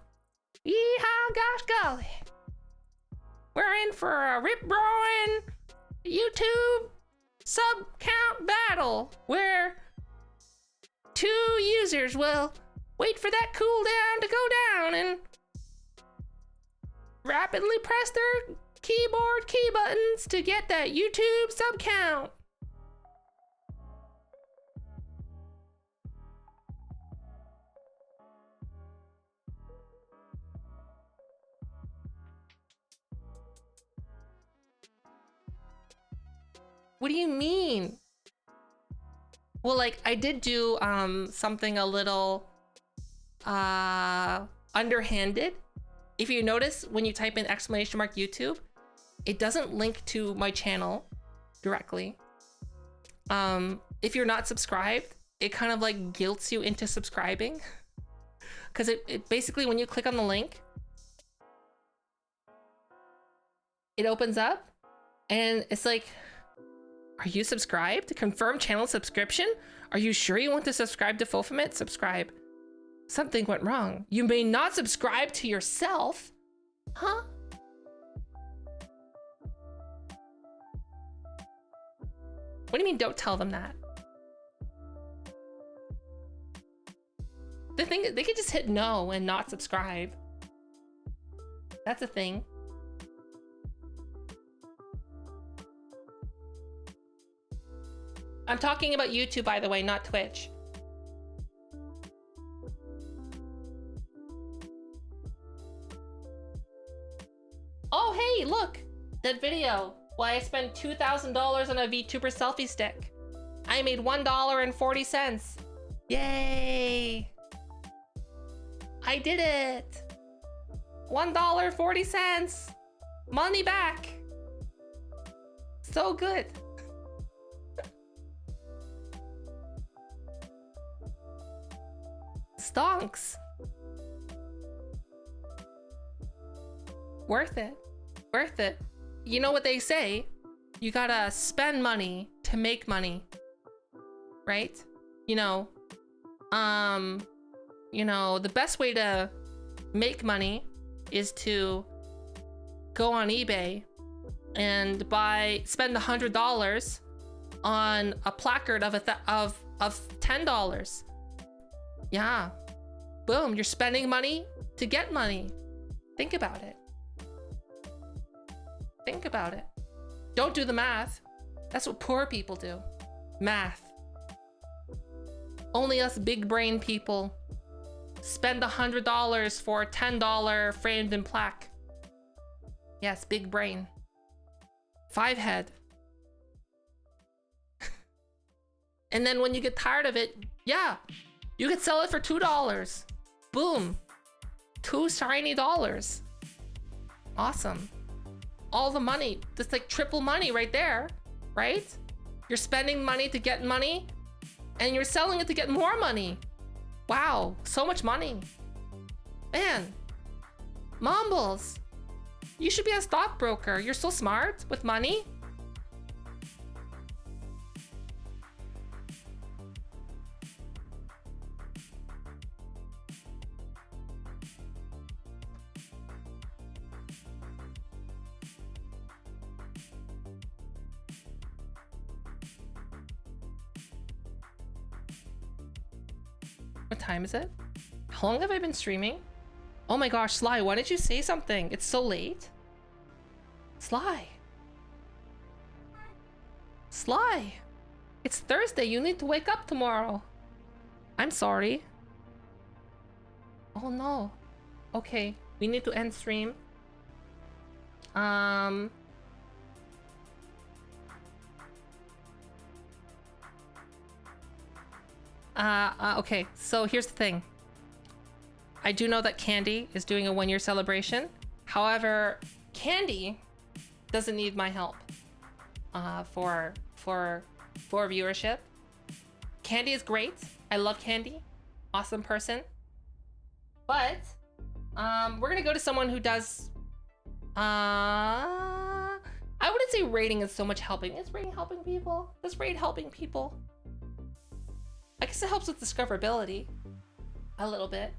Yeehaw, gosh golly. We're in for a rip-roaring YouTube sub count battle where 2 users will wait for that cooldown to go down and rapidly press their keyboard key buttons to get that YouTube sub count. What do you mean? Well, like, I did do something a little underhanded. If you notice, when you type in !YouTube, it doesn't link to my channel directly. If you're not subscribed, it kind of like guilts you into subscribing. Because it basically, when you click on the link, it opens up and it's like, are you subscribed? Confirm channel subscription? Are you sure you want to subscribe to Fulfillment? Subscribe. Something went wrong. You may not subscribe to yourself. Huh? What do you mean don't tell them that? The thing is, they could just hit no and not subscribe. That's a thing. I'm talking about YouTube, by the way, not Twitch. Oh, hey, look! That video. Why I spent $2,000 on a VTuber selfie stick. I made $1.40. Yay! I did it! $1.40. Money back. So good. Stonks. Worth it. Worth it. You know what they say? You gotta spend money to make money. Right? You know, the best way to make money is to go on eBay and spend $100 on a placard of $10. Yeah. Boom, you're spending money to get money. Think about it. Think about it. Don't do the math. That's what poor people do. Math. Only us big brain people spend $100 for a $10 framed in plaque. Yes, big brain. 5 head. And then when you get tired of it, yeah, you could sell it for $2. Boom. 2 shiny dollars. Awesome. All the money. That's like triple money right there, right? You're spending money to get money, and you're selling it to get more money. Wow, so much money. Man, Mumbles, you should be a stockbroker. You're so smart with money. What time is it? How long have I been streaming? Oh my gosh, Sly, why didn't you say something? It's so late. Sly. Sly. It's Thursday. You need to wake up tomorrow. I'm sorry. Oh no. Okay, we need to end stream. Okay, so here's the thing. I do know that Candy is doing a 1-year celebration. However, Candy doesn't need my help for viewership. Candy is great. I love Candy. Awesome person. But we're gonna go to someone who does I wouldn't say rating is so much helping. Is rating helping people? Does rate helping people? I guess it helps with discoverability a little bit.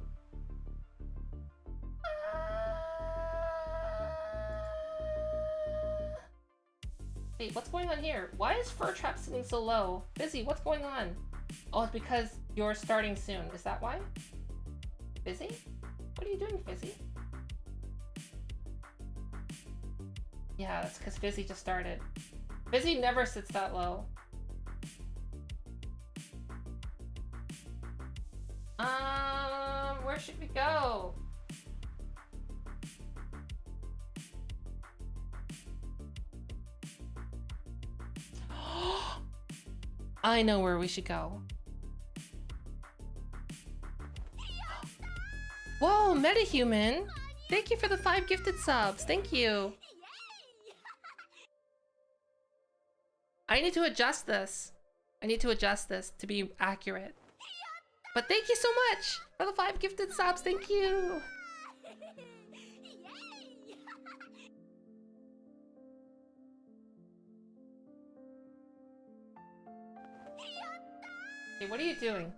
Wait, what's going on here? Why is Fur Trap sitting so low? Busy, what's going on? Oh, it's because you're starting soon. Is that why? Busy? What are you doing, Fizzy? Yeah, that's because Fizzy just started. Fizzy never sits that low. Where should we go? I know where we should go. Whoa, MetaHuman! Thank you for the 5 gifted subs. Thank you. I need to adjust this. I need to adjust this to be accurate. But thank you so much for the 5 gifted subs. Thank you. Hey, what are you doing?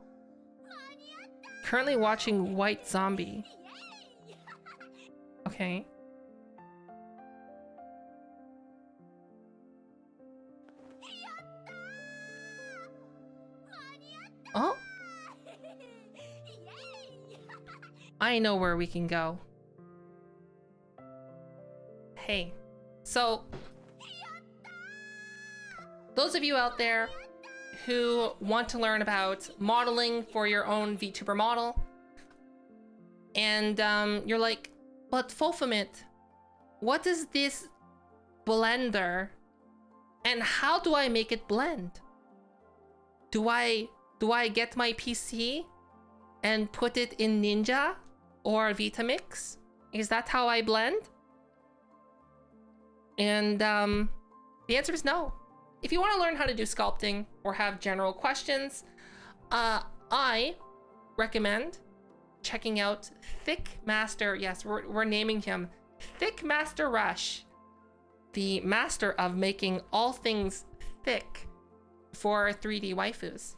Currently watching White Zombie. Okay. Oh? I know where we can go. Hey, so those of you out there who want to learn about modeling for your own VTuber model, and you're like, but Fofamit, what is this blender and how do I make it blend? Do I get my PC and put it in Ninja or Vitamix? Is that how I blend? And the answer is no. If you want to learn how to do sculpting or have general questions, I recommend checking out Thick Master. Yes, we're naming him Thick Master Rush, the master of making all things thick for 3D waifus.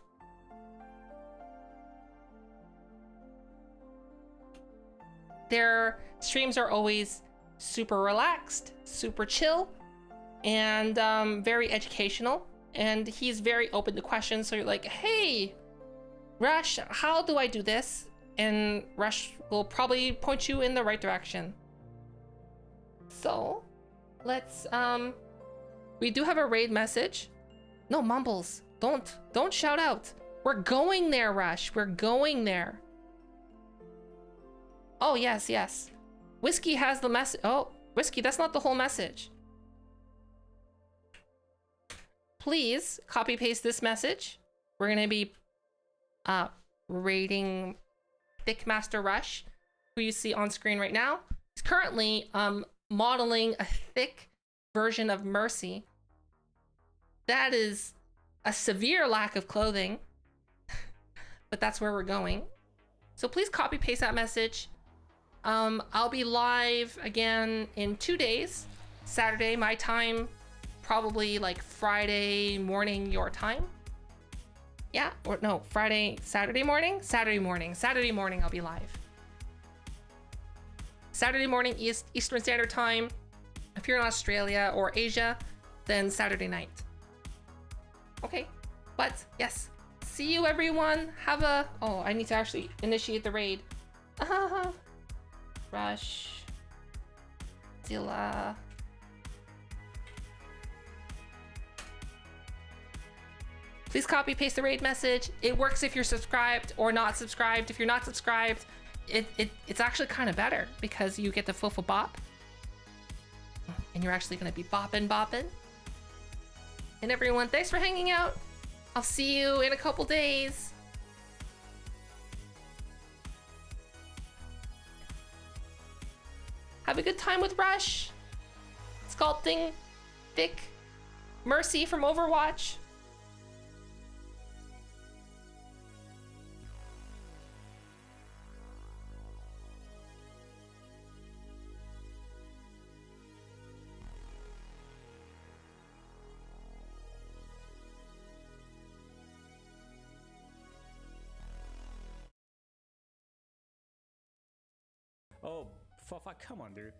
Their streams are always super relaxed, super chill, and very educational. And he's very open to questions. So you're like, hey, Rush, how do I do this? And Rush will probably point you in the right direction. So let's We do have a raid message. No, Mumbles. Don't shout out. We're going there, Rush. We're going there. Oh, yes, yes. Whiskey has the message. Oh, Whiskey, that's not the whole message. Please copy paste this message. We're gonna be raiding Thickmaster Rush, who you see on screen right now. He's currently modeling a thick version of Mercy. That is a severe lack of clothing, but that's where we're going. So please copy paste that message. I'll be live again in 2 days. Saturday, my time, probably like Friday morning, your time. Yeah, or no, Saturday morning I'll be live. Saturday morning Eastern Standard Time. If you're in Australia or Asia, then Saturday night. Okay, but yes, see you everyone. Have a, oh, I need to actually initiate the raid. Rush, Zilla. Please copy paste the raid message. It works if you're subscribed or not subscribed. If you're not subscribed, it's actually kind of better because you get the Fofa bop. And you're actually gonna be bopping. And everyone, thanks for hanging out. I'll see you in a couple days. Have a good time with Rush. Sculpting Thick Mercy from Overwatch. Oh, Fofa, come on, dude.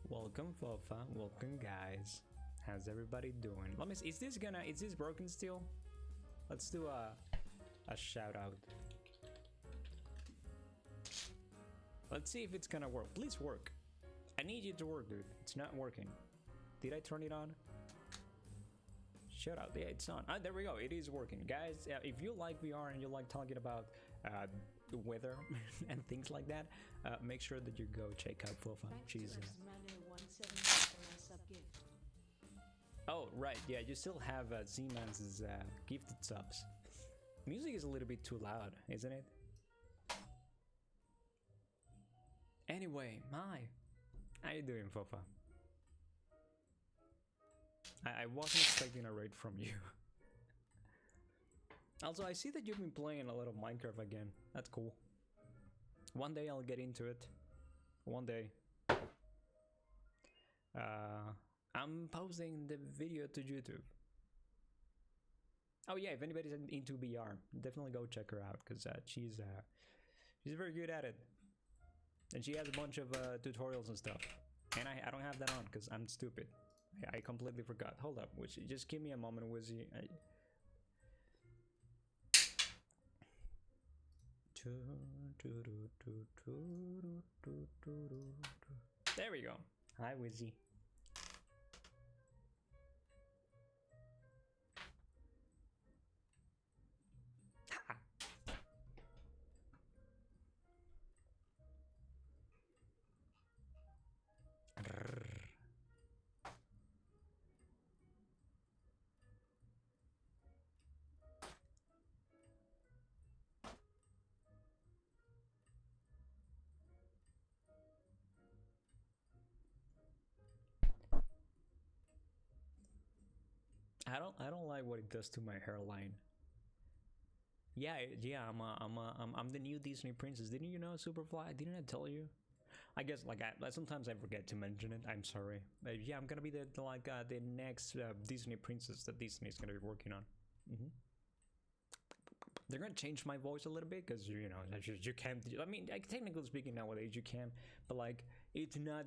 Welcome, Fofa. Welcome, guys. How's everybody doing? Let me see. Is this broken still? Let's do a shout out. Let's see if it's gonna work. Please work. I need you to work, dude. It's not working. Did I turn it on? Shout out. Yeah, it's on. Ah, there we go. It is working, guys. If you like VR and you like talking about the weather and things like that, make sure that you go check out Fofa. She's oh, right. Yeah, you still have Z-Man's gifted subs. Music is a little bit too loud, isn't it? Anyway, how you doing, Fofa? I wasn't expecting a raid from you. Also, I see that you've been playing a lot of Minecraft again. That's cool. One day I'll get into it. One day. I'm posting the video to YouTube. Oh yeah, if anybody's into VR, definitely go check her out, because she's very good at it. And she has a bunch of tutorials and stuff. And I don't have that on because I'm stupid. I completely forgot. Hold up, just give me a moment, Wizzy. There we go. Hi, Wizzy. I don't like what it does to my hairline. Yeah, I'm the new Disney princess. Didn't you know, Superfly? Didn't I tell you? I guess like sometimes I forget to mention it. I'm sorry. Yeah, I'm gonna be the next Disney princess that Disney's gonna be working on. They're gonna change my voice a little bit because you know you can't. I mean, like, technically speaking, nowadays you can, but like it's not